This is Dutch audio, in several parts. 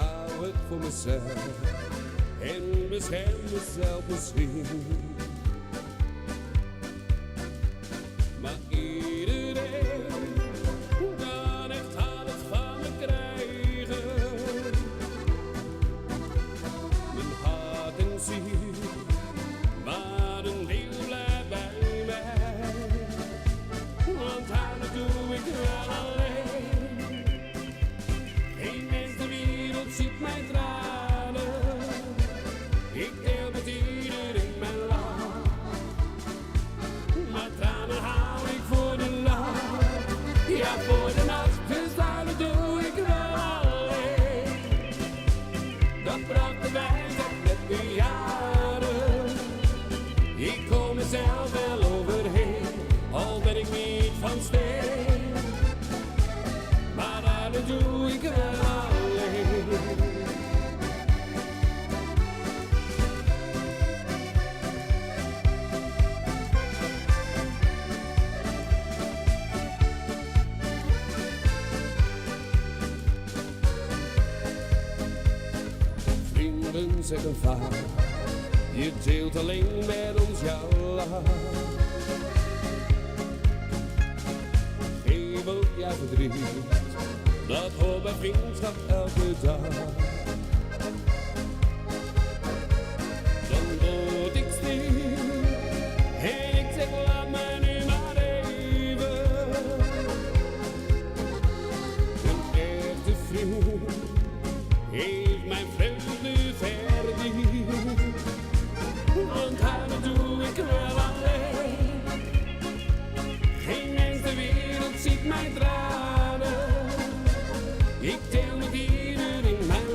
hou het voor mezelf en bescherm mezelf misschien. Maar iedereen kan echt alles van me krijgen. Mijn hart en ziel, maar een deel blijft bij mij. Want huilen doe ik wel alleen. Geen mens ter wereld ziet mijn tranen. Ik deel met iedereen mijn lach. Maar tranen hou ik voor de lach. Ja, voor de nacht, dus huilen doe ik wel alleen. Dat bracht de wijsheid met de jaren. Ik kom mezelf wel overheen, al ben ik niet van steen. Maar huilen doe ik wel alleen. Vrienden zeggen vaak, je deelt alleen met ons jouw lach. Geef ook jouw verdriet, dat hoort bij vriendschap elke dag. Dan word ik stil en ik zeg laat mij nu maar even. Een echte vriend heeft mijn vreugde verdiend. Want huilen doe ik wel alleen. Geen mens ter wereld ziet mijn tranen. Ik deel met iedereen mijn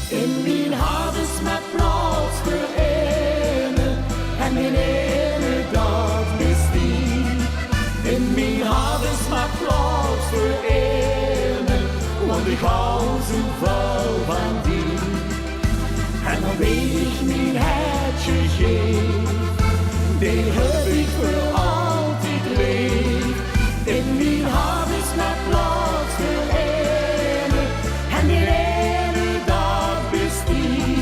In mijn hart is maar plaats voor ene, en mijn ene dat bist die. In mijn hart is maar plaats voor ene, want ik hou zoveel van die. En dan weet ik mijn hartje geef, die heb ik voor altijd lief. In mijn hart is maar plaats voor ene, en die ene dat bist die.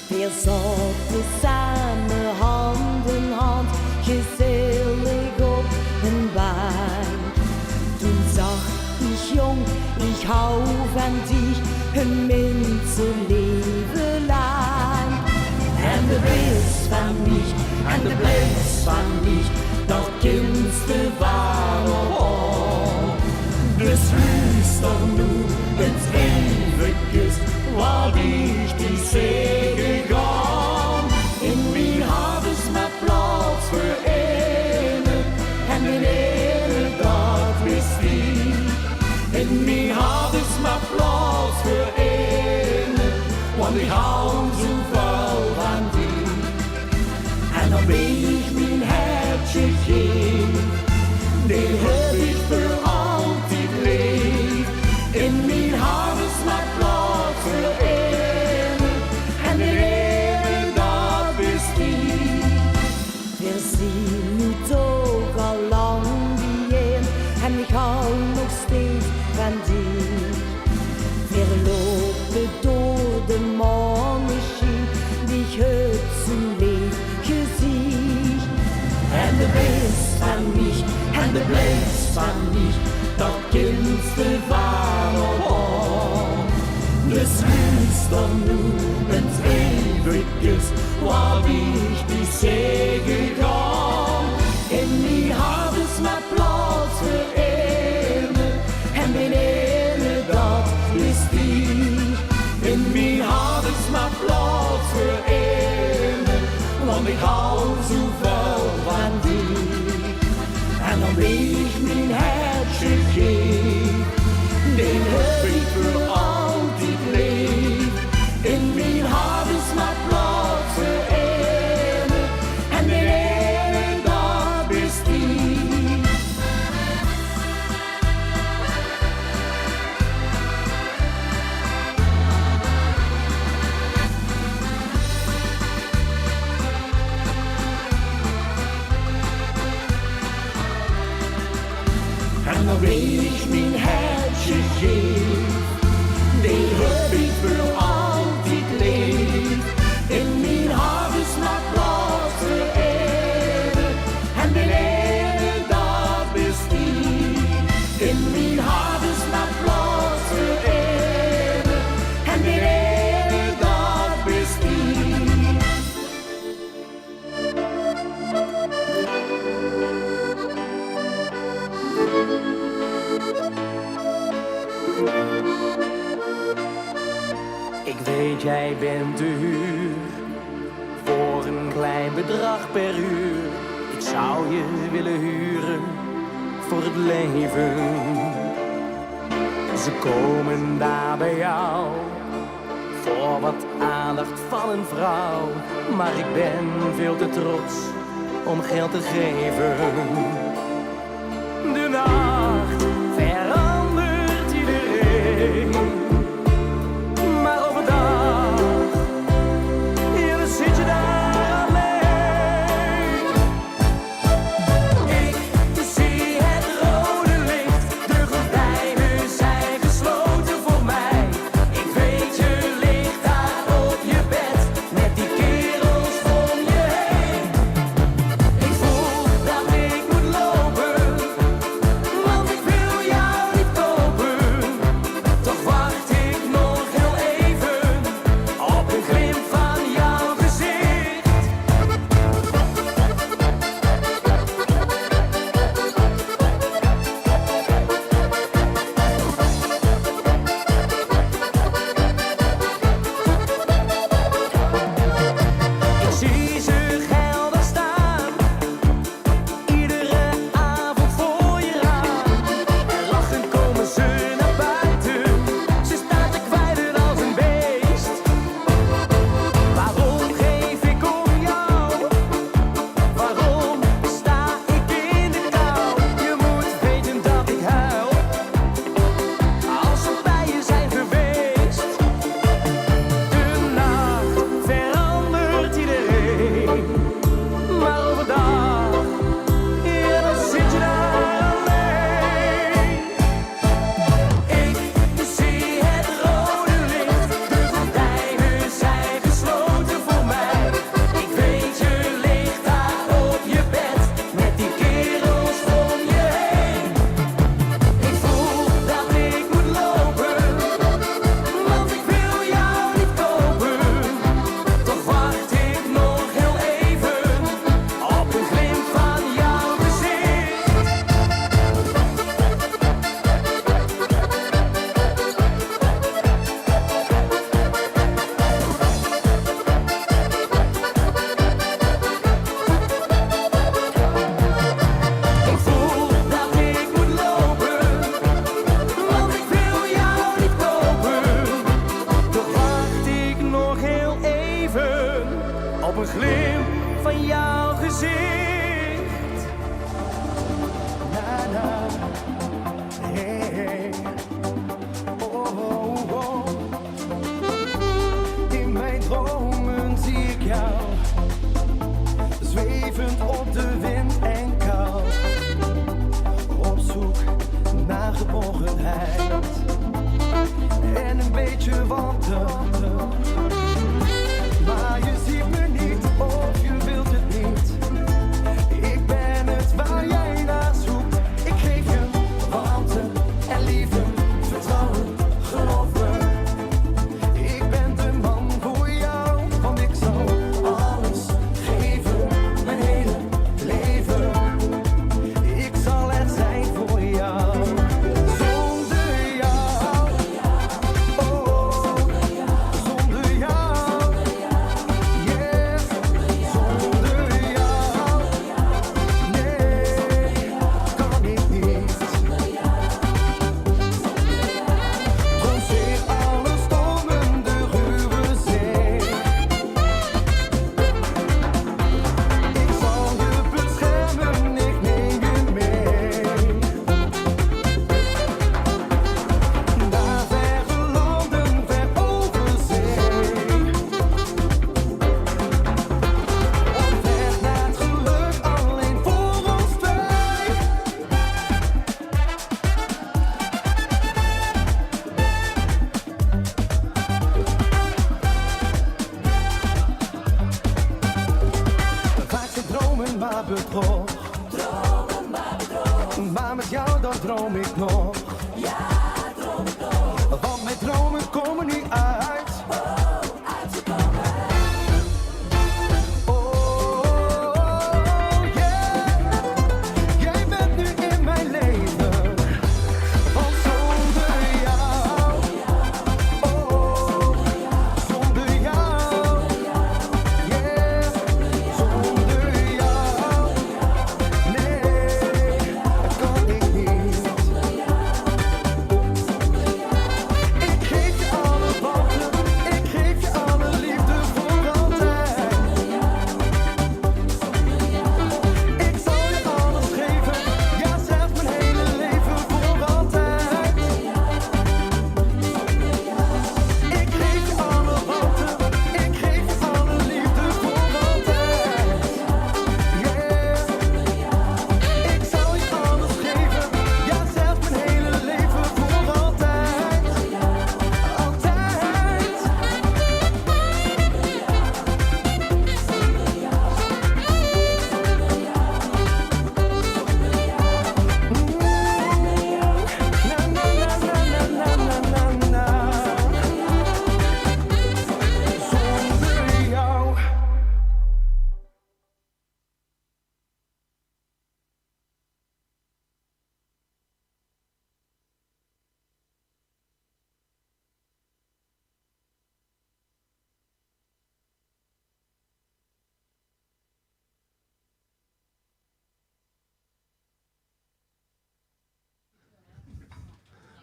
Wir zaten samen hand in hand, gezellig op een bank. Toen zag ich jong, ich hou van dich, een mensenleven lang. En de bist van mich, en de bleibst van mich, dat kennst du waarom. Dus luister nu ins Ewiges, waar ich die Segel gaan. In mijn hart is maar plaats voor ene, en mijn ene dat bist die. In mijn hart is maar plaats voor ene, want ik hou zoveel van die. En dan weet ik mijn hartje geef, die heb ik voor altijd lief. In mijn hart is maar plaats voor ene, en de ene dat bist die. Wir zien nu toch al lang bijeen, en ik hou nog steeds van dich. Wir lopen door de Morgenschien, dich heb zum Licht gezien. En de bist van mich, en de bleibst van mich, dat kennst du waarom. Dus luister nu ins Ewiges, waar ich die Segel gaan. In mijn hart is maar plaats voor ene, en mijn ene dat is die. In mijn hart is maar plaats voor ene, want ik hou zoveel van die. En dan weet ik mijn hartje geef, die heb ik voor altijd lief. In mijn hart is maar plaats voor ene, en mijn ene dat bist die. En dan weet ik mijn hartje geef, die heb ik voor altijd lief. In mijn hart is maar plaats voor ene, en de ene dat bist die. In mijn hart is maar plaats voor ene, en de ene dat bist die. Ik weet, jij bent te huur voor een klein bedrag per uur. Ik zou je willen huren voor het leven. Ze komen daar bij jou voor wat aandacht van een vrouw. Maar ik ben veel te trots om geld te geven. De nacht verandert iedereen. Maar overdag, ja, dan zit je daar alleen. Ik zie het rode licht, de gordijnen zijn gesloten voor mij. Ik weet, je ligt daar op je bed, met die kerels om je heen. Ik voel dat ik moet lopen. glim van jouw gezicht. Na, na. Hey, hey. Oh, oh, oh. In mijn dromen zie ik jou, zwevend op de wind en kou, op zoek naar geborgenheid en een beetje warmte. Maar je ziet me niet of je wilt het niet. Ik ben het waar jij naar zoekt. Ik geef je warmte en liefde, vertrouwen, geloof me. Ik ben de man voor jou, want ik zal alles geven, mijn hele leven. Ik zal er zijn voor jou. Zonder jou, oh, zonder jou, yes, zonder jou, nee, kan ik niet. Trotseer alle stormen, de ruwe zee. Ik zal je beschermen, ik neem je mee. Naar verre landen, ver over zee. Op weg naar het geluk, alleen voor ons twee. Vaak zijn dromen maar bedrog. Maar met jou dan droom ik nog. Want mijn dromen komen niet uit. Oh, yeah. Jij bent nu in mijn leven. Want zonder jou, oh, zonder jou, yeah, zonder jou, nee, dat kan ik niet. Ik geef je alle warmte, ik geef je alle liefde voor altijd. Ik zal je alles geven, ja zelfs mijn hele leven voor altijd. Ik geef je alle warmte, ik geef je alle liefde voor altijd. Yeah. Ik zal je alles geven, ja zelfs mijn hele leven voor altijd. Altijd. Na na na na na na na na. Zonder jou.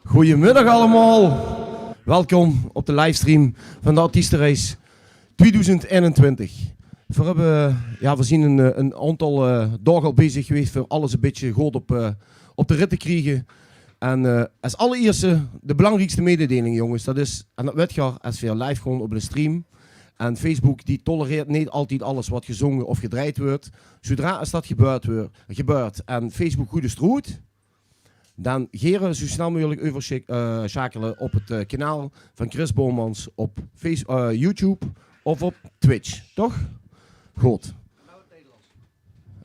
Goedemiddag allemaal. Welkom op de livestream van de Artiestenreis 2021. We zien een aantal dagen al bezig geweest voor alles een beetje goed op de rit te krijgen. En als allereerste de belangrijkste mededeling, jongens, dat is, en dat weet je als we live gewoon op de stream. En Facebook die tolereert niet altijd alles wat gezongen of gedraaid wordt. Zodra als dat gebeurt en Facebook goed is roet, dan geren zo snel mogelijk overschakelen op het kanaal van Chris Boomans op YouTube of op Twitch, toch? Goed.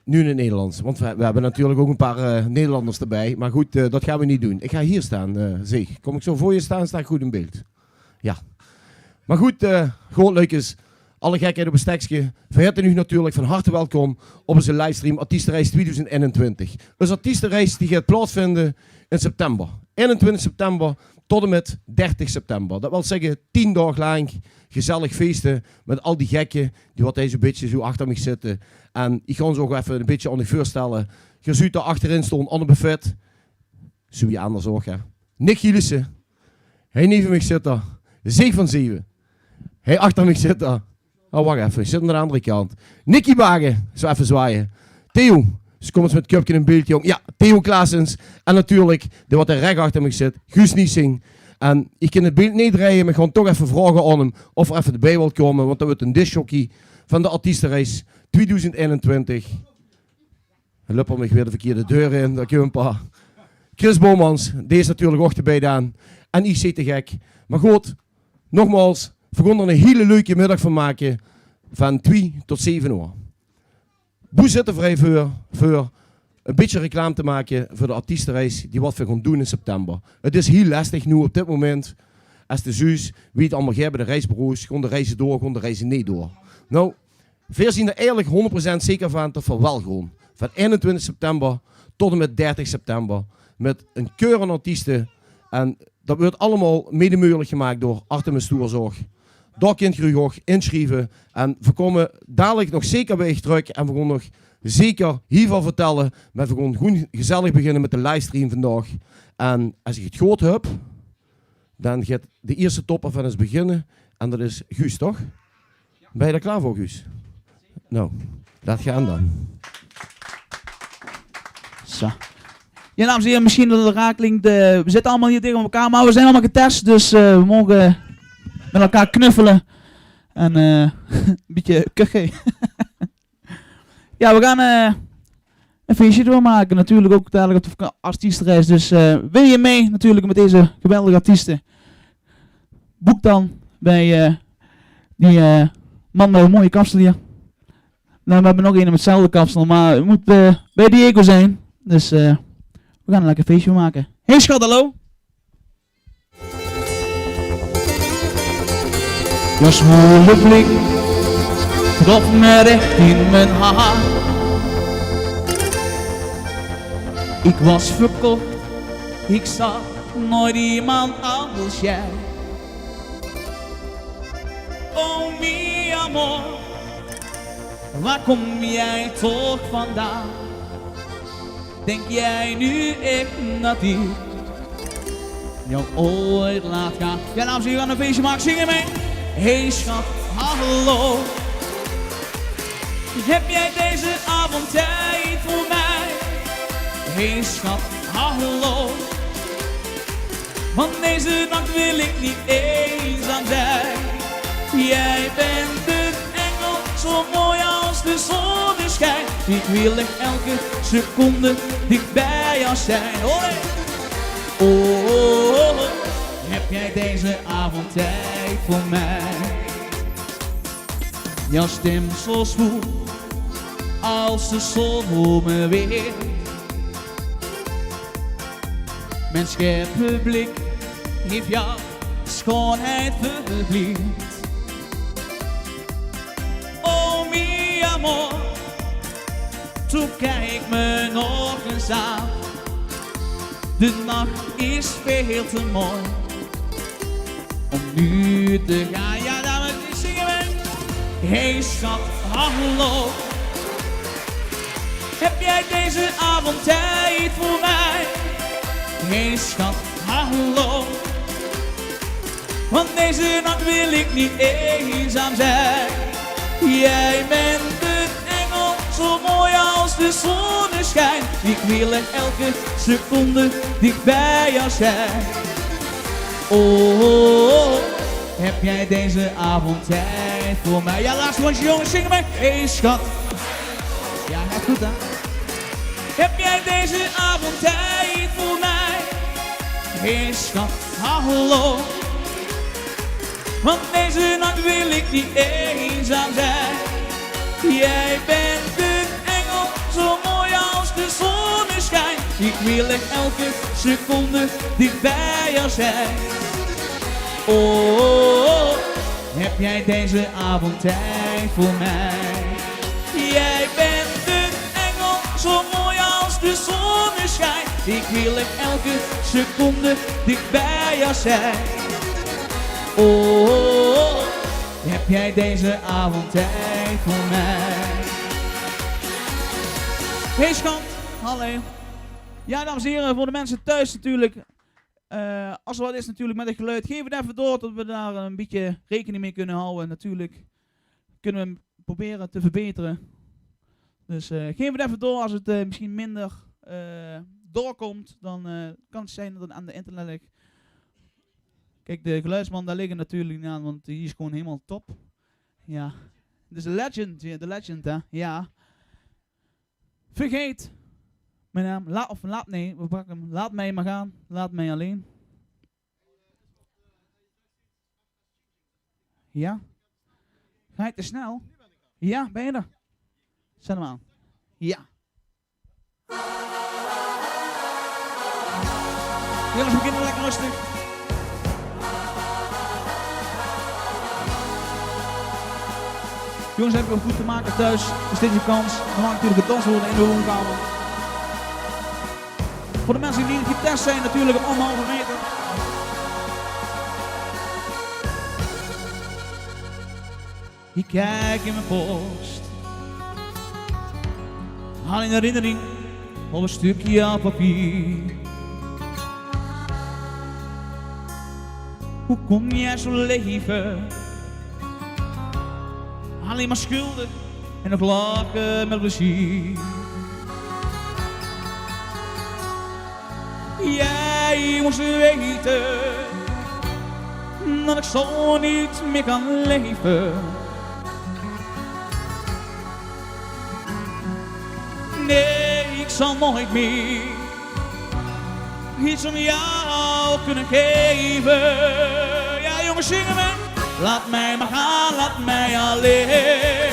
Nu in het Nederlands, want we hebben natuurlijk ook een paar Nederlanders erbij. Maar goed, dat gaan we niet doen. Ik ga hier staan, zeg. Kom ik zo voor je staan, sta ik goed in beeld. Ja. Maar goed, gewoon leuk is. Alle gekheid op een stekje. Verheten u natuurlijk van harte welkom op onze livestream Artiestenreis 2021. Onze Artiestenreis die gaat plaatsvinden in september. 21 september tot en met 30 september. Dat wil zeggen 10 dagen lang gezellig feesten met al die gekken die wat deze beetje zo achter me zitten. En ik ga ons ook even een beetje aan je voorstellen. Je ziet daar achterin staan aan het buffet. Zo je anders ook, hè. Nick Gielissen. Hij neven mij zit daar. Zeeg van Zeven. Hij achter mij zit daar. Oh, wacht even. Ik zit aan de andere kant. Nicky Wagen. Zo even zwaaien. Theo. Dus kom eens met het cupje in beeld, jong. Ja, Theo Klaasens. En natuurlijk, de wat er recht achter me zit, Guus Niesing. En ik kan het beeld niet draaien, maar ik ga toch even vragen aan hem of er even erbij wil komen. Want dat wordt een discjockey van de artiestenreis 2021. Hij loopt me weer de verkeerde deur in. Daar kunnen een paar. Chris Bomans, deze natuurlijk ook erbij dan. En ik zit te gek. Maar goed, nogmaals, we gaan er een hele leuke middag van maken. Van 2 tot 7 uur. Boe zit er vrij voor een beetje reclame te maken voor de artiestenreis die wat we gaan doen in september. Het is heel lastig nu op dit moment. Als de zus, wie het allemaal geeft bij de reisbureaus, gaan de reizen door, gaan de reizen niet door. Nou, we zien er eigenlijk 100% zeker van dat we wel gaan. Van 21 september tot en met 30 september. Met een keur aan artiesten. En dat wordt allemaal mede mogelijk gemaakt door Artemis Toerzorg. Daar kunt je ook inschrijven. En we komen dadelijk nog zeker bij je terug. En we gaan nog zeker hiervan vertellen. Maar we gaan gewoon gezellig beginnen met de livestream vandaag. En als ik het gehoord heb, dan gaat de eerste topper van eens beginnen. En dat is Guus, toch? Ben je er klaar voor, Guus? Nou, laat gaan dan. Zo. Ja, dames en heren, misschien dat de rakeling. We zitten allemaal hier tegen elkaar, maar we zijn allemaal getest. Dus we mogen met elkaar knuffelen. En een beetje kuchen. Ja, we gaan een feestje doormaken. Natuurlijk ook dadelijk op de artiestenreis. Dus wil je mee natuurlijk met deze geweldige artiesten? Boek dan bij die man met een mooie kapsel hier. Nou, we hebben nog een met hetzelfde kapsel, maar het moet bij Diego zijn. Dus we gaan een lekker feestje maken. Hey schat, hallo. Je zwoele blik trof me recht in mijn hart. Ik was verkocht, ik zag nooit iemand als jij. Oh mi amor, waar kom jij toch vandaan? Denk jij nu echt dat ik jou ooit laat gaan? Ja, dames en heren, gaan een feestje maken, zingen mee. Hey schat, hallo. Heb jij deze avond tijd voor mij? Hey schat, hallo. Want deze nacht wil ik niet eenzaam zijn. Jij bent de engel, zo mooi als de zonneschijn. Ik wil echt elke seconde dicht bij jou zijn. Hoi. Oh, oh, oh, oh. Heb jij deze avond tijd voor mij? Jouw stem zo zwoel als de zomerweer. Mijn scherpe blik heeft jouw schoonheid verblind. Oh mi amor, toen kijk me nog eens aan. De nacht is veel te mooi om nu te gaan. Ja, dames, zingen we. Hey schat, hallo. Heb jij deze avond tijd voor mij? Hey schat, hallo. Want deze nacht wil ik niet eenzaam zijn. Jij bent de engel, zo mooi als de zonneschijn. Ik wil echt elke seconde dicht bij jou zijn. Oh, oh, oh, heb jij deze avond tijd voor mij? Ja, laatste rondje jongens, zing mee. Hey schat. Ja, gaat goed hè. Heb jij deze avond tijd voor mij? Hey schat, hallo. Want deze nacht wil ik niet eenzaam zijn. Jij bent de engel, zo mooi als de zonneschijn. Ik wil echt elke seconde dicht bij jou zijn. Oh, oh, oh, heb jij deze avond tijd voor mij? Jij bent de engel, zo mooi als de zonneschijn. Ik wil echt elke seconde dicht bij jou zijn. Oh, oh, oh, heb jij deze avond tijd voor mij? Hey schat, hallo. Ja, dames en heren, voor de mensen thuis natuurlijk. Als er wat is natuurlijk met het geluid, geef het even door dat we daar een beetje rekening mee kunnen houden. Natuurlijk kunnen we hem proberen te verbeteren. Dus geef het even door als het misschien minder doorkomt. Dan kan het zijn dat het aan de internet ligt. Kijk, de geluidsman, daar liggen natuurlijk niet aan, want die is gewoon helemaal top. Ja. Dus de legend, ja, de legend, hè. Ja. Vergeet mijn naam. We pakken hem. Laat mij maar gaan. Laat mij alleen. Ja. Ga je te snel? Ja, ben je er? Zet hem aan. Ja. Jongens, we beginnen lekker rustig. Jongens, hebben we goed te maken thuis. Dus dit is je kans. Dan mag natuurlijk gedanst worden in de woonkamer. Voor de mensen die niet getest zijn, natuurlijk op 1,5 meter. Ik kijk in mijn post. Haal in herinnering op een stukje papier. Hoe kom jij zo leven? Alleen maar schulden en nog lachen met plezier. Jij moest weten dat ik zo niet meer kan leven. Nee, ik zal nooit meer iets om jou kunnen geven. Ja, jongens, zingen we. Laat mij maar gaan, laat mij alleen.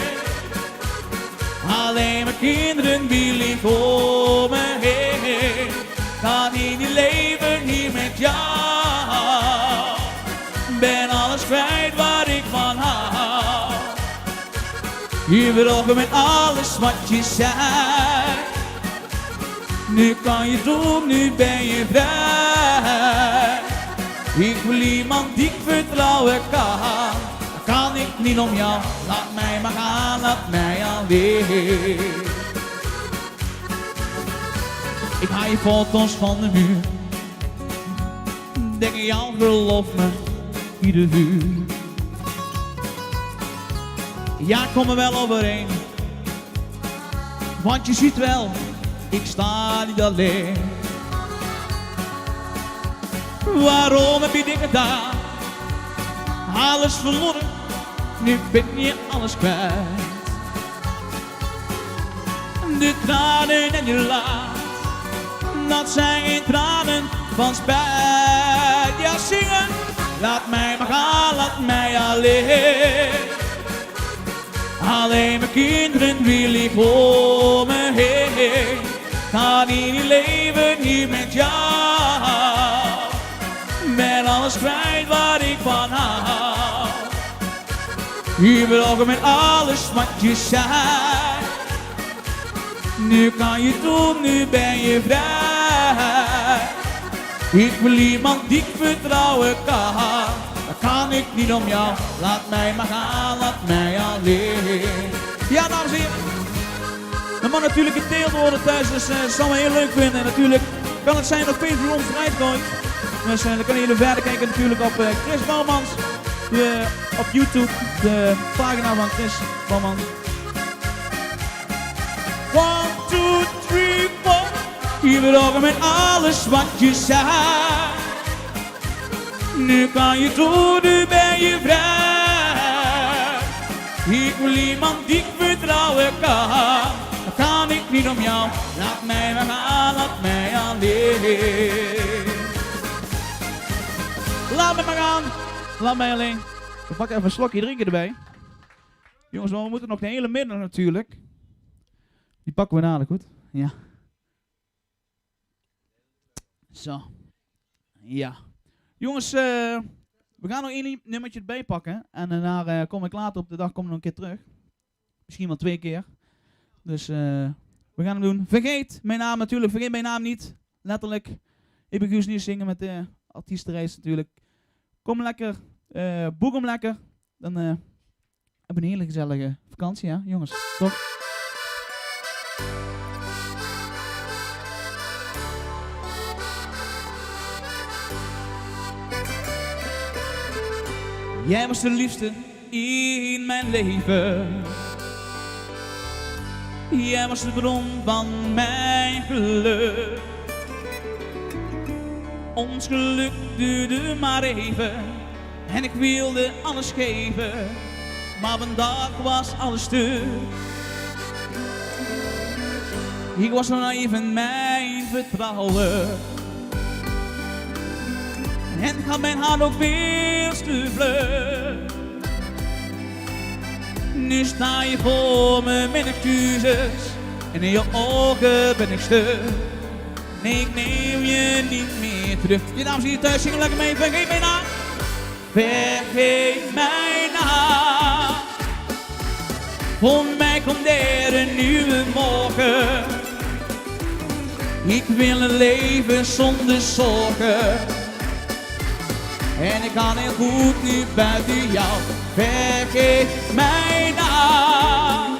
Alleen mijn kinderen die liggen voor me heen. Kan ik niet leven hier met jou. Ben alles kwijt waar ik van hou. Je bedrogen met alles wat je zei. Nu kan je doen, nu ben je vrij. Ik wil iemand die ik vertrouwen kan. Dan kan ik niet om jou. Laat mij maar gaan, laat mij alleen. Ik haal je foto's van de muur. Denk aan jou, geloof me, ieder uur. Ja, kom er wel overheen. Want je ziet wel, ik sta niet alleen. Waarom heb je dit gedaan? Alles verloren, nu ben je alles kwijt. De tranen en je laat, dat zijn geen tranen van spijt. Ja, zingen, laat mij maar gaan, laat mij alleen. Alleen mijn kinderen wil ik voor me heen. Kan niet leven hier met jou. Ben alles kwijt waar ik van hou. Je bedrogen met alles wat je zei. Nu kan je doen, nu ben je vrij. Ik wil iemand die ik vertrouwen kan. Dan kan ik niet om jou. Laat mij maar gaan, laat mij alleen. Ja, dames en heren. Dat mag natuurlijk gedeeld worden thuis, dus dat zal me heel leuk vinden. En natuurlijk kan het zijn dat Facebook ons eruit gooit. Dus dan kan jullie verder kijken natuurlijk op Chris Bouwmans. Op YouTube, de pagina van Chris Bouwmans. 1, 2, 3, 4. Je bedrogen met alles wat je zei. Nu kan je doen, nu ben je vrij. Ik wil iemand die ik vertrouwen kan. Dan kan ik niet om jou. Laat mij maar gaan, laat mij alleen. Laat me maar gaan, laat mij alleen. We pakken even een slokje drinken erbij. Jongens, we moeten nog de hele middag natuurlijk. Die pakken we dadelijk, goed? Ja. Zo. Ja. Jongens, we gaan nog één nummertje erbij pakken. En daarna kom ik later op de dag nog een keer terug. Misschien wel 2 keer. Dus we gaan hem doen. Vergeet mijn naam natuurlijk, vergeet mijn naam niet. Letterlijk. Ik ben Guus Nieuws zingen met de artiestenreis natuurlijk. Kom lekker, boek hem lekker. Dan hebben we een hele gezellige vakantie, ja jongens. Toch? Jij was de liefste in mijn leven. Jij was de bron van mijn geluk. Ons geluk duurde maar even en ik wilde alles geven, maar op een dag was alles stuk. Ik was zo naïef in mijn vertrouwen en gaf mijn hart ook veel te vlug. Nu sta je voor me met excuses en in je ogen ben ik stuk. Nee, ik neem je niet meer terug. Je dames hier thuis, zingen lekker mee. Vergeet mij na. Vergeet mij na. Voor mij komt er een nieuwe morgen. Ik wil een leven zonder zorgen. En ik kan heel goed nu buiten jou. Vergeet mij na.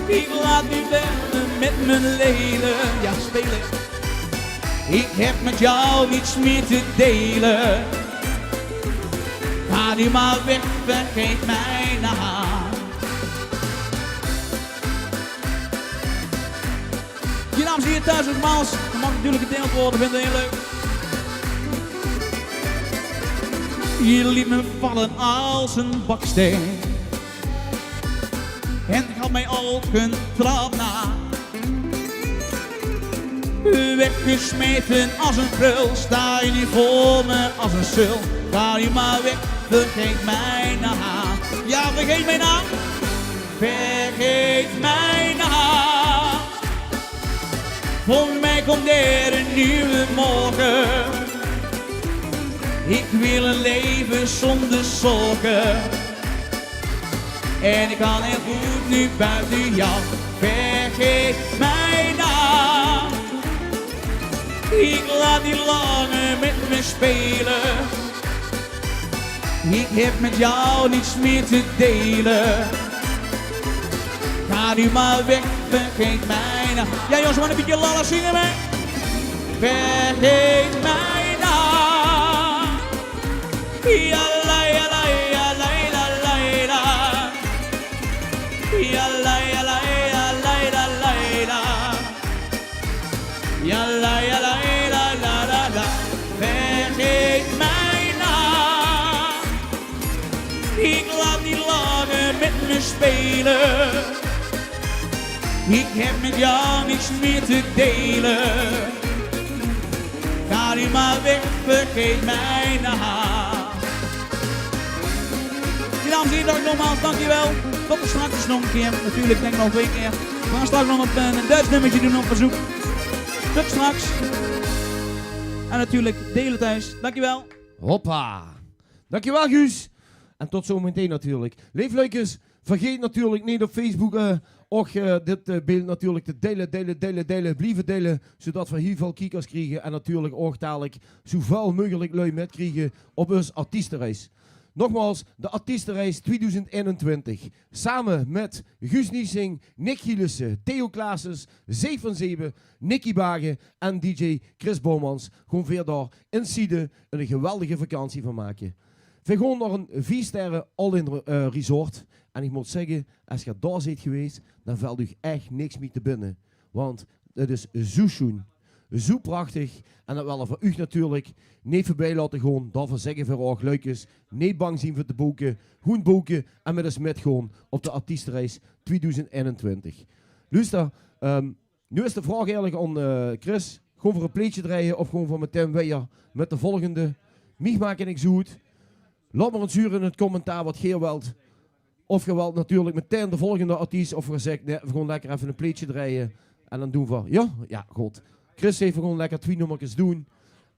Ik laat nu verder met mijn leven, ja spelen. Ik heb met jou niets meer te delen. Ga nu maar weg, vergeet mij na. Je dames hier thuis nogmaals, dat mag natuurlijk gedeeld worden, vind ik heel leuk. Je liet me vallen als een baksteen en gaf mij ook een trap na. Weggesmeten als een krul, sta je nu voor me als een sul. Ga je maar weg, vergeet mij na. Ja, vergeet mij na. Vergeet mij na. Voor mij komt er een nieuwe morgen. Ik wil een leven zonder zorgen. En ik kan heel goed nu buiten jou. Vergeet mij na. Ik laat niet langer met me spelen. Ik heb met jou niets meer te delen. Ga nu maar weg, vergeet mij na. Ja jongens, maar een beetje lalla zingen mee. Vergeet mij na. Ja la ja la ja la la la la. Ja la ja la ja la la la la. Ja la ja la la la la la. Vergeet mij na. Ik laat niet langer met me spelen. Ik heb met jou niets meer te delen. Ga nu maar weg, vergeet mij na. Dames en heren, nogmaals, dankjewel. Tot straks nog een keer. Natuurlijk, denk ik nog 2 keer. We gaan straks nog een Duits nummertje doen op verzoek. Tot straks. En natuurlijk, delen thuis. Dankjewel. Hoppa. Dankjewel Guus. En tot zometeen natuurlijk. Leefleukers, vergeet natuurlijk niet op Facebook dit beeld natuurlijk te delen. Blijven delen, zodat we heel veel kijkers krijgen. En natuurlijk ook dadelijk zoveel mogelijk lui met krijgen op ons artiestenreis. Nogmaals, de artiestenreis 2021. Samen met Guus Niesing, Nick Gielissen, Theo Klaassens, Zeef van Zeven, Nicky Bagen en DJ Chris Bomans. Gewoon weer daar in Siede een geweldige vakantie van maken. We gaan naar een 4-sterren all-in resort. En ik moet zeggen, als je daar bent geweest, dan valt u echt niks meer te binnen. Want het is zo schoon, zo prachtig. En dat willen we u natuurlijk niet voorbij laten gaan. Daarvoor zeggen we ook leukjes. Niet bang zien voor te boeken. Gewoon boeken en met ons met gewoon op de artiestenreis 2021. Luister, nu is de vraag eigenlijk aan Chris. Gewoon voor een pleetje draaien of gewoon voor meteen weer met de volgende. Mij maken ik zoet. Laat maar een zuur in het commentaar wat je wilt. Of je wilt natuurlijk meteen de volgende artiest. Of je zegt, nee, we gaan lekker even een pleetje draaien. En dan doen we, ja, goed. Chris heeft gewoon lekker 2 nummertjes doen.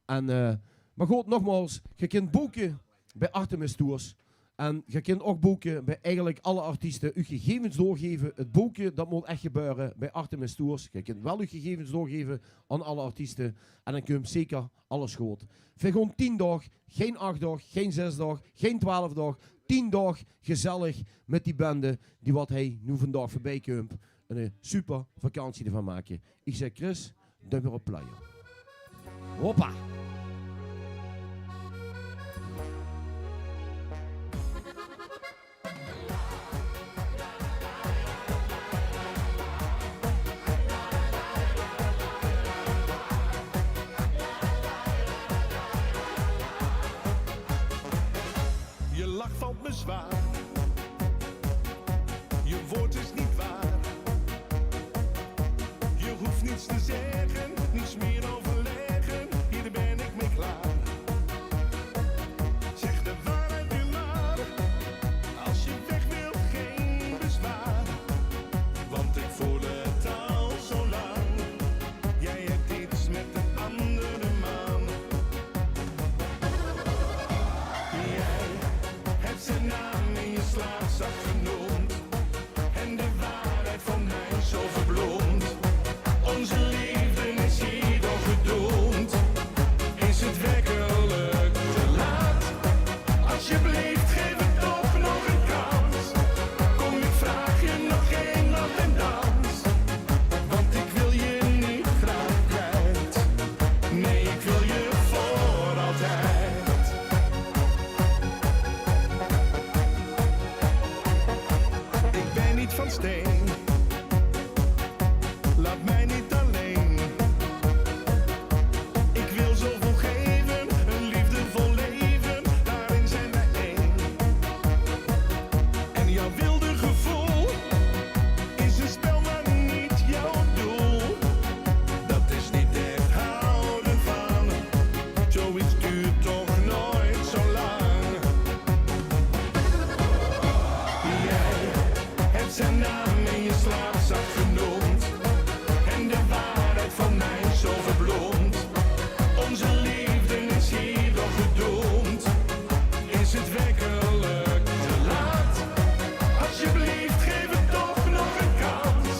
En, maar goed, nogmaals, je kunt boeken bij Artemis Tours. En je kunt ook boeken bij eigenlijk alle artiesten. Uw gegevens doorgeven. Het boeken, dat moet echt gebeuren bij Artemis Tours. Je kunt wel uw gegevens doorgeven aan alle artiesten. En dan kun je zeker alles goed. We gewoon 10 dagen, geen 8 dagen, geen 6 dagen, geen 12 dagen. 10 dagen gezellig met die bende die wat hij nu vandaag voorbij komt. Een super vakantie ervan maken. Ik zeg Chris, duim maar op player. Hoppa! Je lach valt me zwaar. Je woord is niet waar. Je hoeft niets te zeggen, niets meer overleggen. Hier ben ik mee klaar. Zeg de waarheid nu maar. Als je weg wilt, geen bezwaar. Want ik voel het al zo lang. Jij hebt iets met een andere man. Jij hebt zijn naam in je slaapzak genoemd. En de waarheid van mij zo verbloemd. Onze liefde is hier dan gedoemd. Is het werkelijk te laat? Alsjeblieft, geef het toch nog een kans. Kom, ik vraag je nog één nacht en dans. Want ik wil je niet graag kwijt. Nee, ik wil je voor altijd. Ik ben niet van steen. Laat mij niet alleen. Ik wil zoveel geven, een liefdevol leven, daarin zijn wij één. En jouw wilde gevoel is een spel, maar niet jouw doel. Dat is niet echt houden van, zoiets duurt toch nooit zo lang. Jij hebt zijn naam in je slaapzak genoemd. En de waarheid van mij zo verbloemd. Onze liefde is hier dan gedoemd. Is het werkelijk te laat? Alsjeblieft, geef het toch nog een kans.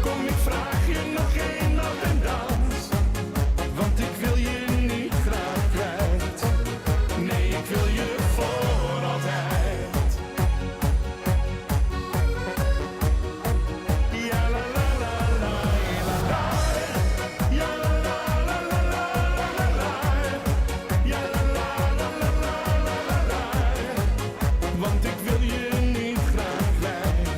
Kom, ik vraag je nog één nacht en dans. Want ik wil je niet graag kwijt. Nee, ik wil je voor altijd. Ja, la la la la, la la. Ja, la la la la la la la. Ja, la la la la la la la. Want ik wil je niet graag kwijt.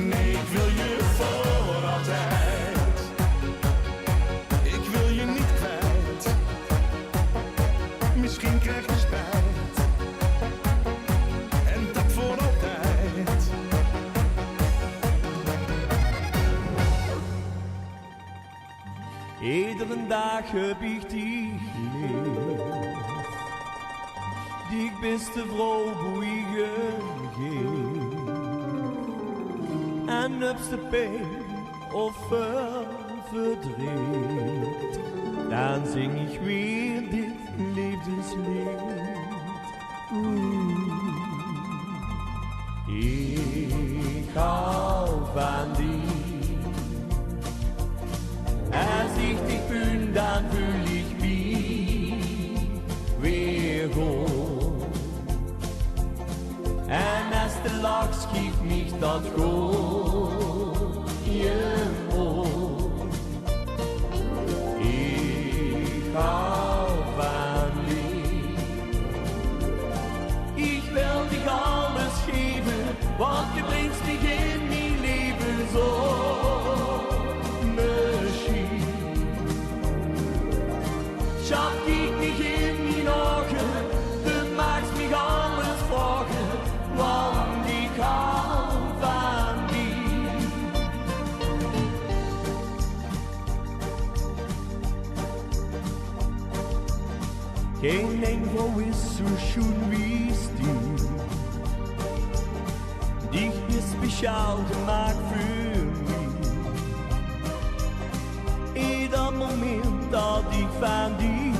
Nee, ik wil je voor altijd. Ik wil je niet kwijt. Misschien krijg je spijt. En dat voor altijd. Iedere dag heb ik die geleerd. Die beste vrouw hoe ik geef. En heb ze pijn of verdriet. Dan zing ik weer dit liefdeslied. Ik hou van die. Als ich dich bin, dann fühl ich mich weer goed. En als de lach schiet mich dat goed je mond. Ik hou van dich. Ich will dich alles geven, want je brengt mich in mijn leven zo. Schat, kijk mich in mijn ogen, du magst mich alles vragen, want ik hou van dich. Geen engel is zo schön wie du. Dich ist speciaal gemaakt für mich. Ieder moment dat ik van dich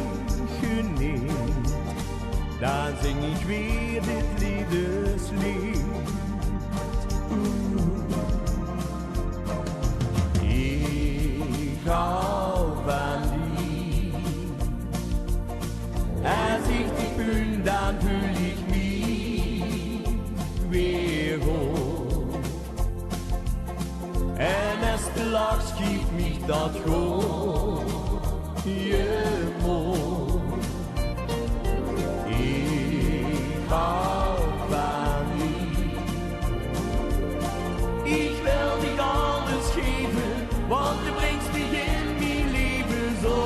geniet, dan zing ik weer dit liefdeslied. Ik hou van dich. Als ich dich bin, dann fühl ich mich weer goed. En als de lach schiet mich dat goed je mond. Ik hou van dich. Ich will dich alles geven, want je brengt mich in mijn leven zo.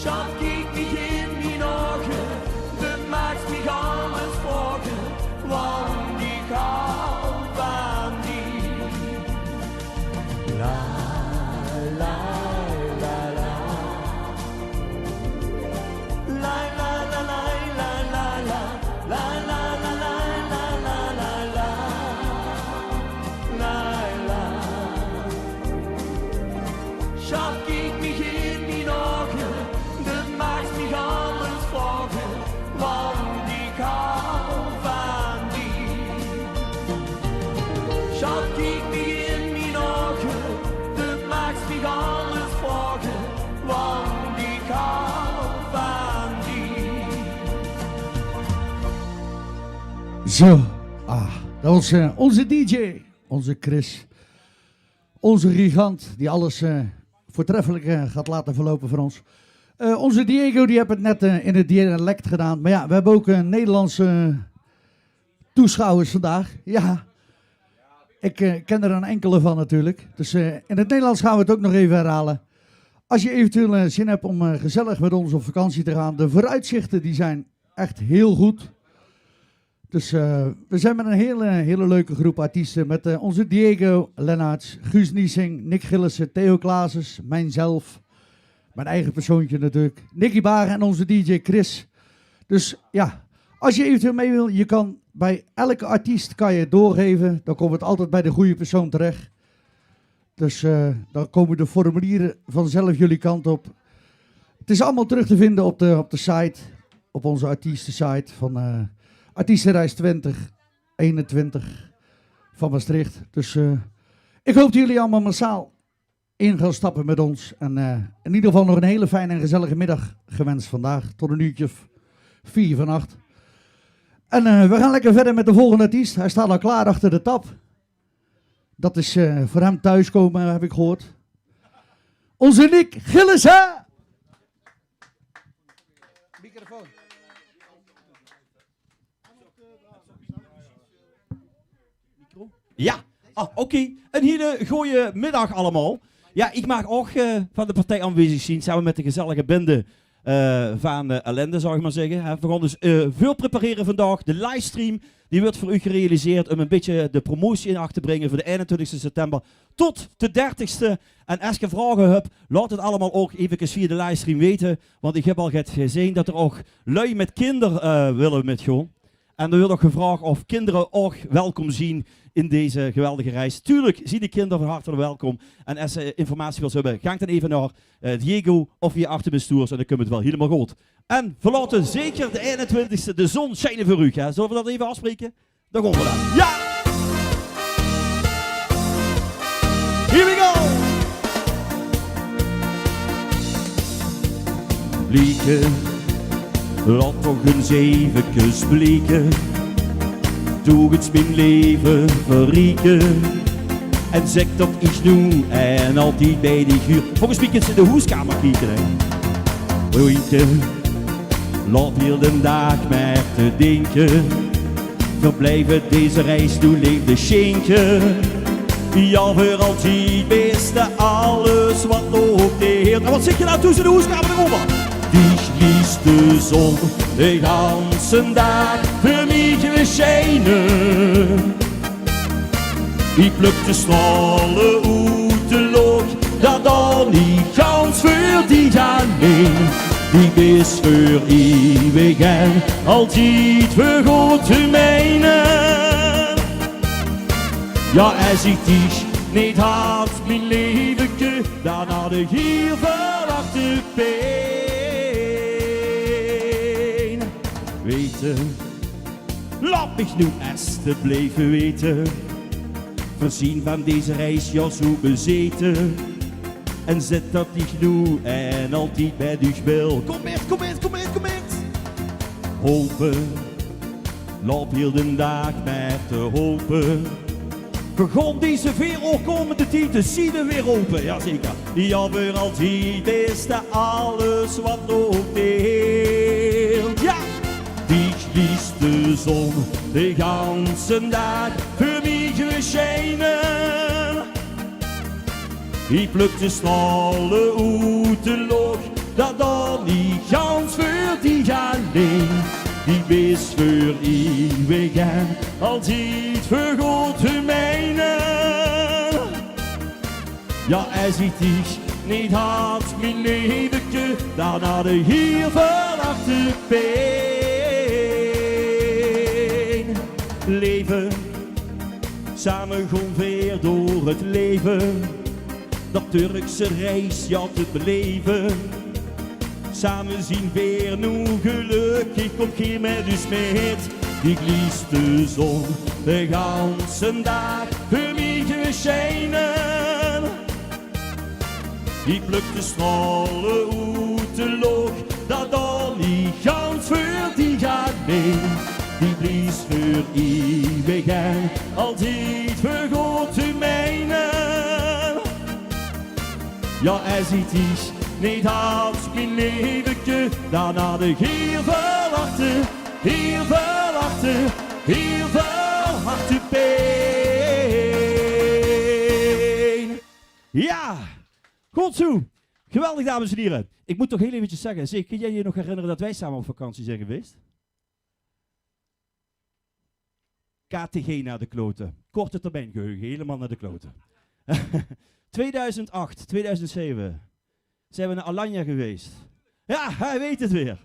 Shut Schat, kijk mich in mijn ogen, du maakt mich alles vragen, want ik hou van die. La, la, la, la. La, la, la, la, la, la, la. La, la, la, la, la, la, la, la. La, la. Schat, kijk mich in mijn ogen, dat maakt mich alles vragen, want ik hou van die. Schat, kijk mich in mijn ogen, dat maakt mich alles vragen, want ik hou van die. Zo, dat was onze DJ, onze Chris. Onze gigant die alles voortreffelijk gaat laten verlopen voor ons. Onze Diego die heeft het net in het dialect gedaan. Maar ja, we hebben ook Nederlandse toeschouwers vandaag. Ja, ik ken er een enkele van natuurlijk. Dus in het Nederlands gaan we het ook nog even herhalen. Als je eventueel zin hebt om gezellig met ons op vakantie te gaan. De vooruitzichten die zijn echt heel goed. Dus we zijn met een hele leuke groep artiesten. Met onze Diego Lennarts, Guus Niesing, Nick Gillissen, Theo Klaases, mijzelf. Mijn eigen persoontje natuurlijk. Nicky Baren en onze DJ Chris. Dus ja, als je eventueel mee wil, je kan bij elke artiest kan je doorgeven. Dan komt het altijd bij de goede persoon terecht. Dus dan komen de formulieren vanzelf jullie kant op. Het is allemaal terug te vinden op de site. Op onze artiestensite van Artiestenreis 2021 van Maastricht. Dus ik hoop dat jullie allemaal massaal in gaan stappen met ons. En in ieder geval nog een hele fijne en gezellige middag gewenst vandaag. Tot een uurtje of 4 vannacht. En we gaan lekker verder met de volgende artiest. Hij staat al klaar achter de tap. Dat is voor hem thuiskomen, heb ik gehoord. Onze Nick Gillissen! Microfoon. Ja, oké. Een hele goeie middag allemaal. Ja, ik mag ook van de partij aanwezig zien, samen met de gezellige bende van Ellende, zou ik maar zeggen. We gaan dus veel prepareren vandaag. De livestream die wordt voor u gerealiseerd om een beetje de promotie in acht te brengen voor de 21 september tot de 30ste. En als je vragen hebt, laat het allemaal ook even via de livestream weten. Want ik heb al gezien dat er ook lui met kinderen willen metgaan. En er wordt ook gevraagd of kinderen ook welkom zien in deze geweldige reis. Tuurlijk zien de kinderen van harte welkom. En als ze informatie wil hebben, ga dan even naar Diego of via Artemis Tours en dan komt het wel helemaal goed. En verlaten zeker de 21ste de zon schijnen voor u. Hè? Zullen we dat even afspreken? Dan gaan we dan. Ja! Here we go! Blikken, laat toch eens even blikken. Doe het mijn leven verrieken. En zeg dat ik nu en altijd bij die guur. Volgens mij in de hoeskamer kijken. Vrienden, laat hier de dag maar te denken. Verblijven deze reis, doe leef de schenken. Ja, voor altijd beste alles wat ook de Heer. En wat zeg je nou tussen de hoeskamer erover? Dich liest de zon de ganse dag voor mij schijnen. Ik pluk de stralen uit de lucht, dat dan niet gans voor die alleen. Die is voor eeuwig en altijd voor goed te mijnen. Ja, als ik dich niet had, mijn leventje, dan had ik hier verwachte pijn. Weten, laat mich nu alsjeblieft weten. Voorzien van deze reis, ja zo bezeten. En zet dat ik nu en altijd bij dich wil. Kom met, kom met, kom met, kom met. Hopen, loop heel de dag maar te hopen. Begon deze wereld komende tijd te zien we weer open, jazeker. Ja, voor altijd is er alles wat ook deelt. Ja! Dich liest de zon de ganse dag voor mij schijnen. Ik pluk de stralen uit de lucht, dat dan niet gans voor die alleen. Die is voor eeuwig en altijd voor God te mijnen. Ja, hij ziet dich niet hard, mijn leventje, dan had hij hier vanaf de pijn. Leven, samen gewoon weer door het leven, dat Turkse reis, ja, te beleven. Samen zien weer nu geluk, ik kom hier met u smeet. Ik lies de zon de ganse dag voor mij geschijnen. Ik pluk de stralen uit de loog, dat dan niet gans voor die gaat mee. Die blies voor eeuwig en altijd voor God te mijnen. Ja, hij ziet iets niet hard, mijn leventje, dan had ik hier verwachten, hier verwachten, hier verwachten pijn. Ja, goed zo. Geweldig, dames en heren. Ik moet toch heel eventjes zeggen, zeg, kun jij je nog herinneren dat wij samen op vakantie zijn geweest? KTG naar de kloten. Korte termijn geheugen, helemaal naar de kloten. 2008, 2007 zijn we naar Alanya geweest. Ja, hij weet het weer.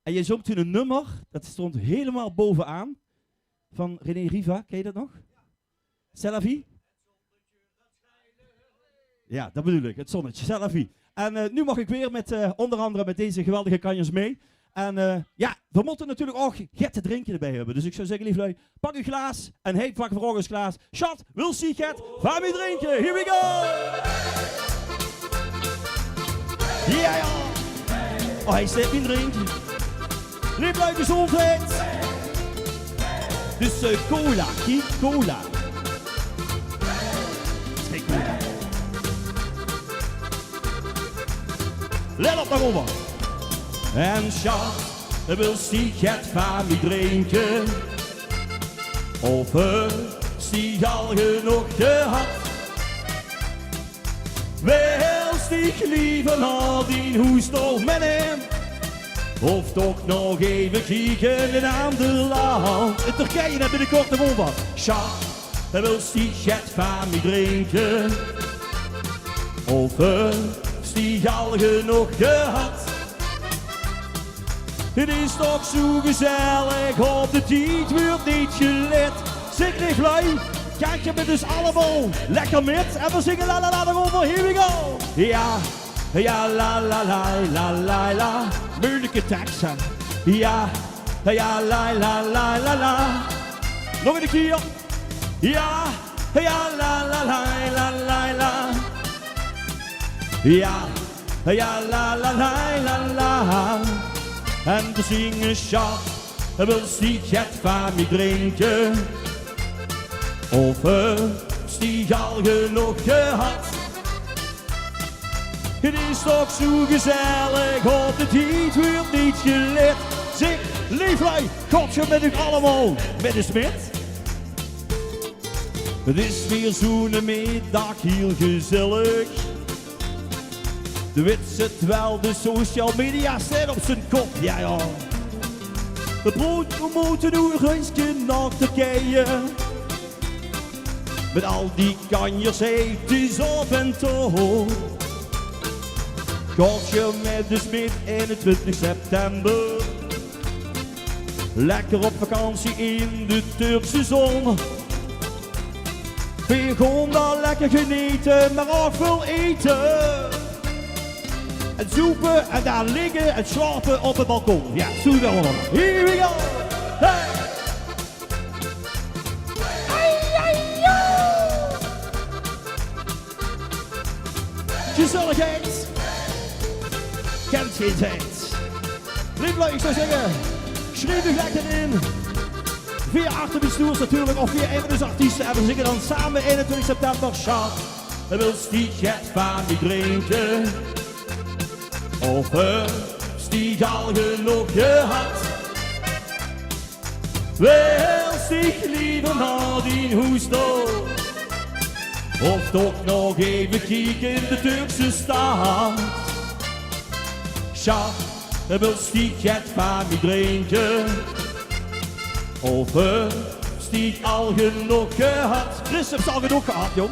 En je zong toen een nummer, dat stond helemaal bovenaan, van René Riva. Ken je dat nog? C'est la vie? Ja, dat bedoel ik, het zonnetje, c'est la vie. En nu mag ik weer met onder andere met deze geweldige kanjers mee. En ja, we moeten natuurlijk ook get te drinken erbij hebben. Dus ik zou zeggen, lieflui, pak uw glaas en heet pak voor ons glaas. Shot, we'll see get, gaan we drinken. Here we go! Ja, ja. Oh, hij zet in drinken. Lieflui, gezondheid. Dus cola, geen cola. Geen cola. Let op daarover. En schat, wil Stieg van mij drinken? Of Stieg al genoeg gehad? Wil Stieg liever naar die hoest toch met hem? Of toch nog even kijken in een ander land? In Turkije net binnenkort de wonder. Schat, wil Stieg van mij drinken? Of Stieg al genoeg gehad? Het is toch zo gezellig, op de tijd wordt niet gelet. Zeg lieflui, kijk je met dus allemaal lekker met. En we zingen la la la erover, here we go. Ja, ja la la la la la la, moeilijke teksten. Ja, ja la la la la la. Nog een keer. Ja, ja la la la la la la. Ja, ja la la la la la. En we zingen schat, wil Stieg het van mij drinken? Of Stieg al genoeg gehad? Het is toch zo gezellig, op de tijd wordt niet gelet. Zeg, lieflui, Godje met u allemaal met de smid. Het is weer zo'n middag heel gezellig. De wit zit wel, de social media staat op zijn kop, ja ja. We moeten nu een reisje naar Turkije. Met al die kanjers heet op en toe. Godje met de smid 21 september. Lekker op vakantie in de Turkse zon. We gaan daar lekker genieten, maar ook veel eten. En zoepen en daar liggen en slapen op het balkon. Ja, zo gaan we. Here we go. Hey. Gezelligheid kent geen tijd. Lieflui, ik zou zeggen, schreef u lekker in. Via Achterbestuurs natuurlijk, of via een van de artiesten. En we zingen dan samen 21 september. Schat, wil Stieg het van mij drinken? Of Stieg al genoeg gehad? Wil Stieg liever naar die hoesto? Of toch nog even kijken in de Turkse stad? schat, wil stiet het van mij drinken? Of stiet al genoeg gehad? Chris heeft al genoeg gehad, jong.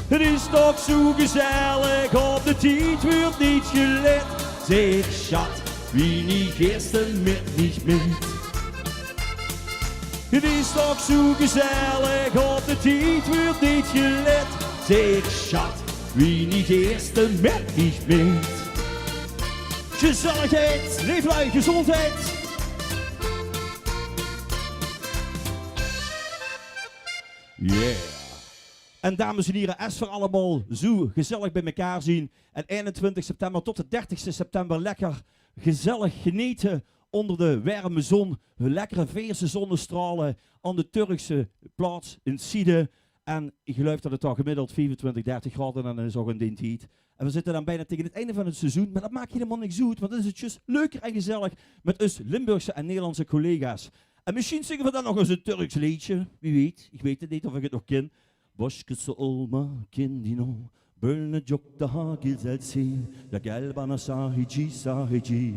Het is toch zo gezellig, op de tijd wordt niet gelet. Zeg schat, wie niet gisteren met niet met. Het is toch zo gezellig, op de tijd wordt niet gelet. Zeg schat, wie niet gisteren met niet met. Gezelligheid, leeflui, gezondheid. Yeah. En dames en heren, als we allemaal zo gezellig bij elkaar zien. En 21 september tot de 30 september lekker gezellig genieten onder de warme zon. Lekkere veerse zonnestralen aan de Turkse plaats in Siede. En ik geloof dat het toch gemiddeld 25, 30 graden en dan is ook een dintiet. En we zitten dan bijna tegen het einde van het seizoen. Maar dat maakt helemaal niks uit, want dan is het just leuker en gezellig met ons Limburgse en Nederlandse collega's. En misschien zingen we dan nog eens een Turks liedje. Wie weet, ik weet het niet of ik het nog ken. Boşkısı olma kendino, bölne çok daha güzelsin. Ya gel bana sahici sahici,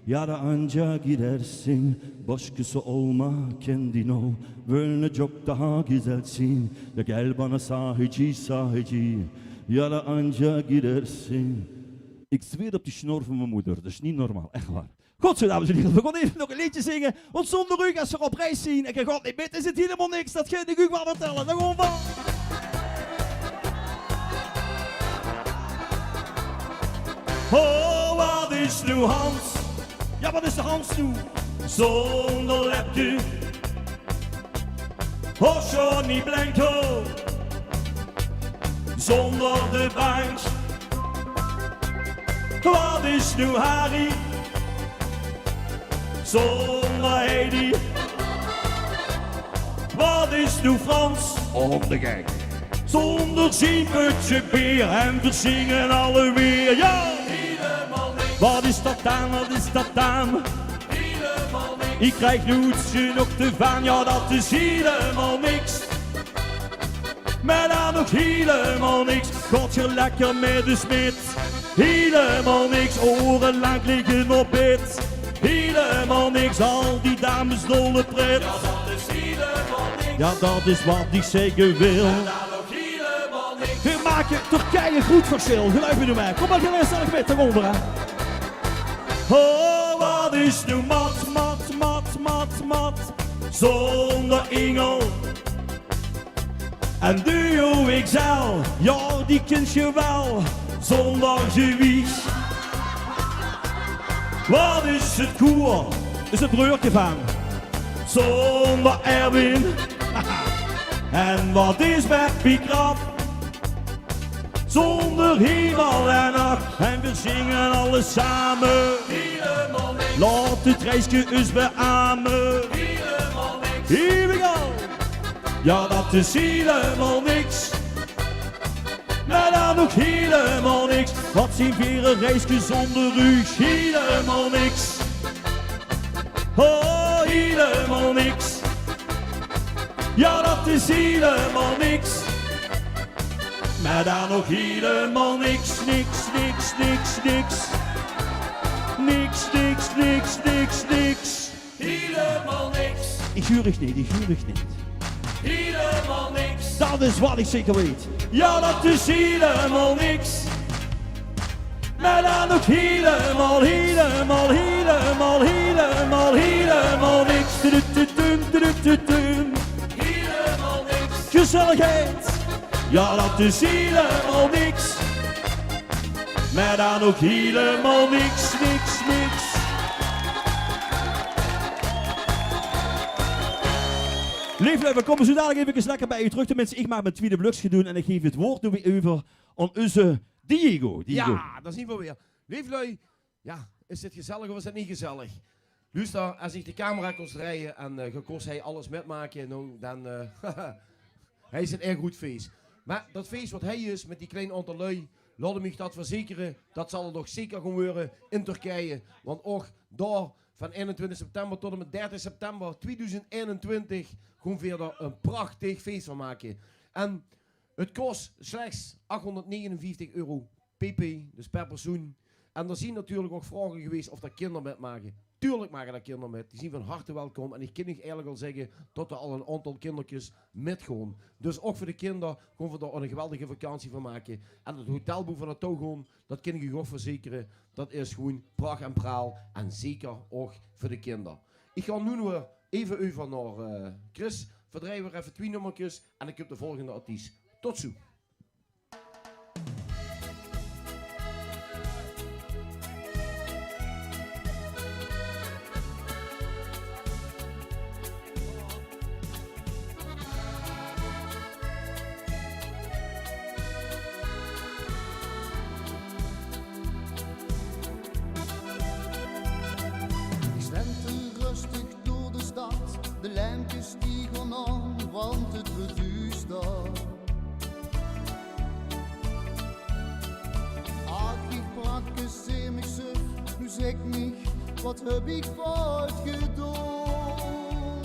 ya da anca gidersin. Boşkısı olma kendino, bölne çok daha güzelsin. Ya gel bana sahici sahici, ja da anca gidersin. Ik zweer op de snor van mijn moeder, dat is niet normaal, echt waar. Goed zo, dames en heren, we gaan even nog een liedje zingen. Want zonder u, als we op reis zien en je gaat niet met, is het helemaal niks. Dat ga ik u wel vertellen. Dan gewoon van. Oh, wat is nu Hans? Ja, wat is de Hans nu? Zonder lepje. Oh, Johnny Blanco. Zonder de bank. Wat is nu Harry? Zonder Heidi. Wat is nu Frans? Om de gang. Zonder Siepetje Beer en we zingen alle weer. Ja! Helemaal niks. Wat is dat dan? Wat is dat dan? Helemaal niks. Ik krijg noetje nog te van. Ja, dat is helemaal niks. Maar dan nog helemaal niks. Gaat je lekker met de smid. Helemaal niks. Oren lang liggen op bed. Helemaal niks, al die dames dolle pret. Ja, dat is helemaal niks. Ja, dat is wat ik zeggen wil. En dan ook helemaal niks. We maken Turkije goed verschil. Geluid me nu mee. Kom maar gezellig met eronder. Oh, wat is nu mat, mat, mat, mat, mat. Zonder Ingel. En Duo XL, ja, die kent je wel. Zonder gewicht. Wat is het koer? Is het broertje van? Zonder Erwin. En wat is met Piekrap? Zonder hemel en nacht. En we zingen alles samen. Helemaal niks. Laat het reisje eens beamen. Helemaal niks. Here we go. Ja, dat is helemaal niks. Maar dan ook helemaal niks. Wat zien we een reisje zonder u? Helemaal niks. Oh, helemaal niks. Ja, dat is helemaal niks. Maar dan ook helemaal niks. Niks, niks, niks, niks. Niks, niks, niks, niks, niks. Helemaal niks. Ik huur het niet, ik huur het niet. Helemaal niks. Dat is wat ik zeker weet. Ja, dat is helemaal niks. Maar dan ook helemaal, helemaal, helemaal, helemaal, helemaal niks. Helemaal niks. Gezelligheid. Ja, dat is helemaal niks. Maar dan ook helemaal niks, niks, niks. Liefde, we komen zo dadelijk even lekker bij u terug. Tenminste, ik maak mijn tweede bluksje doen en ik geef het woord nu weer over aan onze Diego. Ja, dat zien we weer. Lieflui, ja, is dit gezellig of is het niet gezellig? Luister, als ik de camera kon rijden en gekost hij alles metmaken, nou, dan hij is een erg goed feest. Maar dat feest wat hij is met die kleine aantal lui, laat me dat verzekeren, dat zal er nog zeker gebeuren in Turkije. Want ook daar van 21 september tot en met 30 september 2021 gaan we er een prachtig feest van maken. En het kost slechts €859 pp, dus per persoon. En er zijn natuurlijk ook vragen geweest of er kinderen met maken. Tuurlijk maken er kinderen met. Die zijn van harte welkom. En ik kan niet eigenlijk al zeggen dat er al een aantal kindertjes met gaan. Dus ook voor de kinderen gaan we er een geweldige vakantie van maken. En het hotelboek van het Togon, dat kan ik je ook verzekeren. Dat is gewoon pracht en praal. En zeker ook voor de kinderen. Ik ga nu nog even over naar Chris. Verdrijven we even 2 nummertjes. En ik heb de volgende artiest. Tot zo. De lampjes die gaan aan, want het wordt duister. Ach, ik praktiseer mich suf, nu zeg mich, wat heb ik fout gedaan?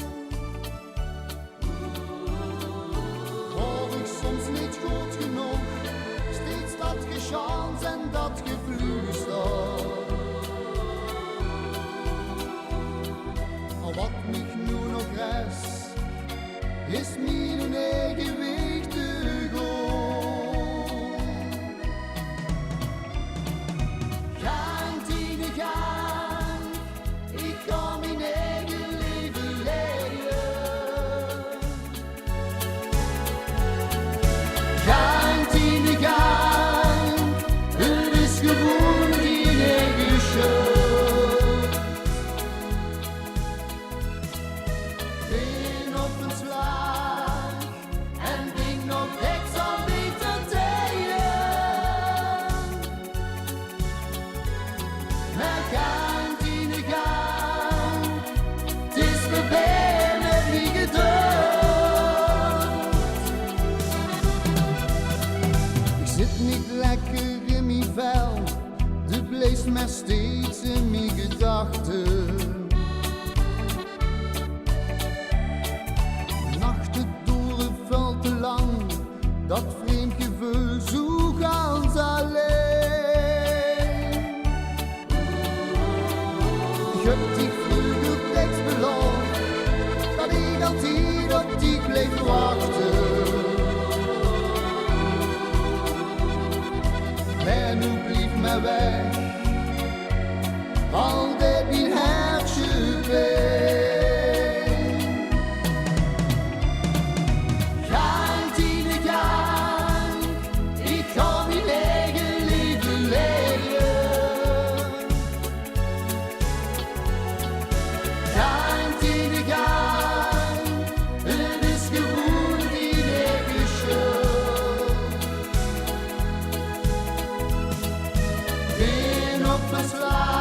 Word ik soms niet goed genoeg, steeds dat geschans en dat geflüster. Wat mich nu nog rest, is mijn eigen weg te gaan. Gaan die gaan, ik kan mijn eigen leven leiden. Gaan die gaan, het is gewoon die eigen schuld. Maar steeds in mijn gedachten. Nachten duren veel te lang, dat vreemd gevoel zo ganz alleen. Ik heb die vroeger tekst beloofd, dat ik altijd op die bleef wachten. Maar nu blief mij weg. Altijd mijn hartje pijn. Gaan die gaan, ik kan mijn eigen leven leiden. Gaan die gaan, het is gewoon die eigen schuld. Ben op mijn slaap.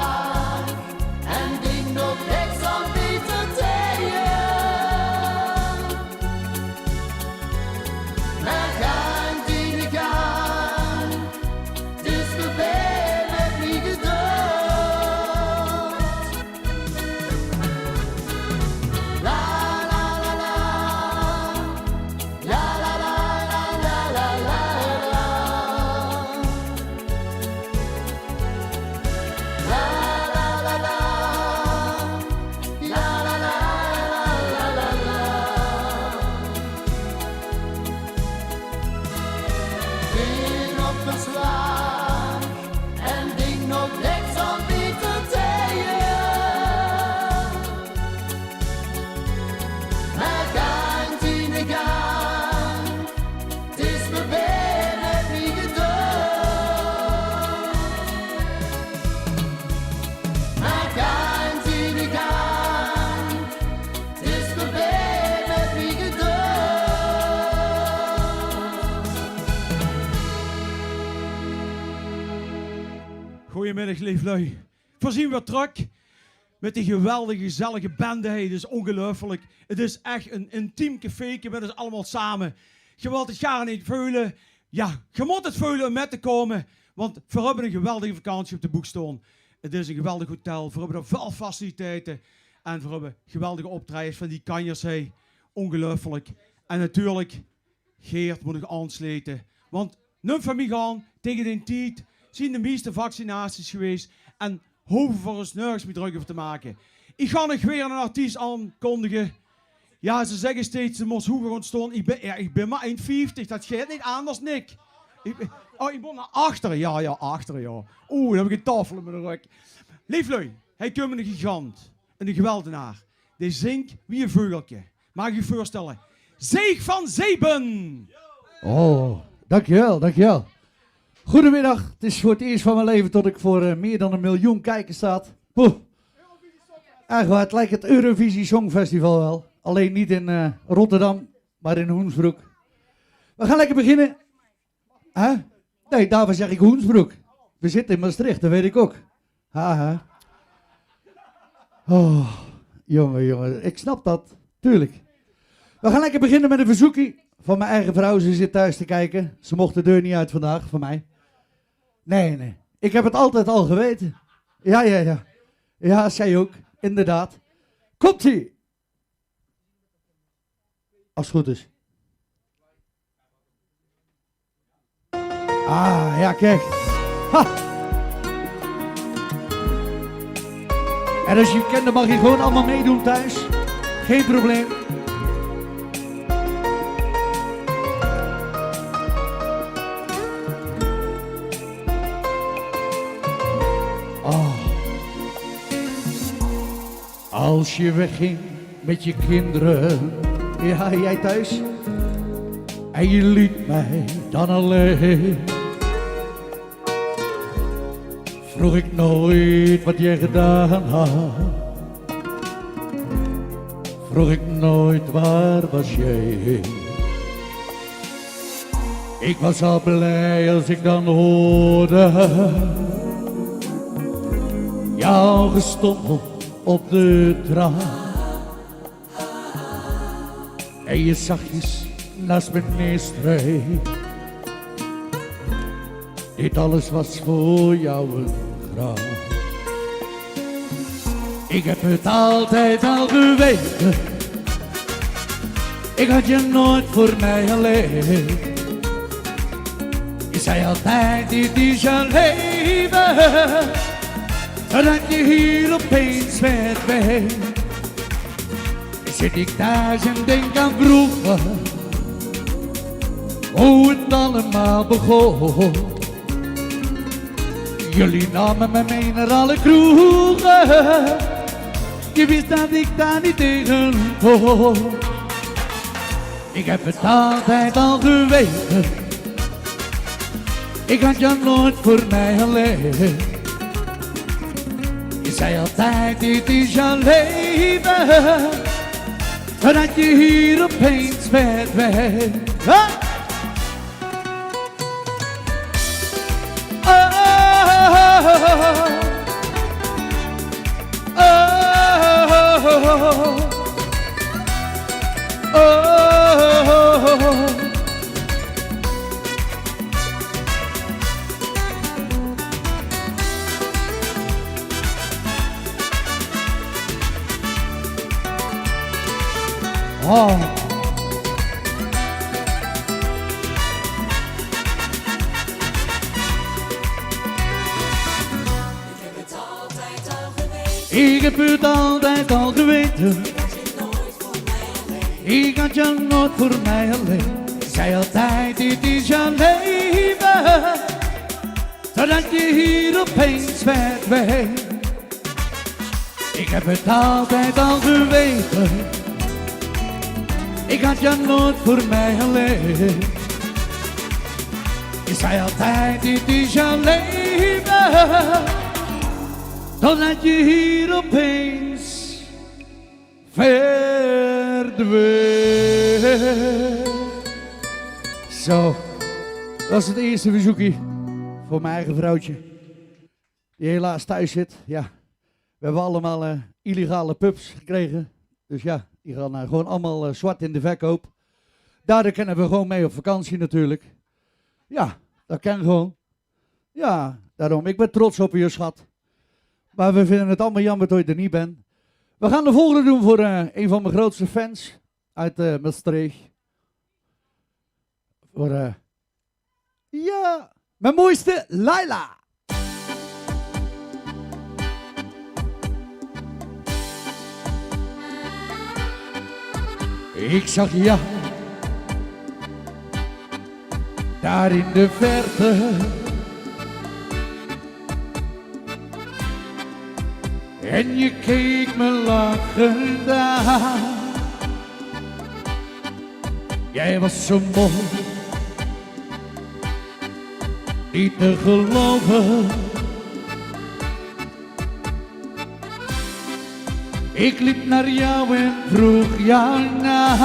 Goedemiddag, lieflui. Voorzien we terug met die geweldige, gezellige bende. Hey, het is ongelooflijk. Het is echt een intiem caféetje met ons allemaal samen. Je wilt het gaan niet veulen. Ja, je moet het veulen om met te komen. Want we hebben een geweldige vakantie op de boek staan. Het is een geweldig hotel. We hebben er veel faciliteiten. En we hebben geweldige optredens van die kanjers. Hey. Ongelooflijk. En natuurlijk, Geert moet nog aansluiten. Want nu van mij gaan tegen de tijd zijn de meeste vaccinaties geweest en hoeven voor ons nergens meer druk over te maken. Ik ga nog weer een artiest aankondigen. Ja, ze zeggen steeds, ze moest hoger ontstaan. Ik ben maar 1,50, dat geeft niet anders, Nick. Ik ben naar achteren. Ja, achteren, ja. Oeh, dan heb ik een tafel in mijn rug. Lieflui, hij komt een gigant. Een geweldenaar. Die zingt wie een veugeltje. Mag ik je voorstellen? Zeeg van Zeben! Oh, dankjewel, dankjewel. Goedemiddag, het is voor het eerst van mijn leven dat ik voor meer dan 1 miljoen kijkers sta. Poeh. Echt waar, het lijkt het Eurovisie Songfestival wel. Alleen niet in Rotterdam, maar in Hoensbroek. We gaan lekker beginnen. Huh? Nee, daarvoor zeg ik Hoensbroek. We zitten in Maastricht, dat weet ik ook. Haha. Oh, jongen, ik snap dat. Tuurlijk. We gaan lekker beginnen met een verzoekie van mijn eigen vrouw. Ze zit thuis te kijken. Ze mocht de deur niet uit vandaag, van mij. Nee. Ik heb het altijd al geweten. Ja. Ja, zij ook. Inderdaad. Komt-ie! Als het goed is. Ah, ja, kijk. Ha! En als je hem kent, dan mag je gewoon allemaal meedoen thuis. Geen probleem. Oh. Als je wegging met je kinderen, ja, jij thuis, en je liet mij dan alleen, vroeg ik nooit wat jij gedaan had. Vroeg ik nooit waar was jij. Ik was al blij als ik dan hoorde jouw gestommel op de trap. En je zachtjes naast me neerstreek. Dit alles was voor jou een grap. Ik heb het altijd al geweten. Ik had je nooit voor mij alleen. Je zei altijd, dit is je leven. Totdat je hier opeens werd bij. Zit ik thuis en denk aan vroeger, hoe het allemaal begon. Jullie namen me mee naar alle kroegen. Je wist dat ik daar niet tegen kon. Ik heb het altijd al geweten. Ik had je nooit voor mij alleen. Je zei altijd, dit is je leven. Totdat je hier opeens werd weg. Oh. Ik heb het altijd al geweten. Ik had je nooit voor mij alleen. Zei altijd, dit is je leven. Totdat je hier opeens werd weg. Ik heb het altijd al geweten. Ik had je nooit voor mij alleen. Je zei altijd, dit is je leven. Totdat je hier opeens verdween. Zo, dat is het eerste verzoekje voor mijn eigen vrouwtje. Die helaas thuis zit. Ja, we hebben allemaal illegale pups gekregen. Dus ja, die gaan gewoon allemaal zwart in de verkoop. Daardoor kunnen we gewoon mee op vakantie natuurlijk. Ja, dat kan gewoon. Ja, daarom. Ik ben trots op je schat. Maar we vinden het allemaal jammer dat je er niet bent. We gaan de volgende doen voor een van mijn grootste fans uit Maastricht. Voor, ja, mijn mooiste Laila. Ik zag jou daar in de verte. En je keek me lachend aan. Jij was zo mooi, niet te geloven. Ik liep naar jou en vroeg jou na.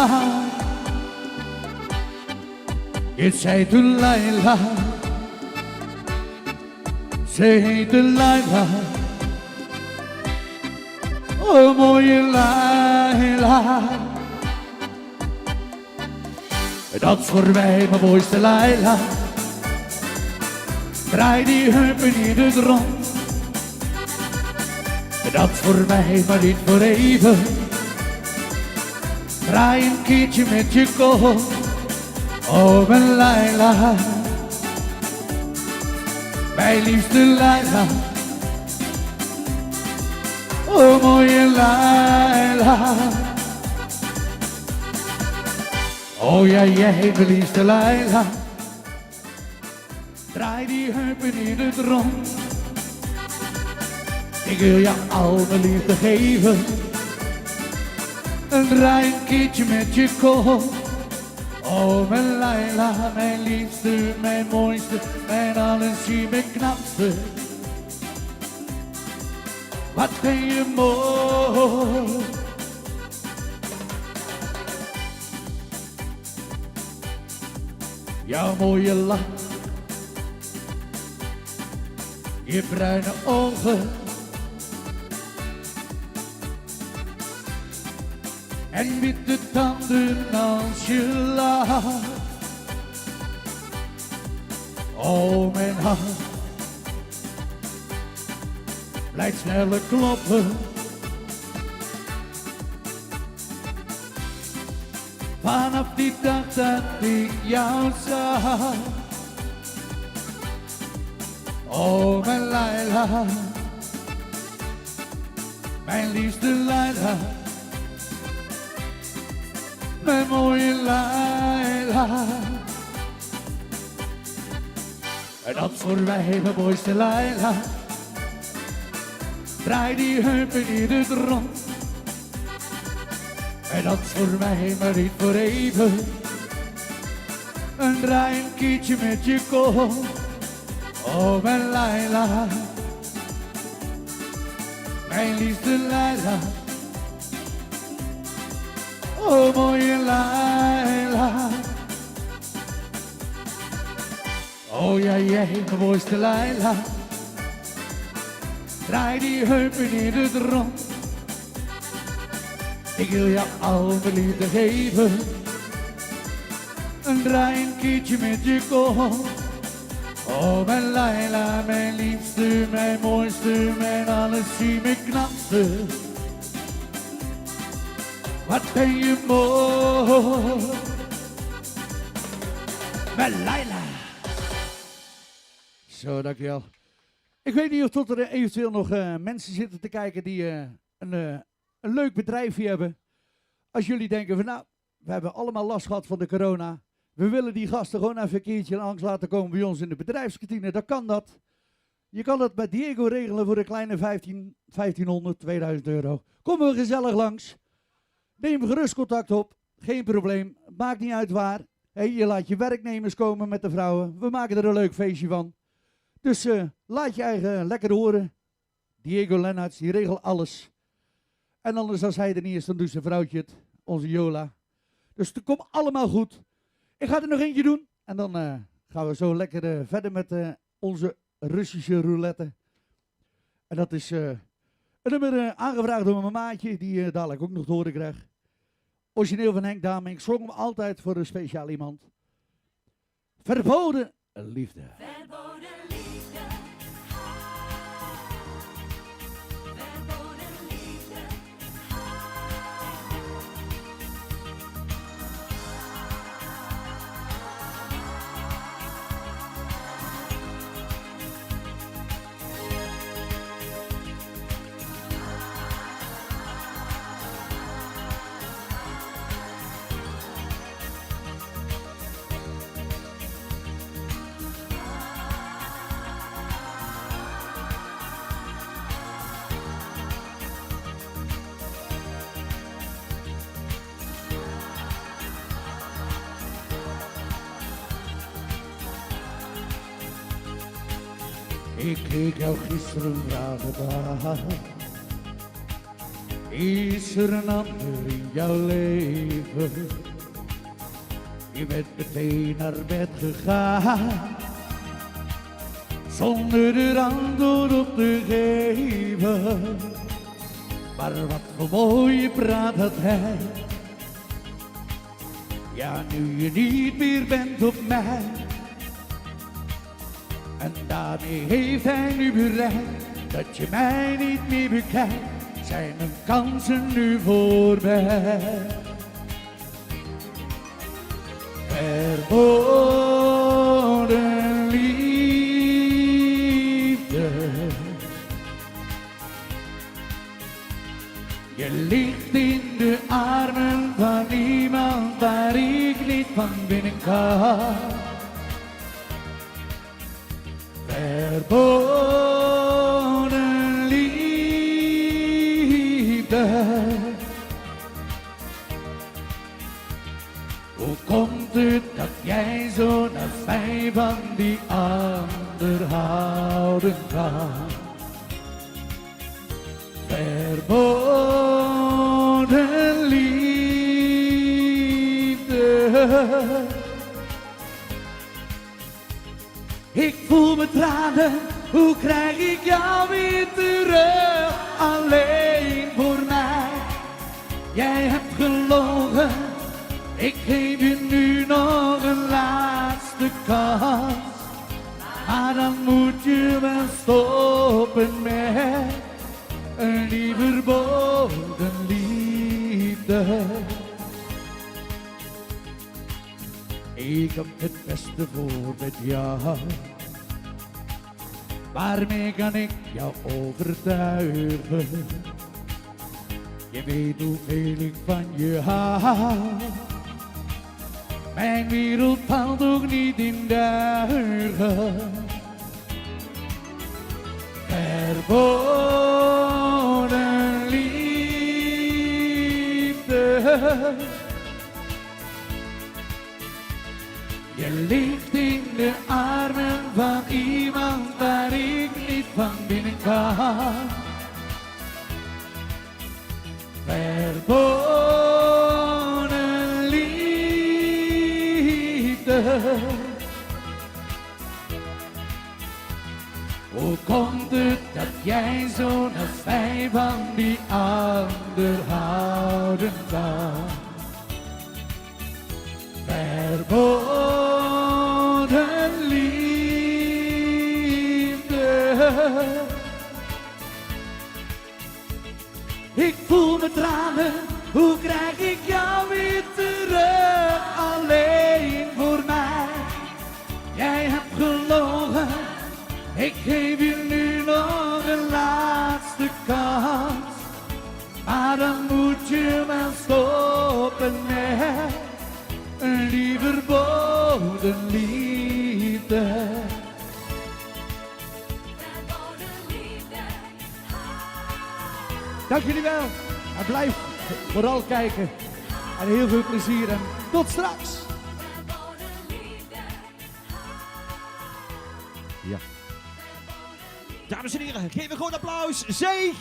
Je zei toen Laila, ze heette Laila. Oh mooie Laila. Dat is voor mij mijn mooiste Laila. Draai die heupen in het rond. Dat is voor mij, maar niet voor even. Draai een keertje met je kop. Oh mijn Laila. Mijn liefste Laila. Oh mooie Laila. Oh ja, jij mijn liefste Laila. Draai die heupen in het rond. Ik wil je al mijn liefde geven. En draai een keertje met je kop. Oh mijn Laila, mijn liefste, mijn mooiste, mijn alles, mijn knapste. Wat ben je mooi. Jouw mooie lach, je bruine ogen en witte tanden als je lacht. Oh mijn hart blijft sneller kloppen. Vanaf die dag dat ik jou zag. Oh mijn Laila, mijn liefste Laila. Mijn mooie Laila. En dat is voor mij mijn mooiste Laila. Draai die heupen in het rond. En dat is voor mij, maar niet voor even. En draai een keertje met je kop. Oh mijn Laila. Mijn liefste Laila. Oh mooie Laila. Oh ja, jij mijn mooiste Laila. Draai die heupen in het rond. Ik wil je al mijn liefde geven. En draai een keertje met je kop. Oh mijn Laila, mijn liefste, mijn mooiste, mijn alles, mijn knapste. Wat ben je mooi. Mijn Laila. Zo, dankjewel. Ik weet niet of er eventueel nog mensen zitten te kijken die een leuk bedrijfje hebben. Als jullie denken van nou, we hebben allemaal last gehad van de corona. We willen die gasten gewoon even een keertje langs laten komen bij ons in de bedrijfskantine. Dan kan dat. Je kan dat met Diego regelen voor een kleine 1500, 2000 euro. Kom er gezellig langs. Neem gerust contact op. Geen probleem. Maakt niet uit waar. Hey, je laat je werknemers komen met de vrouwen. We maken er een leuk feestje van. Dus laat je eigen lekker horen. Diego Lennarts, die regelt alles. En anders als hij er niet is, dan doet zijn vrouwtje het. Onze Jola. Dus het komt allemaal goed. Ik ga er nog eentje doen. En dan gaan we zo lekker verder met onze Russische roulette. En dat is een nummer aangevraagd door mijn maatje. Die dadelijk ook nog te horen krijgt. Origineel van Henk Dame. Ik zong hem altijd voor een speciaal iemand. Verboden liefde. Verboden liefde. Verboden liefde. Ik keek jou gisteren vragend aan. Is er een ander in jouw leven? Je bent meteen naar bed gegaan, zonder er antwoord op te geven. Maar wat voor mooie praat had hij. Ja, nu je niet meer bent op mij. En daarmee heeft hij nu bereikt dat je mij niet meer bekijkt. Zijn mijn kansen nu voorbij. Verboden liefde. Je ligt in de armen van iemand waar ik niet van binnen kan. Verboden liefde. Hoe komt het dat jij zo naar mij van die ander houden kan? Verboden liefde. Ik voel me tranen, hoe krijg ik jou weer terug? Alleen voor mij, jij hebt gelogen. Ik geef je nu nog een laatste kans. Maar dan moet je wel stoppen met een die verboden liefde. Ik heb het beste voor met jou. Waarmee kan ik jou overtuigen? Je weet hoeveel ik van je hou. Mijn wereld valt ook niet in duigen. Verboden liefde. Je ligt in de armen van iemand waar ik niet van binnen kan. Verboden liefde. Hoe komt het dat jij zo nabij van die ander houden kan? Verboden liefde. Ik voel me tranen, hoe krijg ik jou weer terug? Alleen voor mij, jij hebt gelogen. Ik geef je nu nog een laatste kans. Maar dan moet je wel stoppen met een die verboden liefde. Dank jullie wel. En blijf vooral kijken. En heel veel plezier en tot straks. Ja. Dames en heren, geef een groot applaus. Zeg!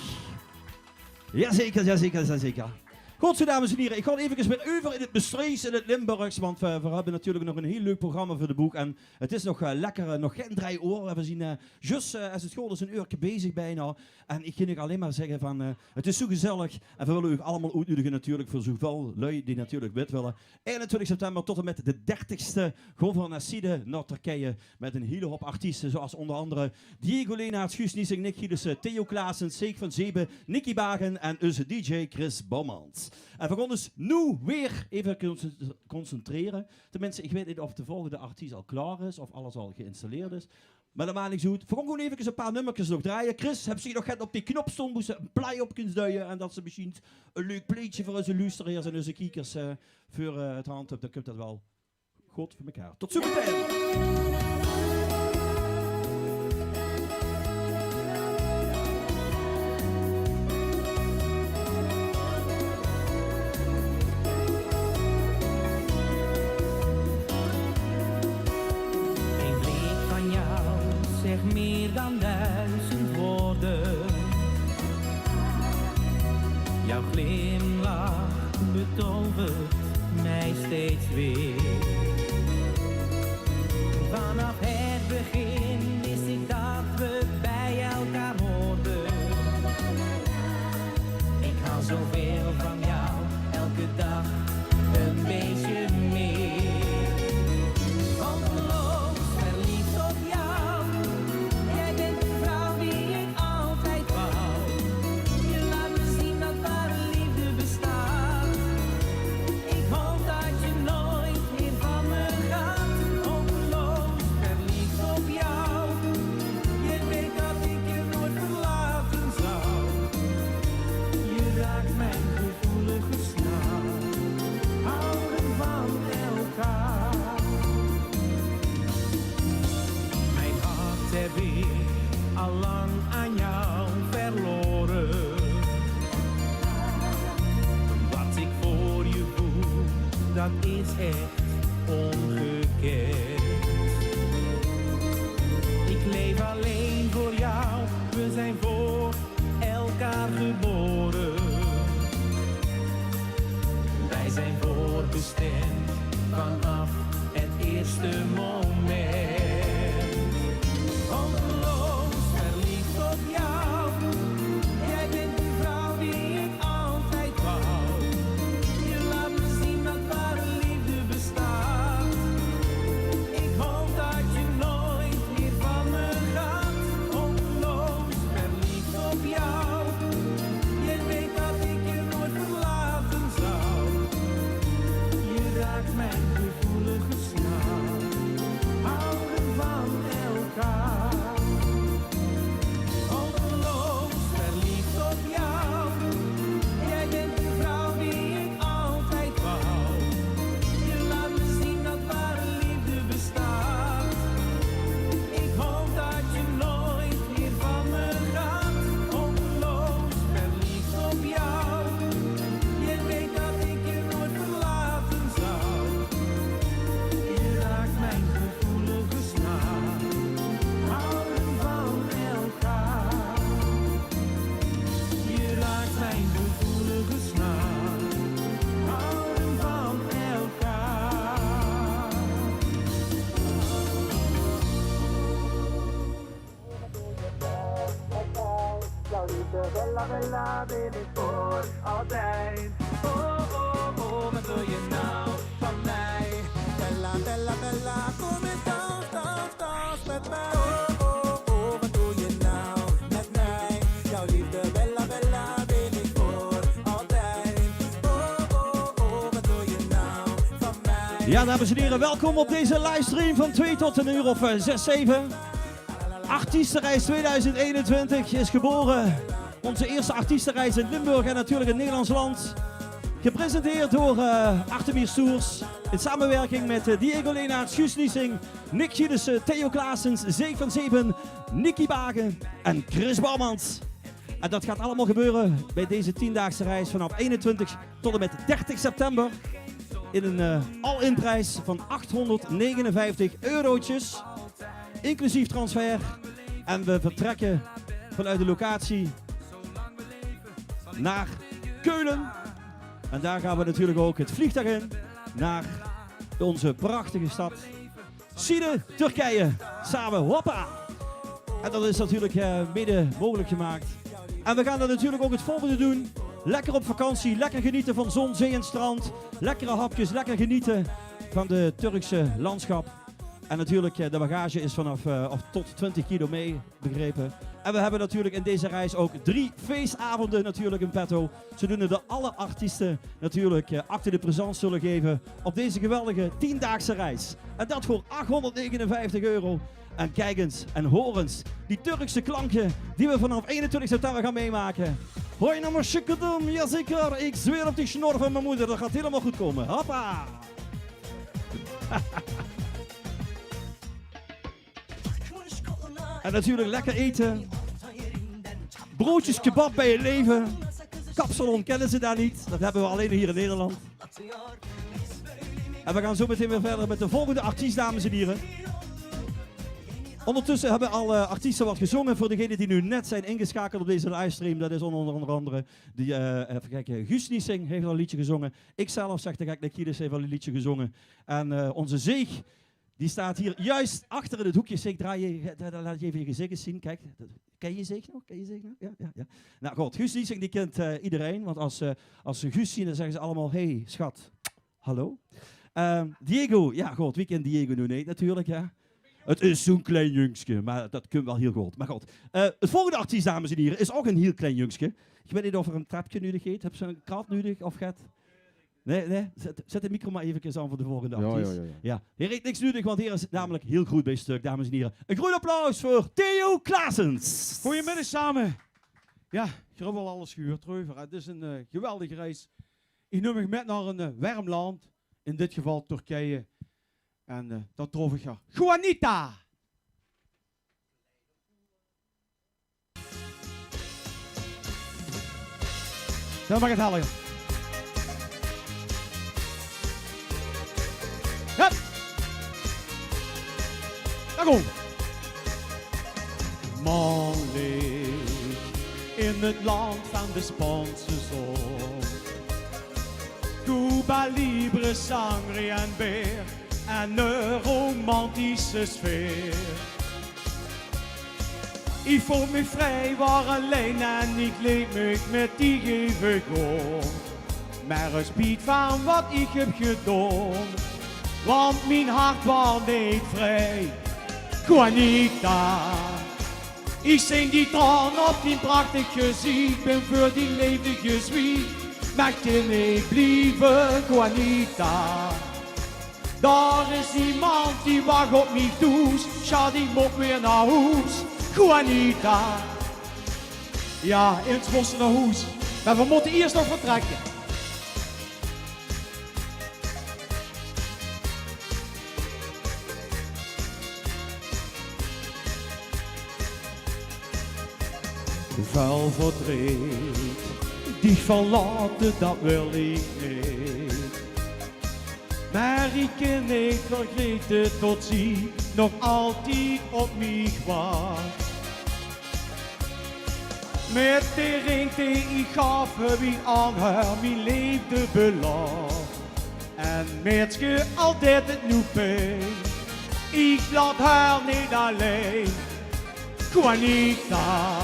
Jazeker, jazeker, jazeker. Goed zo, dames en heren, ik ga even weer over in het Bestrijs in het Limburgs, want we hebben natuurlijk nog een heel leuk programma voor de boek en het is nog lekker, nog geen 3 uur. We zien juist als het goed is een uurtje bezig bijna en ik kan u alleen maar zeggen van het is zo gezellig en we willen u allemaal uitnodigen natuurlijk voor zoveel lui die natuurlijk wit willen. 21 september tot en met de 30ste gaan we naar Side, naar Turkije met een hele hoop artiesten zoals onder andere Diego Leenaerts, Guus Niesing, Nick Gielissen, Theo Klaassen, Seek van Zebe, Nicky Bagen en onze DJ Chris Bommans. En we gaan dus nu weer even concentreren. Tenminste, ik weet niet of de volgende artiest al klaar is of alles al geïnstalleerd is. Maar dat maakt niet zo goed. We gaan gewoon even een paar nummertjes nog draaien. Chris, heb je nog net op die knop stond, moest een play op kunnen duwen. En dat ze misschien een leuk pleetje voor onze luisteraars en onze kijkers voor het hand hebben. Dan komt dat wel goed voor elkaar. Tot zometeen! Een blik van jou zegt meer dan duizend Jouw glimlach betovert mij steeds weer. Vanaf het begin wist ik dat we bij elkaar hoorden. Ik hou zoveel van jou, elke dag een beetje meer. Ongelooflijk verliefd op jou. Jij bent de vrouw die ik altijd wou. Je laat me zien dat ware liefde bestaat. Ik hoop dat je nooit meer van me gaat. Ongelooflijk verliefd op jou. Je weet dat ik je nooit verlaten zou. Je raakt mijn gevoelige snaar. Houden van elkaar. Mijn hart heb ik al lang aan jou verloren. Wat ik voor je voel, dat is echt ongekend. Ik leef alleen voor jou, we zijn voor elkaar geboren. Wij zijn voorbestemd vanaf het eerste moment. Ongelooflijk verliefd op jou. Jij bent de vrouw die ik altijd wou. Je laat me zien dat ware liefde bestaat. Ik hoop dat je nooit meer van me gaat. Ongelooflijk verliefd op jou. Je weet dat ik je nooit verlaten zou. Je raakt mijn gevoelige snaar. Houden van elkaar. Ongelooflijk verliefd op jou. Jij bent de vrouw die ik altijd wou. Je laat me zien dat ware liefde bestaat. Ik hoop dat je nooit meer van me gaat. Ongelooflijk verliefd op jou. Je weet dat ik je nooit verlaten zou. Je raakt mijn gevoelige snaar. Houden van elkaar. Je raakt mijn gevoelige snaar. Houden van elkaar. Jouw liefde, bella, bella, ben ik voor altijd. Oh, oh, oh, wat wil je nou van mij? Bella, bella, bella, kom en dans, dans, dans met mij. Oh, oh, oh, wat doe je nou met mij? Jouw liefde, bella, bella, ben ik voor altijd. Oh, oh, oh, wat doe je nou van mij? Ja, dames en heren, welkom op deze livestream van 2 tot een uur of 6, 7. Artiestenreis 2021 is geboren. Onze eerste artiestenreis in Limburg en natuurlijk in Nederlands land. Gepresenteerd door Artemir Soers. In samenwerking met Diego Leenaerts, Guus Niesing, Nick Gielissen, Theo Klaasens, Zeek van Zeven, Nicky Bagen en Chris Bouwmans. En dat gaat allemaal gebeuren bij deze 10-daagse reis vanaf 21 tot en met 30 september. In een all-in-prijs van 859 eurotjes. Inclusief transfer. En we vertrekken vanuit de locatie naar Keulen. En daar gaan we natuurlijk ook het vliegtuig in naar onze prachtige stad Side, Turkije. Samen, hoppa! En dat is natuurlijk mede mogelijk gemaakt. En we gaan dan natuurlijk ook het volgende doen. Lekker op vakantie, lekker genieten van zon, zee en strand. Lekkere hapjes, lekker genieten van de Turkse landschap. En natuurlijk, de bagage is vanaf of tot 20 kilo mee, begrepen. En we hebben natuurlijk in deze reis ook 3 feestavonden natuurlijk in petto. Zodoende de alle artiesten natuurlijk acte de présence zullen geven op deze geweldige 10-daagse reis. En dat voor 859 euro. En kijk eens en hoor eens die Turkse klanken die we vanaf 21 september gaan meemaken. Hoi nou maar shikadum, jazeker, ik zweer op die snor van mijn moeder, dat gaat helemaal goed komen. Hoppa! En natuurlijk lekker eten. Broodjes kebab bij je leven. Kapsalon kennen ze daar niet. Dat hebben we alleen hier in Nederland. En we gaan zo meteen weer verder met de volgende artiest, dames en heren. Ondertussen hebben alle artiesten wat gezongen. Voor degenen die nu net zijn ingeschakeld op deze livestream, dat is onder andere die, even kijken, Guus Niesing heeft al een liedje gezongen. Ikzelf, zegt de gek Nikides, heeft al een liedje gezongen. En onze Zeeg, die staat hier juist achter in het hoekje. Zeeg, laat je even je gezicht eens zien. Kijk, ken je Zeeg nog? Ja. Nou goed, Guus Niesing die kent iedereen, want als ze Guus zien, dan zeggen ze allemaal, hey schat, hallo. Diego, ja goed, wie kent Diego nu niet natuurlijk, ja. Het is zo'n klein jongske, maar dat kun je wel heel goed. Maar goed, het volgende artiest, dames en heren, is ook een heel klein jongske. Ik weet niet of er een trapje nodig heeft. Heb je een krant nodig of gaat? Nee? Zet de micro maar even aan voor de volgende artiest. Ja. Hier heeft niks nodig, want hier is het namelijk heel goed bij stuk, dames en heren. Een groot applaus voor Theo Klaasens. Goedemiddag samen. Ja, grubbel alles gehuurd, Treuver. Het is een geweldige reis. Ik neem me met naar een warm land, in dit geval Turkije. En dat trof ik haar. Juanita! Dan mag het halen. Hup! Daar kom. Man leeft in het land van de Spaanse zon. Cuba Libre, sangre en beer. En een romantische sfeer. Ik voel me vrij, waar alleen en ik leef me met die even gewoon. Maar het spijt van wat ik heb gedaan, want mijn hart was niet vrij. Juanita, ik zing die traan op die prachtig gezicht, ben voor die levendige zwiet. Maar kan ik blijven, Juanita? Daar is iemand die wacht op mij toes. Schat, ik moet weer naar huis. Juanita. Ja, in het bos naar huis. Maar we moeten eerst nog vertrekken. Vuil verdriet, die verlaten, dat wil ik niet. Maar ik kan niet vergeten tot zij nog altijd op mij wacht. Met de ring die ik gaf, heb ik aan haar mijn liefde beloofd. En met je altijd het nu pijn, ik laat haar niet alleen. Juanita,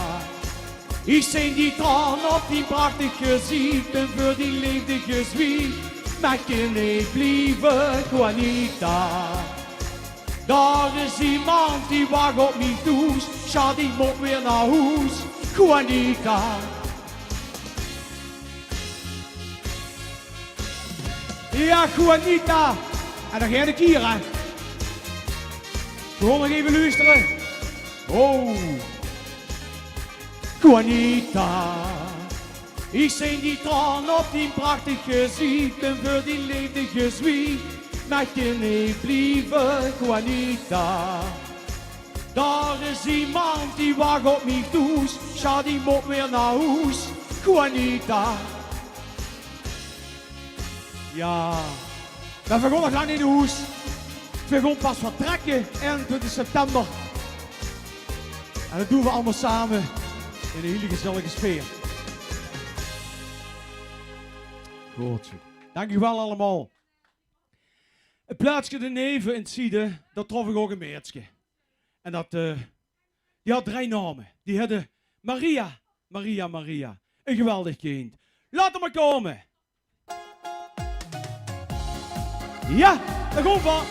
ik zing die traan op die prachtige gezicht en voor die liefde zwiet. Maar kan ik blijven, Juanita? Daar is iemand die wacht op mij toes. Schat, ik moet weer naar huis, Juanita. Ja, Juanita. En dan ga ik hier, hè. Gewoon nog even luisteren. Oh. Juanita. Ik zing die traan op die prachtige gezicht en voor die levendige zwiet. Maar kan ik blijven, Juanita? Daar is iemand die wacht op mij toes. Schat, ik moet weer naar huis, Juanita. Ja, we gaan nog lang in de huis. We gaan pas vertrekken 21 september. En dat doen we allemaal samen in een hele gezellige sfeer. Goed zo. Dank u wel allemaal. Het plaatsje de Neven in het Zieden, dat trof ik ook een meertje. En dat, die had 3 namen. Die hadden Maria. Een geweldig kind. Laat hem maar komen. Ja, daar komt van.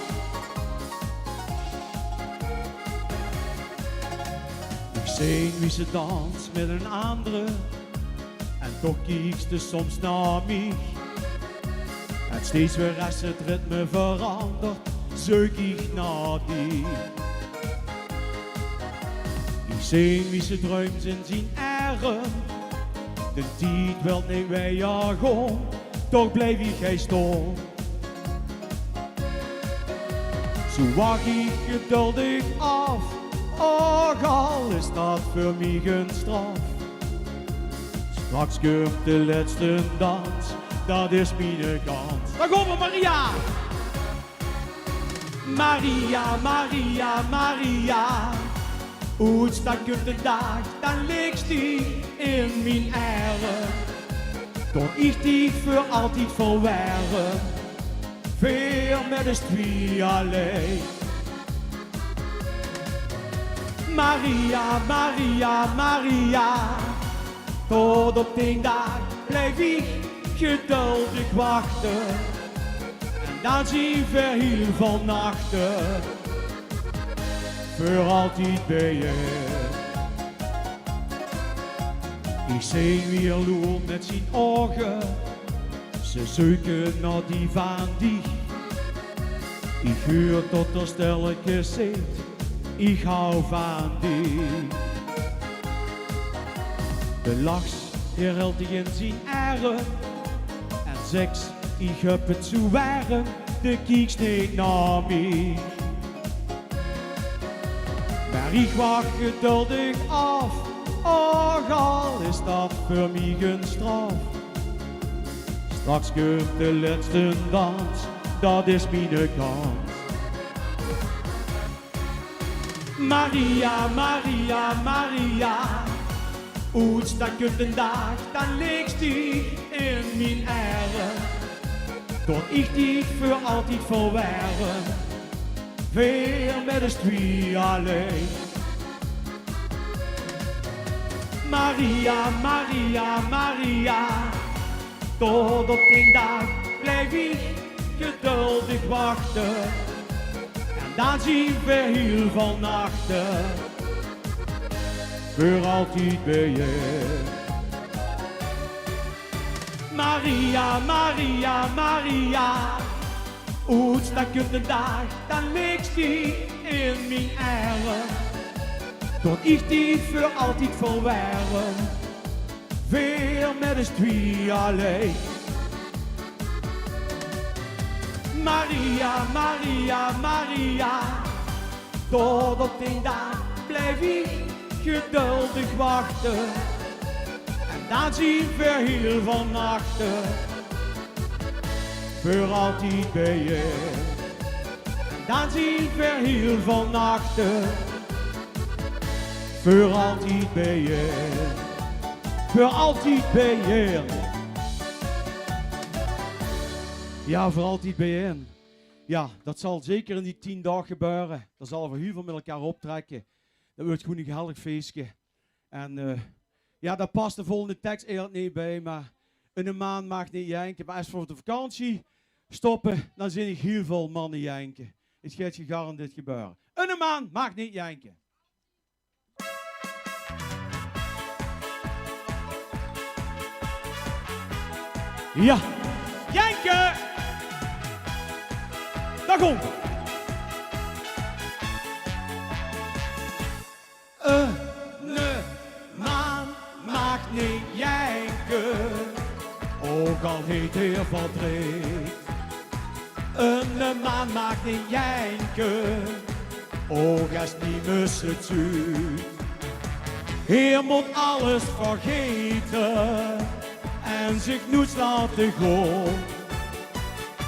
Ik zie wie ze danst met een andere. En toch kiest ze soms naar mij. En steeds weer als het ritme verandert, zoek ik naar die. Ik zie wie ze droomt in zijn arm. De tijd wil niet wegjagen, toch blijf ik gij stom. Zo wacht ik geduldig af, ook al is dat voor mij een straf. Straks komt de laatste dans, dat is mijn kans. Daar komen we, Maria! Maria, Maria, Maria. Uitstak de dag, dan legst die in mijn eieren. Tot ik die voor altijd verwerven. Veel met de twee alleen. Maria, Maria, Maria. Tot op die dag blijf ik geduldig wachten. En dan zie we heel van nachten. Voor altijd bij je. Ik zie weer loer met zijn ogen. Ze zoeken naar die van die. Ik huur tot er stilletjes zit. Ik hou van die. De lachs herelt hij in zijn aren. En zegt, ik heb het zo warm. De kiekst niet naar mij. Maar ik wacht geduldig af. Och, al is dat voor mij een straf. Straks komt de laatste dans. Dat is mijn kans. Maria, Maria, Maria. Uitstak de dag, dan legst die in mijn eieren. Tot ik die voor altijd verwerven. Weer met de twee alleen. Maria, Maria, Maria. Tot op die dag blijf ik geduldig wachten. En dan zien we heel van nachten. Voor altijd bij je. Maria, Maria, Maria. Uitstak de dag, dan legst die in mijn eieren. Tot ik die voor altijd verwerven. Weer met de twee alleen. Maria, Maria, Maria. Tot op die dag blijf ik geduldig wachten. En dan zien we heel van nachten. Voor altijd bij je. En dan zien we heel van nachten. Voor altijd bij je. Voor altijd bij je. Ja, voor altijd bij je. Ja, dat zal zeker in die 10 dagen gebeuren. Dat zal we heel veel met elkaar optrekken. Dat wordt gewoon een gezellig feestje. En ja, daar past de volgende tekst eigenlijk niet bij. Maar in een maand mag niet janken. Maar als voor de vakantie stoppen, dan zie ik heel veel mannen janken. Het gaat gegarandeerd gebeuren. In een maand mag niet janken. Ja, janken! Daar komt het. Een maan maakt niet janken, ook al heet hij verdriet. Een maan maakt niet janken, ook als niet mussen zuid. Hij moet alles vergeten en zich nooit laten gaan.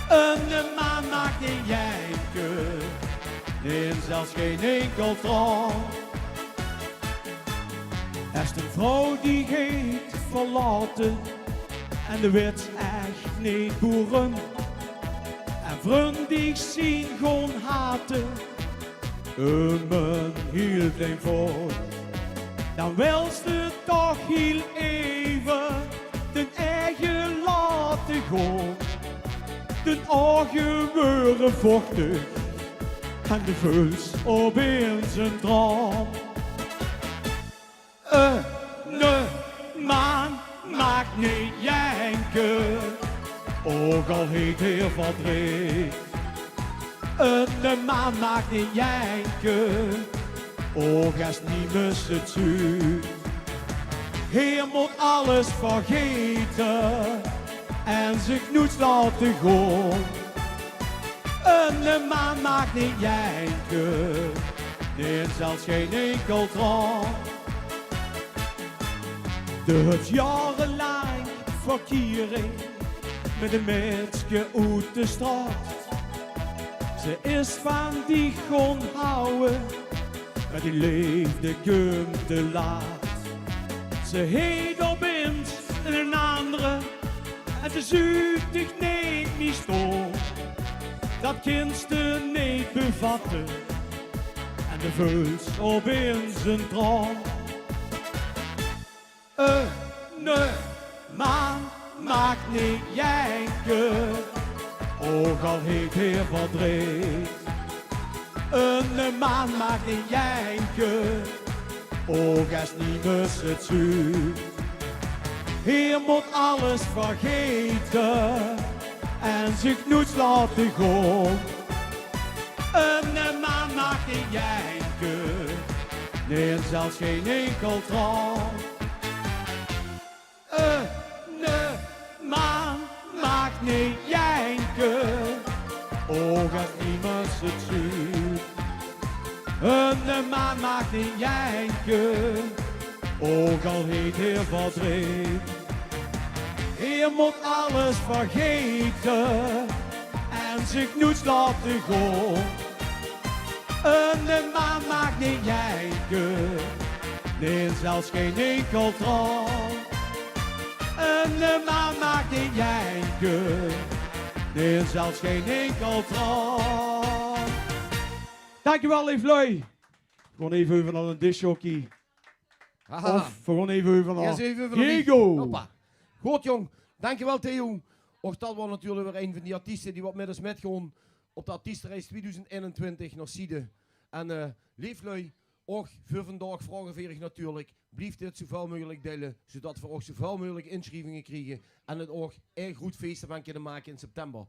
Een maan maakt niet janken, neem zelfs geen enkel traan. Er is een vrouw die heet verlaten en de werd echt niet boeren. En vrienden die zien gewoon haten, men hield een voor. Dan wil ze toch heel even ten eigen laten gaan. Den ogen worden vochtig en de vuls op in zijn droom. Een maan maakt niet janken, ook al heet hij verdriet. Een maan maakt niet janken, ook als niet mussen zuid. Hij moet alles vergeten en zich nooit laten gaan. Een maan maakt niet janken, neemt zelfs geen enkel traan. Het jarenlang verkering met een mensje uit de straat. Ze is van die gewoon houden, maar die leefde komt te laat. Ze heet opeens een andere en ze zoekt zich niet stoor. Dat kindste niet bevatten en de vuls opeens een trouw. Nee, man maakt niet janken, ook al heet hij verdriet. Een man maakt niet janken, ook als niet mis het zuur. Hier moet alles vergeten en zich nooit laten gaan. Een man maakt niet janken, nee en zelfs geen enkel traan. Een man maakt niet janken, ook als niemand het ziet. Een man maakt niet janken, ook al heet hij verdriet. Je moet alles vergeten en zich nooit laten gaan. Een man maakt niet janken, nee zelfs geen enkel traan. Een man maakt niet janken, nee zelfs geen enkel traan. Dankjewel lieflui. Gewoon even over naar een discjockey. Haha. Of gewoon even over naar Eerst even over naar Diego. Hoppa. Goed jong, dankjewel Theo. Och, dat was natuurlijk weer een van die artiesten die wat met ons met gewoon op de artiestenreis 2021 naar Siede. En lieflui, och, voor vandaag vragen we je natuurlijk, blijf dit zoveel mogelijk delen, zodat we ook zoveel mogelijk inschrijvingen krijgen en het ook een goed feest ervan kunnen maken in september.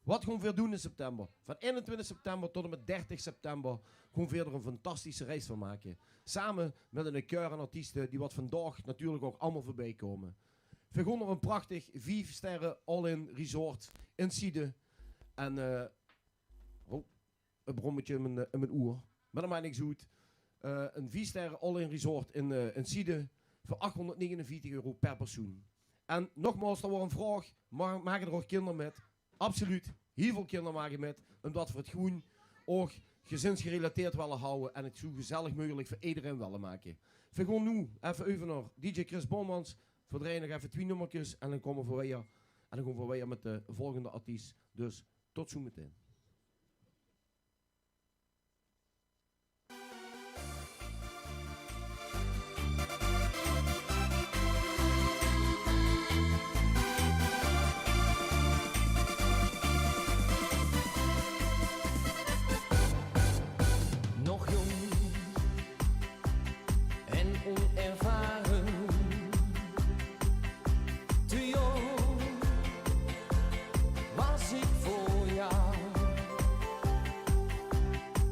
Wat gaan we weer doen in september? Van 21 september tot en met 30 september gaan we er een fantastische reis van maken. Samen met een keur aan artiesten die wat vandaag natuurlijk ook allemaal voorbij komen. We gaan er een prachtig 5-sterren all-in resort in Siede. En een brommetje in mijn oor. Maar dat maakt niks uit. Een 4-sterren all-in resort in Siede voor €849 per persoon. En nogmaals, er wordt een vraag, maken er ook kinderen met? Absoluut, heel veel kinderen maken met, omdat we het gewoon ook gezinsgerelateerd willen houden en het zo gezellig mogelijk voor iedereen willen maken. We gaan nu even over naar DJ Chris Bomans, voor nog even 2 nummertjes en dan komen we weer, en dan gaan we weer met de volgende artiest. Dus tot zo meteen. Nog jong en onervaren, te jong was ik voor jou.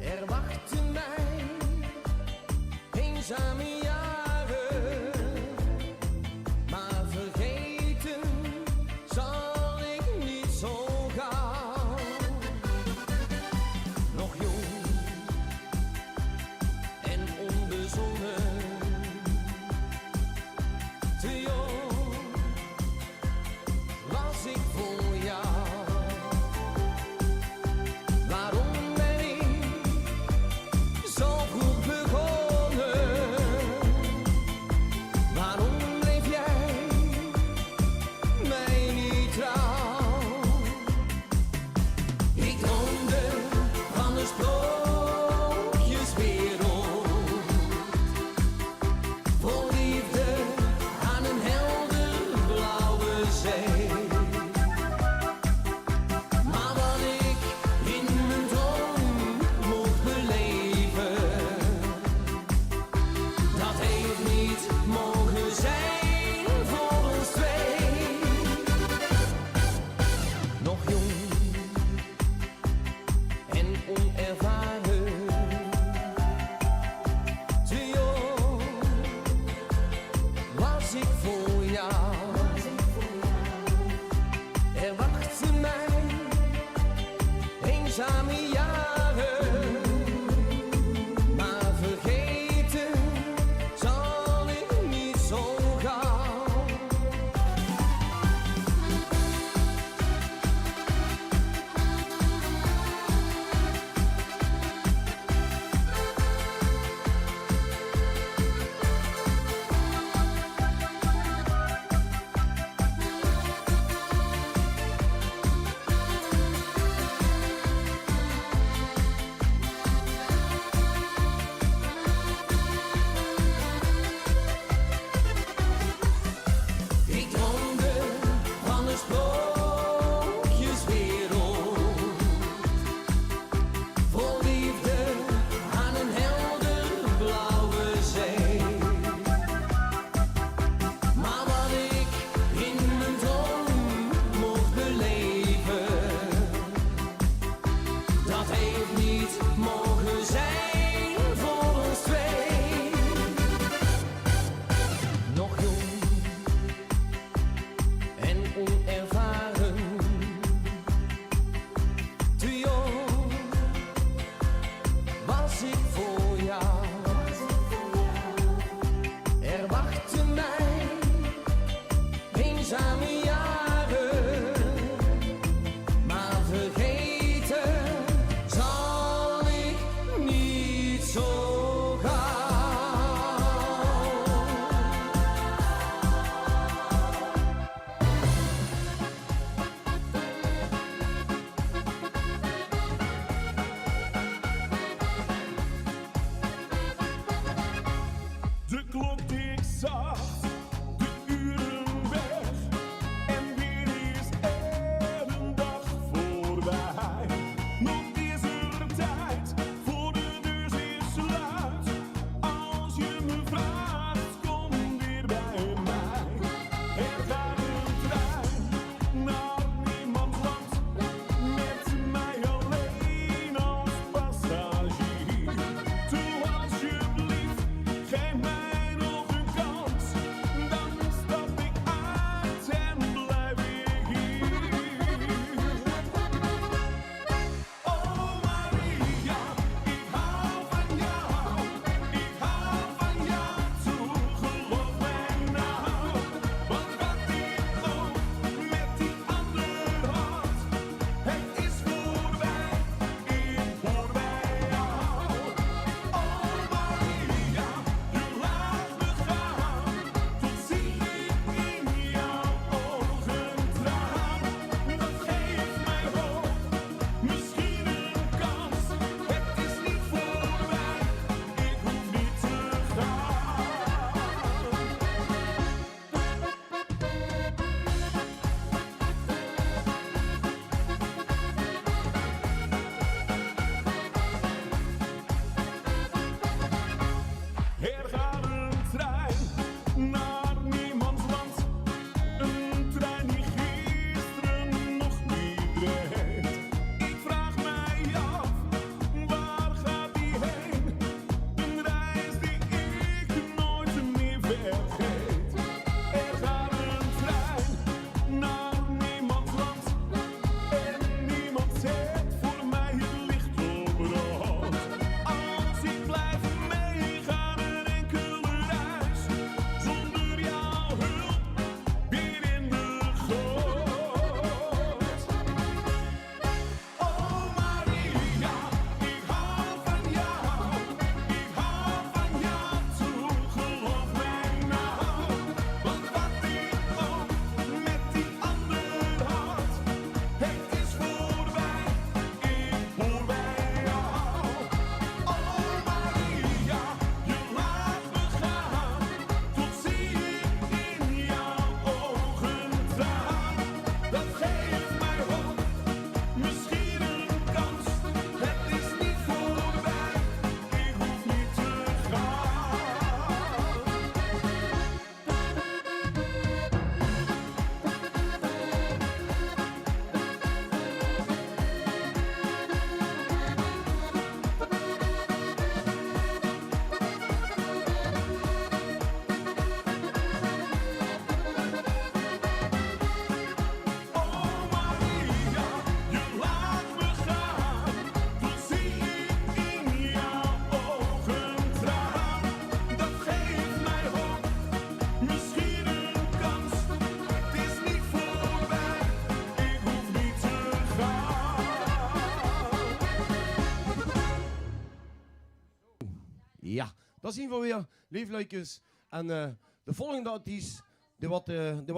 Er wachten mij eenzame jaren, maar vergeten zal ik niet zo gauw. Nog jong en onbezonnen, te jong was ik voor jou. Waarom ben ik zo goed begonnen? Waarom bleef jij mij niet trouw? Ik droomde van een sprookjeswereld, vol liefde aan een helder blauwe zee. Maar wat ik in mijn droom mocht beleven, dat heeft niet mogen zijn voor ons twee. Nog jong en onervaren, te jong was ik voor jou. Er wachten mij eenzame jaren, maar vergeten zal ik niet zo gauw. Dat zien we weer. Leefluikjes. En de volgende artiest, die wat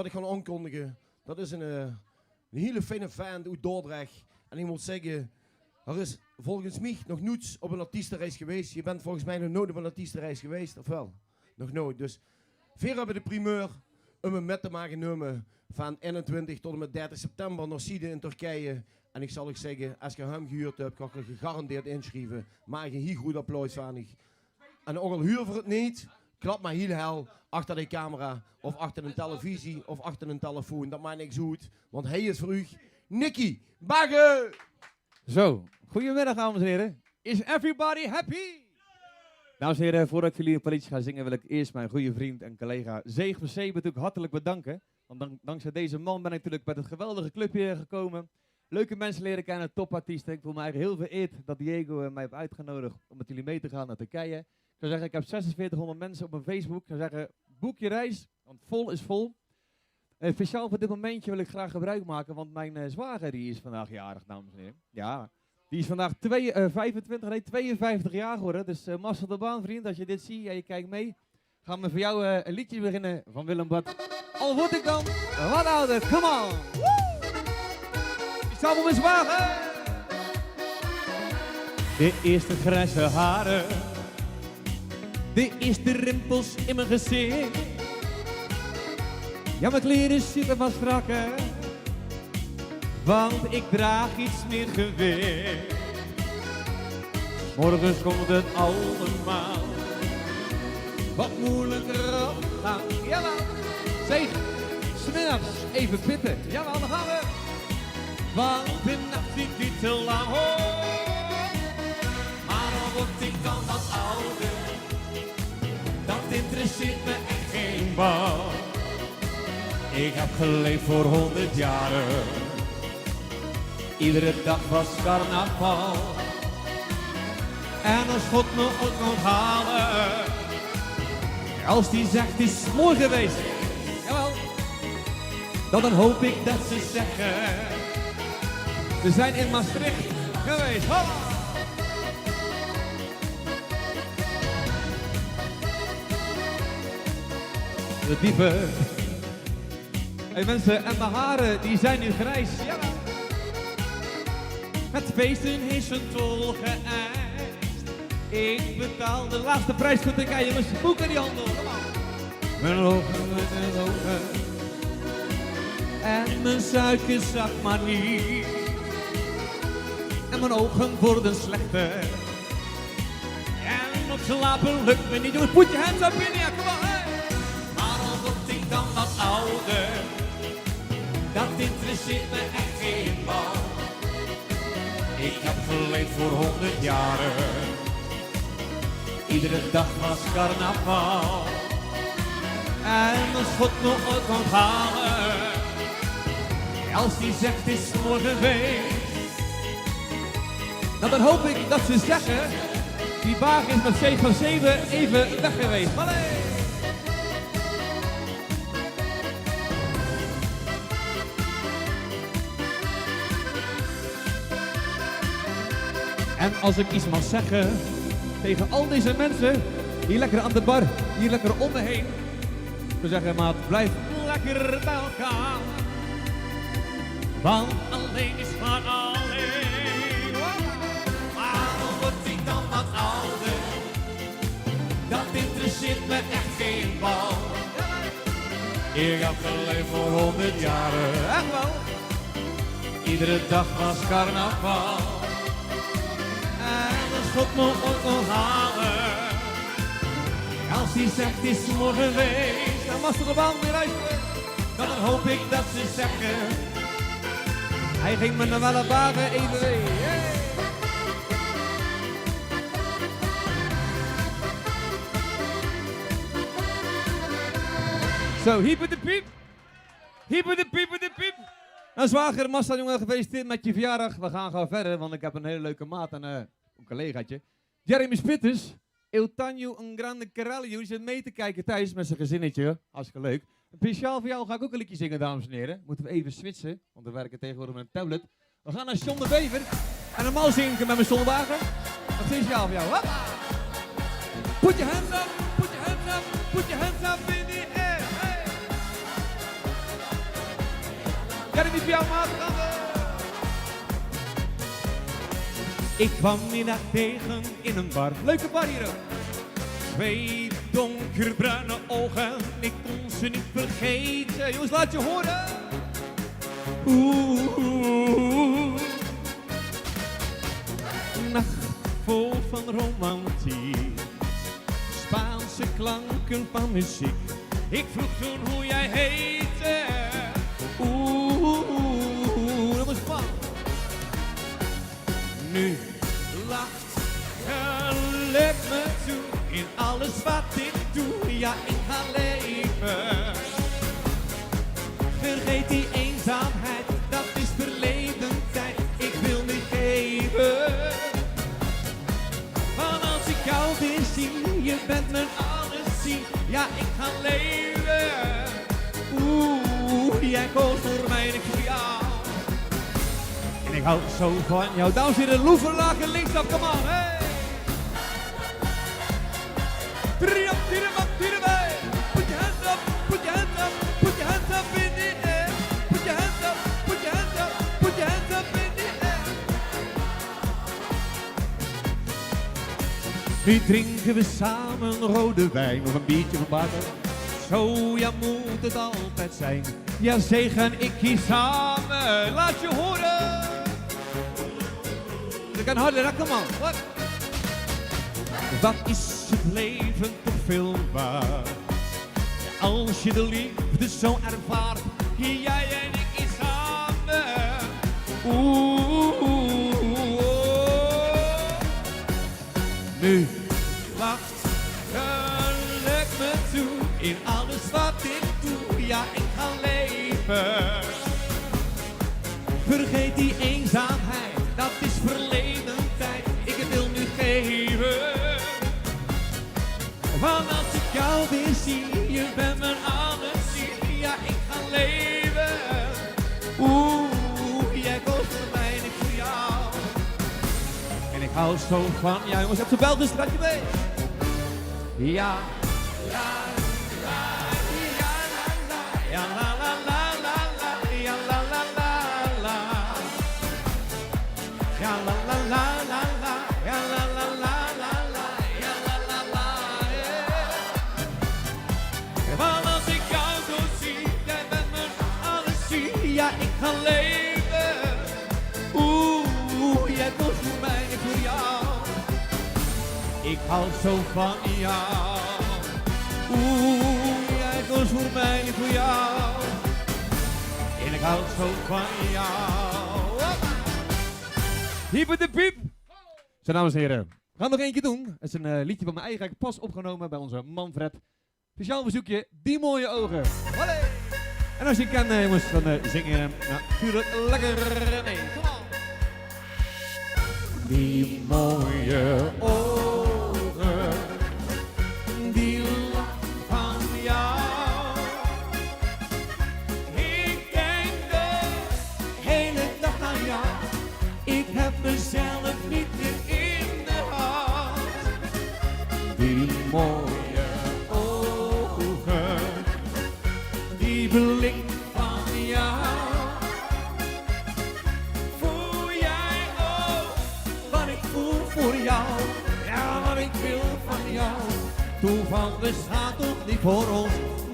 ik ga aankondigen, dat is een hele fijne fan uit Dordrecht. En ik moet zeggen, er is volgens mij nog nooit op een artiestenreis geweest. Je bent volgens mij nog nooit op een artiestenreis geweest, of wel? Nog nooit. Dus veel hebben de primeur om een met te maken genomen van 21 tot en met 30 september naar Side in Turkije. En ik zal ook zeggen, als je hem gehuurd hebt, kan ik je gegarandeerd inschrijven. Maak je hier goed applaus van. En ook al huur voor het niet, klap maar heel hel achter de camera, of achter een televisie, of achter een telefoon. Dat maakt niks uit, want hij is voor u, Nicky Bagge! Zo, goedemiddag dames en heren. Is everybody happy? Dames en heren, voordat ik jullie een liedje ga zingen, wil ik eerst mijn goede vriend en collega Zeeg van Zeeben natuurlijk hartelijk bedanken. Want dankzij deze man ben ik natuurlijk bij het geweldige clubje gekomen. Leuke mensen leren kennen, topartiesten. Ik voel me eigenlijk heel vereerd dat Diego mij heeft uitgenodigd om met jullie mee te gaan naar Turkije. Ik zou zeggen, ik heb 4600 mensen op mijn Facebook. Ik zou zeggen, boek je reis, want vol is vol. Speciaal voor dit momentje wil ik graag gebruik maken, want mijn zwager die is vandaag jarig, dames en heren. Ja, die is vandaag 52 jaar geworden. Dus Marcel de Baan, vriend, als je dit ziet en je kijkt mee, gaan we voor jou een liedje beginnen van Willem Bart. Al word ik dan wat ouder, come on! Ik sta voor mijn zwager! De eerste grijze haren, de eerste rimpels in mijn gezicht. Ja, mijn kleren zitten wat strakker, want ik draag iets meer gewicht. Morgens komt het allemaal wat moeilijker opgaan. Jawel, zeg, 's middags even pitten. Jawel, dan gaan we. Want de nacht is niet te lang hoor. Maar dan word ik dan wat ouder, dat interesseert me echt geen bal. Ik heb geleefd voor 100 jaren, iedere dag was carnaval. En als God me ook kan halen, als die zegt het is mooi geweest, jawel, dan hoop ik dat ze zeggen, we zijn in Maastricht geweest. Holla! De diepe. Hey mensen, en mijn haren die zijn nu grijs. Ja. Het feesten heeft zijn tol geëist. Ik betaal de laatste prijs voor Turkije. Jongens, boeken die handel. Mijn ogen, mijn ogen. En mijn suikerzak maar niet. En mijn ogen worden slechter. En op slapen lukt me niet. Jongens, put je hands up in here, kom on. Hey. Maar al word ik dan wat ouder, dat interesseert me echt geen bal. Ik heb geleefd voor 100 jaren, iedere dag was carnaval. En als God me ooit kan halen, als die zegt het is morgen feest, nou dan hoop ik dat ze zeggen, die wagen is met Zeeg van Zeeben even weg geweest. Allee! En als ik iets mag zeggen tegen al deze mensen, hier lekker aan de bar, hier lekker om me heen. We zeggen, maat, blijf lekker bij elkaar. Want alleen is maar alleen. Waarom word ik dan wat ouder? Dat interesseert me echt geen bal. Ik heb geleefd voor 100 jaren, echt wel. Iedere dag was carnaval. En als God me ooit nog halen, als hij zegt is morgen feest, dan was er de baan weer uit. Dan hoop ik dat ze zeggen, hij ging me wel een wagen even mee. Hey. Zo, hyper de piep. Hyper de piep, de piep. Nou, zwager, Massa, jongen, gefeliciteerd met je verjaardag. We gaan gewoon verder, want ik heb een hele leuke maat en een collegaatje. Jeremy Spitters, El Tanjo, een grande caralho, die zit mee te kijken thuis met zijn gezinnetje. Hartstikke leuk. Speciaal voor jou ga ik ook een liedje zingen, dames en heren. Moeten we even switchen, want we werken tegenwoordig met een tablet. We gaan naar John de Bever. En normaal zing ik met mijn zonwagen. Wat speciaal voor jou, hoppa! Put your hands up, put your hands up, put your hands up in the air. Hey. Kan ik niet voor jou maat gaan? Ik kwam Mina tegen in een bar. Leuke bar hier ook. 2 donkerbruine ogen, ik kon ze niet vergeten. Jongens, laat je horen. Oeh. Nacht vol van romantiek, Spaanse klanken van muziek. Ik vroeg toen hoe jij heette. Oeh, dat was spannend. Nu lacht geluk me toe in alles wat ik doe. Ja, ik ga leven. Vergeet die eenzaamheid, dat is verleden tijd. Ik wil nu geven. Want als ik jou weer zie, je bent mijn alles zie. Ja, ik ga leven. Oeh, jij koos voor mij en ik voor jou. En ik hou zo van jou. Dames en heren, Loeverlaken linksaf, come on, hey! Three up, bij. Put your hands up, put your hands up, put your hands up in the air. Put your hands up, put your hands up, put your hands up in the air. Nu drinken we samen rode wijn of een biertje van water. Zo, ja, moet het altijd zijn. Ja, zegen ik hier samen. Laat je horen. Je kan harder, come on. Wat is het leven toch veel waard? Als je de liefde zo ervaart, jij en ik hier samen. Oeh. Nu lacht geluk me toe in alles wat ik doe. Ja, ik ga leven. Vergeet die eenzaamheid, dat is verleden tijd. Ik wil nu geven. Want als ik jou weer zie, je bent mijn alles zie. Ja, ik ga leven. Oeh, jij koos voor mij en ik voor jou. En ik hou zo van jou. Jongens, heb ze wel dus dat je weet. Ja. Ja, la, ja, la, la, la, la, la, ja, la, la, la, la. Ja, la, la, la, la, la, ja, la, la, la, la, la, ja, la, la, la, yeah. Want als ik jou zo zie, jij bent mijn alles zie. Ja, ik ga leven. Oeh, jij koos voor mij en voor jou. Ik hou zo van jou. Oeh, jij koos voor mij en voor jou. En ik hou zo van jou. Hyper de piep. Zo, dames en heren. We gaan nog eentje doen. Het is een liedje van mijn eigen. Ik heb pas opgenomen bij onze Manfred. Speciaal verzoekje, Die Mooie Ogen. Allee. En als je kan, jongens, dan zing je natuurlijk lekker mee. Kom on. Die mooie ogen, die lach van jou. Ik denk de hele dag aan jou. Ik heb mezelf niet meer in de hand. Die mooie ogen, die blik van jou. Voel jij ook wat ik voel voor jou? Ja, wat ik wil van jou. Toeval bestaat toch niet voor ons,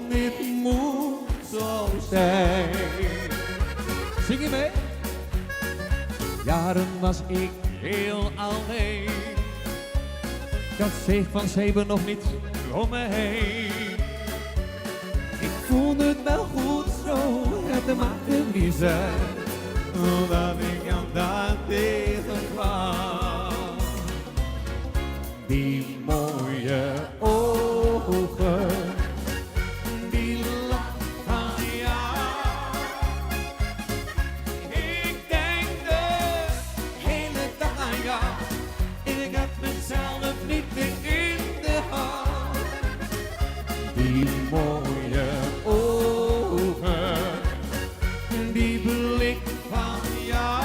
dit moet zo zijn. Zing je mee? Jaren was ik heel alleen. Ik had zeeg van zeven nog niet om me heen. Ik voelde het wel goed zo, het maakte niet uit, omdat ik jou daar tegenkwam. Die mooie ogen, die lach van jou. Ik denk de hele dag aan jou. En ik heb mezelf niet meer in de hand. Die mooie ogen, die blik van jou.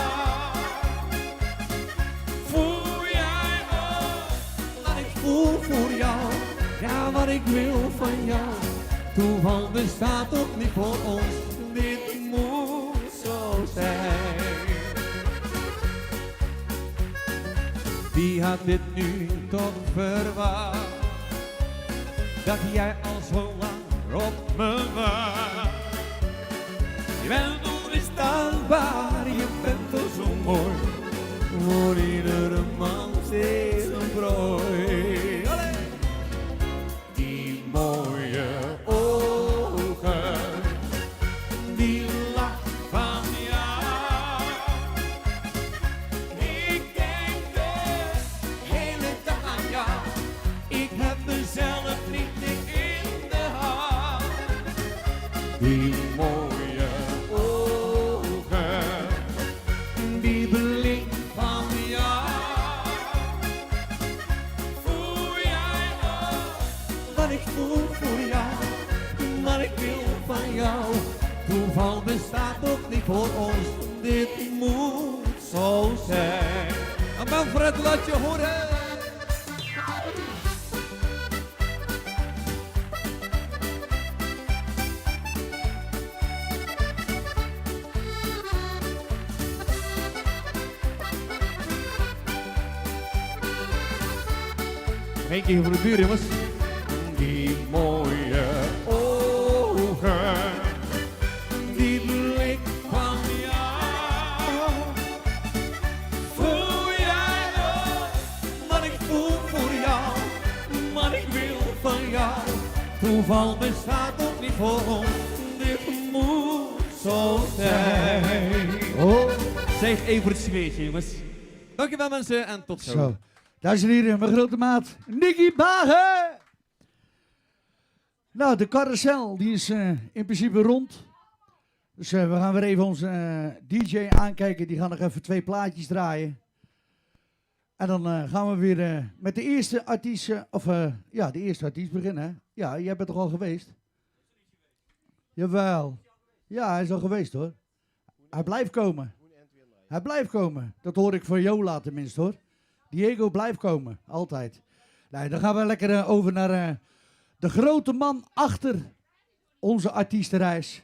wil van jou. Toeval bestaat toch niet voor ons, dit moet zo zijn. Wie had dit nu toch verwacht? Dat jij al zo lang op me wacht. Je bent onweerstaanbaar, je bent toch zo mooi. Voor iedere man steeds een prooi. Allee. Die mooie ogen, die lach van jou. Ik denk de hele dag aan jou. Ik heb mezelf niet in de hand. Die mooie ogen, die blik van jou. Voel jij ook wat ik voel voor jou, wat ik wil van jou. Toeval bestaat ook niet voor ons, dit moet zo zijn. En Manfred, laat je horen. Eén keer voor de buren, jongens. Die mooie ogen, die blik van jou. Voel jij ook wat ik voel voor jou, wat ik wil van jou. Toeval bestaat ook niet voor ons, dit moet zo zijn. Oh. Zeg even voor het sfeertje, jongens. Dankjewel mensen en tot zo. Zo. Dames en heren, mijn grote maat, Nicky Bagen. Nou, de carousel, die is in principe rond. Dus we gaan weer even onze DJ aankijken. Die gaan nog even 2 plaatjes draaien. En dan gaan we weer met de eerste artiest, de eerste artiest beginnen. Hè? Ja, jij bent toch al geweest? Jawel. Ja, hij is al geweest hoor. Hij blijft komen. Hij blijft komen. Dat hoor ik van Jola tenminste hoor. Diego blijft komen, altijd. Nou, dan gaan we lekker over naar de grote man achter onze artiestenreis.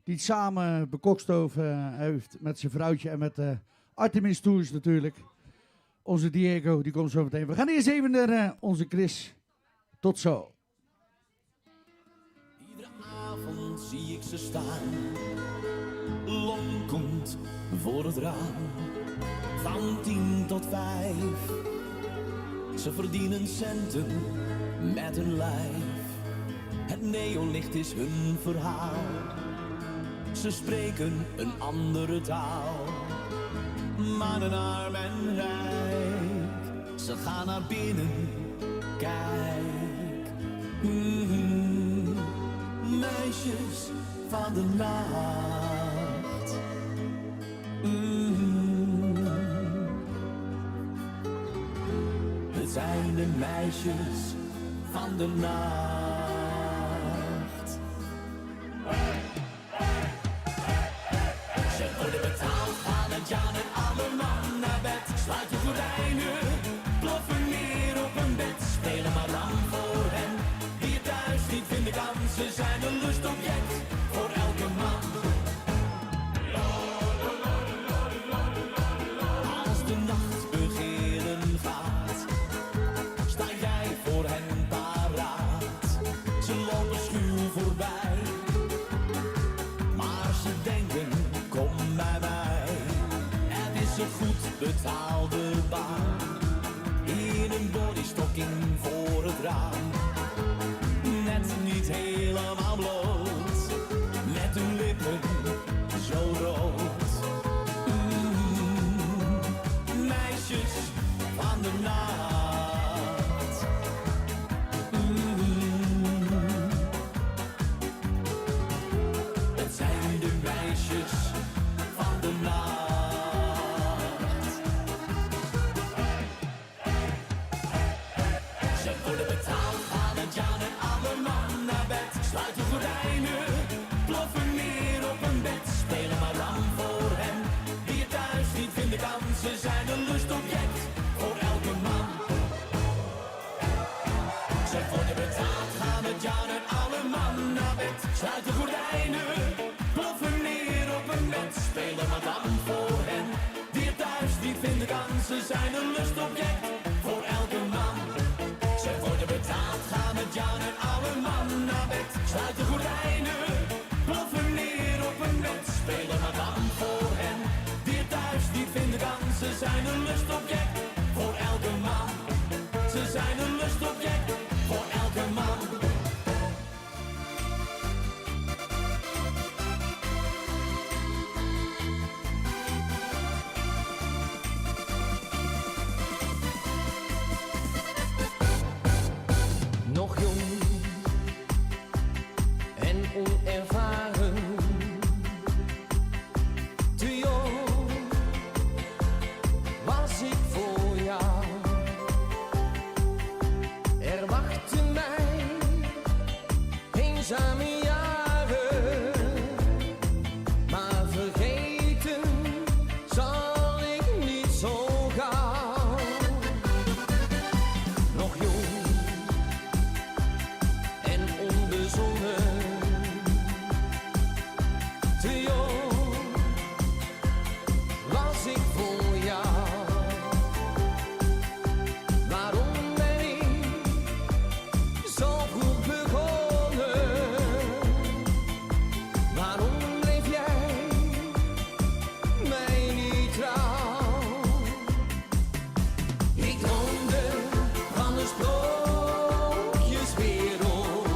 Die het samen bekokstoven heeft met zijn vrouwtje en met Artemis Tours natuurlijk. Onze Diego, die komt zo meteen. We gaan eerst even naar onze Chris. Tot zo. Iedere avond zie ik ze staan, lonkend voor het raam. Van 10 tot 5, ze verdienen centen met hun lijf. Het neonlicht is hun verhaal, ze spreken een andere taal. Mannen arm en rijk, ze gaan naar binnen, kijk. Meisjes van de nacht. Het zijn de meisjes van de nacht. Ze worden betaald, gaan het Jan en alle man naar bed. Sluiten gordijnen, ploffen neer op een bed. Spelen maar lang voor hen, die het thuis niet vinden kan. Ze zijn een lustobject voor elke man. Als de nacht beginnen gaat, sta jij voor hen paraat. Ze lopen schuw voorbij, maar ze denken, kom bij mij. Het is een goed betaalde baan, in een bodystocking voor het raam. Net niet helemaal bloot, met hun lippen zo rood. Meisjes van de nacht. Het zijn de meisjes van de nacht. Ze worden betaald, gaan het Jan en alle man naar bed. Sluiten gordijnen, ploffen neer op een bed. Spelen maar lang voor hen, die het thuis niet vinden kan. Ze zijn een lustobject voor elke man. Ze worden betaald, spelen maar dan voor hen. Die het thuis niet vinden kan, ze zijn een lustobject voor elke man. Ze worden betaald, gaan met Jan en oude man naar bed. Sluit de gordijnen, ploffen neer op een bed. Spelen maar dan voor hen. Die het thuis niet vinden kan, ze zijn een lustobject voor elke man. Ze zijn een lustobject voor elke man. Nog jong en onervaren, te jong was ik voor jou. Er wachten mij eenzame jaren, maar vergeten zal ik niet zo gauw. Nog jong en onbezonnen, te jong was ik voor jou. Waarom ben ik zo vroeg begonnen? Waarom bleef jij mij niet trouw? Ik droomde van een sprookjeswereld,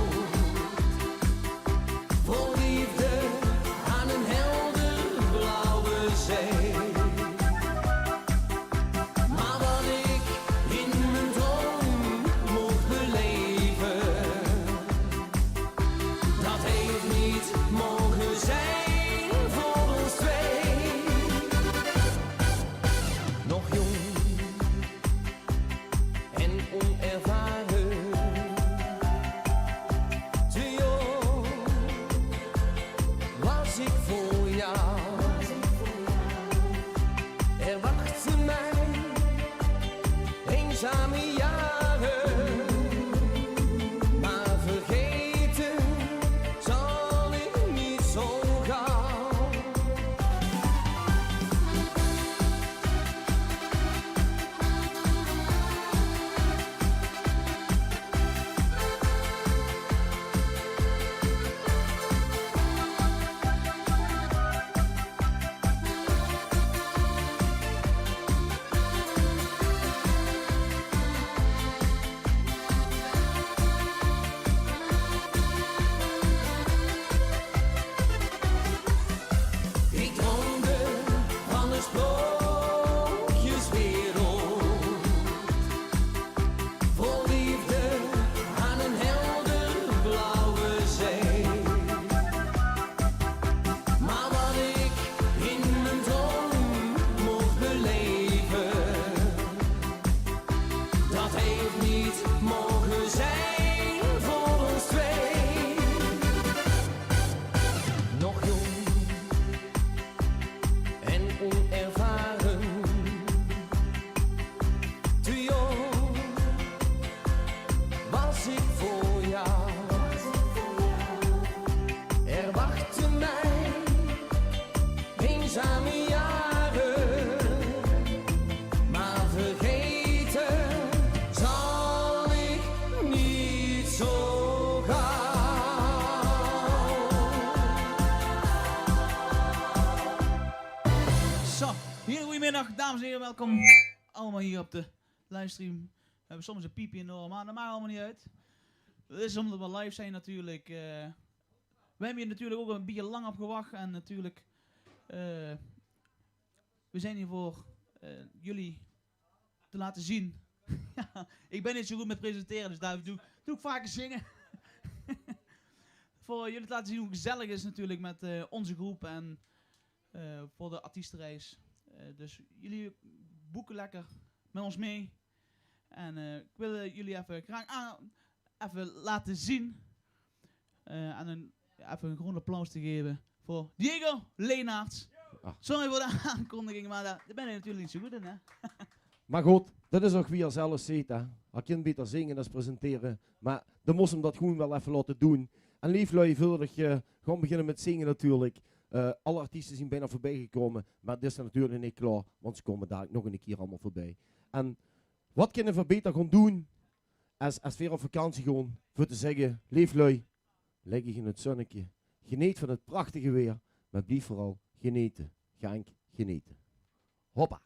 vol liefde aan een helder blauwe zee. Maar wat ik in mijn droom mocht beleven, dat heeft niet mogen zijn voor ons twee. Nog jong en onervaren, te jong was ik voor jou. Er wachten mij eenzame jaren, maar vergeten zal ik niet zo gauw. Ik droomde van een sprookjeswereld, vol liefde aan een helder blauwe zee. Maar wat ik in mijn droom mocht beleven, dat heeft niet mogen zijn voor ons twee. Nog jong en onervaren, te jong was ik voor jou. Er wachten mij eenzame jaren, maar vergeten zal ik niet zo gauw. Zo, hele goedemiddag, dames en heren, welkom allemaal hier op de livestream. We hebben soms een piepje in de oren, maar dat maakt allemaal niet uit. Dat is omdat we live zijn natuurlijk. We hebben hier natuurlijk ook een beetje lang op gewacht en natuurlijk, we zijn hier voor jullie te laten zien. Ja, ik ben niet zo goed met presenteren, dus daar doe ik vaker zingen. Voor jullie te laten zien hoe gezellig het is natuurlijk met onze groep en voor de artiestenreis. Dus jullie boeken lekker met ons mee. En ik wil jullie even graag even laten zien. En even een groen applaus te geven voor Diego Leenaerts. Sorry voor de aankondiging, maar daar ben je natuurlijk niet zo goed in, hè? Maar goed, dat is ook wie er zelf ziet, hè. Hij kan beter zingen dan presenteren. Maar dan moest hem dat gewoon wel even laten doen. En liefluivig gewoon beginnen met zingen natuurlijk. Alle artiesten zijn bijna voorbij gekomen, maar dit is natuurlijk niet klaar, want ze komen daar nog een keer allemaal voorbij. En wat kunnen we beter gaan doen, als weer op vakantie gaan, voor te zeggen, leef lui, leg je in het zonnetje, geniet van het prachtige weer, maar blijf vooral genieten. Genk, genieten. Hoppa.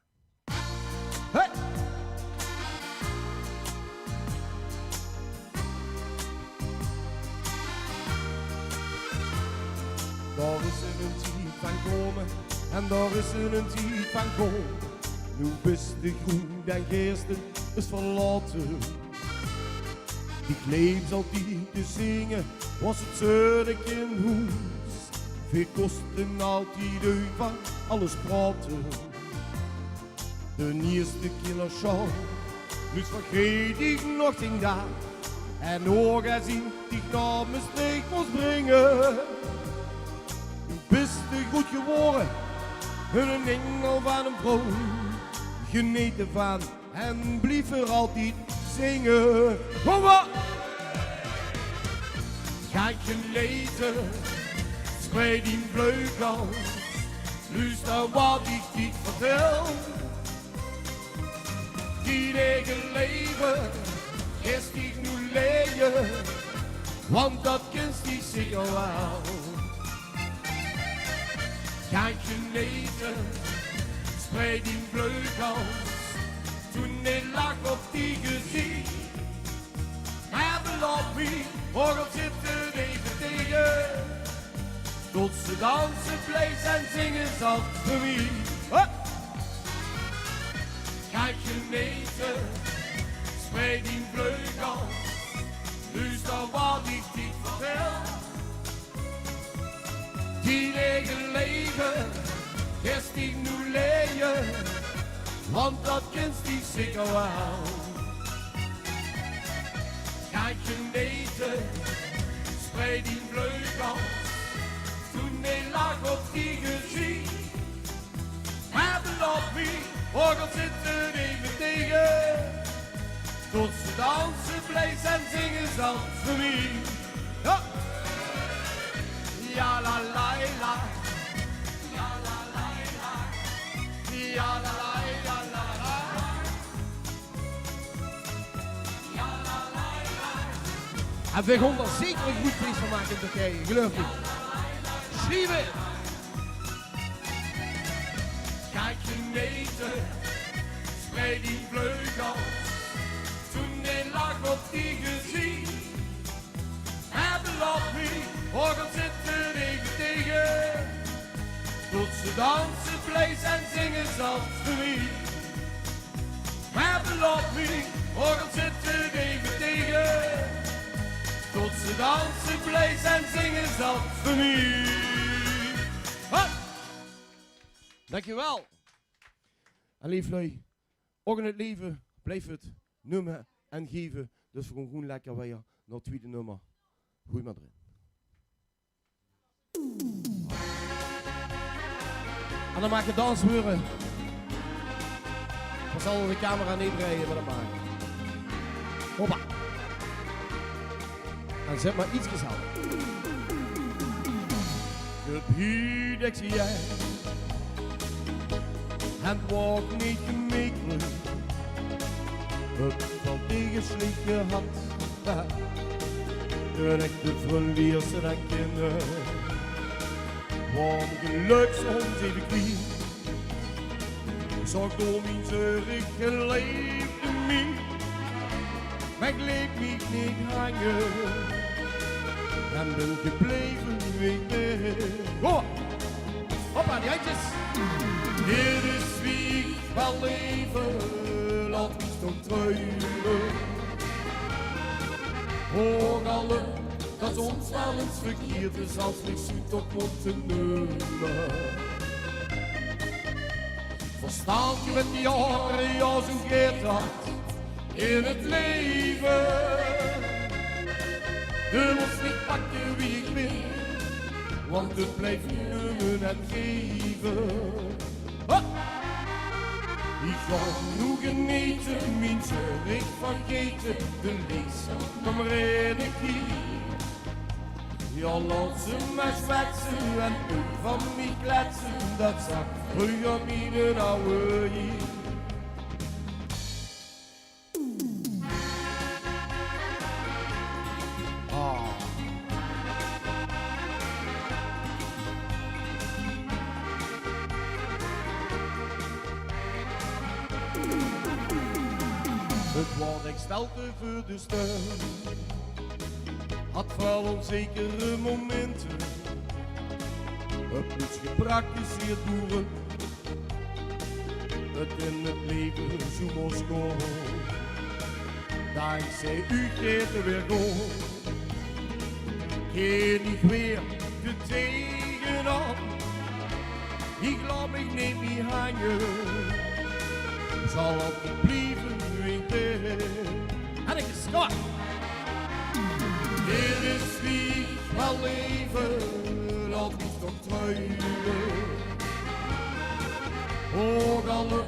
Hey! Daar is een tijd van komen en daar is een tijd van komen. Nu bist de groen den geesten is verlaten. Ik leef altijd te zingen, was het zonnetje in huis. Veel kosten altijd uit van alles praten. De eerste kindershow, dus vergeet ik nog 10 dagen. En nog eens in die ik naar mijn streek moest brengen. Bist je goed geworden, een engel van een vrouw. Genieten van en blijf er altijd zingen. Kom maar! Ga ik genieten, spreid die vleugels. Luister wat ik dit vertel. Die eigen leven, is die nu leven, want dat kunst die zeker wel. Ga ik genieten, spreid die vleugels, toen ik lag op die gezicht. Maar beloof me, orgel zitten even tegen, tot ze dansen, vlees en zingen zacht voor mij. Ga ik genieten, spreid die vleugels, luister wat ik dit vertel. Die eigen leven, is die nu leven, want dat kunst die zeker wel. Ga ik genieten, spreid die vleugels, toen ik lag op die gezicht. Maar beloof me, orgel zitten even tegen, tot ze dansen, vlees en zingen zacht voor mij. Ja. Ja la la la, ja la la la, ja la la la la la, ja la la la. En we gaan er zeker een goed feest van maken in Turkije, geloof me. Schreef het! Ga ik genieten, spreid die vleugels, toen ik lag op die gezicht. En beloof me, orgel zitten even tegen, tot ze dansen, vlees en zingen zacht voor mij. Maar beloof me, orgel zitten even tegen, tot ze dansen, vlees en zingen zacht voor mij. Ha! Dankjewel. En lieflui, ook in het leven blijft het noemen en geven. Dus we gaan gewoon lekker weer naar het tweede nummer. Goeie maar erin. En dan maak je dansburen. Dan zal de camera niet rijden, maar dat maken. Hoppa. En zet maar iets gezellig. Gebied, ik zie jij. Het wordt niet gemakkelijk. Het valt tegen slechte hand. De echte verliezen en kinderen. Want geluk soms even kwijt. Zorg door mijn zeurig geleefde mij. Maar ik leef me niet hangen. En ben gebleven wie ik ben. Go! Hoppa, die handjes! Dit is wie ik wel leven. Laat me toch treuren. Hoor alle, dat ons wel eens verkeerd is als ik zoet op moeten nemen. Verstaat je met die jaren, ja zo gaat dat in het leven. Je moet niet pakken wie ik ben, want het blijft nemen en geven. Ha! Ik ga nu genieten, mijn zurich vergeten, de lezer, kom red ik hier. Ja, laat ze maar zwetsen en ook van mij kletsen, dat zag vroeger mijn oude hier. Het was ik stelte voor de steun, had wel onzekere momenten, het moest gepraktiseerd worden, het in het leven zo moest komen. Dankzij u geeft er weer gewoon, keer niet weer de tegenop, ik laat me niet hangen, zal altijd blijven weten. En ik schat. Dit is wie wel leven, dat moet toch truilen. Ook alle,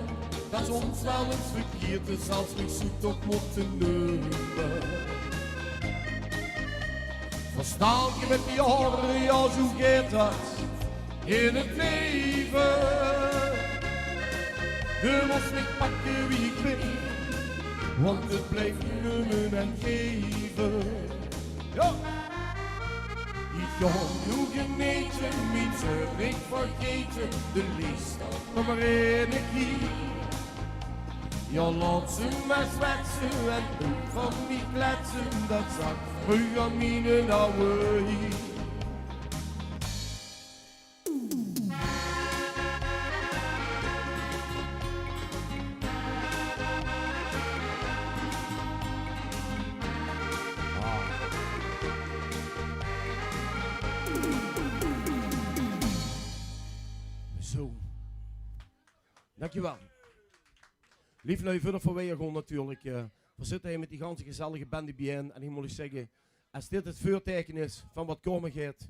dat is ons wel eens verkeerd is, als we zoekt op moeten nemen. Verstaan je met die jaren, ja zo gaat dat in het leven. Je moest niet pakken wie ik ben, want het blijft nemen en geven. Ja! Ik ga nu geneten, mijn zeur ik vergeten, de liefste nog maar één keer. Ja, laat ze maar zwetsen en ook van die kletsen, dat zag vroeger mijn oude hier. Zo. Dankjewel. Lief lui, verder voor wij gewoon natuurlijk. We zitten hier met die ganse gezellige band bijeen. En ik moet zeggen, als dit het voorteken is van wat komen gaat,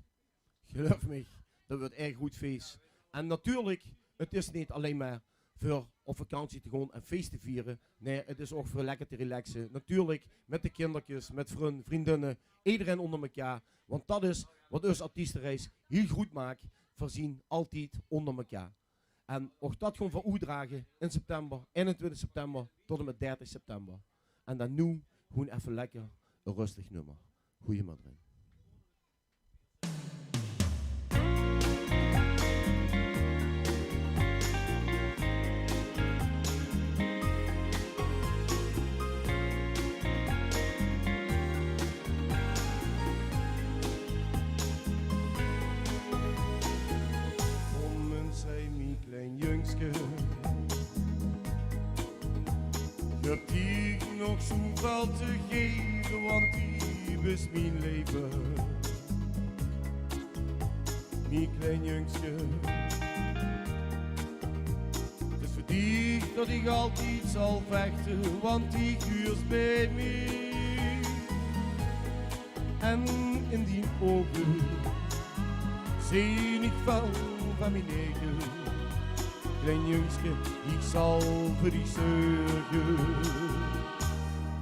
geloof me, dat wordt erg goed feest. En natuurlijk, het is niet alleen maar voor op vakantie te gaan en feest te vieren. Nee, het is ook voor lekker te relaxen. Natuurlijk, met de kindertjes, met vriendinnen, iedereen onder elkaar. Want dat is wat ons artiestenreis heel goed maakt. Voorzien altijd onder elkaar. En ook dat gewoon voor u dragen in september, 21 september tot en met 30 september. En dan nu gewoon even lekker een rustig nummer. Goeiemorgen. Je hebt hier nog zoveel te geven, want die is mijn leven. Mijn klein jongske. Het is voor die dat ik altijd zal vechten, want die huurt bij mij. En in die ogen zie ik veel van mijn eigen. Klein jongske, ik zal voor die zorgen.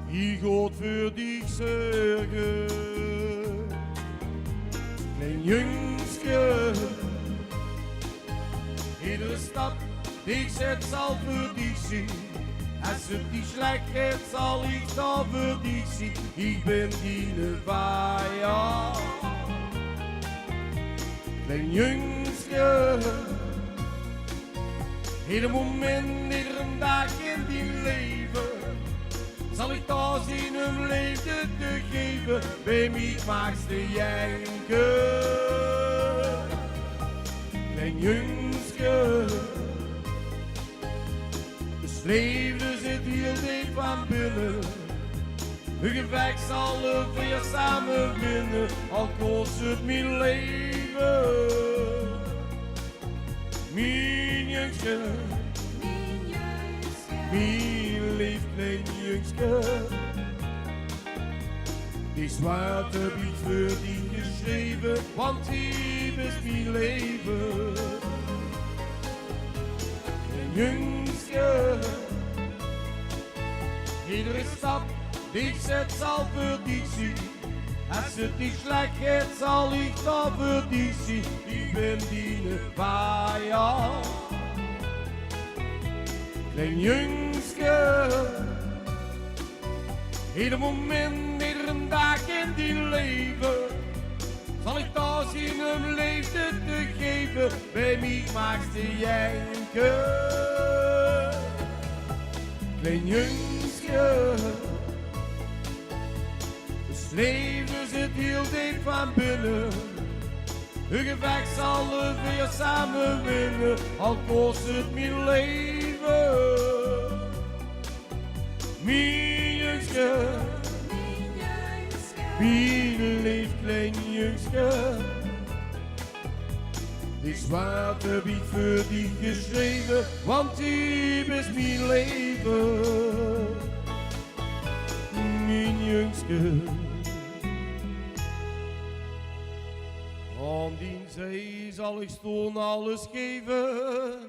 Ik gaat voor die zorgen. Klein jongske, iedere stap die ik zet zal voor die zien. Als het die slecht gaat, zal ik dan voor die zien. Ik ben die vijand. Klein jongske. Ieder moment, iedere dag in die leven, zal ik daar zien om leven te geven, bij mij maakt te janken. Klein jongske, het leven zit heel diep van binnen, een gevecht zal we weer samen winnen, al kost het mijn leven. Mijn jongske, mijn lief klein jongske. Die zwarte brief voor die geschreven, want die is mijn leven. Klein jongske, iedere stap die ik zet zal voor die zien. Als het niet slecht gaat, zal ik dan voor die zien. Ik ben die vijand. Klein jongske, ieder moment, iedere dag in die leven, zal ik daar zien om leeftijd te geven, bij mij maakte janken. Klein jongske, het leven zit heel diep van binnen. Een gevecht zal we weer samen winnen, al kost het mijn leven. Mijn jongske, mijn lief klein jongske. Die zwarte heb ik voor die geschreven, want die is mijn leven. Mijn jongske. Aan die zee zal ik stoon alles geven,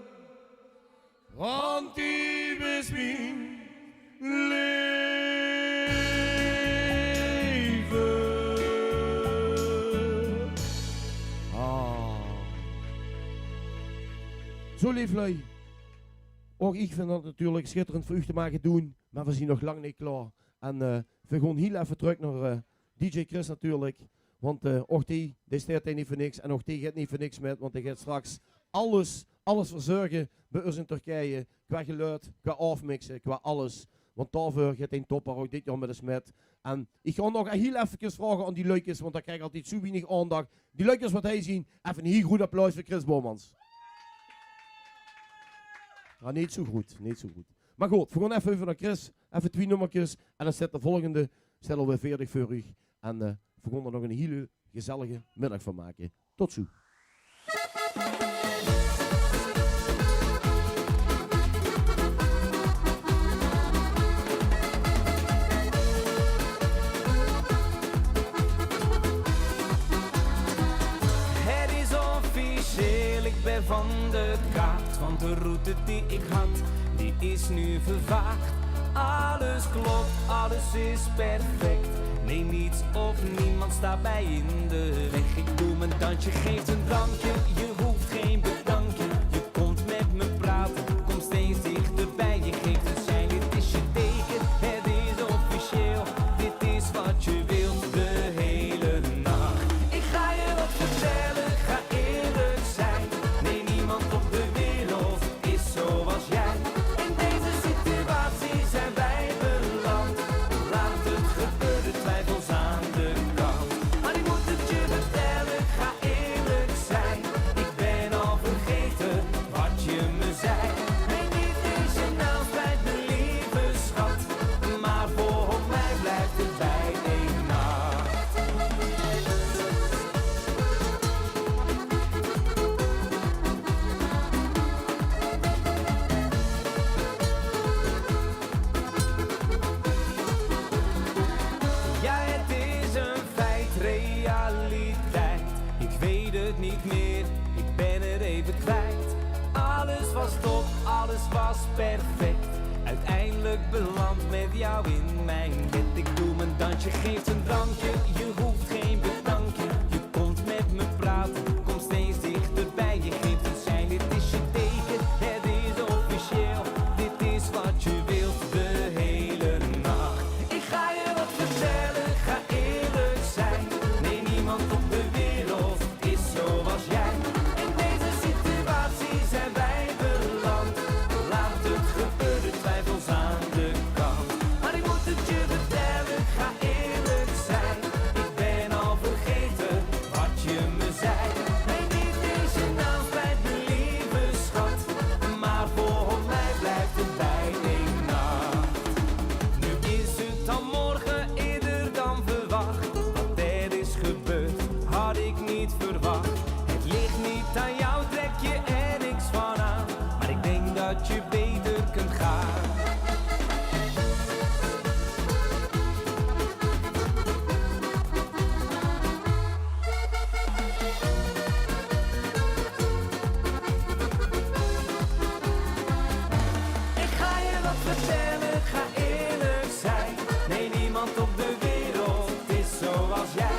want die is mijn leven. Zo lieflui. Ook ik vind dat natuurlijk schitterend voor u te maken doen, maar we zijn nog lang niet klaar. En we gaan heel even terug naar DJ Chris natuurlijk. Want ook die staat hij niet voor niks en ook die gaat niet voor niks met, want hij gaat straks alles verzorgen bij ons in Turkije, qua geluid, qua afmixen, qua alles. Want daarvoor gaat hij topper ook dit jaar met de smet. En ik ga nog heel even vragen aan die leukjes, want daar krijg ik altijd zo weinig aandacht. Die leukjes wat hij zien, even een heel goed applaus voor Chris Bormans. Ja, niet zo goed. Maar goed, we gaan even over naar Chris, even 2 nummertjes en dan zet de volgende, stellen we 40 voor u. En we gaan er nog een hele gezellige middag van maken. Tot zo. Het is officieel, ik ben van de kaart. Want de route die ik had, die is nu vervaagd. Alles klopt, alles is perfect. Nee, niets of niemand staat mij in de weg. Ik doe mijn dansje, geef een drankje. Je hoeft geen bedankje. Je komt met me praten, kom steeds dichterbij. Je geeft een sein, dit is je teken. Het is officieel, dit is wat je wilt de hele nacht. Ik ga je wat vertellen, ga eerlijk zijn. Nee, niemand op de wereld is zoals jij. In deze situatie zijn wij beland. Laat het gebeuren, twijfels aan de kant. Maar ik moet het je vertellen, ga eerlijk zijn. Ik ben al vergeten wat je me zei. Nee, niet eens je naam spijt me, lieve schat. Maar voor mij blijft het bij één nacht. Ja, het is een feit, realiteit. Ik weet het niet meer, ik ben het even kwijt. Alles was top, alles was perfect. Uiteindelijk beland met jou in mijn bed. Ik doe mijn dansje, geef een drankje. Je hoeft geen bedankje. Je komt met me praten, kom steeds dichterbij. Je geeft een sein, dit is je teken. Het is officieel, dit is wat je wilt de hele nacht. Ik ga je wat vertellen, ga eerlijk zijn. Nee, niemand op de wereld is zoals jij. In deze situatie zijn wij beland. Laat het gebeuren, twijfels aan de kant. Maar ik moet het je vertellen, ga eerlijk zijn. Ik ben al vergeten wat je me zei. Nee, niet eens je naam spijt me, lieve schat. Maar voor mij blijft het bij één nacht. Nu is het dan morgen eerder dan verwacht. Wat er is gebeurd, had ik niet verwacht. Het ligt niet aan jou, trek je er niks van aan. Maar ik denk dat je beter kunt gaan. Ik ga je wat vertellen, ga eerlijk zijn. Nee, niemand op de wereld is zoals jij.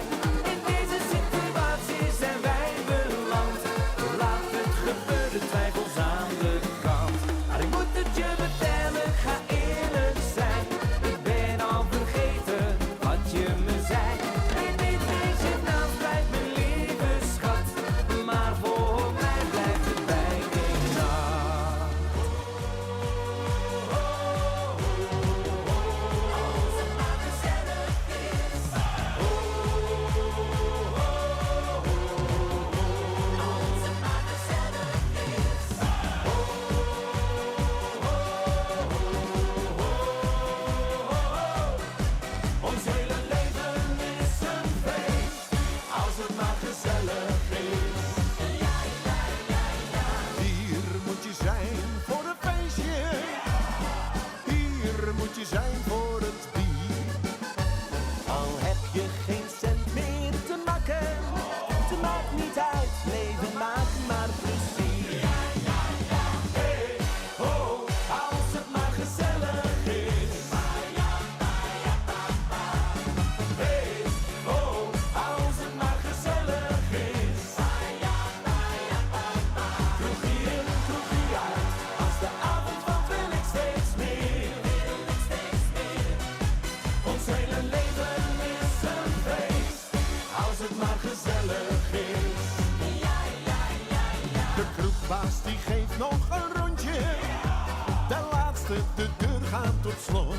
de deur gaat tot slot.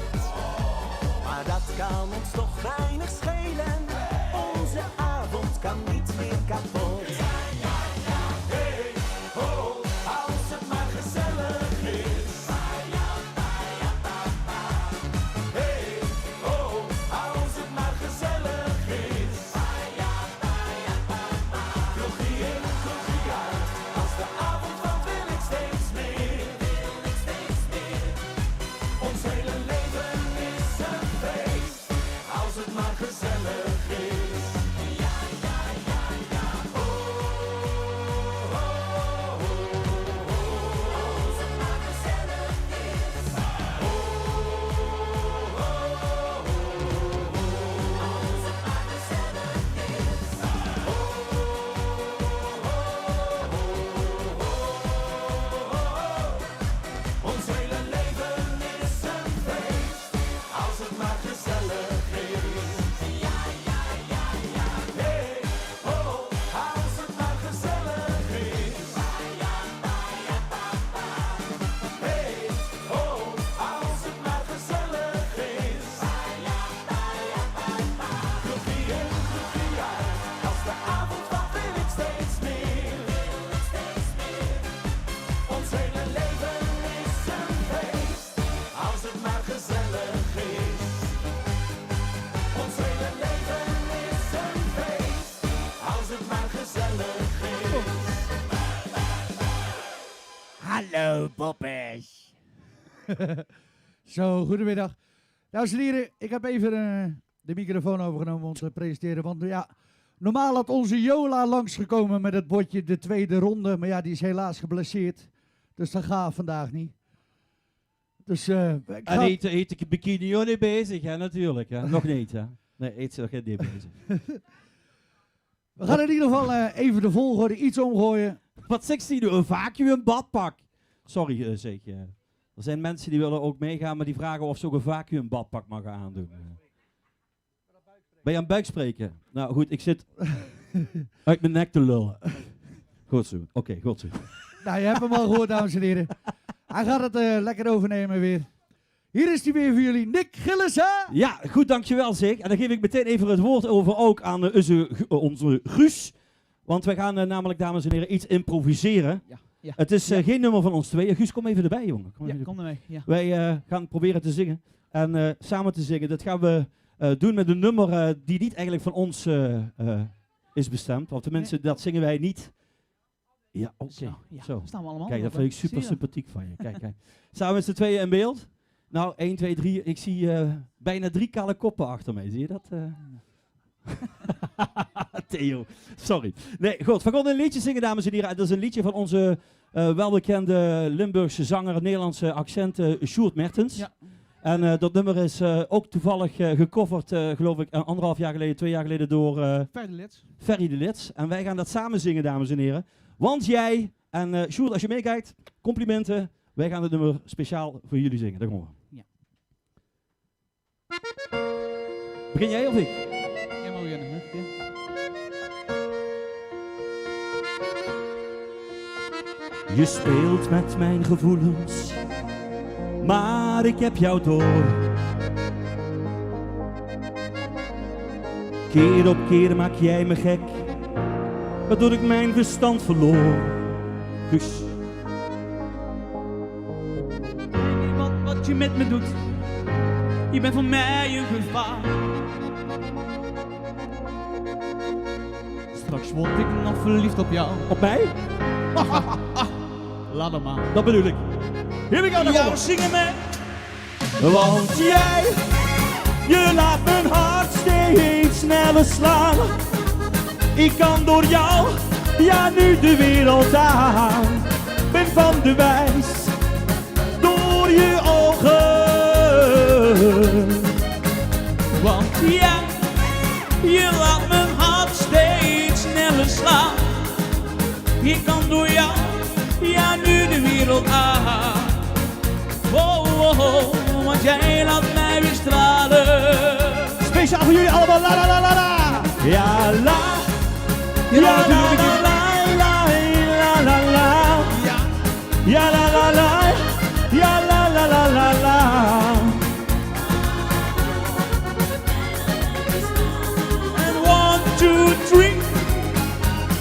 Maar dat kan ons toch weinig schelen. Onze avond kan niet meer kapot. Hey, ho, als het maar gezellig is. Hey, ho, als het maar gezellig is. Kroegie in, kroegie uit. Als de avond valt wil ik steeds meer. Ons hele leven is een feest. Als het maar gezellig is. Ons hele leven is een feest, als het maar gezellig is. Hey, ho, als het maar gezellig is. Hey, ho, als het maar gezellig is. Kroegie in, kroegie uit, als de avond valt wil ik steeds meer. Ons hele leven is een feest, als het maar gezellig is. Ons hele leven is een feest, als het maar gezellig is. Hallo, poppers. Zo, goedemiddag. Dames en heren, ik heb even de microfoon overgenomen om te presenteren. Want ja, normaal had onze Jola langsgekomen met het bordje de tweede ronde. Maar ja, die is helaas geblesseerd. Dus dat gaat vandaag niet. Dus En heet ik Bikini niet bezig, hè, natuurlijk. Hè? Nog niet, hè. Nee, eet ze nog niet bezig. we gaan in ieder geval even de volgorde iets omgooien. Wat zegt hij nu? Een vacuüm badpak? Sorry, zeg je. Er zijn mensen die willen ook meegaan, maar die vragen of ze ook een vacuüm badpak mag aandoen. Ben je aan het buikspreken? Nou goed, ik zit uit mijn nek te lullen. Goed zo. Oké, goed zo. Nou, je hebt hem al gehoord, dames en heren. Hij gaat het lekker overnemen weer. Hier is hij weer voor jullie, Nick Gillissen. Ja, goed, dankjewel zeg. En dan geef ik meteen even het woord over ook aan onze Guus. Want wij gaan namelijk, dames en heren, iets improviseren. Ja. Het is geen nummer van ons tweeën. Guus, kom even erbij, jongen. Kom ermee. Ja. Wij gaan proberen te zingen. En samen te zingen. Dat gaan we doen met een nummer die niet eigenlijk van ons is bestemd. Of tenminste, dat zingen wij niet. Ja, oké. Zo. Staan we allemaal. Kijk, dat vind ik super sympathiek van je. Kijk, kijk. Staan we met z'n tweeën in beeld? Nou, 1, 2, 3. Ik zie bijna 3 kale koppen achter mij. Zie je dat? Theo, sorry. Nee, goed. We gaan een liedje zingen, dames en heren. Dat is een liedje van onze welbekende Limburgse zanger, Nederlandse accent, Sjoerd Mertens. Ja. En dat nummer is ook toevallig gecoverd, geloof ik, 1,5 jaar geleden, 2 jaar geleden door Ferry de Lits. En wij gaan dat samen zingen, dames en heren. Want jij, en Sjoerd, als je meekijkt, complimenten. Wij gaan het nummer speciaal voor jullie zingen. Daar komen we. Ja. Begin jij of ik? Jij mag beginnen. Hè? Je speelt met mijn gevoelens, maar ik heb jou door. Keer op keer maak jij me gek, waardoor ik mijn verstand verloor. Dus Wat je met me doet, je bent voor mij een gevaar. Straks word ik nog verliefd op jou. Op mij? Laat hem maar. Dat bedoel ik. Hier we gaan. Jou zingen mee. Want jij, je laat mijn hart steeds sneller slaan. Ik kan door jou, ja nu de wereld aan. Ben van de wijs, door je ogen. Want ja, je laat mijn hart steeds sneller slaan. Ik kan door jou, ja nu de wereld aan. Oh, oh, oh, want jij laat mij weer stralen. Speciaal voor jullie allemaal, la la la la la. Ja la, ja la la la la la la la. Ja la la la, ja la la la la.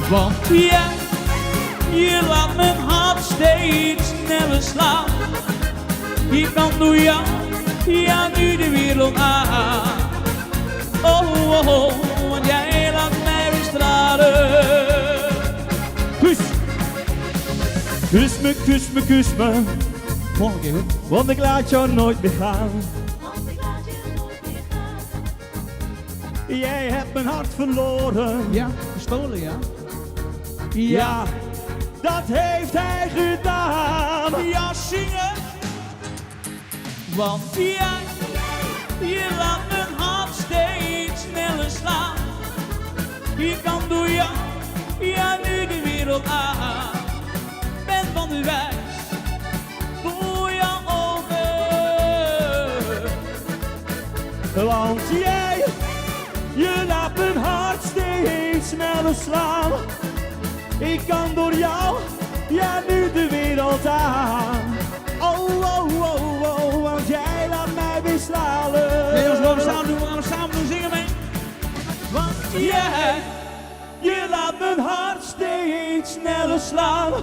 Want ja, je laat mijn hart steeds sneller slaan. Je kan door jou, ja nu de wereld aan. Oh, oh, oh, want jij laat mij weer stralen. Kus! Kus me, kus me, kus me. Volgende keer goed. Want ik laat jou nooit meer gaan. Jij hebt mijn hart verloren. Ja, gestolen, ja. Ja, dat heeft hij gedaan. Ja, zingen. Want ja, je laat mijn hart steeds sneller slaan. Je kan door jou, ja nu de wereld aan. Ben van de wijs, door jouw ogen. Want jij, je laat mijn hart steeds sneller slaan. Ik kan door jou, ja nu de wereld aan. Oh, oh, oh, oh, want jij laat mij weer stralen. Nee, jongens, we gaan het samen doen, zingen mee. Want jij, Je laat mijn hart steeds sneller slaan.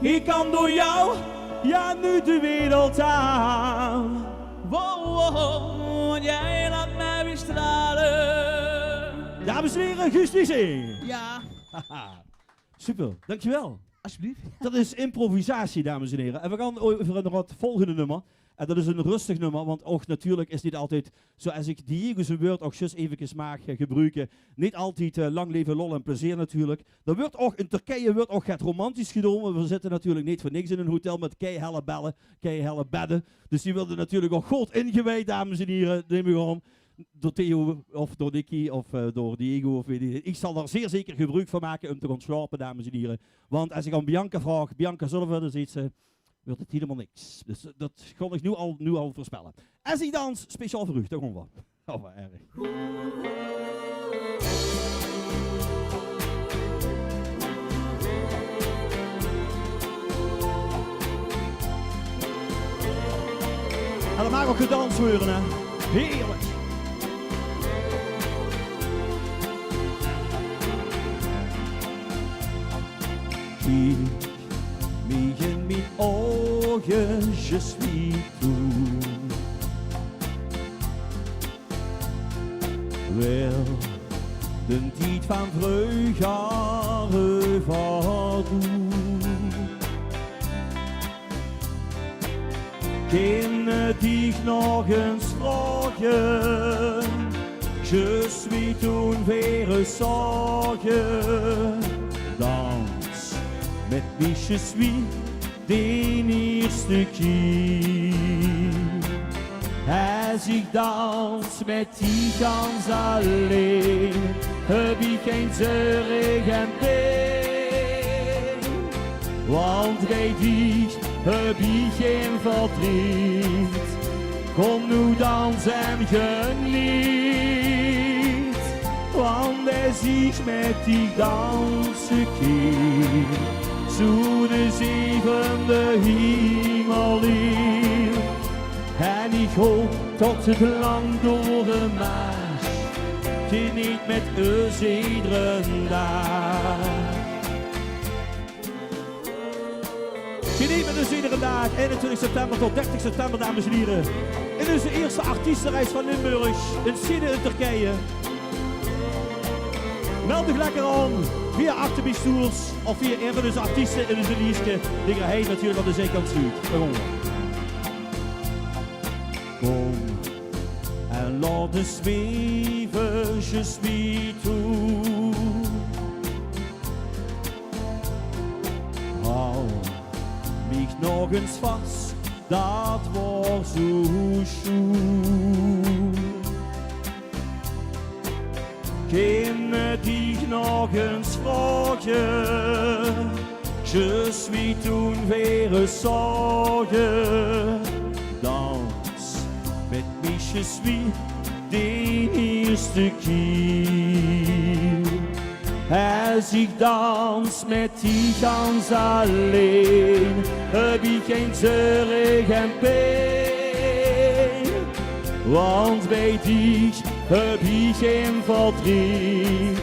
Ik kan door jou, ja nu de wereld aan. wow, wow, wow, want jij laat mij weer stralen. Dames en heren, Guus Liesing. Ja, Super, dankjewel. alsjeblieft. Dat is improvisatie, dames en heren. En we gaan over naar het volgende nummer. En dat is een rustig nummer, want ook natuurlijk is niet altijd, zoals ik die woord ook juist even mag gebruiken, niet altijd lang leven, lol en plezier natuurlijk. Er wordt ook, in Turkije wordt ook het romantisch genomen. We zitten natuurlijk niet voor niks in een hotel met keihelle bellen, keihelle bedden. Dus die wilden natuurlijk ook goed ingewijd, dames en heren. Neem me gewoon. Door Theo of door Nicky of door Diego of weet ik. Ik zal daar zeer zeker gebruik van maken om te gaan slapen, dames en heren. Want als ik aan Bianca vraag, Bianca zullen we dus iets, wordt het helemaal niks. Dus dat kan ik nu al voorspellen. Als ik dans, speciaal voor u, dat gewoon wat. Oh, wat erg. En dan mag ook gedanst worden, hè. Heerlijk. Kijk mij in mijn ogen, je suis tout. Wel, de tijd van vreugde voordoen. Kunnen dich nog eens vragen, je suis toen weer zorgen. Dans met wie je suis, den eerste keer. Als ik dans met die ganz alleen, heb ik geen zorg en pijn. Want bij dich heb ik geen verdriet. Kom nu dans en geniet. Want als ik met die dansen keer, zo de zevende hemel in. En ik hoop tot het lang door de maas, geniet met ons iedere dag. Geniet met ons iedere dag, 21 september tot 30 september, dames en heren. In onze eerste artiestenreis van Limburg, in Sine in Turkije. Meld u lekker aan via Achterbistoers of via een van onze artiesten in onze lijstje. Die hij natuurlijk aan de zijkant stuurt. Kom en laat de zweven, je suis tout. Hou mich nog eens vast, dat was zo schoon. Kunnen dich nog eens vragen, je suis toen weer zorgen. Dans met wie je suis, den eerste keer. Als ik dans met die ganz alleen, heb ik geen zorg en pijn. Want bij dich heb ik geen verdriet.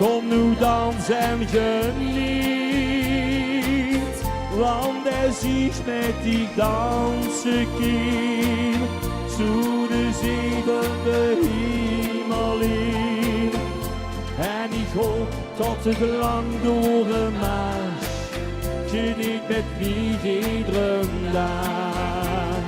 Kom nu dans en geniet, want er ziet met die dansen kind, zo de zevende hemel in. En ik hoop dat het lang door een maas, geniet met wie iedere dag.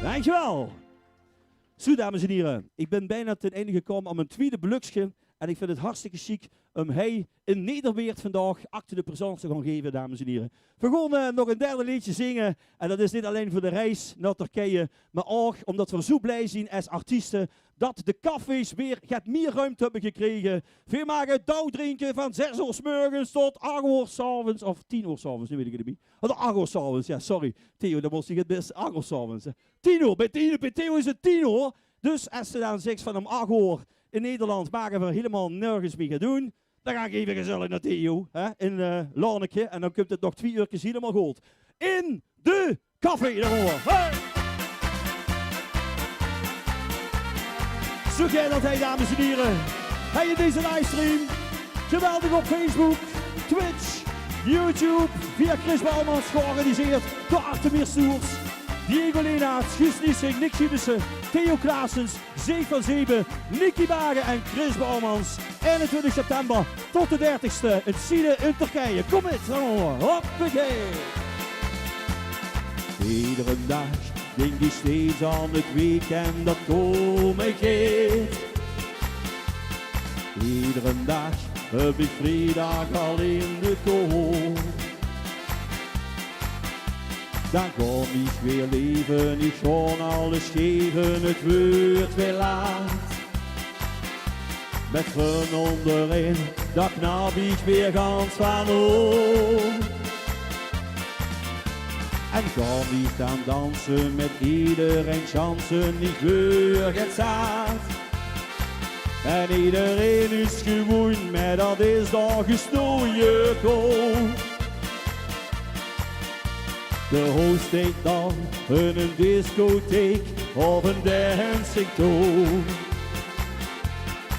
Dankjewel. Zo, dames en heren, ik ben bijna ten einde gekomen aan mijn tweede beluksje. En ik vind het hartstikke chic om hij in Nederweert vandaag acte de présence te gaan geven, dames en heren. We gaan nog een derde liedje zingen. En dat is niet alleen voor de reis naar Turkije, maar ook omdat we zo blij zijn als artiesten dat de cafés weer meer ruimte hebben gekregen. We maken dauwdrinken van 6 uur 's morgens tot 8 uur 's avonds, of 10 uur 's avonds, nu weet ik het niet. Of 8 uur 's avonds, ja sorry. Theo, dan moest ik het best 8 uur 's avonds. 10 uur, bij Theo is het 10 uur. Dus als ze dan zegt van om 8 uur in Nederland maken we helemaal nergens meer gaan doen, dan ga ik even gezellig naar Theo, hè, in Larneke. En dan komt het nog 2 uurtjes helemaal goed. In de café, daar hoor. Hey! Zoek jij dat, hey, dames en heren? Hey, in deze livestream, geweldig op Facebook, Twitch, YouTube, via Chris Bouwmans georganiseerd door Artemir Stoers, Diego Leenaerts, Guus Niesing, Nick Schiebesen, Theo Klaasens, Zeef van Zeeben, Nicky Bagen en Chris Bouwmans. 21 september tot de 30ste in Side in Turkije. Kom met, hoppakee. Iedere dag denk ik steeds aan het weekend dat komen gaat. Iedere dag heb ik vrijdag al in de koop. Dan kom ik weer leven, ik ga alles geven, het wordt weer laat. Met van onderin, dat knap ik weer gans van op. En ga ik dan dansen met iedereen chansen, ik word het zaad. En iedereen is gewoon, maar dat is dan gestoeien kool. De host steekt dan een discotheek of een dancing toon.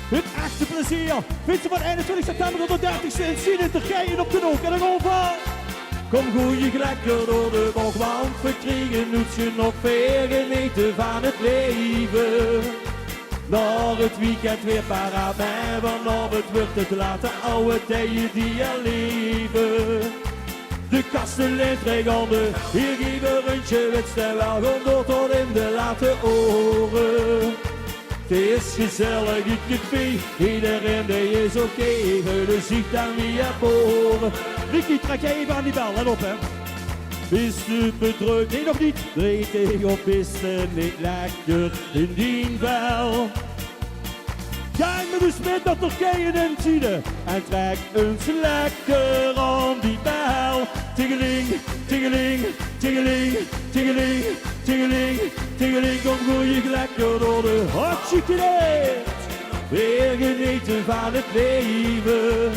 Het echte plezier vindt ze van 21 september tot de 30ste in Side in Turkije op de Nook en een over. Kom goeie lekker door de bocht, want verkriegen doet je nog veel genieten van het leven. Naar het weekend weer paraat en vanavond wordt het later oude tijden die er leven. De kastelein handen, hier geven een rondje wedstrijd wel gewoon door tot in de late oren. Het is gezellig, ik het vee, iedereen die is oké, de ziet dan wie er boven. Ricky, trek jij even aan die bel, let op hè. Bist u bedrukt? Nee, nog niet. Dreed tegen op, is er niet lekker in die bel. Ga met de smid naar Turkije en Side en trek eens lekker aan die bel. Tingeling, tingeling, tingeling, tingeling, tingeling, tingeling. Kom goeie lekker door de hartstikke leed. Weer genieten van het leven.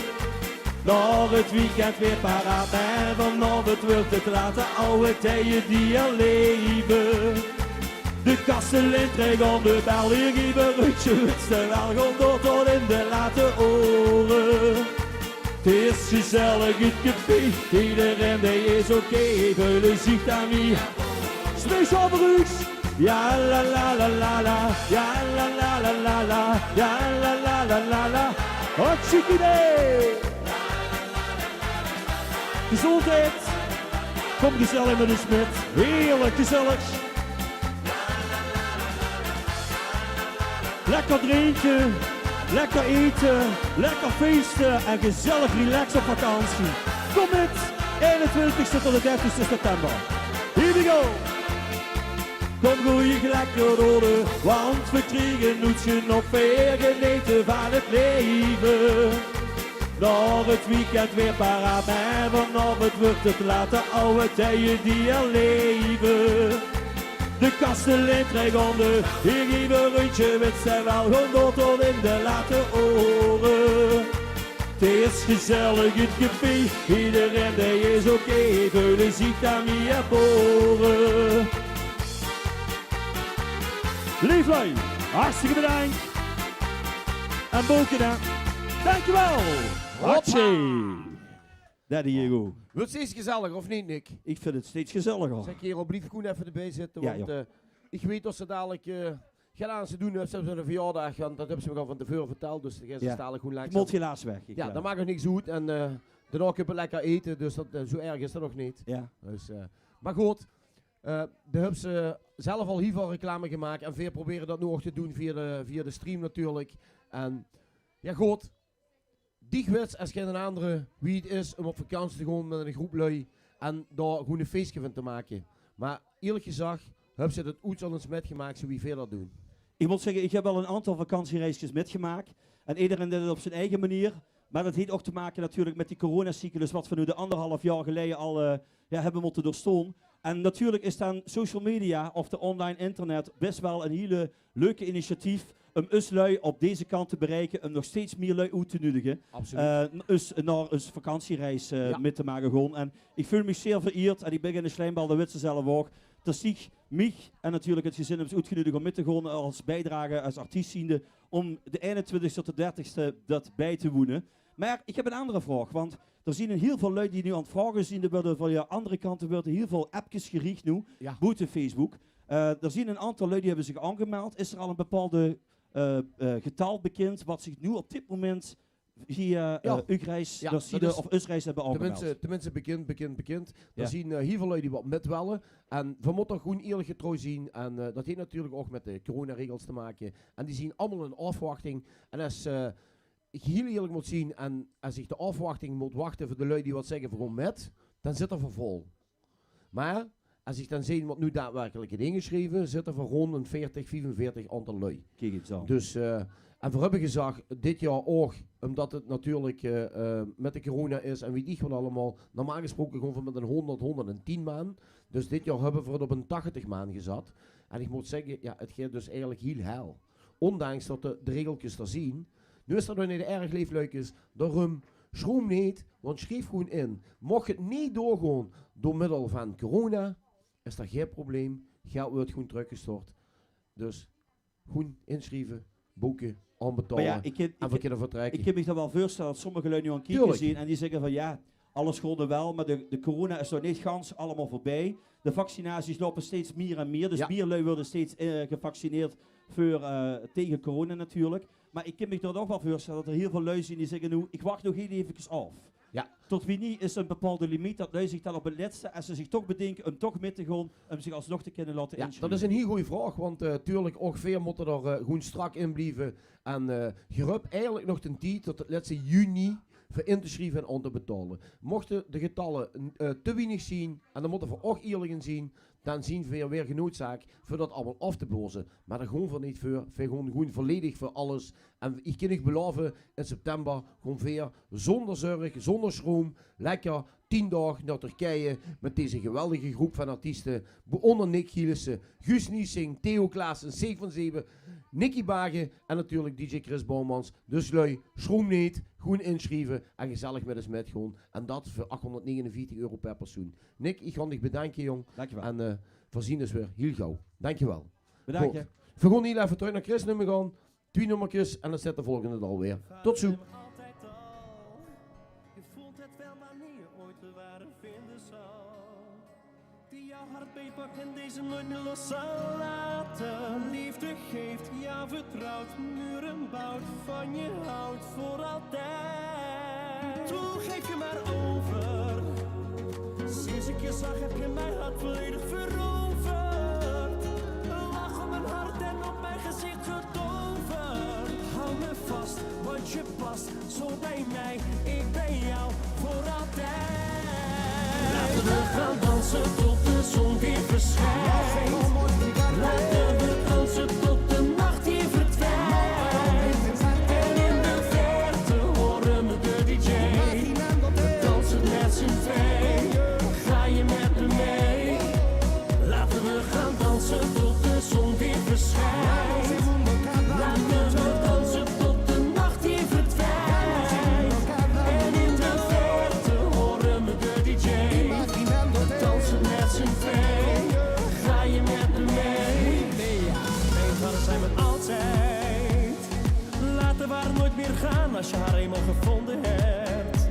Naar het weekend weer paraat en vanavond wordt het later oude tijden die er leven. De kastelein trekt aan de bel, hier geven een rutje witste wel gewoon door tot in de late oren. Het is gezellig, het café, iedereen die is oké, veulen zich aan wie. Speciaal voor u. Ja la la la la la, ja la la la la la, ja la la la la la. Hartstikke idee! Gezondheid! Kom gezellig met de smid, heerlijk gezellig! Lekker drinken, lekker eten, lekker feesten en gezellig relaxen op vakantie. Kom met 21ste tot de 30ste september. Here we go! Kom goeie lekker door de, want we kriegen doet je nog veel genieten van het leven. Naar het weekend weer paraat en vanavond wordt het later oude tijden die er leven. de kastelentrek-onder. Ik geef een rondje met zijn wel gewoon tot in de late oren. Het is gezellig het café, iedereen die is oké, veulen ziet aan mij boren. Lieflui, hartstikke bedankt. En Bokena, dankjewel. Hoppa. Daar Diego. Wordt het steeds gezelliger of niet, Nick? Ik vind het steeds gezelliger. Zeg hier op Lief Koen even erbij zitten, Ja, want ik weet dat ze dadelijk gaan aan ze doen, ze hebben een verjaardag, want dat hebben ze me al van tevoren verteld, dus dan gaan ze dadelijk gewoon Je lekker. moet helaas weg. Ja, dan maakt nog niks goed en daarna kunnen we lekker eten, dus dat, zo erg is dat nog niet. Ja. Dus, maar goed, daar hebben ze zelf al heel veel reclame gemaakt en veel proberen dat nu ook te doen via de stream natuurlijk. En ja goed, die wets als geen andere wie het is om op vakantie te gaan met een groep lui en daar gewoon een feestje van te maken. Maar eerlijk gezegd hebben ze dat iets anders metgemaakt zoals wie veel dat doen. Ik moet zeggen, ik heb wel een aantal vakantiereisjes metgemaakt. En iedereen deed het op zijn eigen manier. Maar dat heeft ook te maken natuurlijk met die coronacyclus, wat we nu de 1,5 jaar geleden al hebben moeten doorstaan. En natuurlijk is dan social media of de online internet best wel een hele leuke initiatief om ons lui op deze kant te bereiken, om nog steeds meer lui uit te nodigen. Absoluut. Naar een vakantiereis met te maken gewoon. En ik voel me zeer vereerd, en ik ben in de Slijmbal de Witse zelf ook, dat zie mij en natuurlijk het gezin ons uitgenodigd om mee te gaan als bijdrage, als artiest ziende, om de 21ste tot de 30ste dat bij te wonen. Maar ik heb een andere vraag, want er zijn heel veel lui die nu aan het vragen zijn, er worden van de andere kant worden heel veel appjes gericht nu, buiten Facebook. Er zijn een aantal lui die hebben zich aangemeld. Is er al een bepaalde getal bekend wat zich nu op dit moment via Ukreis of Usreis hebben aangemeld? Tenminste bekend. Er zien heel veel lui die wat metwellen. En we moeten gewoon eerlijk getrouw zien. En dat heeft natuurlijk ook met de coronaregels te maken. En die zien allemaal een afwachting. En als ik heel eerlijk moet zien, en als ik de afwachting moet wachten voor de lui die wat zeggen voor met, dan zit er voor vol. Maar als ik dan zie wat nu daadwerkelijk is ingeschreven, zit er voor rond een 40, 45 aantal lui. Kijk eens aan. Dus, en we hebben gezegd, dit jaar ook, omdat het natuurlijk met de corona is en weet ik wat allemaal, normaal gesproken gewoon van met een 100, 110 man. Dus dit jaar hebben we het op een 80 man gezet. En ik moet zeggen, ja, het gaat dus eigenlijk heel hel. Ondanks dat de regeltjes er zien. Nu is er nog niet erg leefleuk is, daarom schroom niet, want schreef gewoon in. Mocht het niet doorgaan door middel van corona, is dat geen probleem. Geld wordt gewoon teruggestort. Dus gewoon inschrijven, boeken, aanbetalen en we kunnen vertrekken. Ik heb me dat wel voorstellen dat sommige lui nu aan kijken zien en die zeggen van ja, alles gaat er wel, maar de corona is nog niet gans allemaal voorbij. De vaccinaties lopen steeds meer en meer, dus meer lui worden steeds gevaccineerd voor, tegen corona natuurlijk. Maar ik kan me toch wel voorstellen dat er heel veel lui zijn die zeggen nu, ik wacht nog heel even af. Ja. Tot wie niet is een bepaalde limiet dat lui zich dan op het laatste, als ze zich toch bedenken om toch mee te gaan, om zich alsnog te kunnen laten inschrijven. Dat is een heel goede vraag, want tuurlijk ook veel moeten er gewoon strak in blijven. En je hebt eigenlijk nog een tijd tot het laatste juni voor in te schrijven en aan te betalen. Mochten de getallen te weinig zien, en dan moeten we ook eerlijk in zien, dan zien we weer genoodzaak voor dat allemaal af te blozen. Maar daar gewoon voor niet voor gewoon volledig voor alles. En ik kan niet beloven in september gewoon weer zonder zorg, zonder schroom, lekker 10 dagen naar Turkije met deze geweldige groep van artiesten. Onder Nick Gielissen, Guus Niesing, Theo Klaassen, C van Zeven, Nicky Bagen en natuurlijk DJ Chris Bouwmans. Dus lui, schroom niet, gewoon inschrijven en gezellig met ons met gewoon. En dat voor €849 per persoon. Nick, ik ga dich bedanken, jong. Dankjewel. En voorzien is weer heel gauw. Dankjewel. Bedankt je. We gaan hier even terug naar Chris nummer gaan. 2 nummertjes en dan zit de volgende er alweer. Tot zo. Je voelt het wel wanneer je ooit de waarde vinden zal. Die jouw hart beetpakt en deze nooit meer los zal laten. Liefde geeft, jou vertrouwt, muren bouwt, van je houdt voor altijd. Toen geef je maar over. Sinds ik je zag heb je mijn hart volledig veroverd. Een lach op mijn hart en op mijn gezicht getoverd. Hou me vast, want je past zo bij mij. Ik ben jou voor altijd. Laten we gaan dansen tot de zon weer verschijnt. Laten we dansen tot de nacht hier verdwijnt. En in de verte horen we de DJ. We dansen met z'n twee. Ga je met me mee? Laten we gaan dansen. eenmaal gevonden hebt.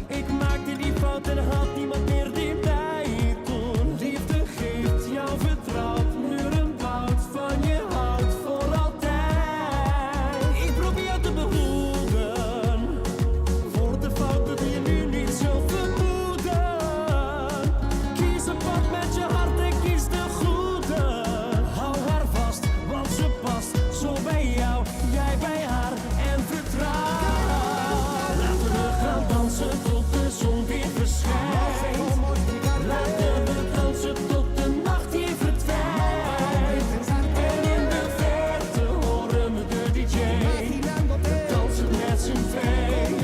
Ik maakte die fout en had niemand meer die mij toen liefde geeft. Jou vertrouwt, nu een woud van je houdt voor altijd. Ik probeer je te behoeden voor de fouten die je nu niet zo vermoeden. Kies een pad met je hart en kies de goede. Hou haar vast, want ze past zo bij jou, jij bij haar en vertrouw. Laten we gaan dansen tot de zon weer verschijnt. Laten we dansen tot de nacht hier verdwijnt. En in de verte horen we de DJ. We dansen met z'n twee.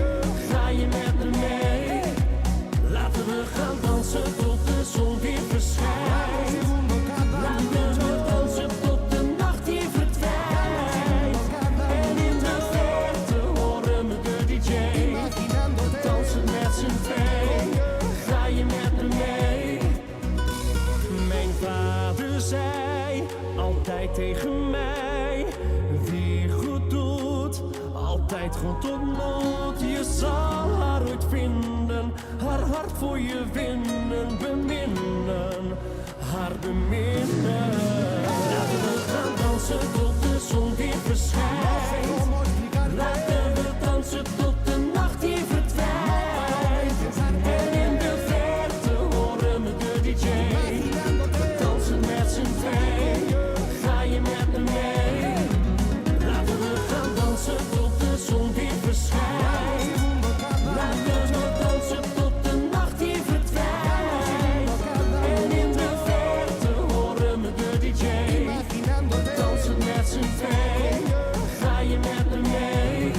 Ga je met me mee? Laten we gaan dansen tot de zon weer verschijnt. Laten we dansen tot de nacht hier verdwijnt. En in de verte horen we de DJ. We dansen met z'n twee. Ga je met me mee? Mijn vader zei altijd tegen mij: wie goed doet, altijd goed ontmoet. Je zal haar ooit vinden, haar hart voor je winnen, beminnen, haar beminnen. Laten we gaan dansen tot de zon weer verschijnt. Laten we dansen tot de nacht hier verdwijnt. En in de verte horen we de DJ. We dansen met z'n twee. Ga je met me mee? Laten we gaan dansen tot de zon weer verschijnt. Laten we dansen tot de nacht hier verdwijnt. En in de verte horen we de DJ. We dansen met z'n twee. Ga je met me mee?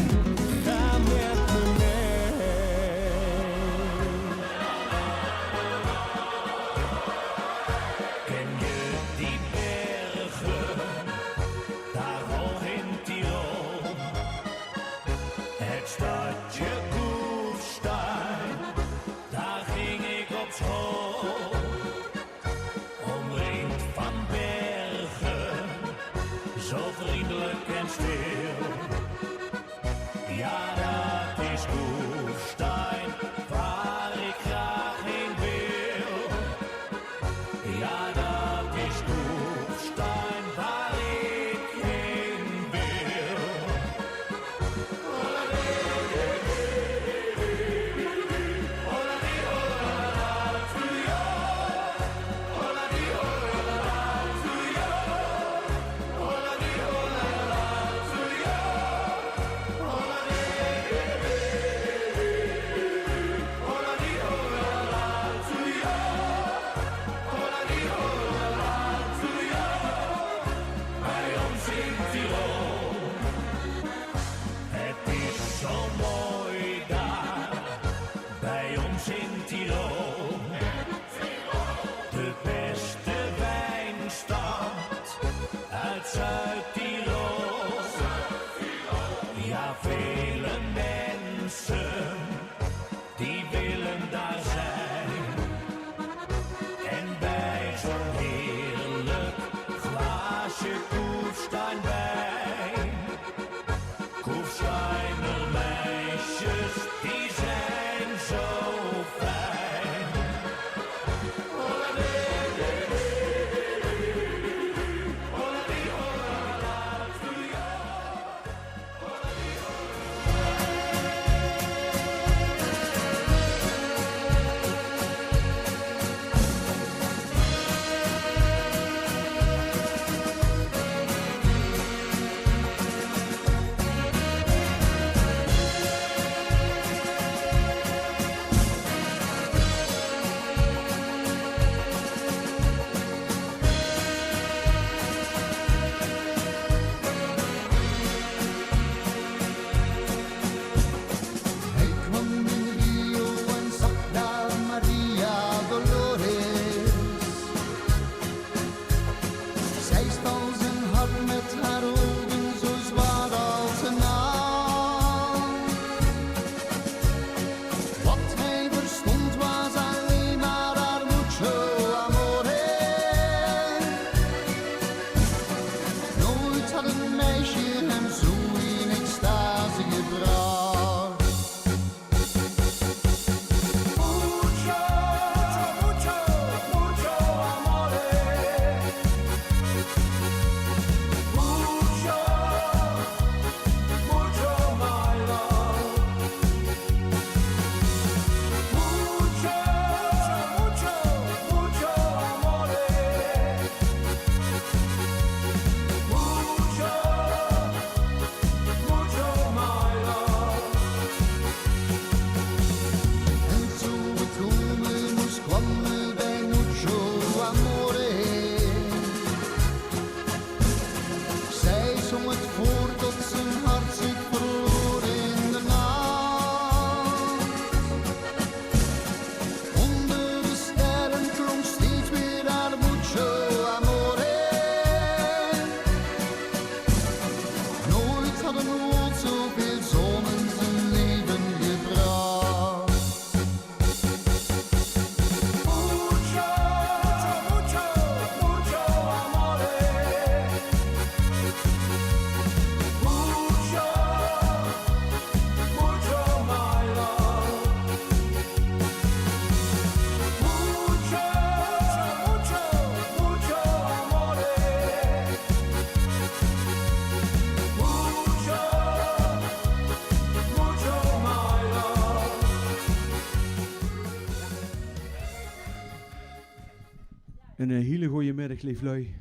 Een hele goede middag, lieflui.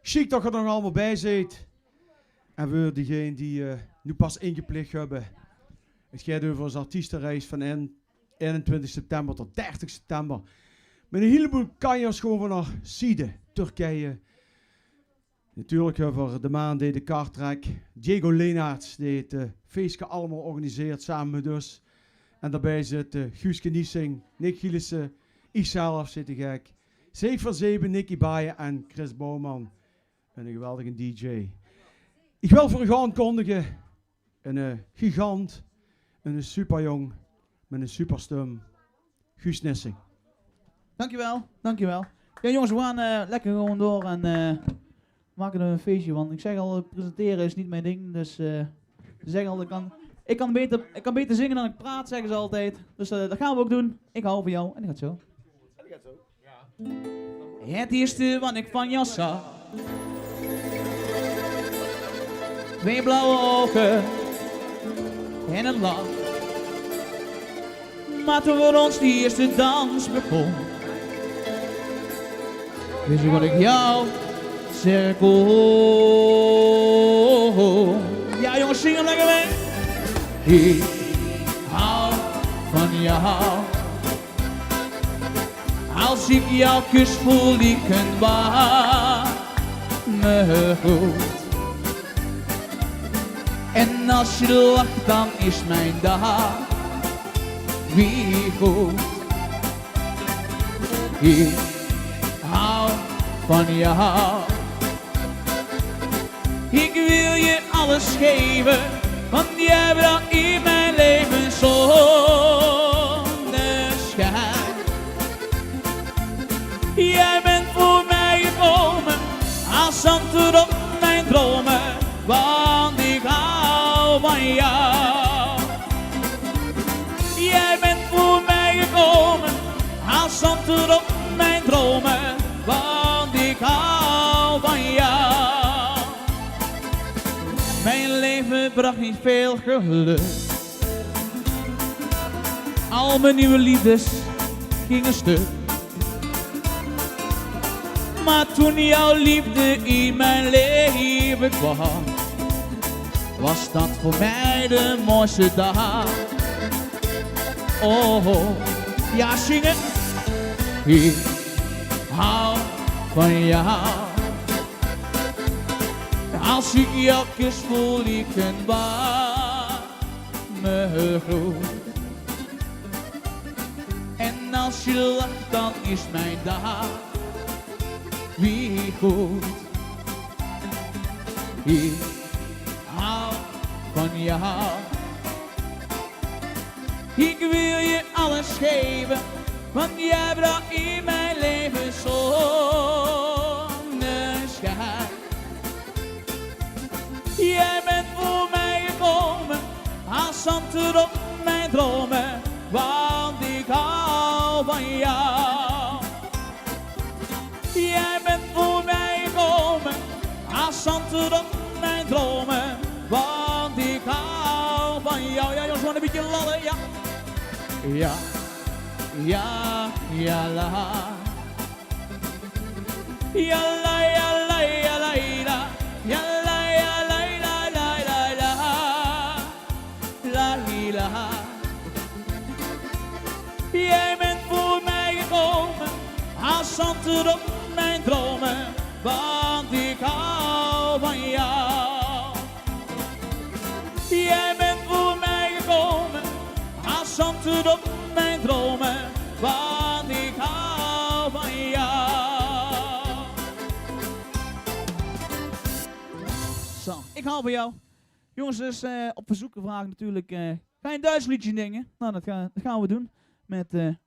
Chic dat je er nog allemaal bij zit. En voor diegenen die nu pas ingeplicht hebben. Het gaat over onze artiestenreis van 21 september tot 30 september. Met een heleboel kanjers gewoon van naar Side, Turkije. Natuurlijk over de maand deed de Kartrek. Diego Leenaerts die het feestje allemaal organiseert samen met ons. En daarbij zit Guuske Niesing, Nick Gielissen, ikzelf zit te gek. Zeef van Zeben, Nicky Baaien en Chris Bouwman. En een geweldige DJ. Ik wil voor u gaan aankondigen een gigant, een superjong, met een superstem, Guus Nissing. Dankjewel, dankjewel. Ja jongens, we gaan lekker gewoon door en maken er een feestje van. Ik zeg al, presenteren is niet mijn ding, dus ze zeggen al, ik kan beter zingen dan ik praat, zeggen ze altijd. Dus dat gaan we ook doen. Ik hou van jou en dat gaat zo. Ja. Het eerste wat ik van jou zag, 2 blauwe ogen en een lach. Maar toen voor ons die eerste dans begon, wist je wat ik jou zeg. Ja jongens, zing hem lekker mee. Ik hou van jou. Als ik jou kus voel ik een warme goed. En als je lacht dan is mijn dag weer goed. Ik hou van jou. Ik wil je alles geven, want jij brengt in mijn leven zonneschijn. Jij bent voor mij gekomen als antwoord op mijn dromen, want ik hou van jou. Jij bent voor mij gekomen als antwoord op mijn dromen, want ik hou van jou. Mijn leven bracht niet veel geluk. Al mijn nieuwe liefdes gingen stuk. Maar toen jouw liefde in mijn leven kwam, was dat voor mij de mooiste dag. Oh, ja zingen. Ik hou van jou. Als ik jou kus voel ik een warme groet. En als je lacht dan is mijn dag weer goed. Ik hou van jou. Ik wil je alles geven, want jij bracht in mijn leven zonneschijn. Jij bent voor mij gekomen als antwoord op mijn dromen, want ik hou van jou. Jij bent voor mij gekomen als antwoord op mijn dromen, want ik hou van jou. Ja jongens, gewoon een beetje lallen, ja. Ja, ja, ja la. Ja la, ja la, ja la, la. Ja la, ja la, la, la, la, la. La, la. Jij bent voor mij gekomen als antwoord op mijn dromen, want ik hou van jou. Jij bent voor mij gekomen als antwoord op mijn dromen, want ik hou van jou. Zo, ik hou van jou. Jongens, dus op verzoek gevraagd natuurlijk, ga je een Duits liedje zingen? Nou, dat gaan we doen met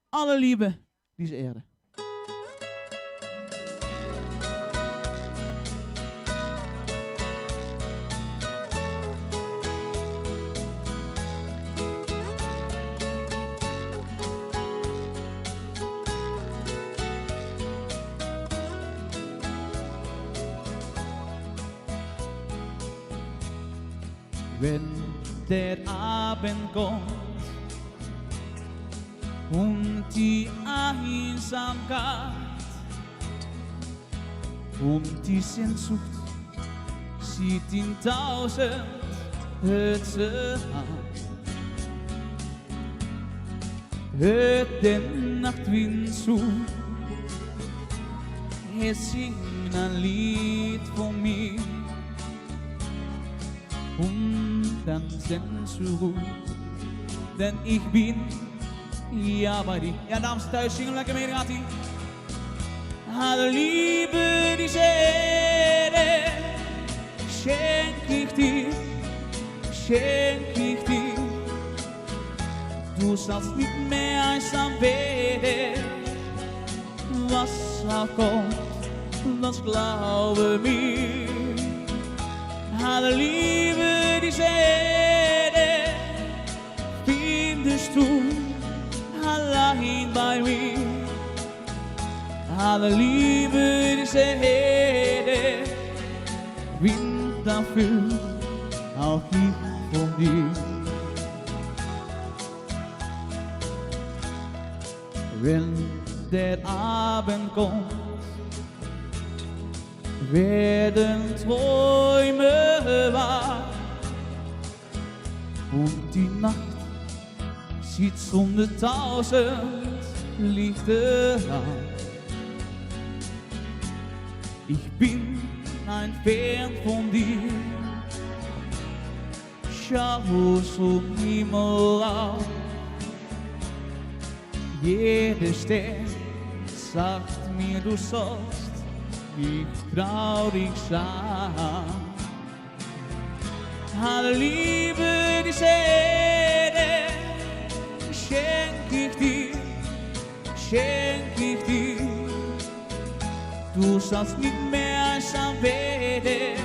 alle liefde die ze eerden. Wenn der Abend kommt und die Einsamkeit Und die Sehnsucht zieht in 1000 Hütte an. Hört den Nachtwind zu, singt ein Lied von mir. Und dann sind zurück, denn ich bin ja bei dir. Ja, dames thuis, zingen lekker mee, gaat ie. Alle Liebe dieser Erde schenk ich dir, schenk ich dir. Du sollst nicht mehr einsam werden, was auch kommt, das glaube mir. Alle Liebe dieser Erde findest du allein bei mir. Alle Liebe dieser Erde bin dafür auch ich von dir. Wenn der Abend kommt, werden Träume wahr und die Nacht sieht 100.000 Lichter an. Ich bin ein Fan von dir, schau zum Himmel auf. Jeder Stern sagt mir, du sollst nicht traurig sein. Alle Liebe dieser Erde schenk ich dir, schenk ich dir. Du sollst nicht mehr einsam werden,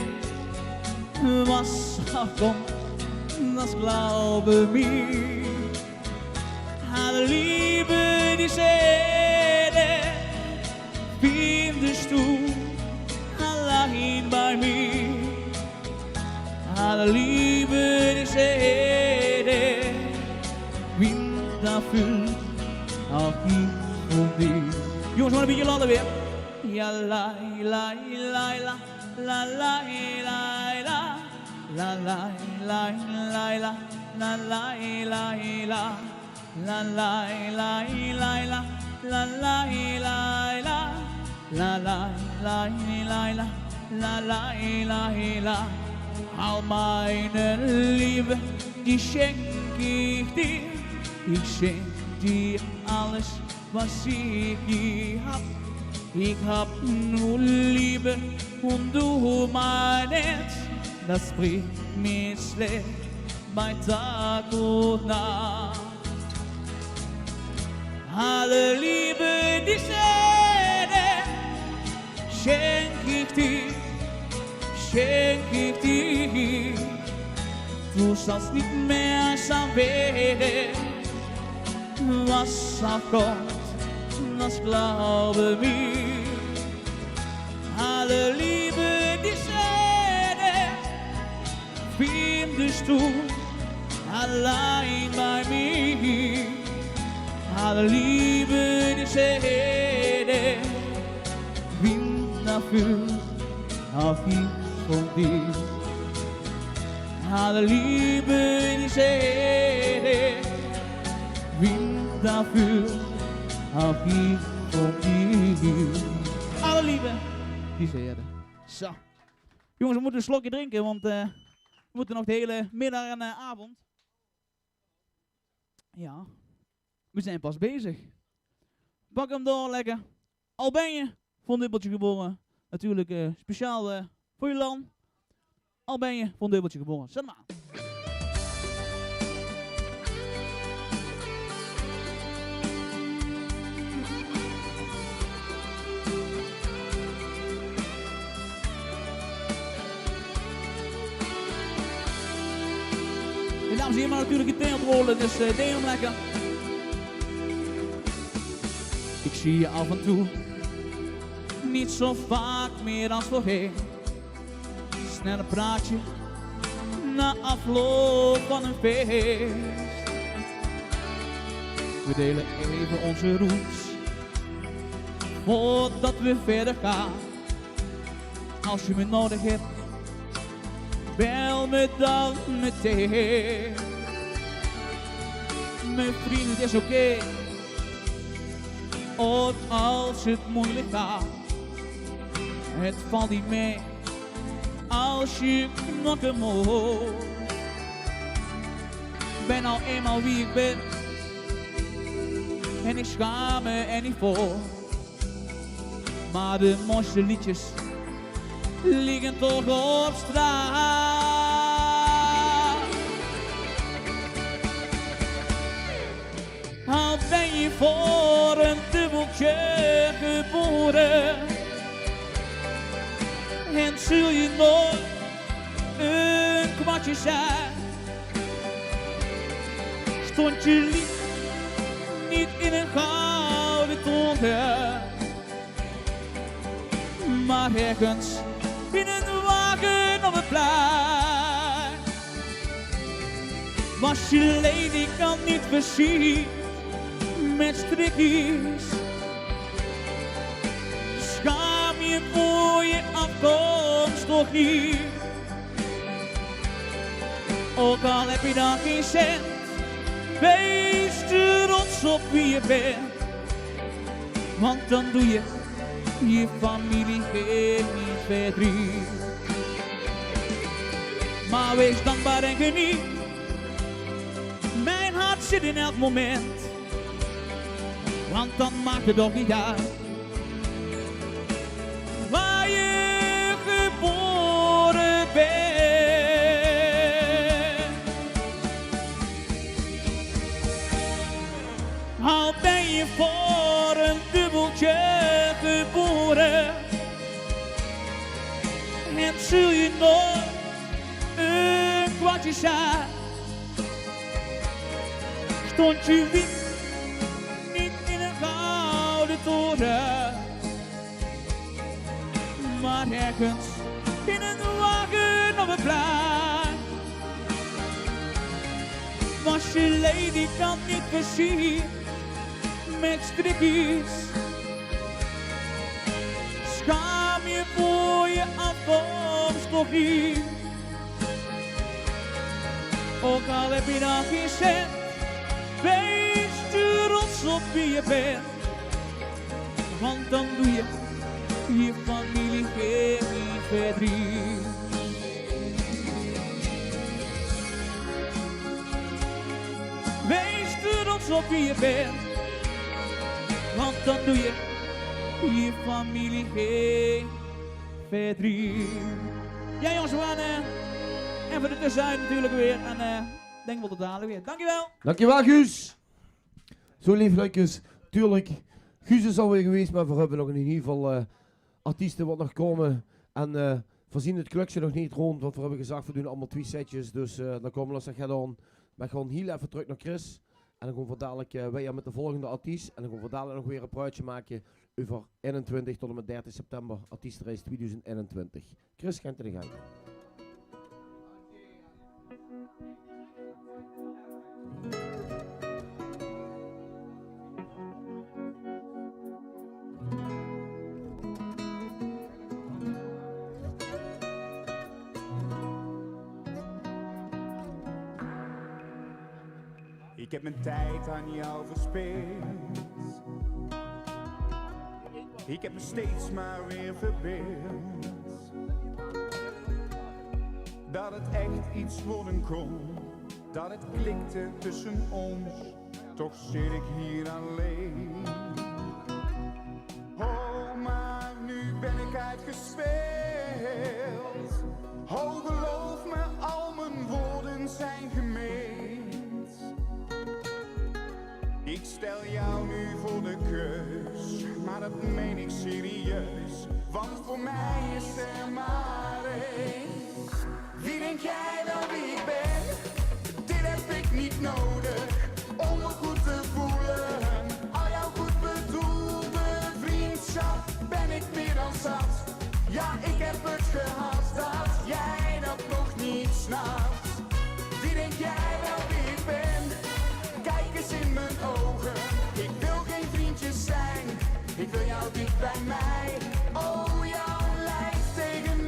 was auch kommt, das glaube mir. Alle Liebe dieser Erde findest du allein bei mir. Alle Liebe dieser Erde bin dafür auch ich von dir. Jongens, maar een beetje landen weer. Ja, la, la, la, la, la, la, la, la, la, la, la, la, la, la, la, la, la. La la la la la la la la la la la la la la la la la. Al meine Liebe, die schenk ich dir. Ich schenk dir alles, was ich hier hab. Ich hab nur Liebe und du mein Herz, das bricht mir schlecht bei Tag und Nacht. Alle Liebe dieser Erde schenk ich dir, schenk ich dir. Du sollst nicht mehr einsam werden, was auch kommt, das glaube mir. Alle Liebe dieser Erde findest du allein bei mir. Alle Liebe dieser Erde bin dafür auch ich von dir. Alle Liebe dieser Erde bin dafür auch ich von dir. Alle Liebe dieser Erde. Zo. Jongens, we moeten een slokje drinken, want we moeten nog de hele middag en avond. Ja. We zijn pas bezig. Pak hem door, lekker. Al ben je van Dubbeltje geboren. Natuurlijk speciaal voor je land. Al ben je van Dubbeltje geboren. Zet hem aan. En dames en heren, maar natuurlijk in het rollen, dus deel hem lekker. Ik zie je af en toe, niet zo vaak meer als voorheen. Snel een praatje, na afloop van een feest. We delen even onze roots, voordat we verder gaan. als je me nodig hebt, bel me dan meteen. Mijn vriend, het is oké, ook als het moeilijk gaat. Het valt niet mee als je knokken moet. Ben al eenmaal wie ik ben en ik schaam me er niet voor. Maar de mooiste liedjes liggen toch op straat. Al ben je voor een dubbeltje geboren en zul je nooit een kwartje zijn. Stond je lief niet in een gouden toren, maar ergens in een wagen op het plein. Was je ledikant niet versierd met strikjes, schaam je voor je afkomst toch niet. Ook al heb je dan geen cent, wees trots op wie je bent, want dan doe je je familie geen verdriet. Maar wees dankbaar en geniet, mijn hart zit in elk moment, want dan maakt het toch niet uit waar je geboren bent. Al ben je voor een dubbeltje geboren en zul je nooit een kwartje zijn. Stond je wieg niet in een gouden toren, maar ergens in een wagen op het plein. Was je ledikant niet versierd met strikjes, schaam je voor je afkomst toch niet. Ook al heb je dan geen cent, wees trots op wie je bent, want dan doe je je familie geen verdriet. Wees trots op wie je bent, want dan doe je je familie geen verdriet. Ja jongens, we gaan even er tussenuit natuurlijk weer en denk wel tot dadelijk weer. Dankjewel. Dankjewel Guus. Zo lieflijkjes. Tuurlijk, Guus is alweer geweest, maar we hebben nog in ieder geval artiesten wat nog komen. En voorzien het klokje nog niet rond, want we hebben gezegd we doen allemaal 2 setjes. Dus dan komen we gaan dan. Maar gewoon heel even terug naar Chris. En dan gaan we dadelijk weer met de volgende artiest. En dan gaan we dadelijk nog weer een praatje maken over 21 tot en met 30 september, artiestenreis 2021. Chris, gaat er de gang. Ik heb mijn tijd aan jou verspeeld. Ik heb me steeds maar weer verbeeld dat het echt iets worden kon, dat het klikte tussen ons. Toch zit ik hier alleen. Oh, maar nu ben ik uitgespeeld. Oh, geloof me, al mijn woorden zijn gemeend. Ik stel jou nu voor de keus, maar dat meen ik serieus, want voor mij is er maar één. Wie denk jij dan wie ik ben? Dit heb ik niet nodig om me goed te voelen. Al jouw goed bedoelde vriendschap ben ik meer dan zat. Ja, ik heb het gehad dat jij dat nog niet snapt. Wie denk jij wel wie ik ben? Kijk eens in mijn ogen. Ik wil geen vriendjes zijn. Ik wil jou dicht bij mij. Oh, jouw lijf tegen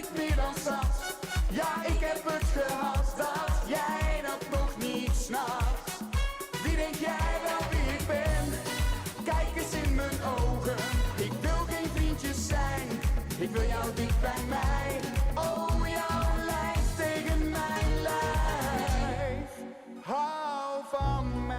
ik meer dan zat. Ja, ik heb het gehad dat jij dat nog niet snapt. Wie denk jij wel wie ik ben? Kijk eens in mijn ogen. Ik wil geen vriendjes zijn. Ik wil jou dicht bij mij. Oh, jouw lijf tegen mijn lijf. Hou van mij.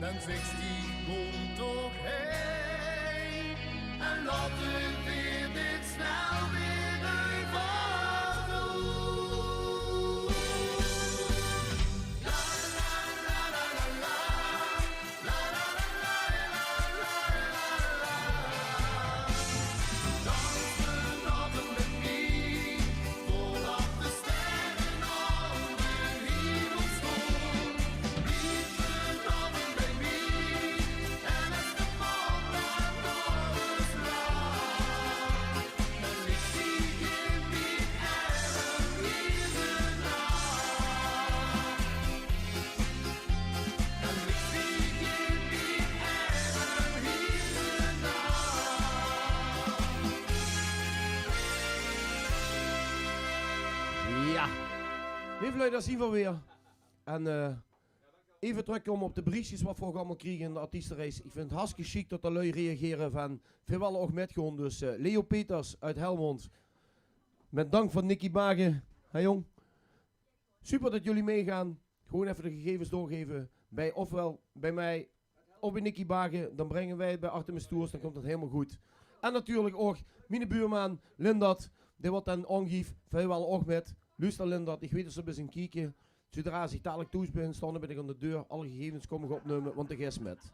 Dan zegt die komt toch heen en laat het weer dit snel weer uitvallen. La la la la la la, la la la la la la la. Dans vanavond met mij, voordat de sterren onder hemel stonden. Lief vanavond bij mij, en als de maan daar nog eens laat, dan ligt die in die eigen hierna. Dan ligt die in die eigen hierna. Ja, lieve lui, daar zien we weer. En even terugkomen op de berichtjes wat we ook allemaal kregen in de artiestenrace. Ik vind het hartstikke chic dat de lui reageren van veel wel ook met gewoon. Dus Leo Peters uit Helmond. Met dank van Nicky Bagen. Hey jong. Super dat jullie meegaan. Gewoon even de gegevens doorgeven. Bij ofwel bij mij of bij Nicky Bagen. Dan brengen wij het bij Artemis Tours. Dan komt het helemaal goed. En natuurlijk ook mijn buurman Lindert. Die wordt dan ongeef. Veel wel ook met. Luister Lindert. Ik weet dat ze bij zijn kieken. Zodra ze dadelijk thuis ben, staan ben ik aan de deur. Alle gegevens komen opnemen, want de gast met.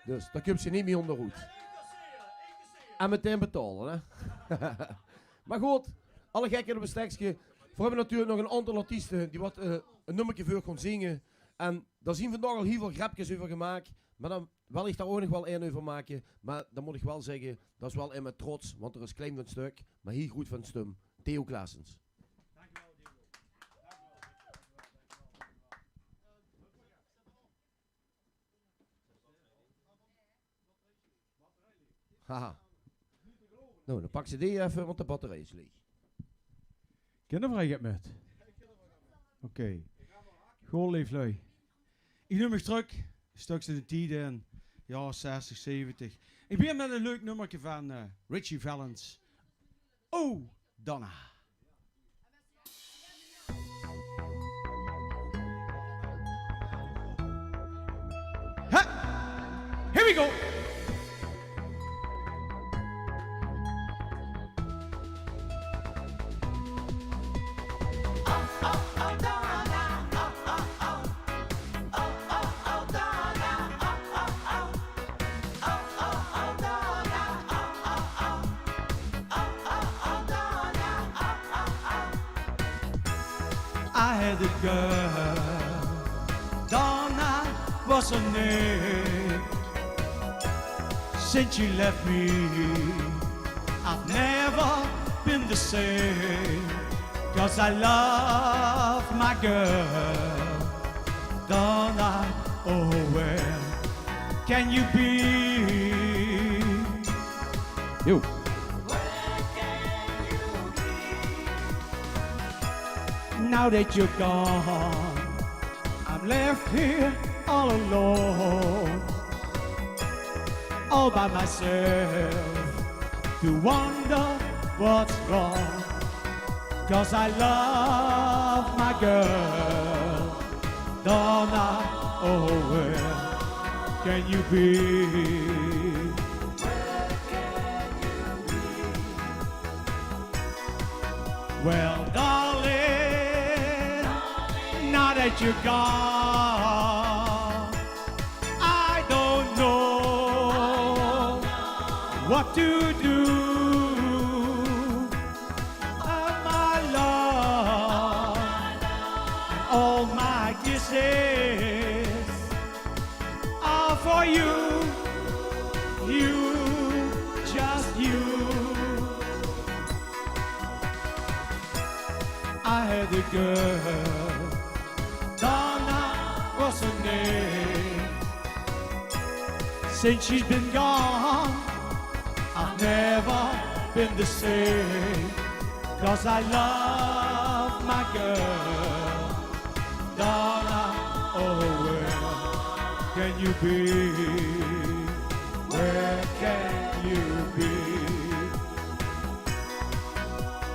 Dus daar kun je niet mee onder hoed. En meteen betalen, hè. Maar goed, alle gekheid op een stekje. We hebben natuurlijk nog een aantal artiesten die wat een nummertje voor gaan zingen. En daar zien we vandaag al heel veel grapjes over gemaakt. Maar dan wil ik daar ook nog wel één over maken. Maar dan moet ik wel zeggen, dat is wel in met trots. Want er is klein van het stuk, maar heel goed van het stum. Theo Klaasens. Haha. Nou, dan pak ze die even, want de batterij is leeg. Kindervrij gaat met. Oké. Gewoon leeflui. Ik noem me terug. Straks in de tijden en ja, 60, 70. Ik begin met een leuk nummertje van Richie Valens. Oh, Donna. Ha! Here we go. I had a girl, Donna was her name. Since she left me, I've never been the same. 'Cause I love my girl, Donna, oh where can you be? Yo. Now that you're gone, I'm left here all alone, all by myself, to wonder what's wrong. 'Cause I love my girl, Donna, oh where can you be? Well, darling, now that you're gone, I don't know what to do. My love, all my kisses are for you, you, just you. I had a girl, Donna was her name. Since she's been gone, I've never been the same. 'Cause I love my girl, Donna, oh where can you be? Where can you be?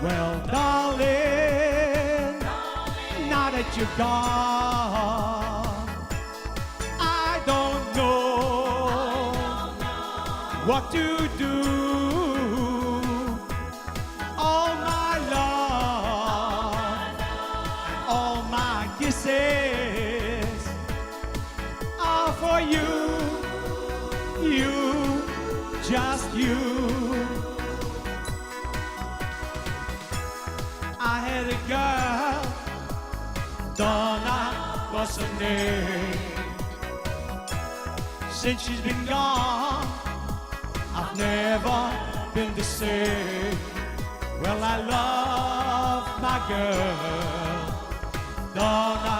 Well, darling, now that you're gone, I don't know what to do. All my love, all my kisses are for you, you, just you. I had a girl, Donna was her name. Since she's been gone, I've never been the same. Well, I love my girl, Donna,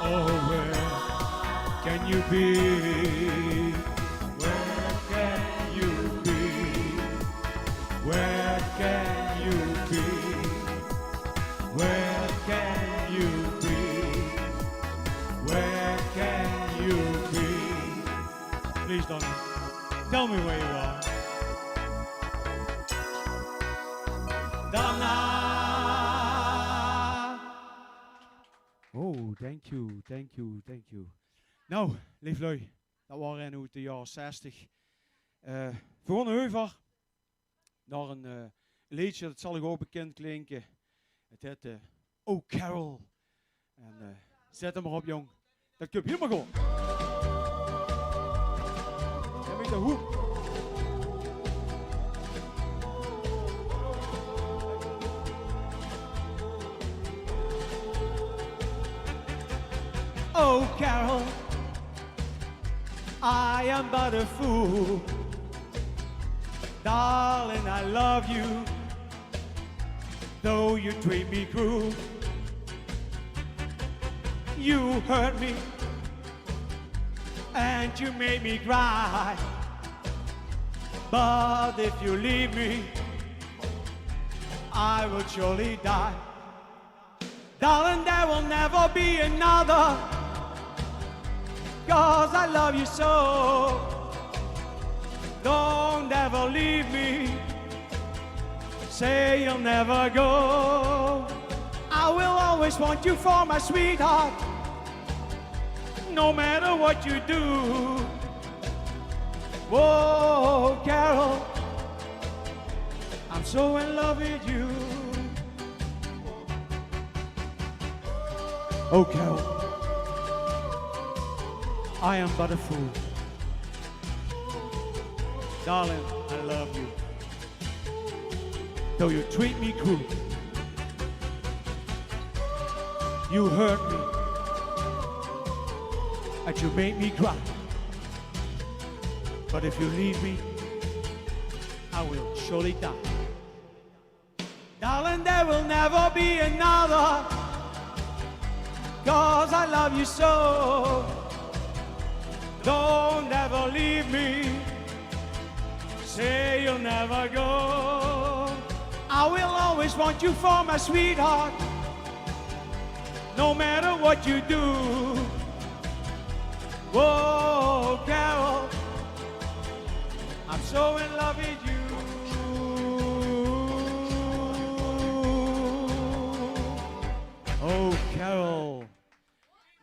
oh where can you be? Where can you be? Where can you be? Where can you be? Where can you be? Please, Donna, tell me where you are. Donna! Oh, thank you, thank you, thank you. Nou, lieflui, dat waren in de jaren 60. Voor een heuver naar een liedje, dat zal ik ook bekend klinken. Het heet Oh Carol. En zet hem maar op, jong. Dat kun je helemaal gewoon. En met de hoek. Oh Carol, I am but a fool. Darling, I love you, though you treat me cruel. You hurt me, and you made me cry. But if you leave me, I will surely die. Darling, there will never be another, 'cause I love you so. Don't ever leave me, say you'll never go. I will always want you for my sweetheart, no matter what you do. Whoa, Carol, I'm so in love with you. Oh, Carol, I am but a fool. Darling, I love you, though you treat me cruel. You hurt me, and you made me cry. But if you leave me, I will surely die. Darling, there will never be another, 'cause I love you so. Don't ever leave me, say you'll never go. I will always want you for my sweetheart, no matter what you do. Whoa, Carol, I'm so in love with you. Oh, Carol.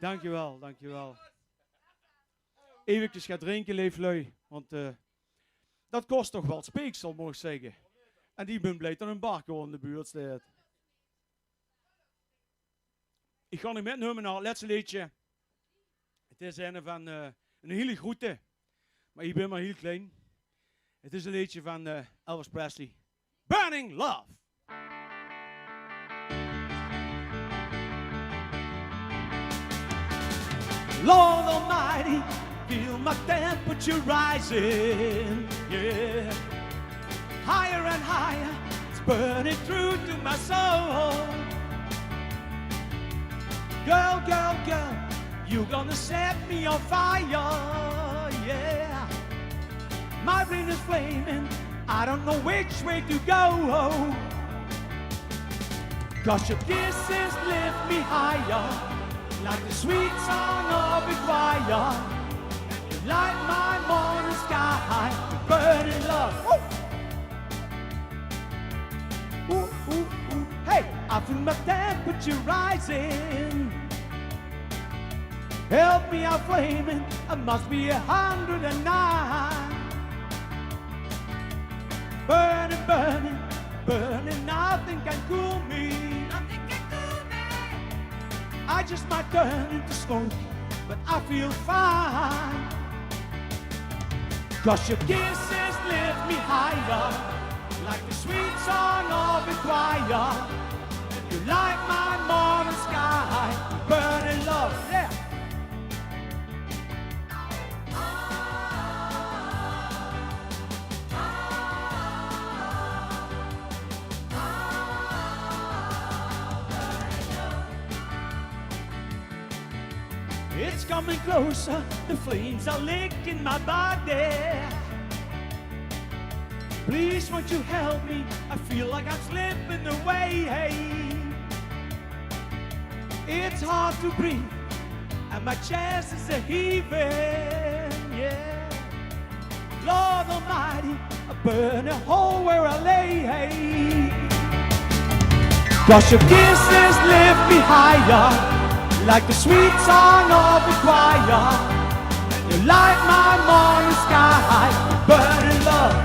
Dankjewel, dankjewel. Eventjes gaan drinken, leeflui. Want dat kost toch wel speeksel, moet ik zeggen. En die ben blij dat een bar gewoon in de buurt staat. Ik ga nu met nummer naar het laatste liedje. Het is een van een hele groete. Maar ik ben maar heel klein. Het is een liedje van Elvis Presley. Burning Love. Lord Almighty, feel my temperature rising, yeah. Higher and higher, it's burning through to my soul. Girl, girl, girl, you're gonna set me on fire, yeah. My brain is flaming, I don't know which way to go. 'Cause your kisses lift me higher, like the sweet song of a choir. You light my morning sky with burning love. Ooh. Ooh, ooh, ooh. Hey, I feel my temperature rising. Help me, I'm flaming, I must be 109. Burning, burning, burning, nothing can cool me. Nothing can cool me. I just might turn into smoke, but I feel fine. 'Cause your kisses lift me higher, like the sweet song of a choir. You light my morning sky, burning love, yeah. It's coming closer, the flames are licking my body. Please won't you help me, I feel like I'm slipping away. It's hard to breathe, and my chest is a heaving, yeah. Lord Almighty, I burn a hole where I lay. 'Cause your kisses lift me higher, like the sweet song of a choir. You light my morning sky, burning love,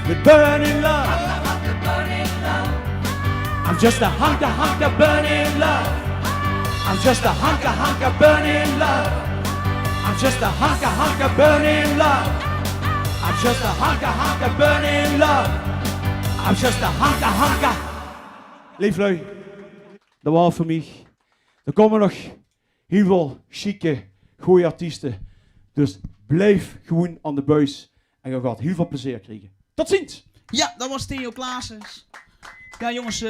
with burning love. I'm just a hunker, hunker, burning love. I'm just a hunker, hunker, burning love. I'm just a hunker, hunker, burning love. I'm just a hunker, hunker, burning love. I'm just a hunker, hunker. Lieflui, dat was voor mij. Er komen nog heel veel chique, goede artiesten. Dus blijf gewoon aan de buis en je gaat heel veel plezier krijgen. Tot ziens! Ja, dat was Theo Klaassen. Ja jongens,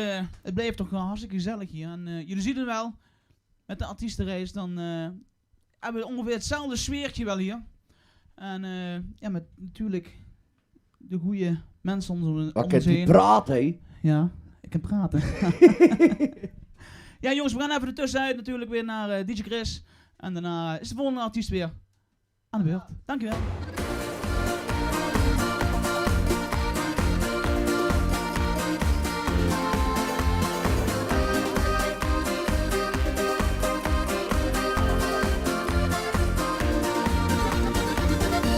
het bleef toch hartstikke gezellig hier. En jullie zien het wel, met de artiestenreis dan hebben we ongeveer hetzelfde sfeertje wel hier. En ja, met natuurlijk de goede mensen om ons heen. Praten, hé? Ja, ik kan praten. Ja jongens, we gaan even ertussenuit natuurlijk weer naar DJ Chris. En daarna is de volgende artiest weer aan de beurt. Dankjewel.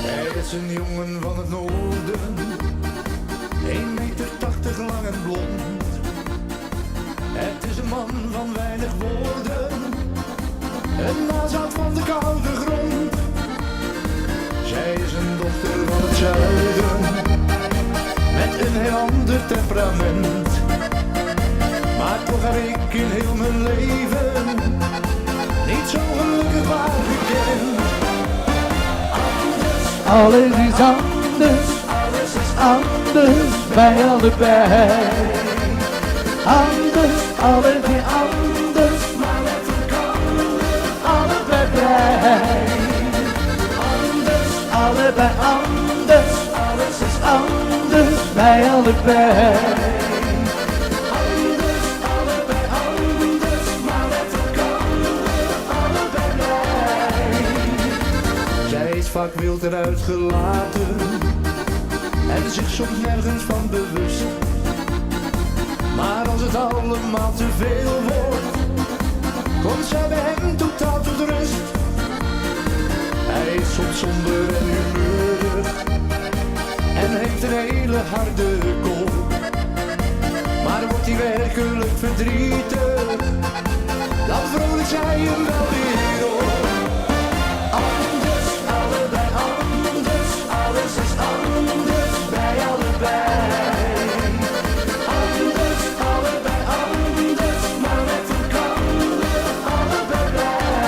Hij is een jongen van het noorden, 1,80 meter lang en blond. Het is een man van weinig woorden, een nazaat van de koude grond. Zij is een dochter van het zuiden, met een heel ander temperament. Maar toch heb ik in heel mijn leven niet zo gelukkig waar gekend. Alles is anders, alles is anders bij allebei. Anders, alles is anders, maar met elkaar allebei blij. Anders, allebei anders, alles is anders bij allebei. Anders, allebei anders, maar met elkaar allebei blij. Zij is vaak wild en uitgelaten en zich soms nergens van bewust. Maar als het allemaal te veel wordt, komt zij bij hem totaal tot rust. Hij is soms somber en humeurig en heeft een hele harde kop. Maar wordt hij werkelijk verdrietig, dan vrolijk zij hem wel weer op. Anders, allebei anders, alles is anders bij allebei. Anders, allebei anders, maar met elkaar allebei blij.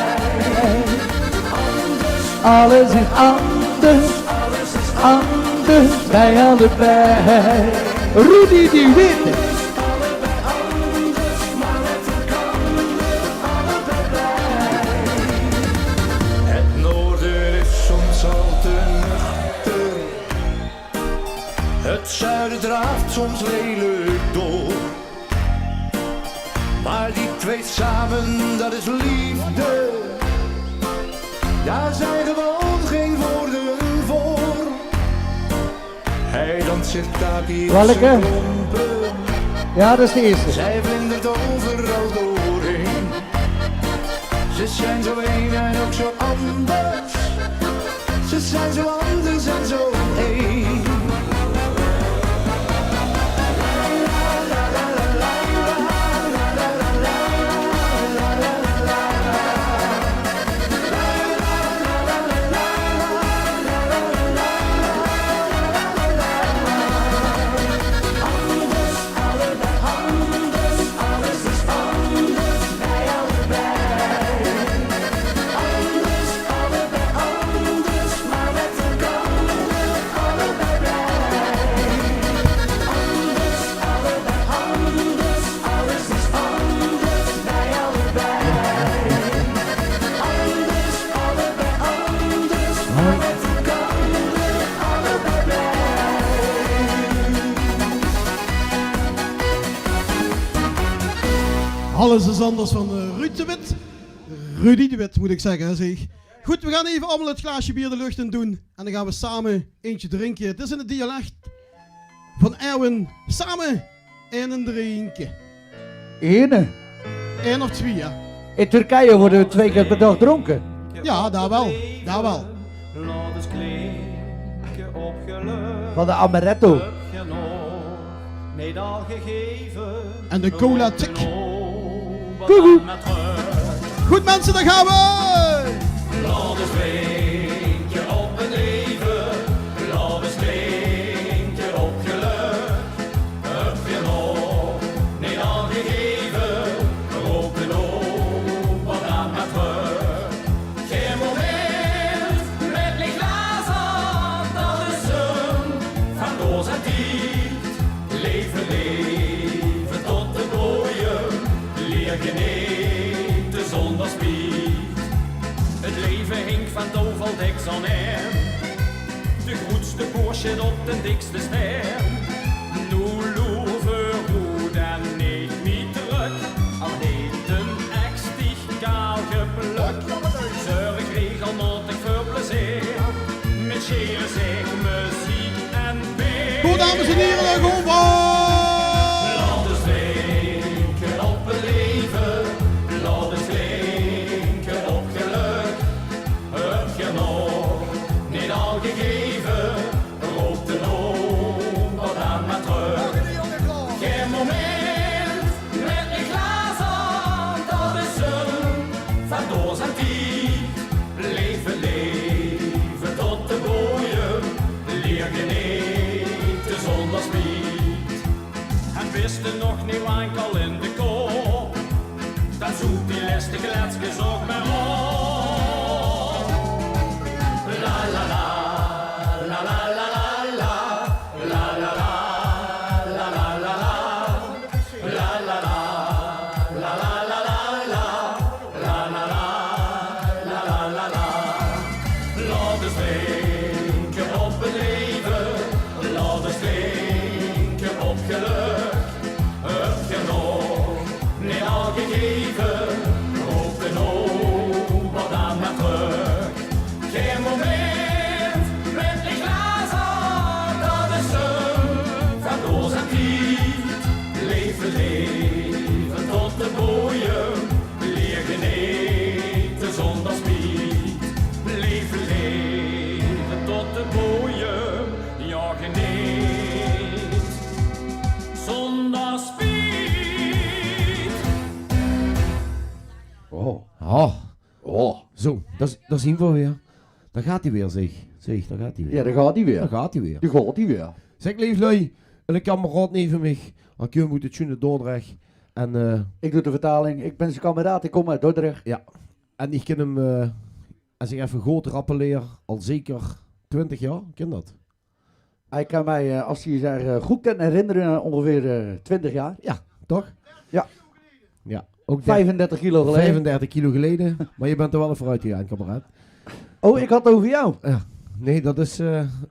Anders, Alles is anders, alles is anders bij allebei. Rudy die Wit. allebei anders, maar met elkaar allebei blij. Het noorden is soms al te nuchter, het zuiden draaft soms lelijk door. Maar die twee samen, dat is liefde, daar zijn gewoon geen woorden voor. Hij danst zich taki op Welke? zijn klompen, Ja, dat is de eerste. zij vlindert overal doorheen. Ze zijn zo een en ook zo anders, ze zijn zo anders en zo één. Alles is anders van Ruud de Wit. Rudy de Wit moet ik zeggen, hè, zeg. Goed, we gaan even allemaal het glaasje bier de lucht in doen. En dan gaan we samen eentje drinken. Het is in het dialect van Erwin. Samen in een drinken. Ene. 1 of 2, ja. In Turkije worden we 2 keer per dag dronken. Ja, daar wel. Daar wel. Laat eens klinken opgelucht. Van de amaretto. Heb je nog niet al gegeven? En de cola tik. Koekoe. Goed mensen, daar gaan we! Laat eens klinken op een even. Laat eens klinken opgelucht. Heb je nog niet al gegeven? Roep de loop wat aan maar terug. Geen moment met grootste koersje op de dikste ster. Nu loven goed en niet meer terug. Al heeft een ex-tig kaal geplukt. Zorg regelmatig voor plezier. Met scheren zeg muziek en beer. Goed, dames en heren, de Gombal! Laat eens drinken op het leven. Laat eens drinken op geluk. Heb je nog niet al gegeven? Roep de noem wat aan maar terug. Geen moment met een glas aan. Dat is een van doos en tijd. Leven, leven tot de boeien. Leer genieten zonder spiet. En wist er nog niet enkel in de kop. Dan zoekt die leste kletskes ook maar op. La la la, la la la la la, la la la, la la la la, la la la, la la la la la, la la la, la la la la. Laat eens drinken op het leven, laat eens drinken op geluk. Heb je nog niet al gegeven, roep de noem wat aan maar terug. Geen moment met een glas aan, dat is een van doos en tijd. Leven, leven tot de boeien, leer genieten zonder spiet. Leven, leven tot de boeien, ja geniet zonder spiet. Zo, daar zien we weer. Daar gaat hij weer, zeg. Zeg, daar gaat hij weer. Ja, daar gaat hij weer. Daar gaat hij weer. Die gaat hij weer. Zeg, lief lui, een kameraad neven mij. Ik moet het tune Dordrecht. En Ik doe de vertaling. Ik ben zijn kameraad, ik kom uit Dordrecht. ja, en ik ken hem, als ik even goed rappeleer, al zeker 20 jaar. Ken dat? Hij kan mij, als hij zich goed kan herinneren, ongeveer 20 jaar. Ja, toch? Ja. Ja. Ook 35 kilo geleden. 35 kilo geleden. Maar je bent er wel vooruit gegaan, kameraad. Oh, ik had het over jou. Ja. Nee, dat is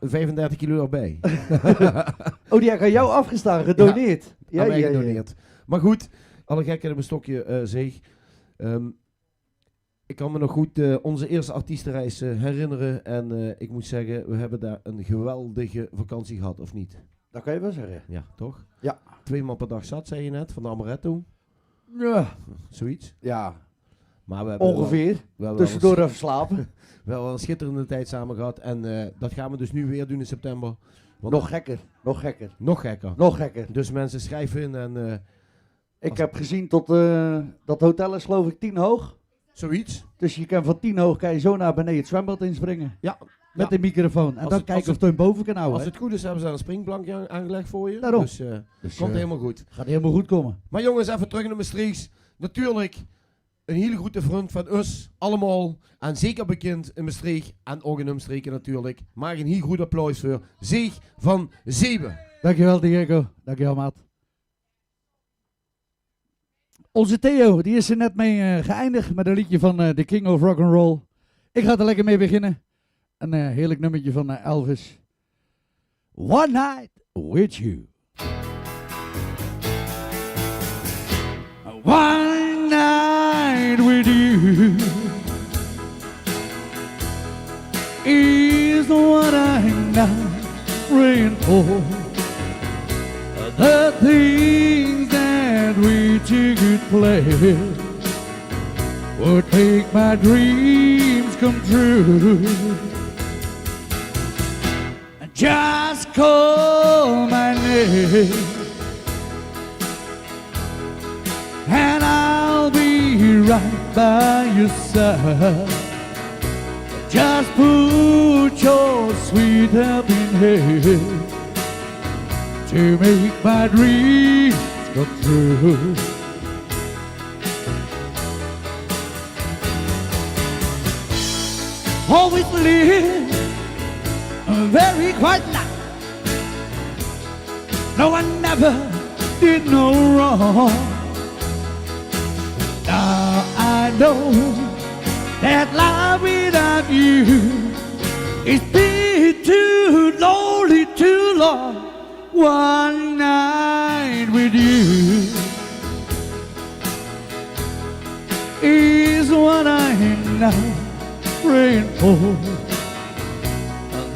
35 kilo erbij. Oh, die heb ik aan jou afgestaan, gedoneerd. Aan mij gedoneerd. Maar goed, alle gekken op een stokje zeg. Ik kan me nog goed onze eerste artiestenreis herinneren. En ik moet zeggen, we hebben daar een geweldige vakantie gehad, of niet? Dat kan je wel zeggen. Ja, toch? Ja. 2 maal per dag zat, zei je net, van de Amaretto. Ja. Zoiets. Ja. Maar we hebben ongeveer. we hebben Tussendoor wel even slapen. We hebben wel een schitterende tijd samen gehad. En dat gaan we dus nu weer doen in september. Want Nog gekker. Nog gekker. nog gekker. Nog gekker. Dus mensen schrijven in en Ik heb gezien tot dat hotel is geloof ik 10 hoog. zoiets. Dus je kan van 10 hoog kan je zo naar beneden het zwembad inspringen. Ja. Met Ja. de microfoon. En Als dan het- kijken als of het hem boven kan houden. Als hè. het goed is, hebben ze daar een springplankje aangelegd voor je. Daarom. Dus Dus, komt helemaal goed. Gaat helemaal goed komen. Maar jongens, even terug naar Maastricht. Natuurlijk, een hele goede vriend van ons, allemaal. En zeker bekend in Maastricht en ook in omstreken natuurlijk. Maar een heel goed applaus voor Zeeg van Zeeben. Dankjewel Diego. Dankjewel maat. Onze Theo, die is er net mee geëindigd met een liedje van The King of Rock'n'Roll. Ik ga er lekker mee beginnen. Een heerlijk nummertje van Elvis. One Night With You. One night with you is what I'm not praying for. The things that we could play would make my dreams come true. Just call my name and I'll be right by your side. Just put your sweet helping hand to make my dreams come true. Always live a very quiet life. No, I never did no wrong. Now I know that life without you is been too long. long. One night with you is what I'm now praying for.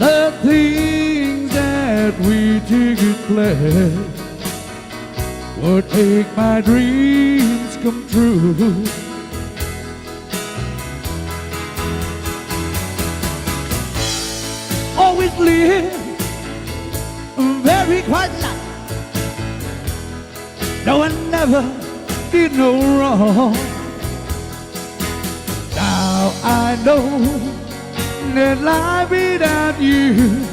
The things that we took in place would make my dreams come true. Always live a very quiet life. No, I never did no wrong. Now I know that life without you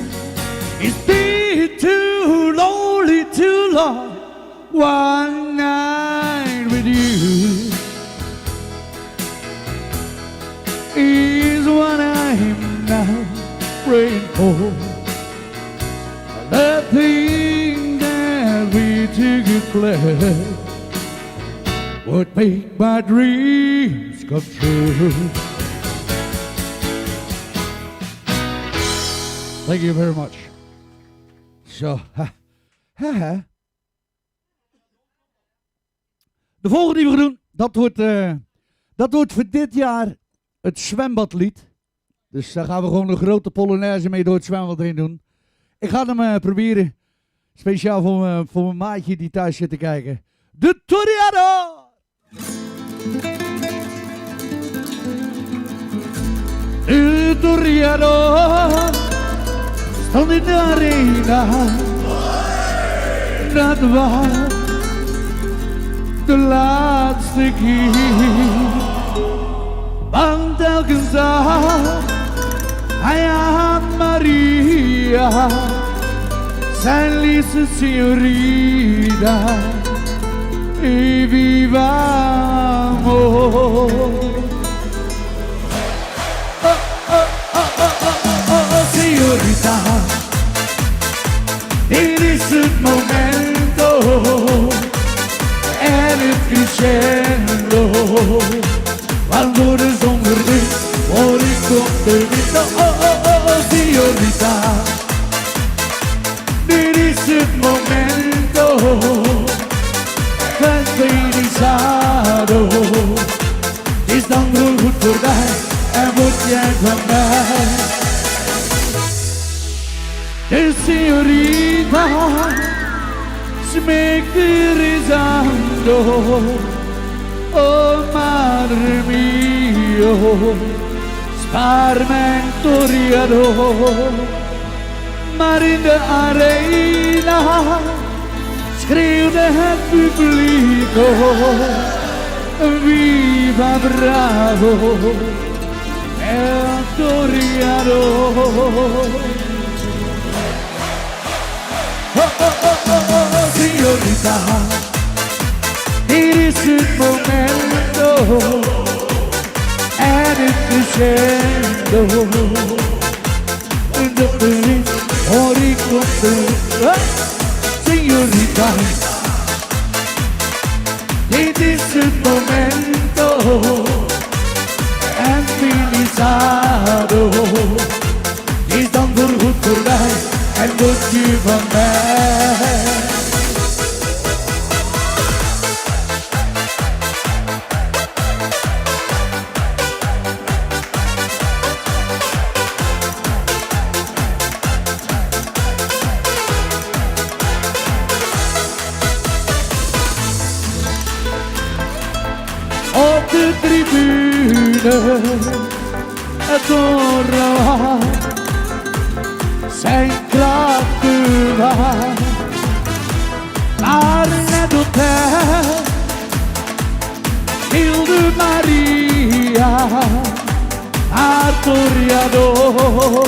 is been too lonely, too long. One night with you is what I'm now praying for. The thing that we took in place would make my dreams come true. Thank you very much. Zo. De volgende die we gaan doen, dat wordt voor dit jaar het zwembadlied. Dus daar gaan we gewoon een grote polonaise mee door het zwembad heen doen. Ik ga hem proberen, speciaal voor mijn maatje die thuis zit te kijken. De Toreador! De Toreador stond in de arena. Dat was de laatste keer. Want telkens dag hij aan Maria, zijn liefste signorina, e viva amor. Signorita, dit is het momento en het crescendo. Quando de zon verdwijnt, hoor ik op de wind. Signorita, dit is het momento felicizzado. Het is dan wel goed voorbij en word jij van mij. De signorita smeekt risando. Oh madre mio, sparmento Toreador. Maar in de arena schreeuwde het publico, viva bravo, el Toreador. Signorita, dit is het momento en het crescendo. De police hoor ik op de signorita, dit is het momento en finissado. Is dan voorgoed voorbij en word je van mij. Op de tribune, het Torreador, zijn krachten waar. Maar net op tijd hielde Maria haar Toreador,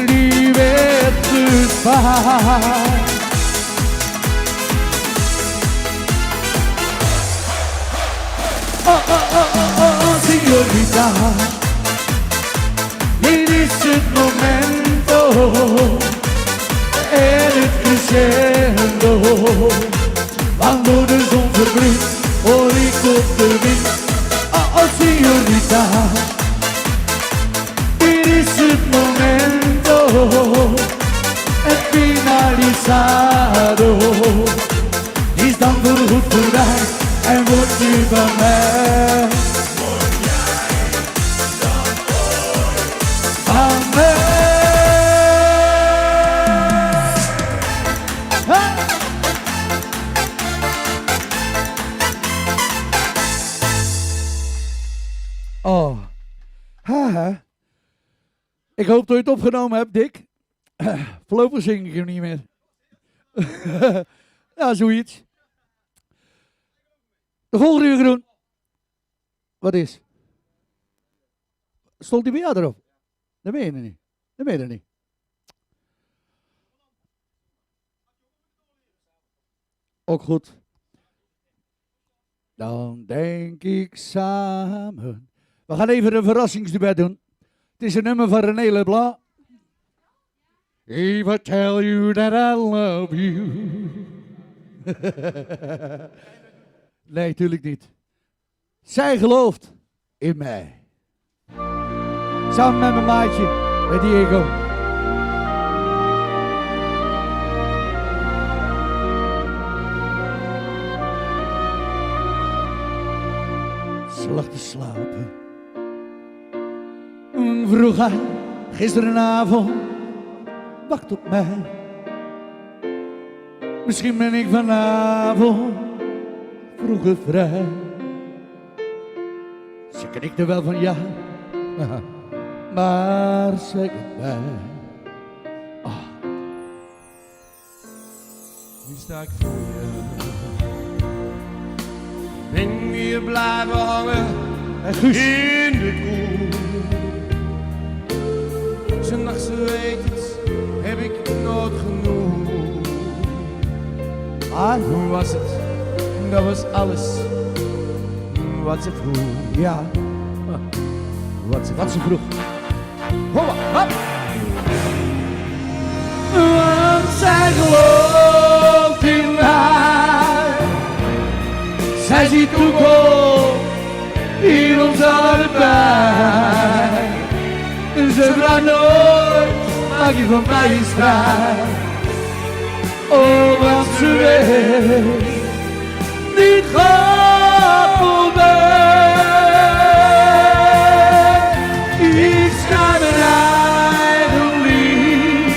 die werd gespaard. Signorita, dit is het momento en het crescendo. Quando de zon verblindt, hoor ik op de wind. Signorita, dit is het momento en realizado. Is dan voorgoed voorbij en wordt nu van mij. Van mij. Oh. Haha. Ik hoop dat je het opgenomen hebt, Dick. Voorlopig zing ik hem niet meer. Ja, zoiets. De volgende uur doen. Wat is? Stond die bij jou erop? Dat meen je niet. Dat meen je niet. Ook goed. Dan denk ik samen. We gaan even een verrassingsduet doen. Het is een nummer van René Leblanc. If I tell you that I love you. Nee, natuurlijk niet. Zij gelooft in mij. Samen met mijn maatje, met Diego. Ze lag te slapen. Vroeg hij gisterenavond, wacht op mij. Misschien ben ik vanavond vroeger vrij. Ze knikte wel van ja, maar zeg het mij. Nu sta ik voor je. Ben weer blijven hangen in de koel. Zondag ze weet het, heb ik nooit genoeg. Hoe was het? Dat was alles wat ze vroeg. Ja, wat ze vroeg. Hoppa, hop! Want zij gelooft in mij. Zij ziet toekomst in ons allebei. Ze vraagt nooit, maak je van mij een strijd. Oh, want ze weet, niet gaat voorbij. Ik schrijf mijn eigen lied,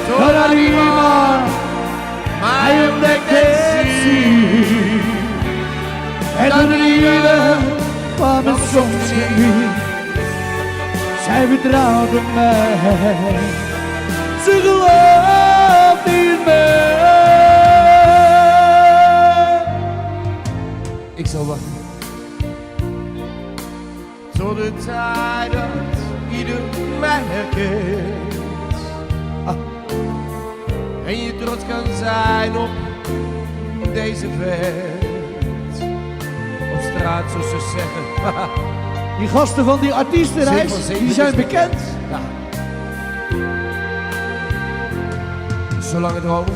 totdat iemand mij ontdekt en ziet. En dan liefde van mijn soms niet. Zij vertrouwt op mij, ze gelooft in mij. Ik zal wachten tot de tijd dat ieder mij herkent. En je trots kan zijn op deze vent. Op straat, zoals ze zeggen. Die gasten van die artiestenreis, die zijn bekend. Ja. Zolang dromen.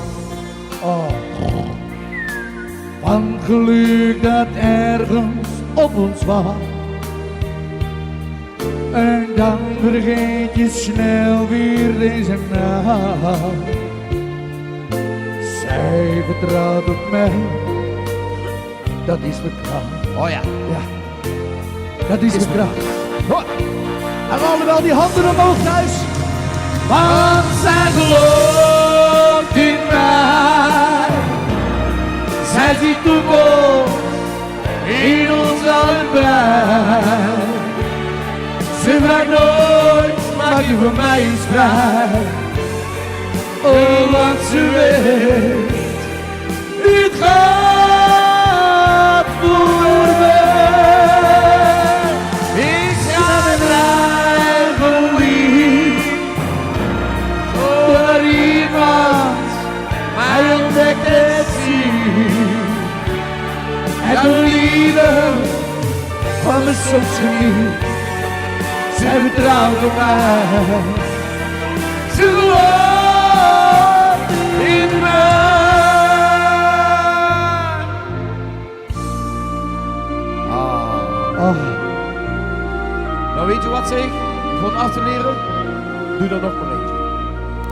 Oh. Van geluk dat ergens op ons wacht. En dan vergeet je snel weer deze nacht. Zij vertrouwt op mij. Dat is vertrouwen. Oh ja. Ja. Dat is de kracht. En we hadden wel die handen omhoog thuis. Want zij gelooft in mij. Zij ziet toekomst in ons allebei. Ze vraagt nooit, maak je voor mij een strijd. Oh, want ze weet, dit gaat voorbij. En de liefde van mijn soms geniet. Zij vertrouwt op mij. Ze gelooft in mij. Nou weet je wat zeg? Voor het af te leren, doe dat nog maar eentje.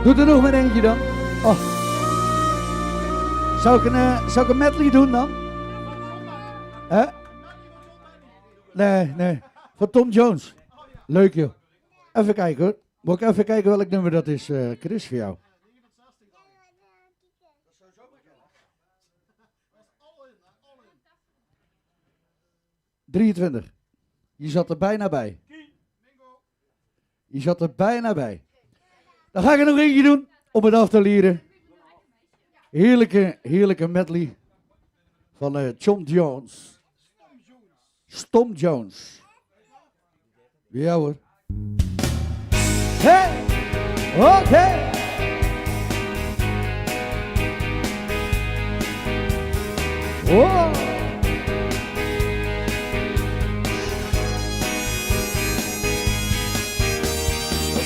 Doe er nog maar eentje dan. Oh. Zou ik een medley doen dan? Hè? Nee. Van Tom Jones. Leuk joh. Even kijken hoor. Moet ik even kijken welk nummer dat is, Chris, voor jou? ...23. Je zat er bijna bij. Je zat er bijna bij. Dan ga ik er nog eentje doen om het af te leren. Heerlijke medley van Tom Jones. Tom Jones. Ja hoor. Hey! Oké! Wow!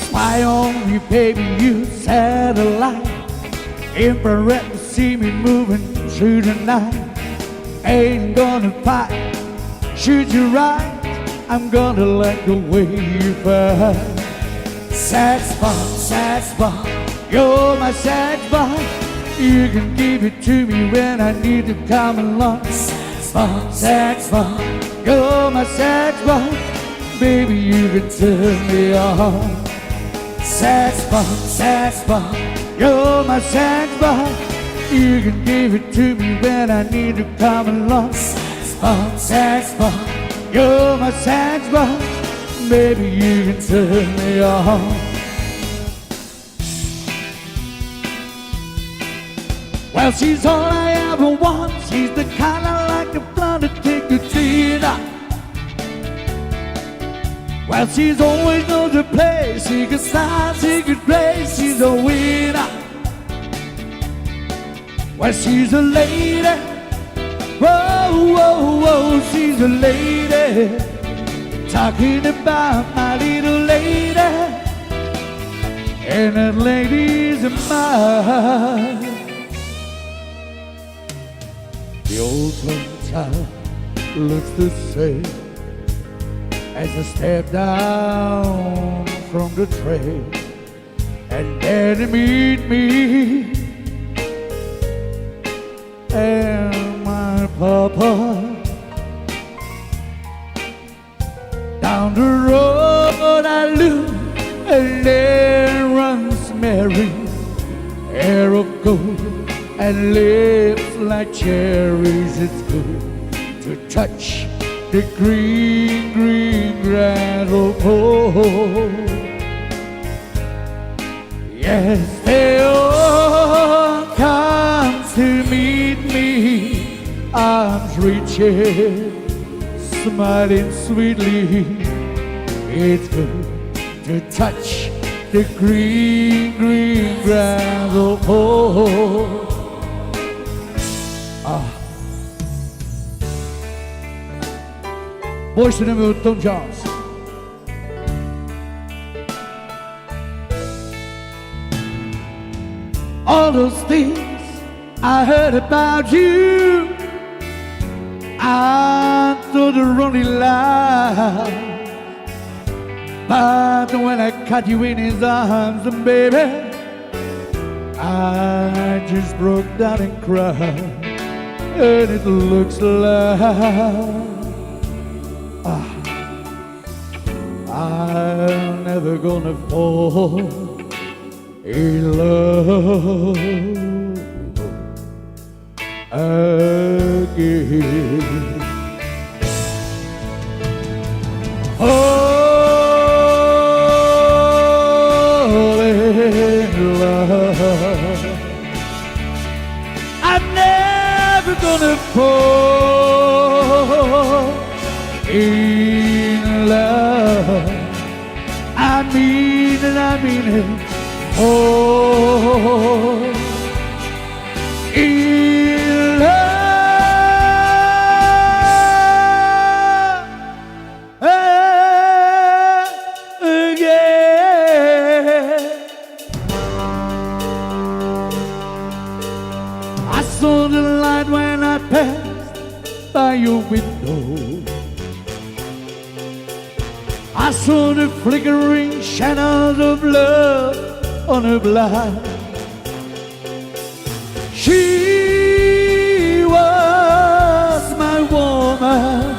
Spy on me, baby, you satellite. Infrared to see me moving through the night. Ain't gonna fight, shoot you right. I'm gonna like the way you fight. Sex bomb, you're my sex bomb. You can give it to me when I need to come along. Sex bomb, you're my sex bomb. Baby, you can turn me on. Sex bomb, you're my sex bomb. You can give it to me when I need to come along. Sex bomb, you're my sex bomb. Baby, you can turn me on. Well, she's all I ever want. She's the kind I like to fly to take to dinner. Well, she's always knows the place. She can style, she can play. She's a winner. Well, she's a lady. Whoa, whoa, whoa, she's a lady. Talking about my little lady. And that lady's mine. The old hotel looks the same as I step down from the train, and there to meet me and my papa. Down the road I look, and there runs Mary, hair of gold and lips like cherries. It's good to touch the green, green grass of home. Yes, they all come to meet me, arms reaching, smiling sweetly. It's good to touch the green, green grass of home. Mooiste nummer van Tom Jones. All those things I heard about you, I thought they're only lies. But when I caught you in his arms, and baby, I just broke down and cried. And it looks like I'm never gonna fall in love again. Fall in love. I'm never gonna fall in love. I mean it. Oh, in love again. I saw the light when I passed by your window. I saw the flickering shadows of love on her blood. She was my woman.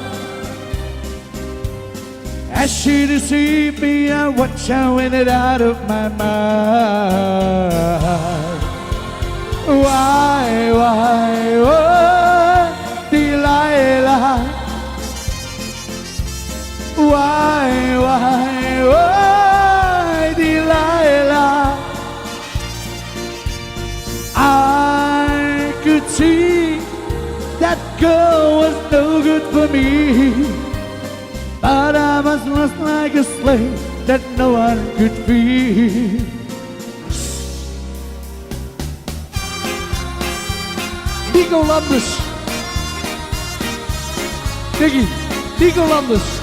As she deceived me, I watched her win it out of my mind. Why, Delilah? Why, Delilah? I could see that girl was no good for me, but I was lost like a slave that no one could free. Nico Landers. Nicky, Nico Landers.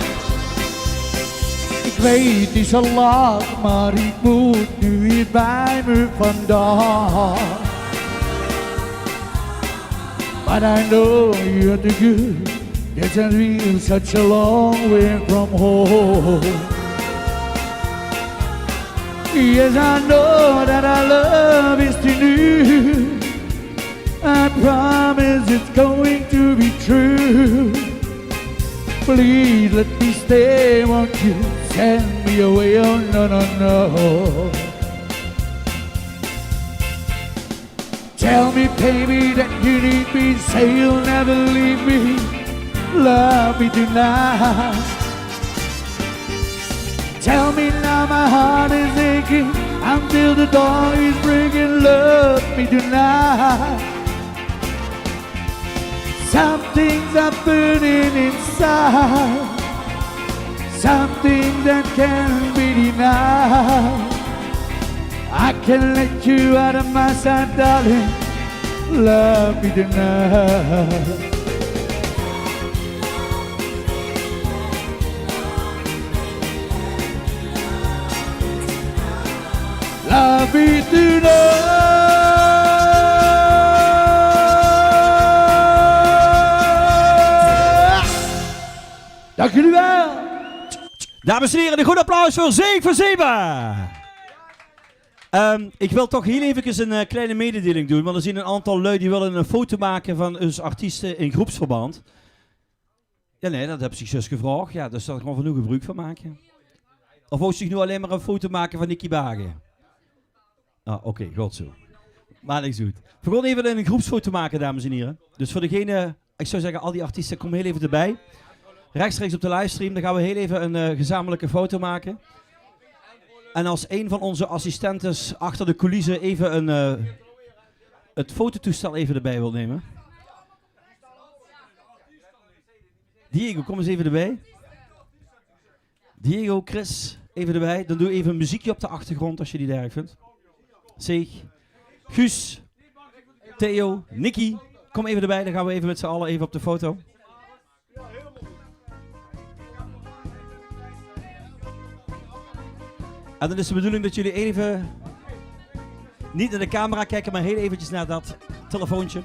Ik weet, het is al laat, maar ik moet nu hier bij me vandaan. But I know you're the good. Yes, and we're such a long way from home. Yes, I know that our love is too new. I promise it's going to be true. Please let me stay, won't you send me away? Oh no, no, no. Tell me, baby, that you need me. Say you'll never leave me. Love me tonight. Tell me now my heart is aching until the dawn is breaking. Love me tonight. Some things are burning inside. Some things that can't be denied. I can't let you out of my sight, darling. Love me tonight. Love me tonight. Dank jullie wel. Dames en heren, een goed applaus voor Zeeg van Zeba. Ik wil toch heel even een kleine mededeling doen, want er zijn een aantal lui die willen een foto maken van onze artiesten in groepsverband. Ja, nee, dat heb ik zus gevraagd. Ja, dus daar gaan we nu gebruik van maken. Of wou zich nu alleen maar een foto maken van Nicky Bagen? Ah, oké, goed zo. Maar niks goed. We gaan even een groepsfoto maken, dames en heren. Dus voor degene, ik zou zeggen, al die artiesten, kom heel even erbij. Rechtstreeks op de livestream, dan gaan we heel even een gezamenlijke foto maken. En als een van onze assistentes achter de coulissen even het fototoestel even erbij wil nemen. Diego, kom eens even erbij. Diego, Chris, even erbij. Dan doe even een muziekje op de achtergrond als je die erg vindt. Zeeg, Guus, Theo, Nicky, kom even erbij. Dan gaan we even met z'n allen even op de foto. En dan is de bedoeling dat jullie even niet naar de camera kijken, maar heel eventjes naar dat telefoontje.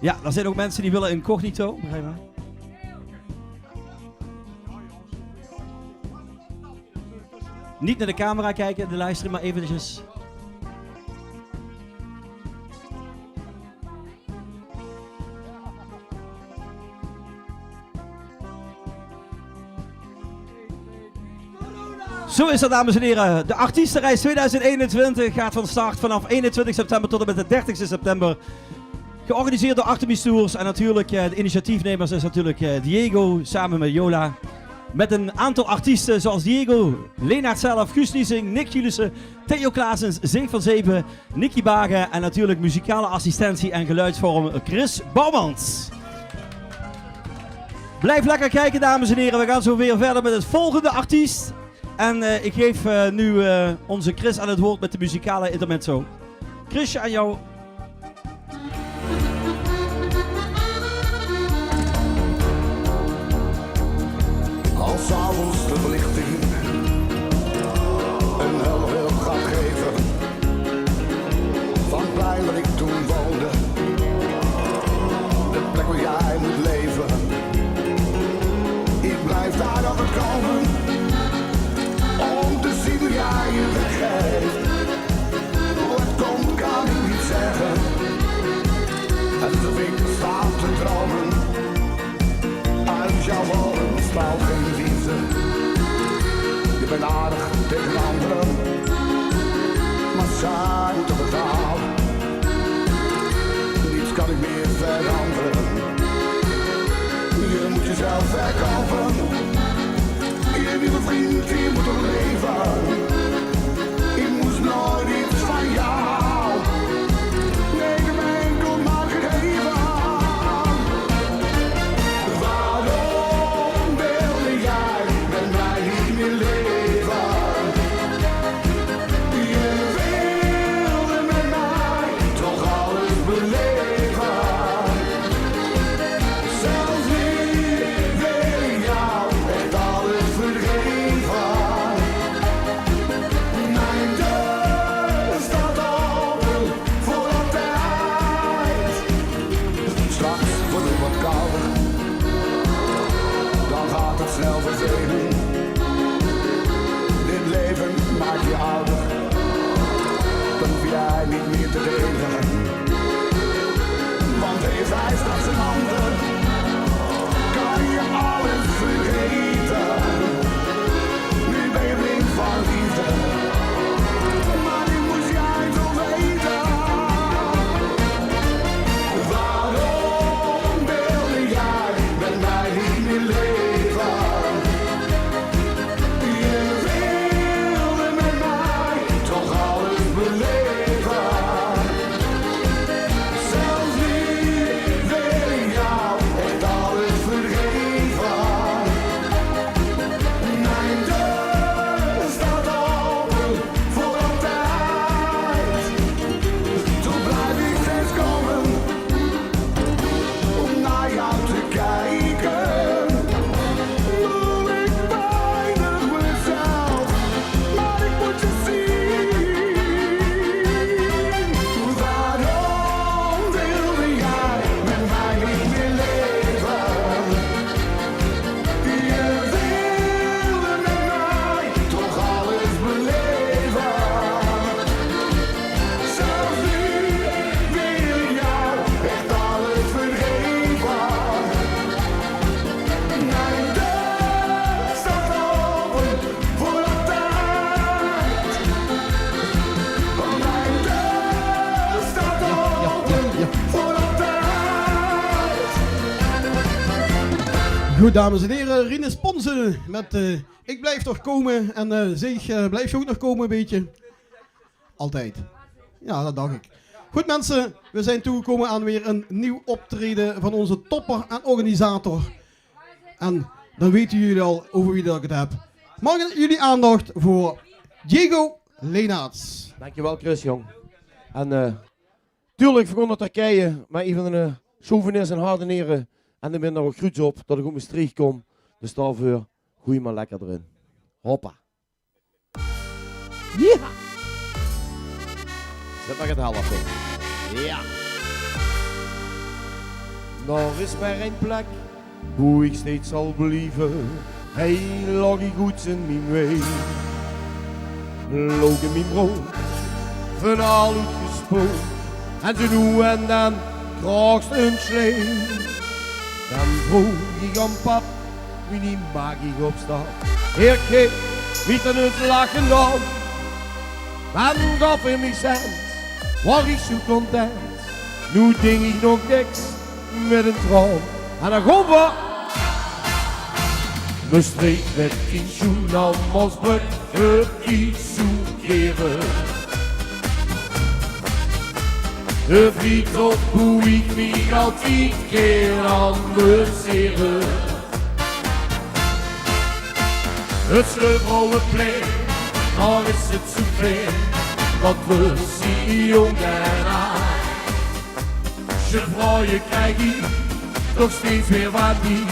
Ja, er zijn ook mensen die willen incognito. Begrijp je? Niet naar de camera kijken, de livestream, maar eventjes. Zo is dat, dames en heren. De Artiestenreis 2021 gaat van start vanaf 21 september tot en met de 30 september. Georganiseerd door Artemis Tours. En natuurlijk, de initiatiefnemers is natuurlijk Diego samen met Jola. Met een aantal artiesten zoals Diego, Leenaert zelf, Guus Liesing, Nick Julissen, Theo Klaasens, Zeeg van Zeven, Nicky Bagen en natuurlijk muzikale assistentie en geluidsvorm Chris Bouwmans. Blijf lekker kijken, dames en heren. We gaan zo weer verder met het volgende artiest. En ik geef nu onze Chris aan het woord met de muzikale intermezzo. Chrisje, aan jou. Als 's avonds de verlichting een hel beeld gaat geven van het plein waar ik toen woonde, de plek waar jij moet leven. Ik blijf daar altijd komen. ben aardig tegen anderen, maar zij moeten betalen. Niets kan ik meer veranderen. Je moet jezelf verkopen. Je nieuwe vriend, je moet er leven. Ik moest nooit iets van jou. Nee, ik ben enkel maar gegeven. Waarom wilde jij met mij niet meer leven? Je wilde met mij toch alles beleven. Zelfs nu wil ik jou echt alles vergeven. Mijn deur staat open voor altijd. Straks wordt het wat kouder, dan gaat het snel vervelen. Dit leven maakt je ouder, dan hoef jij niet meer te delen. Want heeft hij straks een ander, kan je alles vergeten. Nu ben je blind van liefde, maar nu moest jij toch weten. Waarom wilde jij met mij niet meer leven? Je wilde met mij toch alles beleven. Zelfs nu wil ik jou echt alles vergeven. Mijn deur staat open voor altijd. Toen blijf ik steeds komen om naar jou te kijken. Doe ik weinig mezelf, maar ik moet je zien. Waarom wilde jij met mij niet meer leven? Je wilde met mij toch alles beleven. Zelfs nu wil ik jou echt alles vergeven. Mijn deur staat open voor altijd. Mijn deur staat open voor altijd. Goed, dames en heren, Rinus Ponsen met Ik blijf toch komen. En zeg, blijf je ook nog komen een beetje? Altijd. Ja, dat dacht ik. Goed mensen, we zijn toegekomen aan weer een nieuw optreden van onze topper en organisator. En dan weten jullie al over wie dat ik het heb. Mag ik jullie aandacht voor Diego Leenaerts. Dankjewel Chris, jong. En tuurlijk vergon naar Turkije, maar een van de souvenirs en hardeneren. En dan ben er ook groets op, dat ik op mijn streek kom. Dus daarvoor, goeie maar lekker erin. Hoppa. Ja. Zet maar het helft in. Ja. Daar is maar een plek, hoe ik steeds zal blijven. Heel lang goed in mijn weg. Loop in mijn brood, van al uitgesproken. En zo nu en dan krijgst een slee. Dan vroeg ik aan pap, wie niet mag ik opstaan. Heer keek, wie dan het lachen dan. Dan gaf hij mij cent, was ik zo content. Nu denk ik nog niks met een droom. En dan gaan we. We streek met 10 schoen aan Mosbrug, het iets zoekeren. De vriend op hoe ik me altijd keer amuseren. Het sleutelplein, dan is het zo ver, wat we zien jong en oud. Je vrouwen krijg ik toch steeds weer wat die,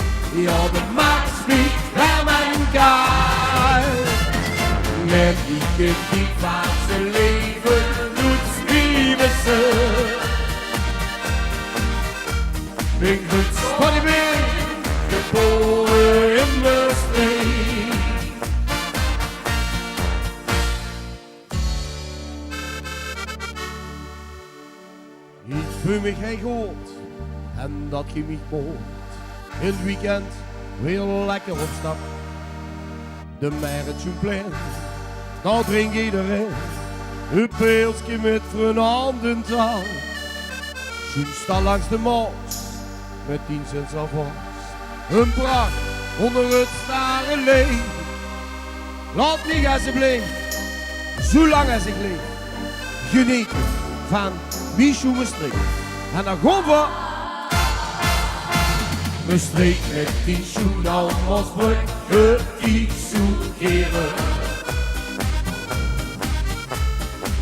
ja de maakt niet bij mijn kaart. Met die niet wat ze leven doet schrijven ze. Ik goed van die ben, geboren in de streek. Ik voel me geen goed en dat je mij hoort. In het weekend weer lekker op stap. de Mère plein. Dan drinkt iedereen een pilsje met vriendentaal. Zo'n sta langs de mos met 10 cent alvast. Een pracht onder het stare leen. Laat niet alsjeblieft, zolang als ik leef, genieten van Michou Maastricht. En dan gaan we Maastricht met die schoen aan Mosbrug, het iets zoekeren.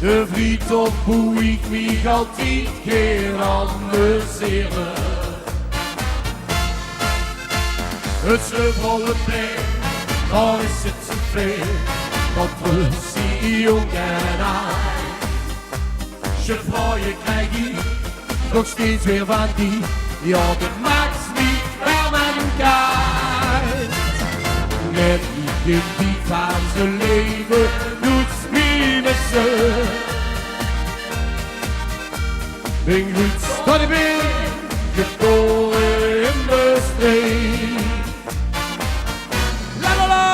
De vriend op hoe ik mij altijd keer amuseren. Het Sleutelplein, daar is het zoveel, dat we zien jong en oud. Je vrouwen krijg ik nog steeds weer van die, ja de max niet bij elkaar. Met die van zijn leven doet mij missen. Ben goed dat ik ben, geboren in Maastricht. La la la!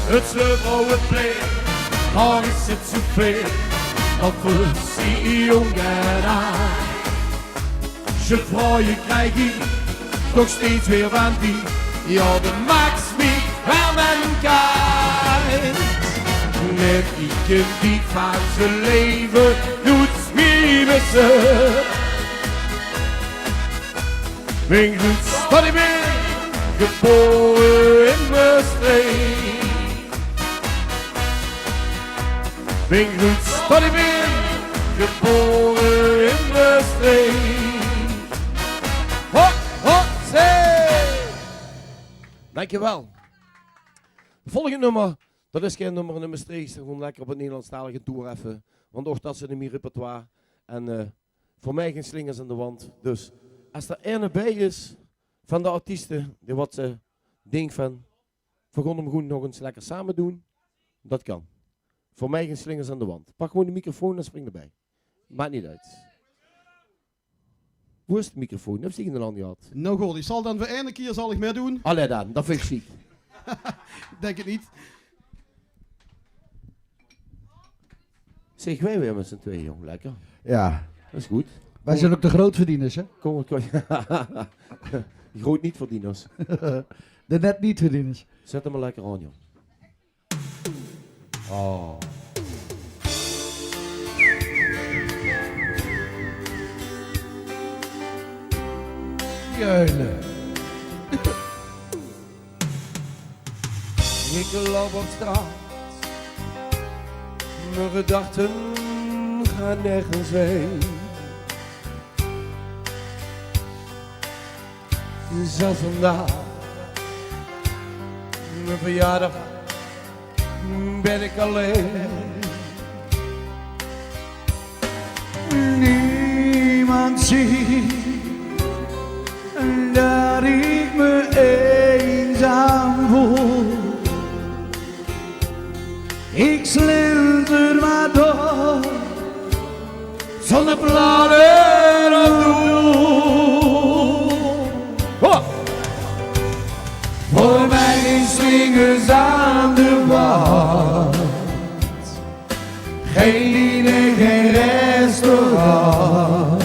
Het Sleutelplein, daar is het zoveel, dat we zien jong en oud. Je vrouwen krijg ik nog steeds weer van die, ja de max niet bij elkaar. Net die die van zijn leven doet mij missen. Ben goed dat ik ben, geboren in Maastricht. Ben goed dat ik ben, geboren in Maastricht. Ho, ho, zee! Dankjewel. Volgende nummer, dat is geen nummer in Maastricht. Gewoon lekker op een Nederlandstalige tour even. Want ook dat zit in mijn repertoire. En voor mij geen slingers aan de wand. Dus als er ene bij is van de artiesten die wat ze denkt van, we gaan hem gewoon nog eens lekker samen doen. Dat kan. Voor mij geen slingers aan de wand. Pak gewoon de microfoon en spring erbij. Maakt niet uit. Hoe is de microfoon? Heb je die in de land gehad? Nou goed, ik zal dan voor één keer zal ik meedoen. Allee dan, dat vind ik ziek. Denk het niet. Zeg, wij weer met z'n tweeën, jong. Lekker. Ja. Dat is goed. Wij zijn ook de grootverdieners, hè? Kom. Die groot niet verdieners. De net niet verdieners. Zet hem maar lekker aan, jong. Oh. Juilen. Ik loop op straat, mijn gedachten gaan nergens heen. Zelfs vandaag, mijn verjaardag, ben ik alleen. Niemand ziet dat ik me eenzaam voel. Ik slenter maar door, zonder plannen of doel. Oh. Voor mij geen slingers aan de wand, geen diner, geen restaurant,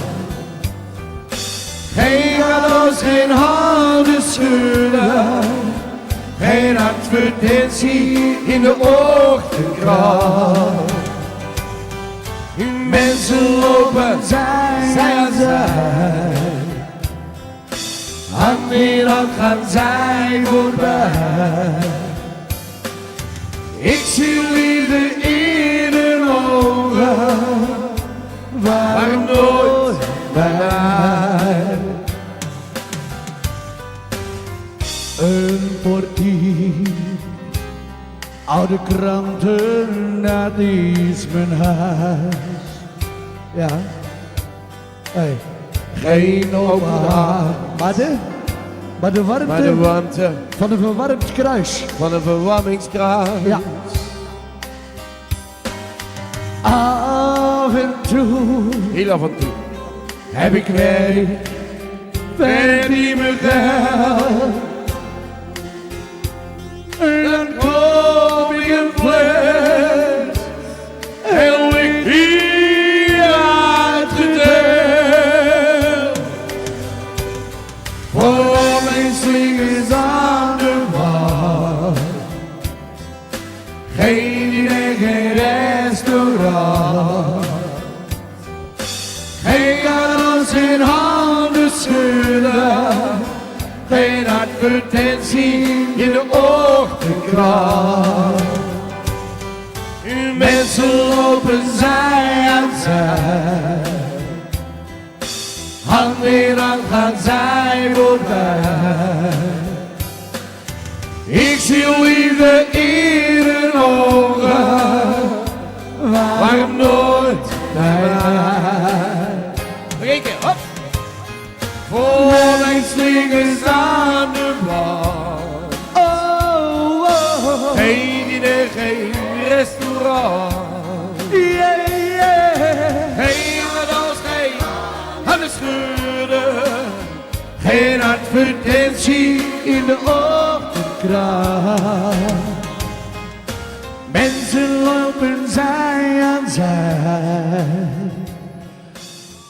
geen cadeaus, geen handen schudden, geen advertentie in de ochtendkrant. Mensen lopen zij aan zij, hand in hand gaan zij voorbij. Ik zie liefde in hun ogen, maar nooit bij mij. Een portier, oude kranten, dat is mijn huis. Ja, hey. Geen openhaar, maar de Maar de warmte, Maar de warmte van een verwarmd kruis. van een verwarmingskruis. Ja. Af en toe, Heel af en toe heb ik werk, ben niet meer geld. En dan koop ik een fles en lig hier uitgedeeld. Voor mijn slingers aan de bar. Geen diner, geen restaurant. Geen cadeaus, geen handen schudden. Geen advertentie in de ochtendkrant. Mensen lopen zij aan zij. Hand in hand gaan zij voorbij. Ik zie liefde in hun ogen. Waarom nooit bij mij? Nog één keer, hop! Voor mijn slingers aan de bar. Oh, oh, oh. Geen diner, geen restaurant. Yeah, yeah. Geen cadeaus, geen handen schudden. Geen advertentie in de ochtendkrant. Mensen lopen zij aan zij.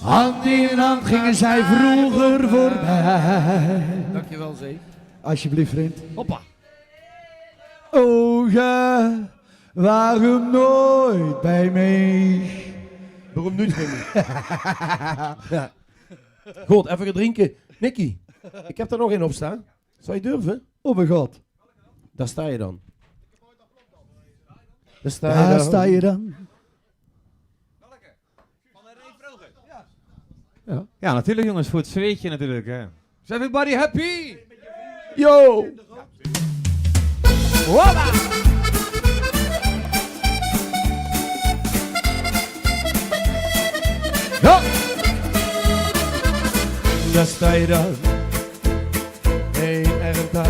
Hand in hand gingen zij vroeger voorbij. Dankjewel, Zee. Alsjeblieft, vriend. Hoppa. Ogen, waarom nooit bij mij? Waarom nooit bij mij? Ja. Goed, even gaan drinken. Nicky, ik heb er nog één op staan. Zou je durven? Oh mijn god. Daar sta je dan. Daar Daar sta je dan. Ja. Ja, natuurlijk jongens, voor het zweetje natuurlijk. Hè. Is everybody happy? Yo! Voila! Ja! Daar sta je dan. Heen en thuis,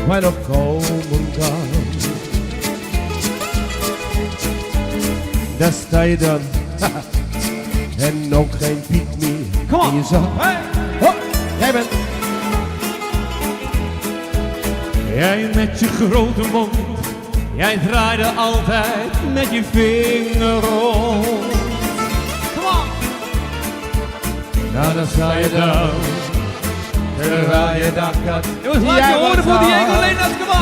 waar nog komen kan. Daar sta je dan. En nog geen piek meer. Kom in je zak. Hop, jij bent. Jij met je grote mond, jij draaide altijd met je vinger rond. Kom on! Nou, dan sta je dan. Terwijl je dag gaat. Jongens, laat je horen voor die enkel alleen dat kom on!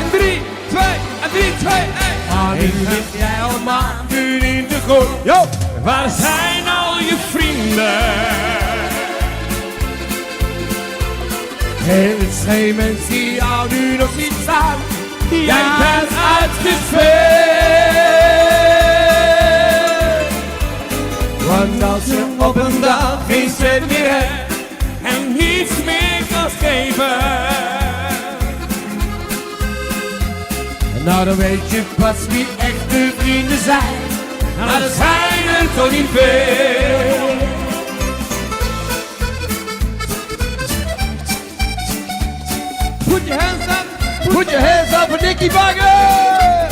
In 3, 2, en 3, 2, 1. Maar nu zit jij al maanden in de goot. Yo! Waar zijn al je vrienden? En het is geen mens die jou nu nog ziet staan. Jij bent uitgezweet. Want als je op een dag geen cent meer hebt en niets meer kan geven. Nou dan weet je pas wie echte vrienden zijn. Maar er zijn er toch niet veel. Put your hands up! Put your hands up for Nicky Bagger!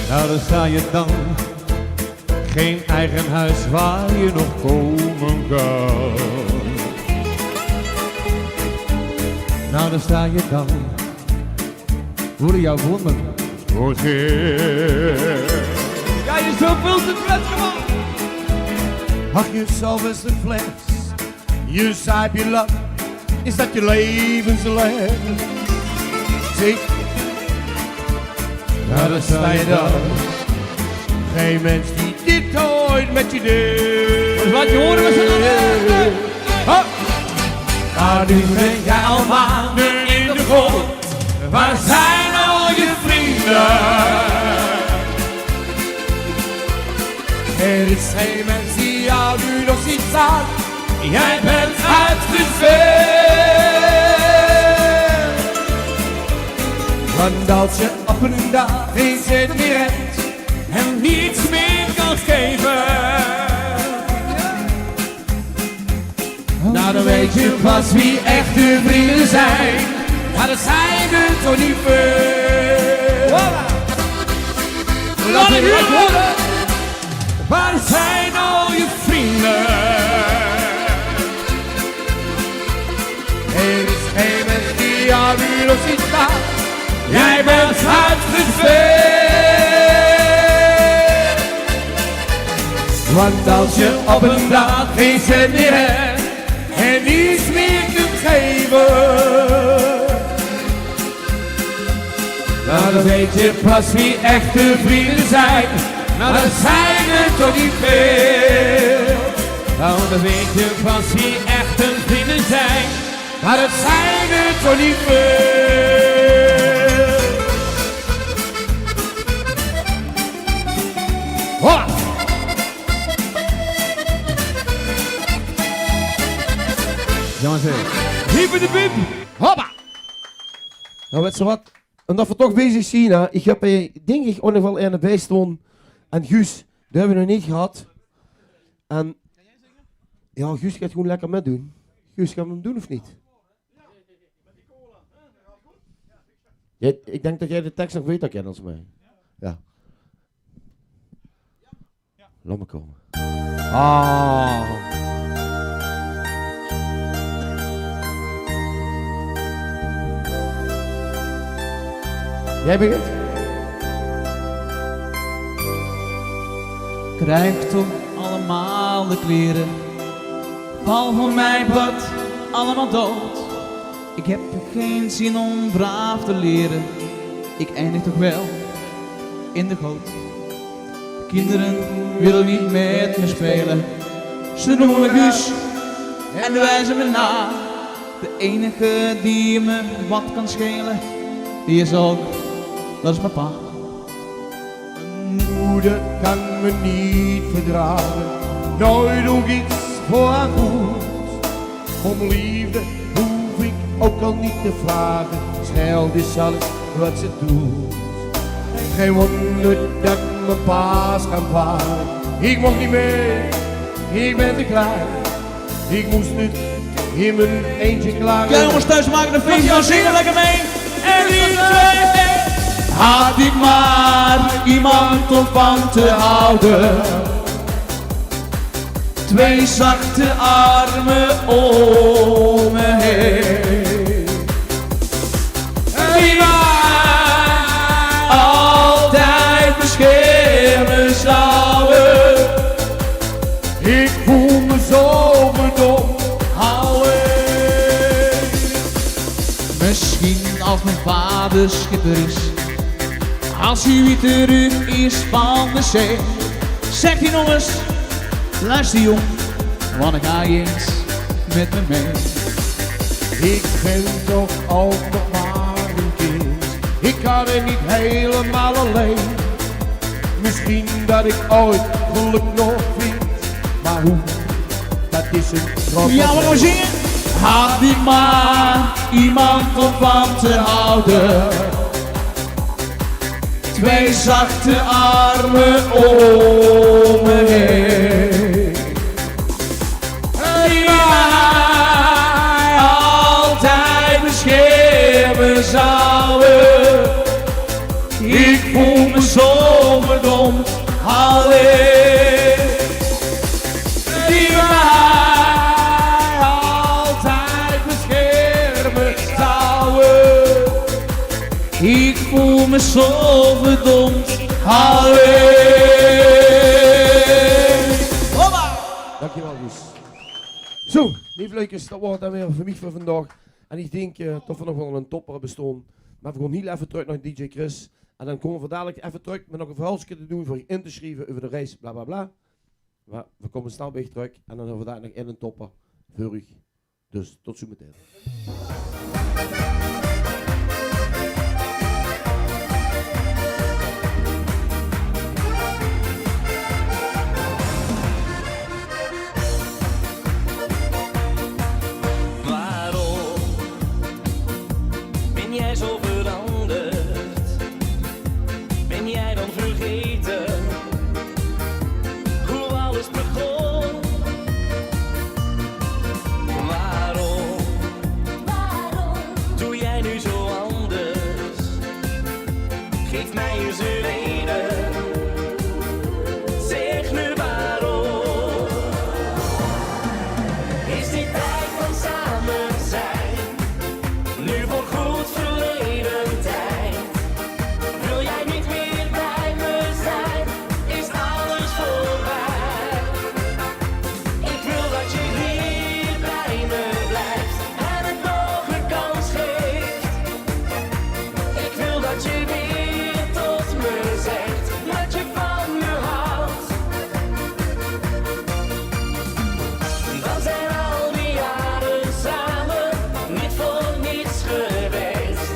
Nou, daar sta je dan. Geen eigen huis waar je nog komen kan. Nou, daar sta je dan. Worden jouw wonden vergeet. Ja, je zo veel te fles, kom on! Ach, jezelf is een fles. Je zuip je lap. Is dat je levensles? Zie. Nou, daar sta je dan. Geen mens die dit ooit met je deed. Dus laat je horen met z'n allen. Maar nu ben jij al maanden in de goot. Waar zijn al je vrienden? Er is geen mens die jou nu nog ziet staan. Jij bent uitgezweet. Want als je op een dag geen cent meer hebt en niets meer kan geven. Nou dan weet je pas wie echte vrienden zijn. Maar dat zijn er toch niet veel. Laat het je horen. Waar zijn al je vrienden? Er is geen mens die aan u nog ziet staan. Jij bent uitgespeeld. Want als je op een dag geen cent meer hebt en niets meer kunt geven, nou dan weet je pas wie echte vrienden zijn. Nou dat zijn er toch niet veel. Nou dan weet je pas wie echte vrienden zijn. Maar dat zijn er toch niet veel. Hola! Jongens, Hiepen de bip! Hoppa! Nou, weet je wat? Omdat we toch bezig zijn, hè? Ik heb denk ik ook nog wel een bijstoon. En Guus, dat hebben we nog niet gehad. En ja, Guus gaat gewoon lekker meedoen. Guus, gaan we hem doen of niet? Ik denk dat jij de tekst nog beter kent als mij. Ja. Laat me komen. Ah. Jij begint? Krijg toch allemaal de kleren, val van mijn pad, allemaal dood. Ik heb geen zin om braaf te leren, ik eindig toch wel in de goot. Kinderen willen niet met me spelen, ze noemen me Guus en wijzen me na. De enige die me wat kan schelen, die is ook, dat is mijn pa. Moeder kan me niet verdragen, nooit ook iets voor haar goed. Om liefde hoef ik ook al niet te vragen, scheld is alles wat ze doet. Geen wonder dat mijn pa's gaan varen, ik mocht niet mee, ik ben te klein. Ik moest het in mijn eentje klagen. Ja jongens thuis maken een feestje, dan zingen lekker mee. En wie had ik maar iemand om van te houden. Twee zachte armen om me heen. Die mij altijd beschermen zouden. Ik voel me zo verdomd alleen. Misschien als mijn vader schipper is, als hij weer terug is van de zee, zegt hij nog eens, luister jong, wanneer ga je eens met me mee? Ik ben toch ook nog maar een kind, ik kan er niet helemaal alleen. Misschien dat ik ooit geluk nog vind, maar hoe, dat is een groot Ja, we gaan zingen. Had ik maar iemand om van te houden. Twee zachte armen om me heen. Die mij altijd beschermen zouden. Ik voel me zo verdomd alleen. Die mij altijd beschermen zouden. Ik voel me zo verdomd alleen. Hoppa! Dankjewel, Guus. Zo, lieve leukers, dat wordt dan weer voor mij voor vandaag. En ik denk dat we nog wel een topper bestaan. Maar we gaan heel even terug naar DJ Chris. En dan komen we dadelijk even terug met nog een verhaaltje te doen voor je in te schrijven over de reis, bla bla bla. Maar we komen snel bij je terug en dan hebben we daar nog in een topper voor u. Dus tot zo meteen. Waarom ben jij zo veranderd? Ben jij dan vergeten hoe alles begon? geef mij eens een reden. Zeg me waarom. Is die tijd van samen zijn nu voorgoed verleden tijd? Wil jij niet meer bij me zijn? Is alles voorbij? Ik wil dat je hier bij me blijft en het nog een kans geeft. Ik wil dat je weer tot me zegt dat je van me houdt. Dan zijn al die jaren samen niet voor niets geweest.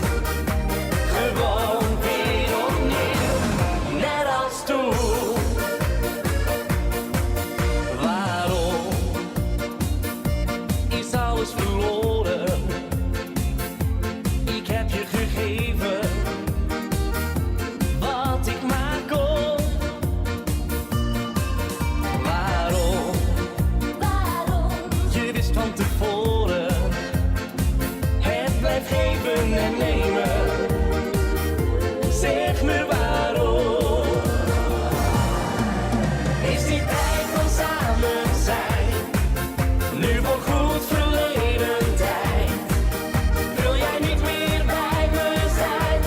Gewoon weer opnieuw, net als toen. Waarom is alles verloren? Ik heb je gegeven wat ik maar kon. Waarom? Je wist van tevoren, het blijft geven en nemen. Zeg me waarom. Is die tijd van samen zijn nu voorgoed verleden tijd? Wil jij niet meer bij me zijn?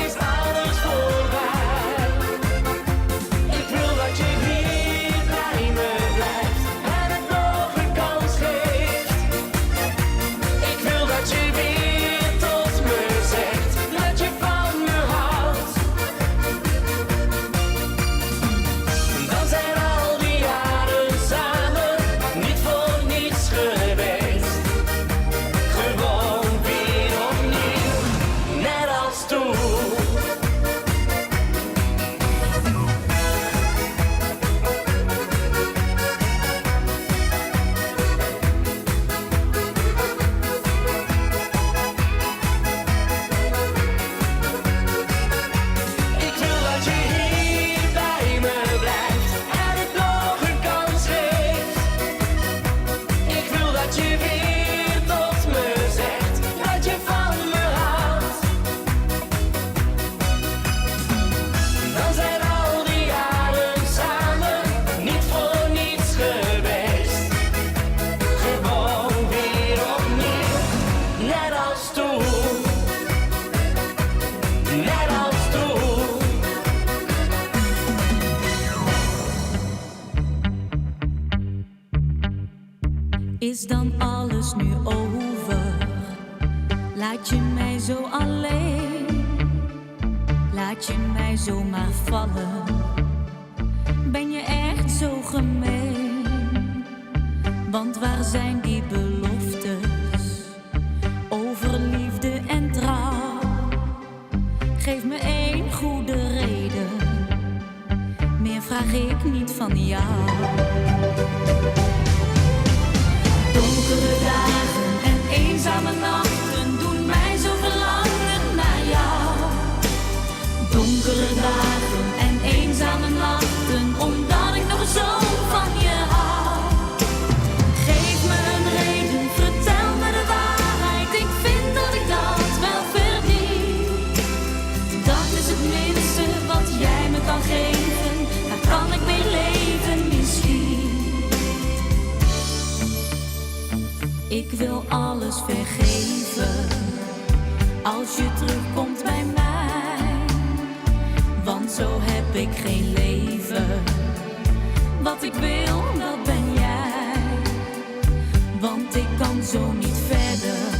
Is alles voorbij? Ik wil dat je hier bij me blijft en het nog een kans geeft. Ik wil dat je weer tot me zegt dat je van me houdt. Dan zijn al die jaren samen niet voor niets geweest. Gewoon weer opnieuw, net als toen. Ik wil dat je hier bij me blijft en het nog een kans geeft. Ik wil dat je weer tot me zegt dat je van me houdt. Dan zijn al die jaren samen niet voor niets geweest. Gewoon weer opnieuw, net als toen. Net als toen. Is dan alles nu over? Laat je mij zo alleen? Laat je mij zomaar vallen? Ben je echt zo gemeen? Want waar zijn die beloftes over liefde en trouw? Geef me één goede reden, meer vraag ik niet van jou. Donkere dagen en eenzame nachten doen mij zo verlangen naar jou. Donkere dagen en eenzame nachten, omdat ik nog zo van je hou. Geef me een reden, vertel me de waarheid. Ik vind dat ik dat wel verdien. Dat is het minste wat jij me kan geven. Daar kan ik mee leven misschien. Ik wil alles vergeven als je terugkomt bij mij. Want zo heb ik geen leven. Wat ik wil, dat ben jij. Want ik kan zo niet verder.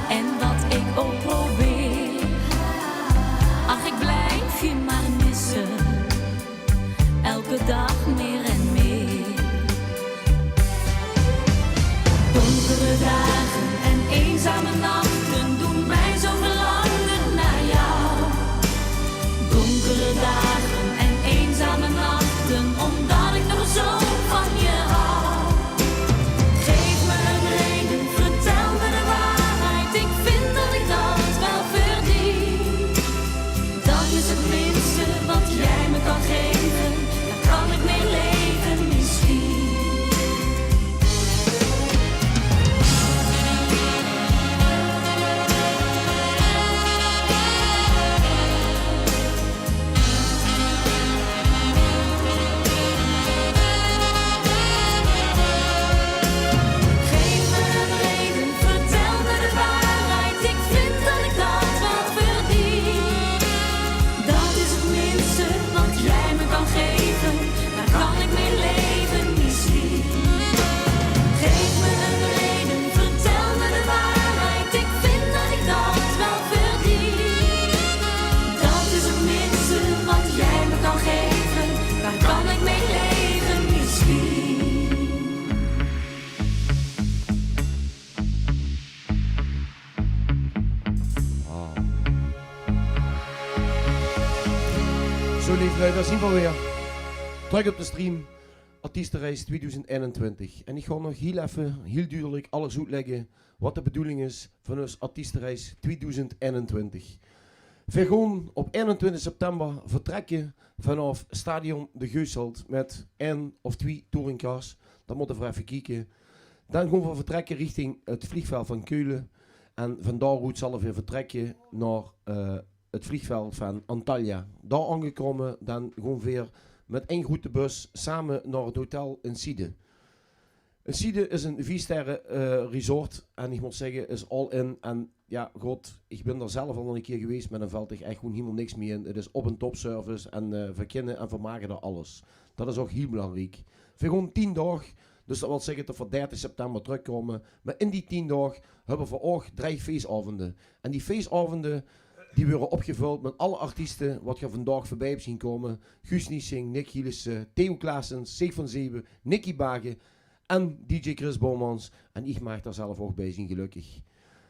En wat ik ook probeer, ach, ik blijf je maar missen. Elke dag meer en meer. Donkere dagen en eenzame nachten doen mij zo verlangen naar jou. Donkere dagen en eenzame nachten, omdat ik nog zo van je hou. Geef me een reden, vertel me de waarheid. Ik vind dat ik dat wel verdien. Dat is het minste wat jij me kan geven. Daar kan ik mee Zo lief, daar zien we weer. Terug op de stream. Artiestenreis 2021. En ik ga nog heel even, heel duidelijk, alles uitleggen wat de bedoeling is van ons Artiestenreis 2021. We gaan op 21 september vertrekken vanaf Stadion de Geuselt met 1 of 2 touringcars. Dat moeten we even kijken. Dan gaan we vertrekken richting het vliegveld van Keulen. En van daaruit zullen we weer vertrekken naar het vliegveld van Antalya. Daar aangekomen, dan gaan we weer met 1 grote bus samen naar het hotel in Side. Side is een 4-sterren resort en ik moet zeggen, is all in. En ja, god, ik ben daar zelf al een keer geweest, maar dan valt er echt gewoon helemaal niks meer in. Het is op een topservice en we kennen en vermaken daar alles. Dat is ook heel belangrijk. We gaan 10 dagen, dus dat wil zeggen dat we 30 september terugkomen. Maar in die 10 dagen hebben we ook 3 feestavonden. En die feestavonden die worden opgevuld met alle artiesten wat je vandaag voorbij hebt zien komen. Guus Niesing, Nick Gielissen, Theo Klaasens, Seeg van Zeven, Nicky Bagen en DJ Chris Bomans. En ik maak daar zelf ook bij zien, gelukkig.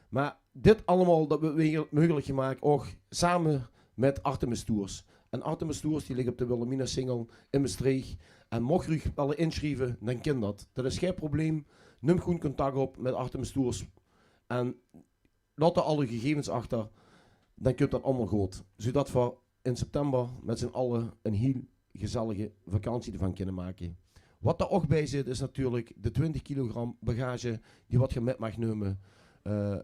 Maar dit allemaal dat we weer mogelijk gemaakt, ook samen met Artemis Tours. En Artemis Tours die ligt op de Wilhelmina Singel in Maastricht. En mocht u willen inschrijven, dan kan dat. Dat is geen probleem. Neem gewoon contact op met Artemis Tours. En laat er alle gegevens achter. Dan kunt dat allemaal goed. Zodat we in september met z'n allen een heel gezellige vakantie ervan kunnen maken. Wat er ook bij zit is natuurlijk de 20 kilogram bagage die wat je met mag nemen.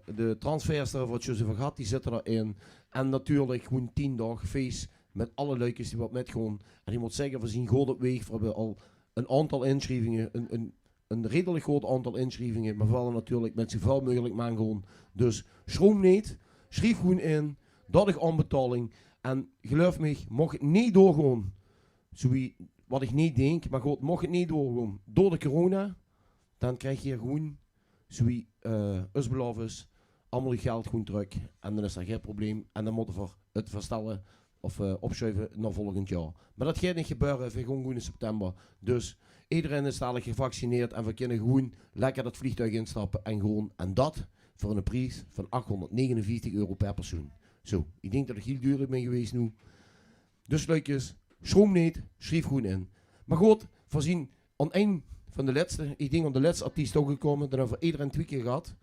De transferster wat je zo vergat, die zitten erin. En natuurlijk gewoon 10 dagen feest met alle leukjes die wat met gewoon. En ik moet zeggen, we zien goed op weg. We hebben al een aantal inschrijvingen, een redelijk groot aantal inschrijvingen. Maar we willen natuurlijk met zoveel mogelijk maar gewoon. Dus schroom niet, schrijf gewoon in. Dat is aanbetaling. En geloof me, mocht het niet doorgaan, wat ik niet denk, maar goed, mocht het niet doorgaan door de corona, dan krijg je gewoon, zoals ons beloofd is, allemaal je geld gewoon terug. En dan is dat geen probleem. En dan moeten we het verstellen of opschuiven naar volgend jaar. Maar dat gaat niet gebeuren, we gaan gewoon in september. Dus iedereen is dadelijk gevaccineerd en we kunnen gewoon lekker dat vliegtuig instappen en gewoon. En dat voor een prijs van €849 per persoon. Zo, ik denk dat ik heel duurlijk ben geweest nu. Dus leukjes, schroom niet, schrijf gewoon in. Maar goed, voorzien aan een van de laatste, ik denk aan de laatste artiest ook gekomen, dan hebben we iedereen 2 keer gehad.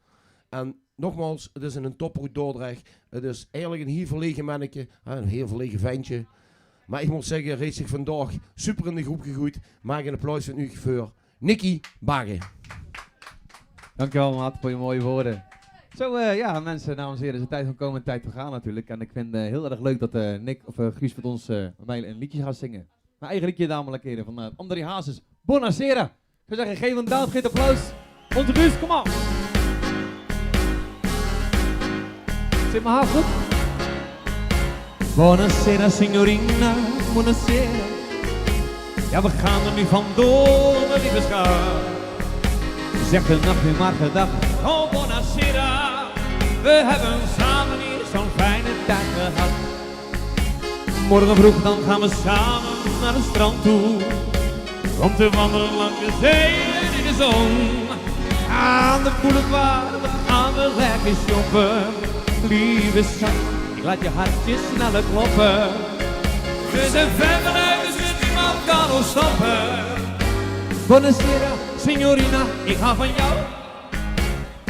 En nogmaals, het is een toproute Dordrecht. Het is eigenlijk een heel verlegen mannetje, een heel verlegen ventje. Maar ik moet zeggen, hij heeft zich vandaag super in de groep gegroeid. Maak een applaus van u voor Nicky Bagen. Dankjewel maat voor je mooie woorden. Zo ja mensen, dames en heren, het is tijd van komen en tijd van gaan natuurlijk. En ik vind het heel erg leuk dat Nick of Guus met ons mij een liedje gaat zingen. Mijn eigen liedje namelijk heren van André Hazes. Buonasera. Ik zou zeggen, geef een daad, geef applaus. Onze Guus, kom op. Zit mijn haar goed? Buonasera signorina, buonasera. Ja, we gaan er nu vandoor, mijn lieve schat. Zeg de nacht nu maar gedag. Oh, buonasera. We hebben samen hier zo'n fijne tijd gehad. Morgen vroeg dan gaan we samen naar het strand toe. Om te wandelen langs de zee in de zon. Aan de boulevard, we gaan we lekker shoppen. Lieve schat, ik laat je hartje sneller kloppen. We zijn ver van huis, dus niemand kan ons stoppen. Buonasera, signorina, ik hou van jou.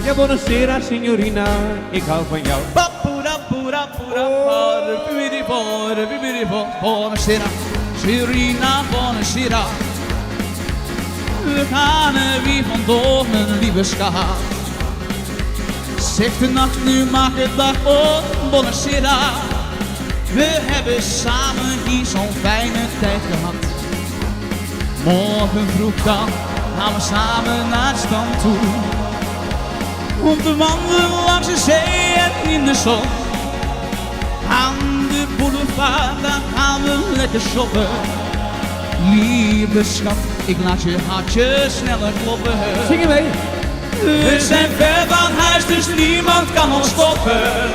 Ja, buonasera, signorina, ik hou van jou. Buonasera, signorina, buonasera. We gaan er weer vandoor, mijn lieve schat. Zeg de nacht, nu maak het dag op, buonasera. We hebben samen hier zo'n fijne tijd gehad. Morgen vroeg dan gaan we samen naar het strand toe. Om te wandelen langs de zee en in de zon. Aan de boulevard, daar gaan we lekker shoppen. Lieve schat, ik laat je hartje sneller kloppen. Zing je mee? We zijn ver van huis, dus niemand kan ons stoppen.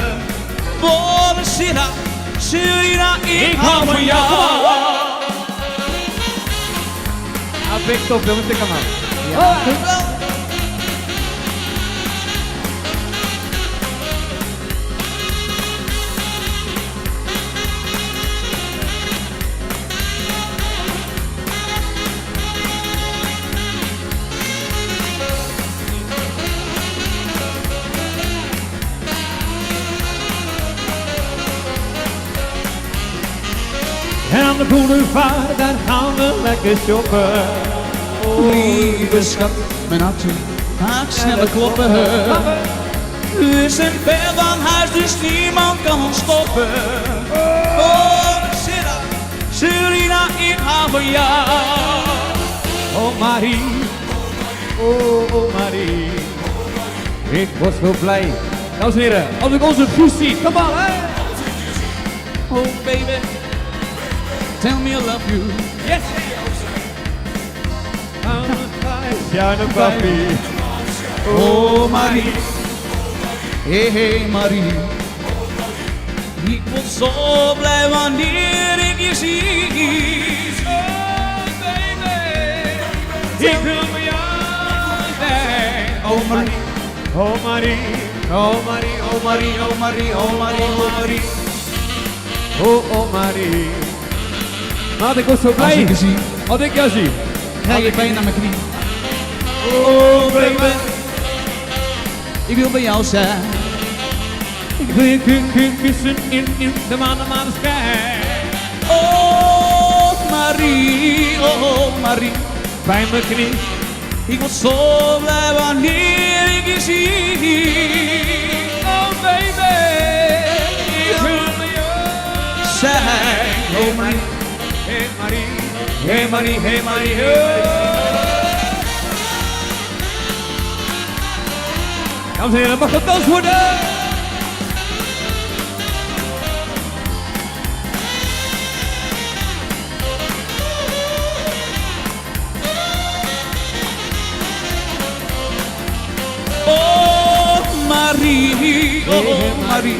Buonasera, signorina, ik hou van jou. Ah, big top jongens, tik hem aan. Ja. de boulevard, daar gaan we lekker shoppen. Oh, lieve schat, mijn hartje maakt snelle kloppen. We zijn ver van huis, dus niemand kan ons stoppen. Oh, Serena, ik hou van jou. Oh Marie, oh Marie, ik word zo blij. Dames en heren, als ik onze Guus zie, kom maar hè. Oh baby, tell me I love you. Yes. Ja, een papi. Oh Marie, hey Marie. Ik word zo blij wanneer ik je zie. Oh baby, ik wil bij jou zijn. Oh Marie, oh Marie, oh Marie, oh Marie, oh Marie, oh Marie, oh Marie. Oh Marie. Maat, ik word zo blij. Als ik je zie, als ik jou zie, krijg je pijn aan mijn knie. Oh baby, ik wil bij jou zijn. ik wil je kussen in de maneschijn. Oh Marie, Bij mijn knie. ik word zo blij wanneer ik je zie. Oh baby, ik wil bij jou zijn. Oh Marie, hey Marie, hey Marie, hey Marie, Dames en heren, mag gedanst worden? Oh Marie,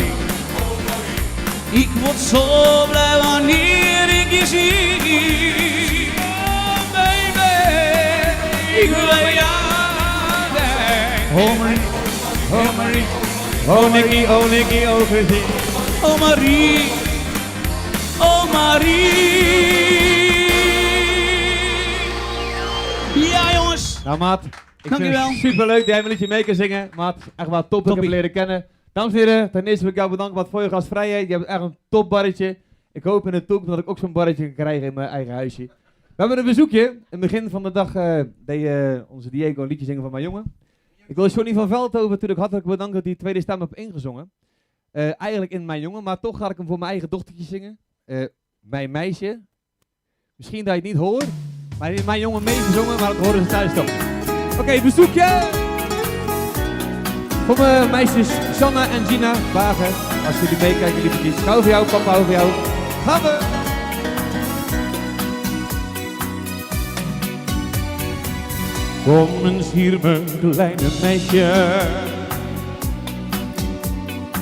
ik word zo blij wanneer ik je zie. Oh baby, ik wil bij jou zijn. Oh Marie, oh Marie, oh Nicky, oh Nicky, oh gezien. Oh Marie, oh Marie. Ja jongens. Nou maat, ik vind Dankjewel. het superleuk dat jij een liedje mee kan zingen. Maat, echt wel top dat ik heb leren kennen. Dames en heren, ten eerste wil ik jou bedanken wat voor je gastvrijheid. Je hebt echt een topbarretje. Ik hoop in de toekomst dat ik ook zo'n barretje kan krijgen in mijn eigen huisje. We hebben een bezoekje. In het begin van de dag deed onze Diego een liedje zingen van mijn jongen. Ik wil Johnny van Veldhoven natuurlijk hartelijk bedanken dat hij de tweede stem heeft ingezongen. Eigenlijk in mijn jongen, maar toch ga ik hem voor mijn eigen dochtertje zingen. Mijn meisje. Misschien dat je het niet hoort, maar hij heeft mijn jongen meegezongen, maar dat horen ze thuis toch. Oké, bezoekje! Voor mijn meisjes Sanna en Gina Wagen. Als jullie meekijken, lievertjes. Ik hou van jou, papa, hou van jou. Gaan we! Kom eens hier, mijn kleine meisje.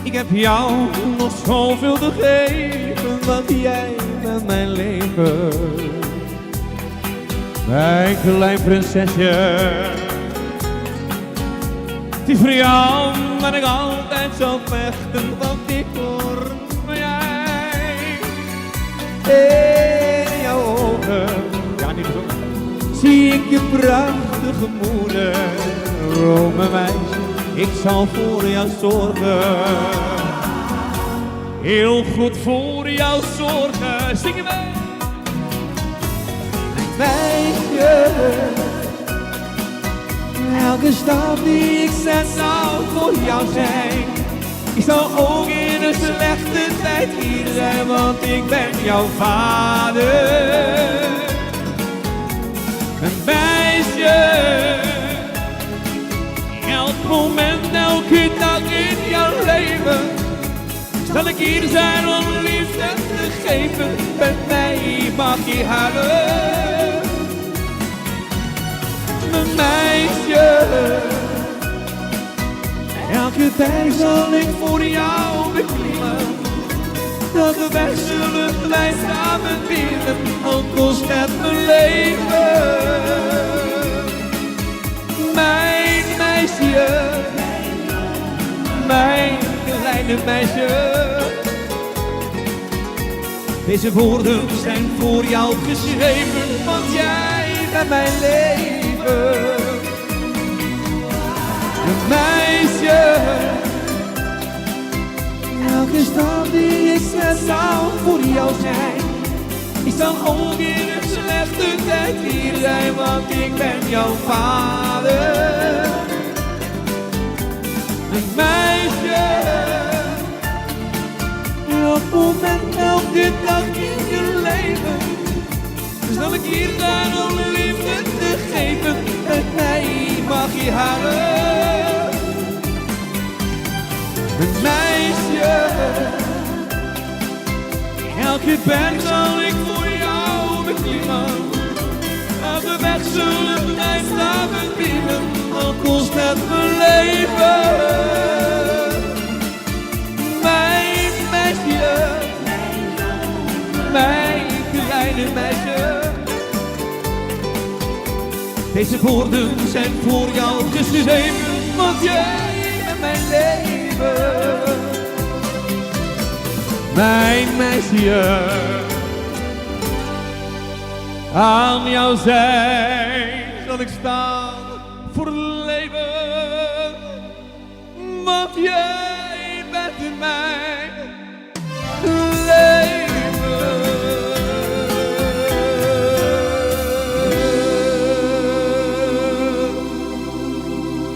Ik heb jou nog zoveel te geven, want jij bent mijn leven. Mijn klein prinsesje. Het is voor jou dat ik altijd zal vechten, want ik hoor van jij. In jouw ogen, ja niet gezongen, zie ik je prachtige moeder. Oh mijn meisje, ik zal voor jou zorgen. Heel goed voor jou zorgen, zing je mee. Mijn meisje. Elke stap die ik zet zou voor jou zijn. Ik zal ook in een slechte tijd hier zijn, want ik ben jouw vader. Een meisje. Elk moment, elke dag in jouw leven zal ik hier zijn om liefde te geven. Met mij mag je huilen. Mijn meisje, elke tijd zal ik voor jou beklimmen. Dat we weg zullen wij samen winnen, al kost het mijn leven. Mijn meisje, mijn kleine meisje. Deze woorden zijn voor jou geschreven, want jij bent mijn leven. Een meisje. Elke stap die ik zet zou voor jou zijn. Ik zal ook in de slechte tijd hier zijn, want ik ben jouw vader. Een meisje, elk moment, elke dag in je leven, zal ik hier zijn om liefde te geven. Met mij mag je houden. Een meisje, elke berg zal ik voor jou beklimmen. Elke weg zullen wij samen klimmen, al kost het mijn leven. Mijn meisje, mijn kleine meisje. Deze woorden zijn voor jou geschreven, want jij bent mijn leven. Mijn meisje, aan jouw zij zal ik staan voor leven, want jij bent mijn leven.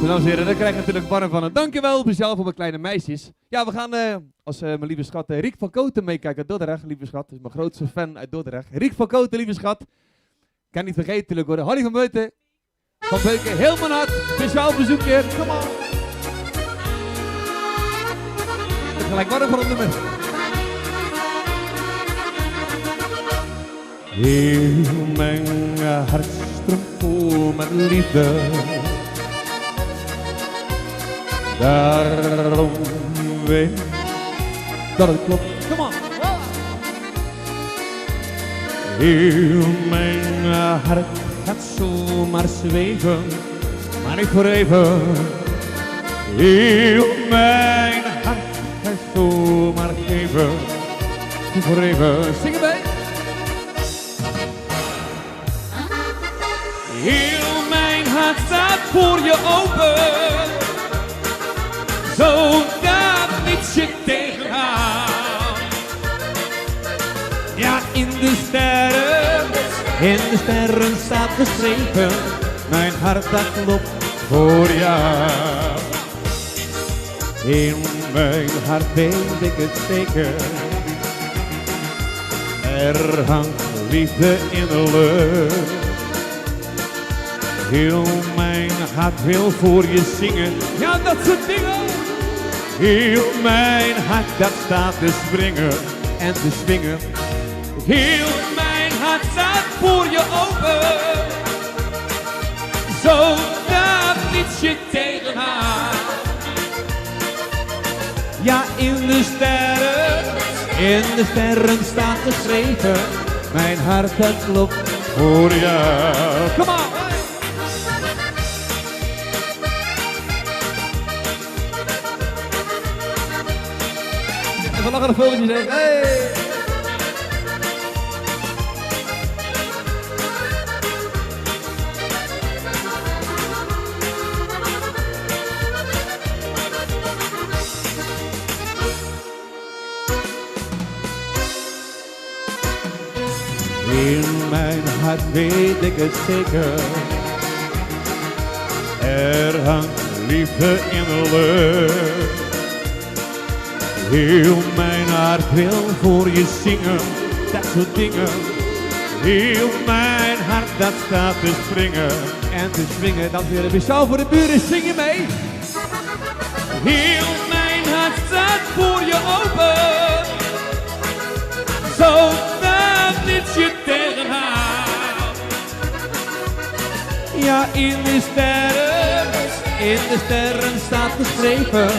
Dames en heren, daar krijg ik natuurlijk warm van. Dankjewel speciaal voor mijn kleine meisjes. Ja, we gaan als mijn lieve schat Riek van Koten meekijken uit Dordrecht. Lieve schat, is mijn grootste fan uit Dordrecht. Riek van Koten, lieve schat. Kan niet vergeten natuurlijk worden. Harry van Beuten. Van Beuken, heel mijn hart. Speciaal bezoekje. Come on. Ik gelijk warm van het nummer. Heel mijn hart stroomt vol met liefde. Daarom weet dat het klopt. Come on. Heel mijn hart gaat zomaar zweven, maar niet voor even. Heel mijn hart gaat zomaar geven, niet voor even. Zing erbij. Heel mijn hart staat voor je open, zodat niets je tegenhoudt. Ja, in de sterren staat geschreven, mijn hart dat klopt voor jou. In mijn hart weet ik het zeker, er hangt liefde in de lucht. Heel mijn hart wil voor je zingen, ja dat soort dingen. Heel mijn hart dat staat te springen en te swingen. Heel mijn hart staat voor je open, zodat niets je tegenhoudt. Ja, in de sterren staat geschreven, mijn hart dat klopt voor jou. Come on! Even lachen de vogeltjes heen. Hey! In mijn hart weet ik het zeker, er hangt liefde in de lucht. Heel mijn hart wil voor je zingen, dat soort dingen. Heel mijn hart dat staat te springen en te swingen. Dan weer speciaal voor de buren, zing je mee. Heel mijn hart staat voor je open, zodat niets je tegenhoudt. Ja, in de sterren staat geschreven,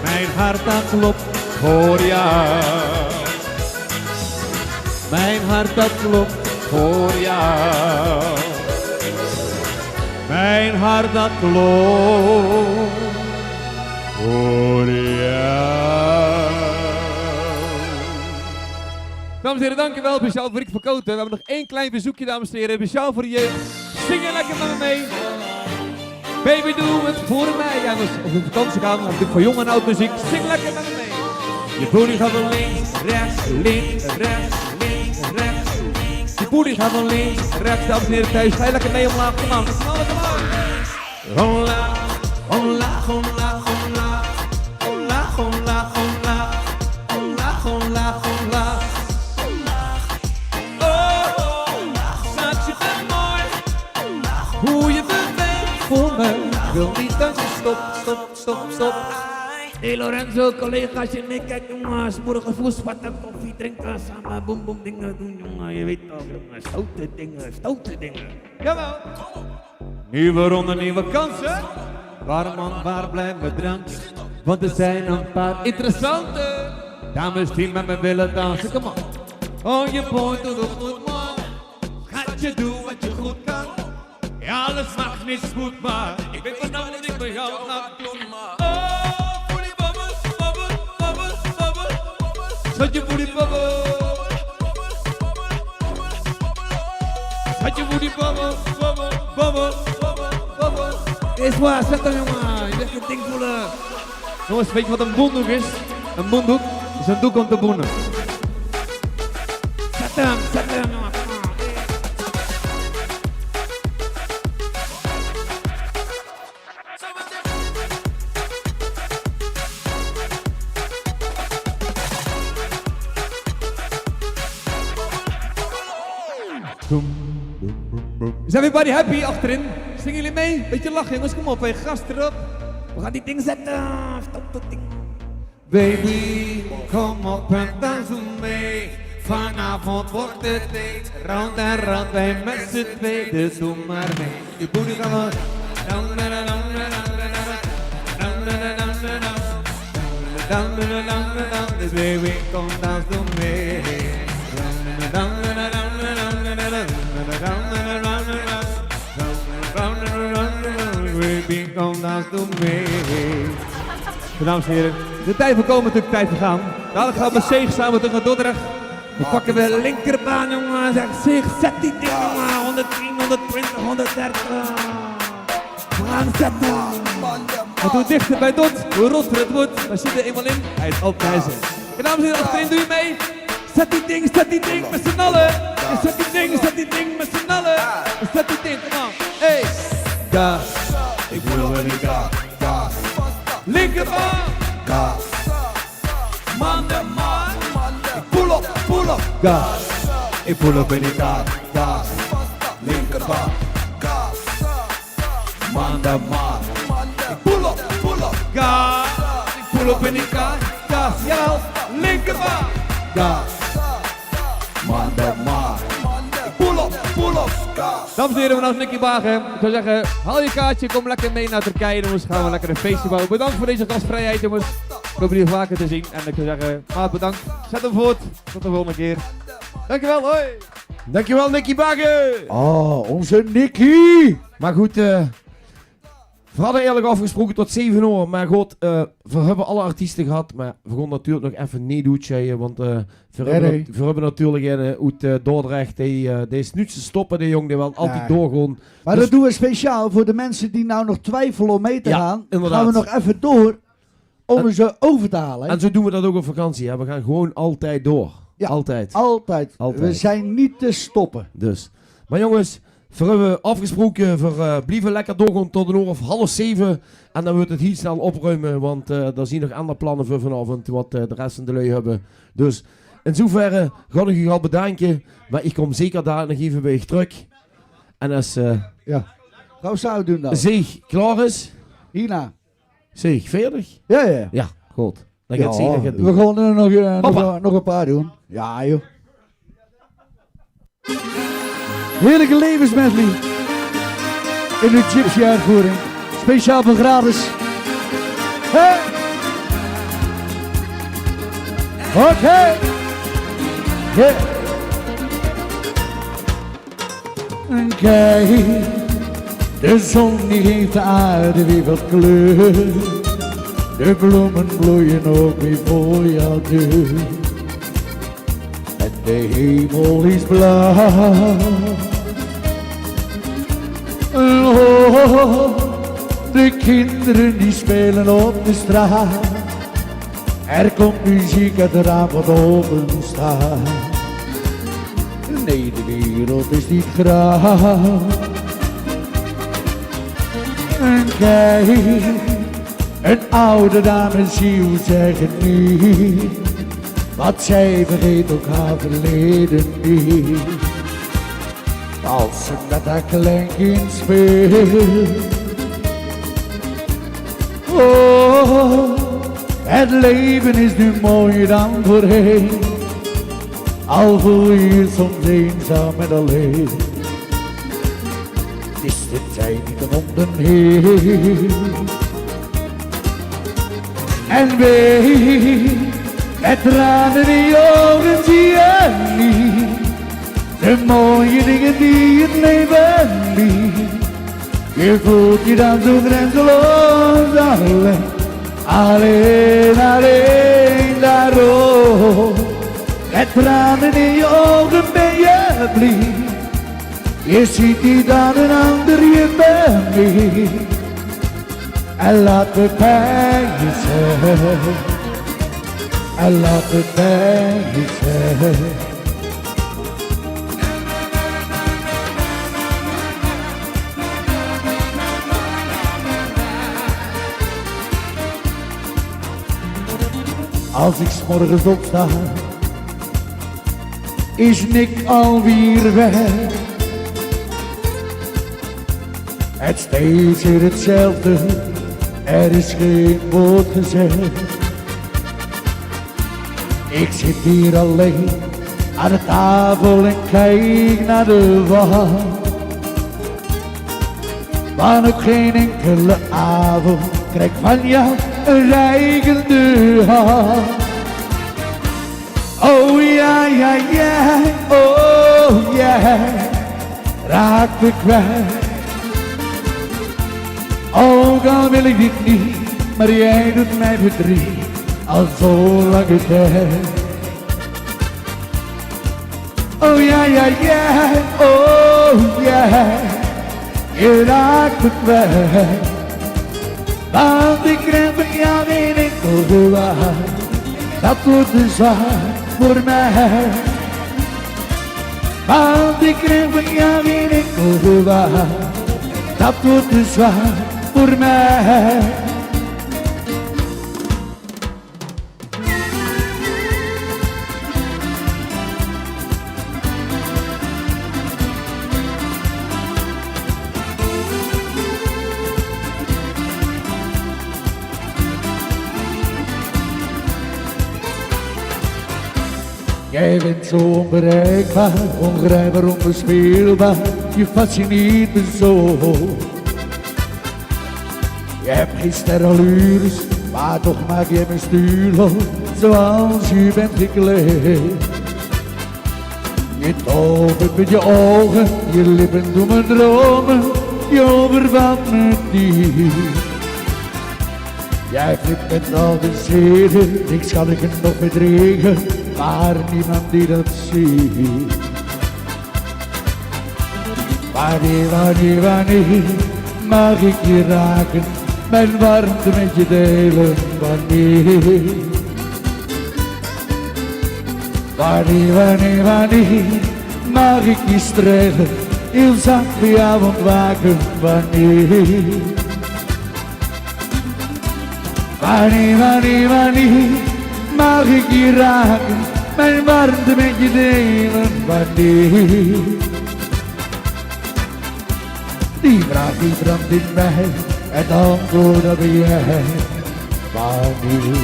mijn hart dat klopt voor jou. Mijn hart dat klopt voor jou. Mijn hart dat klopt voor jou. Dames en heren, dankjewel. Speciaal voor Riek van Koten. We hebben nog één klein bezoekje, dames en heren. Speciaal voor de jeugd. Zing je lekker met me mee. Baby, doe het voor mij. Ja, als we op vakantie gaan, dan heb ik voor jong en oud muziek. Zing lekker met me mee. Je booty gaat van links, rechts, links, rechts, links, rechts. booty gaat van links, rechts, dames en heren thuis. Ga je lekker mee omlaag, kom aan. Omlaag, omlaag, omlaag, omlaag. Omlaag, omlaag, omlaag. Omlaag, omlaag, omlaag. Oh, schat, je bent mooi. Hoe je beweegt voor me. Ik wil niet dat je stop. Hey Lorenzo, collega's en ik, kijk jongens, morgen voetstappen, koffie drinken, samen boem boem dingen doen jongen, je weet toch jongens, stoute dingen. Jawel. Nieuwe ronde, nieuwe kansen. Waar man, waar blijft mijn drankje? Want er zijn een paar interessante dames die met me willen dansen, kom op. Oh je boy, doe het goed man. Schatje, doe wat je goed kan. Ja, alles mag niet goed, maar ik weet vanavond wat ik bij jou ga doen. Zet je booty bubble. Zet je booty bubble, bubble. Is waar, zet hem jongen. Je bent je ding voelen. Jongens, weet je wat een boendoek is? Een boendoek is een doek om te boenen. Zet hem jongen. Is everybody happy achterin? Zingen jullie mee? Beetje lachen jongens, kom op, hey, gas erop. We gaan die ding zetten. Stop dat ding. Baby, kom op en dans mee. Vanavond wordt het date. Round en round, wij met z'n twee, dus doe maar mee. Je booty gaan we. Dus baby, kom dans doe mee. Baby, kom dans doe mee. Dames en heren, de tijd voorkomen natuurlijk tijd vergaan. Dadelijk gaan we met Zeeg samen terug naar Dordrecht. We pakken we de linkerbaan jongen. Zeg Zeeg, zet die ding jongen. 110, 120, 130. We gaan zetten. Want hoe dichter bij Dot, hoe rotter het wordt. We zitten eenmaal in, hij is op hij zit. Dames en heren, achterin doe je mee. Zet die ding met z'n allen. Zet die ding met z'n allen. Zet die ding, kom aan. Hey. Gas. Ik voel me niet gas. Linkerbaan. Gas. Man de man. Pull up. Gas. Ik voel op in die gas. Linkerbaan. Gas. Man de man. Pull up. Gas. Ik voel op in die gas. Jawel. Linkerbaan. Gas. Man de man. Pull up. Gas. Dames en heren, vanaf Nicky Bagen. Ik zou zeggen, haal je kaartje, kom lekker mee naar Turkije jongens. Gaan we lekker een feestje bouwen. Bedankt voor deze gastvrijheid jongens. Ik hoop jullie vaker te zien. En ik zou zeggen, maat bedankt. Zet hem voort. Tot de volgende keer. Dankjewel, hoi. Dankjewel Nicky Bagen. Oh, onze Nicky. Maar goed, we hadden eigenlijk afgesproken tot 7 uur, maar goed, we hebben alle artiesten gehad, maar we gaan natuurlijk nog even niet doen, want we hebben natuurlijk uit Dordrecht, die is nu te stoppen, die jongen, die wil altijd doorgaan. Maar dus dat doen we speciaal voor de mensen die nou nog twijfelen om mee te gaan. Inderdaad. Gaan we nog even door om ze over te halen. En zo doen we dat ook op vakantie, hè. We gaan gewoon altijd door. Ja, altijd. We zijn niet te stoppen. Dus, maar jongens, we hebben afgesproken, we blijven lekker doorgaan tot een uur of 6:30. En dan wordt het heel snel opruimen, want er zijn nog andere plannen voor vanavond, wat de rest van de lui hebben. Dus in zoverre ga ik u al bedanken, maar ik kom zeker daar nog even bij je terug. En als Gauw zou doen dan. Zeeg klaar is. Hierna. Zeeg 40? Ja. Ja, goed. Dan gaat Zeeg dat doen. We gaan er nog een paar doen. Ja joh. Heerlijke levensmedley. In de Gypsy uitvoering. Speciaal voor Grades. Hey! Oké. Yeah. En kijk, de zon die geeft de aarde weer wat kleur. De bloemen bloeien ook weer voor jouw deur. En de hemel is blauw. Oh, de kinderen die spelen op de straat. Er komt muziek uit de raam wat open staat. Nee, de wereld is niet groot. En kijk, een oude dame ziel zeggen niet, wat zij vergeet ook haar verleden niet. Als ze met haar kleinkind speelt. Oh, het leven is nu mooier dan voorheen. Al voel je je soms eenzaam en alleen. Het is de tijd die de wonden heelt. En weet, met tranen in je ogen zie je niet de mooie dingen die het leven biedt. Je voelt je dan zo grenzeloos alleen. Alleen, alleen daarom. Met tranen in je ogen ben je blij. Je ziet niet dat een ander je bemint. En laat het bij je zijn. En laat het bij je zijn. Als ik 's morgens opsta, is Nick alweer weg. Het is steeds weer hetzelfde, er is geen woord gezegd. Ik zit hier alleen aan de tafel en kijk naar de wand. Maar ook geen enkele avond krijg ik van jou een reikende hand. Oh ja, ja, ja, oh ja, raak me kwijt. Ook al wil ik dit niet, maar jij doet mij verdriet al zo lange tijd. Oh ja, ja, ja, oh ja, je raakt me kwijt. Want ik krijg van jou geen enkel gewaar, dat wordt te zwaar voor mij. Want ik krijg van jou geen enkel gewaar, dat wordt te zwaar voor mij. Jij bent zo onbereikbaar, ongrijpbaar, onbespeelbaar. Je fascineert me zo. Je hebt geen sterrenallures, maar toch maak je me stuurloos, zoals je bent gekleed. Je tovert met je ogen, je lippen doen me dromen, je overvalt me diep. Jij flipt met al de zeden, niks kan ik er nog bedriegen, maar niemand die dat ziet. Wanneer mag ik je raken, mijn warmte met je delen, wanneer mag ik je strelen, heel zacht bij jou ontwaken, wanneer mag ik je raken, mijn warmte met je delen, Die vraag die brandt in mij, het antwoord dat ben jij, wanneer.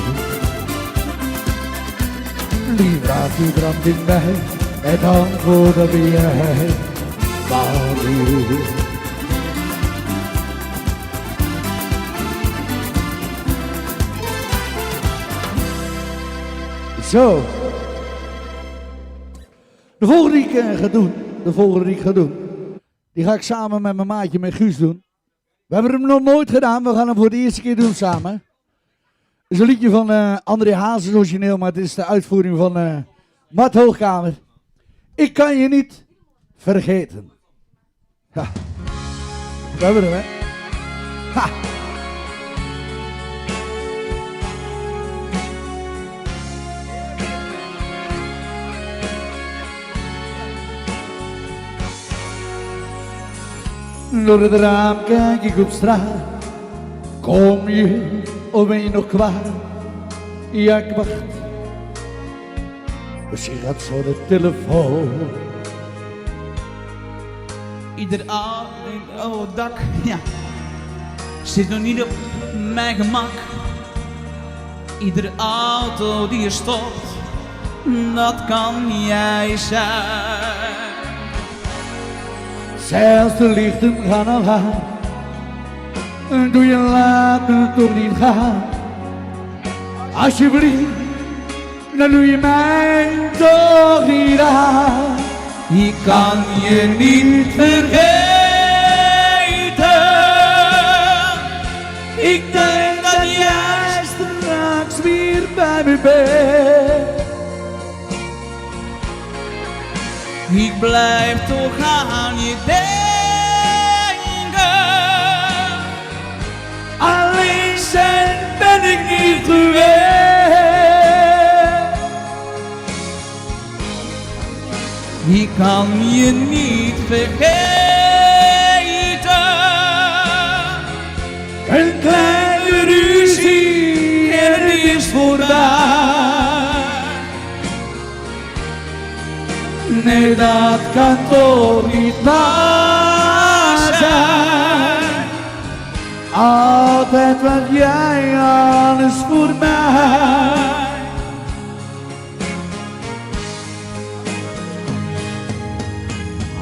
Die vraag die brandt in mij, het antwoord dat ben jij, wanneer. Zo. De volgende die ik ga doen, die ga ik samen met mijn maatje, met Guus doen. We hebben hem nog nooit gedaan, we gaan hem voor de eerste keer doen samen. Het is een liedje van André Hazes origineel, maar het is de uitvoering van Mart Hoogkamer. Ik kan je niet vergeten. Ja. We hebben hem, hè. Ha. Door het raam kijk ik op straat. Kom je of ben je nog kwaad? Ja, ik wacht. Misschien gaat zo de telefoon. Ieder dak, ja, zit nog niet op mijn gemak. Iedere auto die je stopt, dat kan jij zijn. Zelfs de lichten gaan al aan. Doe je later toch niet gaan. Alsjeblieft, dan doe je mij toch niet aan. Ik kan je niet vergeten. Ik denk dat jij straks weer bij me bent. Ik blijf toch aan je denken. Alleen zijn ben ik niet gewend. Ik kan je niet vergeten. Een kleine ruzie en het is voorbij. Nee, dat kan toch niet waar zijn. Altijd was jij alles voor mij.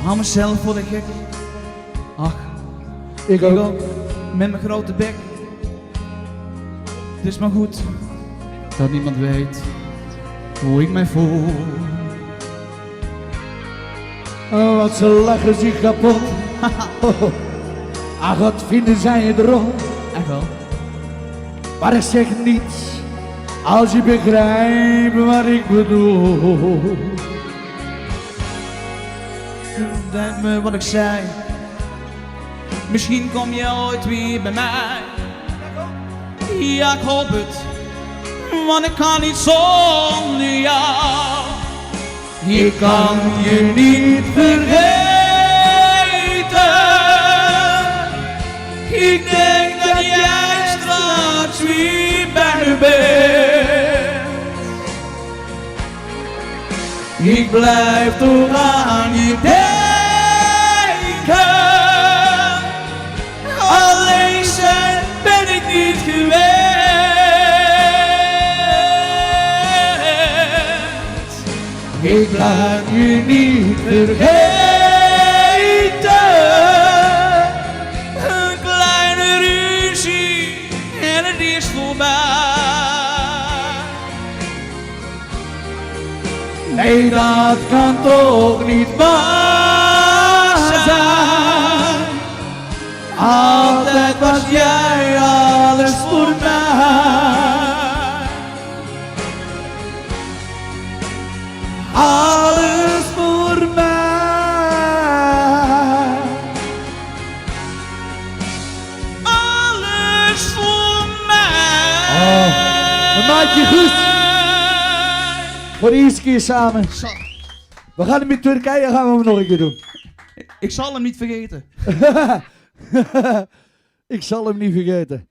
Hou mezelf voor de gek. Ach, ik ook. Met mijn grote bek. Het is maar goed dat niemand weet hoe ik mij voel. Oh, wat ze lachen zich kapot. Ach, wat vinden zij het rot. Echt wel. Maar ik zeg niets als je begrijpt wat ik bedoel. Denk me wat ik zei. Misschien kom je ooit weer bij mij. Ja, ik hoop het, want ik kan niet zonder jou. Ik kan je niet vergeten. Ik denk dat jij straks weer bij me bent. Ik blijf toch aan je denken. Alleen zijn ben ik niet gewend. Ik laat je niet vergeten. Een kleine ruzie en het is voorbij. Nee, dat kan toch niet waar zijn. Altijd was jij alles voor mij. Alles voor mij. Alles voor mij. Oh, mijn maatje goed. Voor de eerste keer samen. We gaan hem in Turkije gaan we hem nog een keer doen. Ik zal hem niet vergeten. Ik zal hem niet vergeten.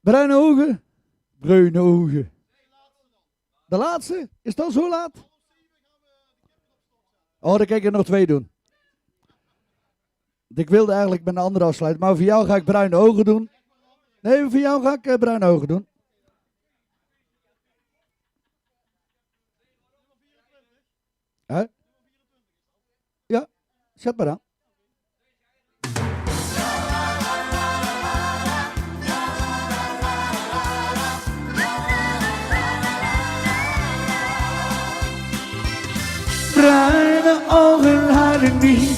Bruine ogen? Bruine ogen. De laatste? Is het al zo laat? Oh, dan kan ik er nog 2 doen. Ik wilde eigenlijk met een andere afsluiten, maar voor jou ga ik bruine ogen doen. Nee, voor jou ga ik bruine ogen doen. Huh? Ja, zet maar aan. Bruine ogen huilen niet,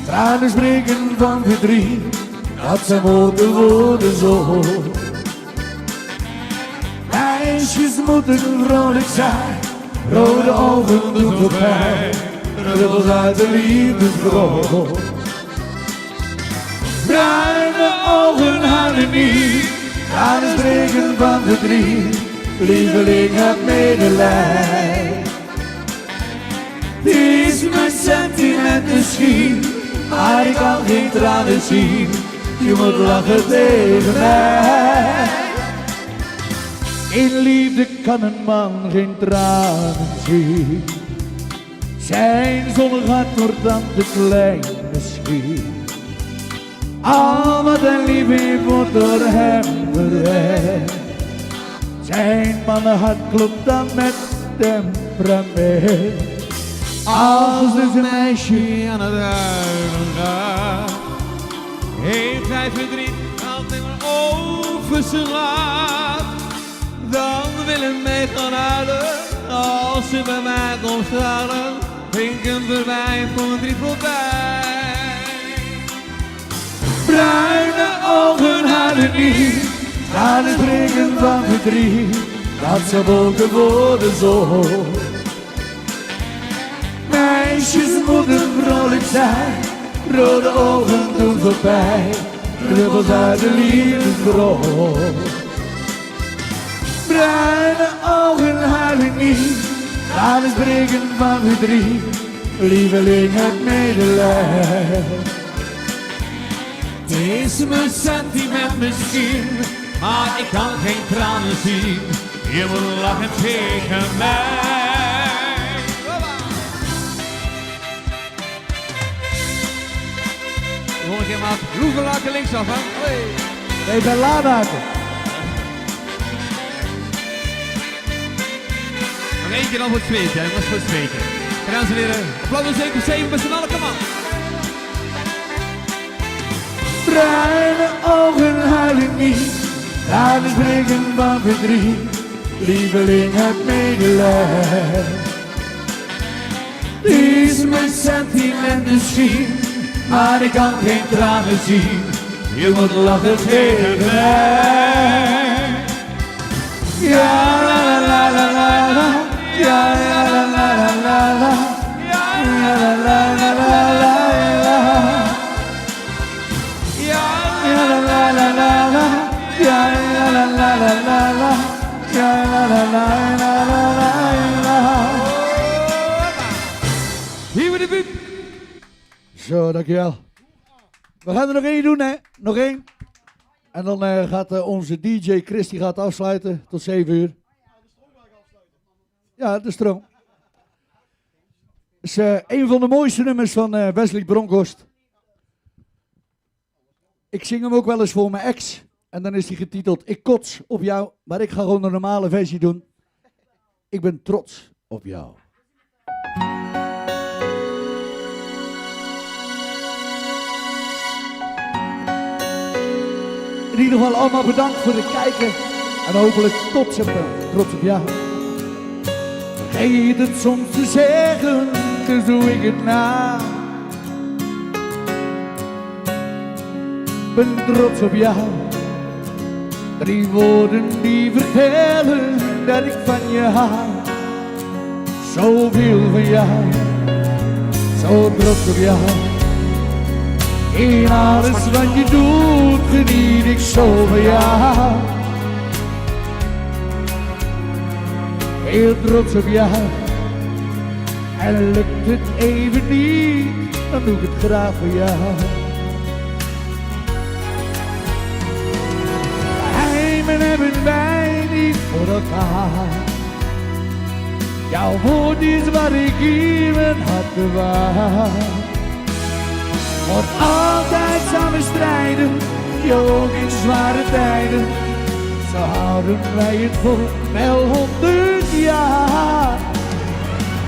tranen spreken van verdriet. Dat zijn woorden zo. Meisjes moeten vrolijk zijn, rode ogen doen voor pijn, druppels uit de liefdesbrood. Bruine ogen huilen niet, tranen spreken van verdriet. Lieveling, heb medelijden. Het is mijn sentiment misschien, maar ik kan geen tranen zien. Je moet lachen tegen mij. In liefde kan een man geen tranen zien. Zijn zonnig hart wordt dan te klein misschien. Al wat hij lief heeft wordt door hem verwekt. Zijn mannenhart klopt dan met temperament. Als dus een meisje aan het huilen gaat, heeft hij verdriet altijd overslaat. Dan wil hij mee gaan huilen, als ze bij mij komt stralen, vind ik hem voorbij, voor verdriet voorbij. bruine ogen huilen niet, tranen springen van verdriet, dat ze wolken voor de zon. Meisjes moeten vrolijk zijn, rode ogen doen voorbij, druppels uit de liefdesbron. Bruine ogen huilen niet, tranen springen van verdriet, lieveling het medelijden. Het is mijn sentiment misschien, maar ik kan geen tranen zien. Je moet lachen tegen mij. Volgende keer maar vroeger lachen linksaf, hè? Hoi. Nee, bij Laanaken. Nog één keer dan voor het zweten, hè? Dat was voor het zweten. Dames en heren, applaus 7 met z'n allen, kom aan. Bruine ogen huilen niet, tranen springen van verdriet, lieveling het medelijden. Is mijn sentiment misschien, maar ik kan geen tranen zien, je moet lachen tegen mij. Ja la la la la la la, ja la la la la la la, ja la la la la la la. Ja la la la la la, ja la la la la la, ja la la la la la la. Hier met de buurt. Zo, dankjewel. We gaan er nog één doen, hè? Nog één. En dan gaat onze DJ Chris die gaat afsluiten tot 7 uur. Ja, de stroom. Het is een van de mooiste nummers van Wesley Bronkhorst. Ik zing hem ook wel eens voor mijn ex. En dan is hij getiteld Ik kots op jou. Maar ik ga gewoon de normale versie doen. Ik ben trots op jou. In ieder geval allemaal bedankt voor het kijken. En hopelijk tot september. Trots op jou. Vergeet het soms te zeggen, dus doe ik het na. Ben trots op jou. 3 woorden die vertellen dat ik van je hou. Zoveel van jou, zo trots op jou. In alles wat je doet geniet ik zo van jou. Heel trots op jou. En lukt het even niet, dan doe ik het graag voor jou. Geheimen hebben wij niet voor elkaar. Jouw woord is wat ik in mijn hart bewaar. Voor altijd samen strijden, je ook in zware tijden. Zo houden wij het vol, wel 100 jaar.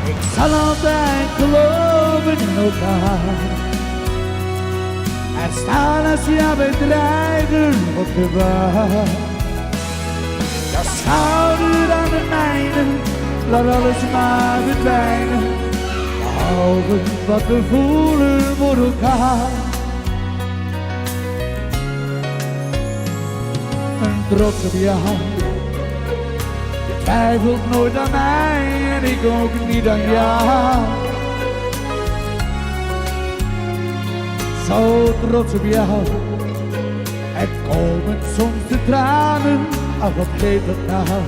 Ik zal altijd geloven in elkaar. Er staan als jouw bedrijven op de waar. Jouw schouder aan de mijne, laat alles maar verdwijnen. Behalve wat we voelen voor elkaar. En trots op jou. Je twijfelt nooit aan mij en ik ook niet aan jou. Zo trots op jou. Er komen soms de tranen, ach wat geeft dat nou.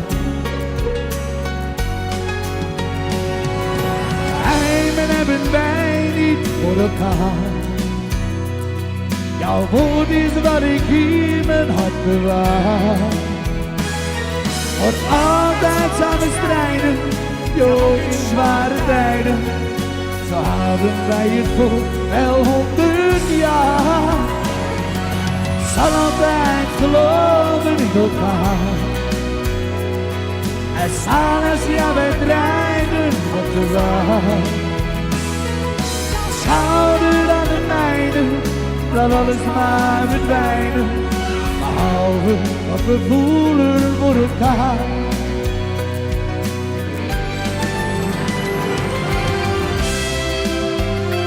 Geheimen hebben wij niet voor elkaar. Jouw woord is wat ik in mijn hart bewaar. Wordt altijd samen strijden, joh, in zware tijden. Zo houden wij het vol, wel 100 jaar. Zal altijd geloven in elkaar. En s'avonds, ja, wij drijven op de waar. Schouder aan de mijne, laat alles maar verdwijnen. Behalve wat we voelen voor elkaar.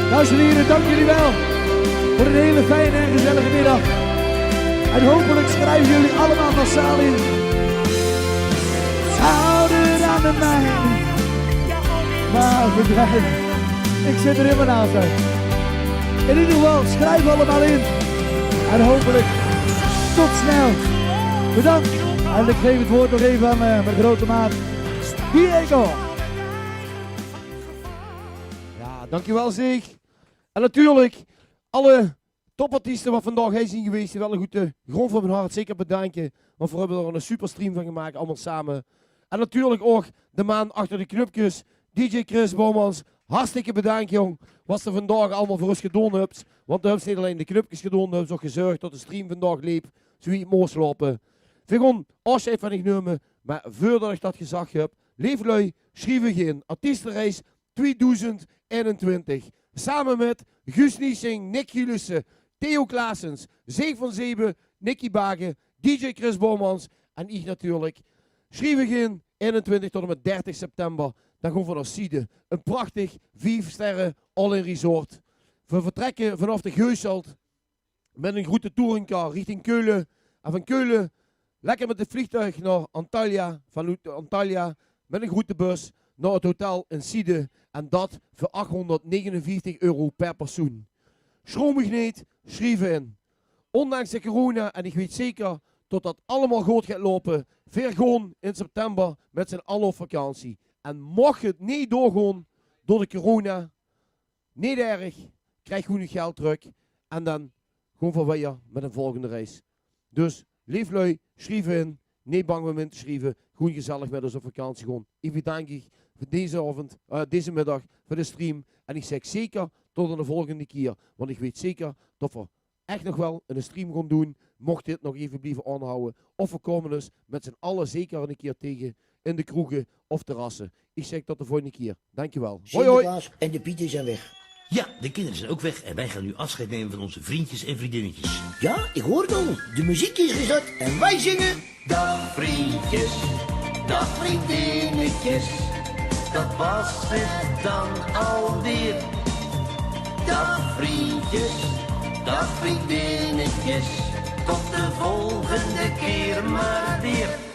Dames en heren, dank jullie wel voor een hele fijne en gezellige middag. En hopelijk schrijven jullie allemaal massaal in. Schouder aan de mijne, maar verdwijnen. Ik zit er helemaal naast uit. In ieder geval, schrijf allemaal in. En hopelijk tot snel. Bedankt. En ik geef het woord nog even aan mijn grote maat, Diego. Ja, dankjewel Zeeg. En natuurlijk, alle topartiesten wat vandaag hij zijn geweest, die wel een goede grond van mijn hart zeker bedanken. Want we hebben er een super stream van gemaakt, allemaal samen. En natuurlijk ook de man achter de knopjes, DJ Chris Bomans. Hartstikke bedankt, jong. Wat ze vandaag allemaal voor ons gedaan hebt. Want we hebben niet alleen de knopjes gedaan, we hebben ook gezorgd dat de stream vandaag liep. Zoals het moest lopen. We gaan afscheid van ik nemen, maar voordat ik dat gezegd heb, leeflui, schrijf ik in Artiestenreis 2021. Samen met Guus Niesing, Nick Julissen, Theo Klaasens, Zeeg van Zeeben, Nicky Bagen, DJ Chris Bomans en ik natuurlijk. Schrijf ik in 21 tot en met 30 september. Dan gaan we naar Siede. Een prachtig 4-sterren all-in resort. We vertrekken vanaf de Geuselt met een grote touringcar richting Keulen. En van Keulen lekker met het vliegtuig naar Antalya. Van Antalya met een grote bus naar het hotel in Siede. En dat voor €849 per persoon. Schroom niet, schrijf in. Ondanks de corona, en ik weet zeker dat dat allemaal goed gaat lopen, weer gewoon in september met z'n allen op vakantie. En mocht het niet doorgaan door de corona, niet erg, krijg gewoon je geld terug. En dan gewoon van weer met een volgende reis. Dus, lieflui, schrijf in. Niet bang om in te schrijven. Gewoon gezellig met ons op vakantie gewoon. Ik bedank je voor deze middag, voor de stream. En ik zeg zeker tot de volgende keer. Want ik weet zeker dat we echt nog wel een stream gaan doen. Mocht dit nog even blijven aanhouden. Of we komen dus met z'n allen zeker een keer tegen in de kroegen of terrassen. Ik zeg tot de volgende keer. Dankjewel. Hoi hoi. Sinterklaas en de Pieten zijn weg. Ja, de kinderen zijn ook weg en wij gaan nu afscheid nemen van onze vriendjes en vriendinnetjes. Ja, ik hoor het al. De muziek is gezet en wij zingen. Dag vriendjes, dag vriendinnetjes, dat was het dan alweer. Dag vriendjes, dag vriendinnetjes, tot de volgende keer maar weer.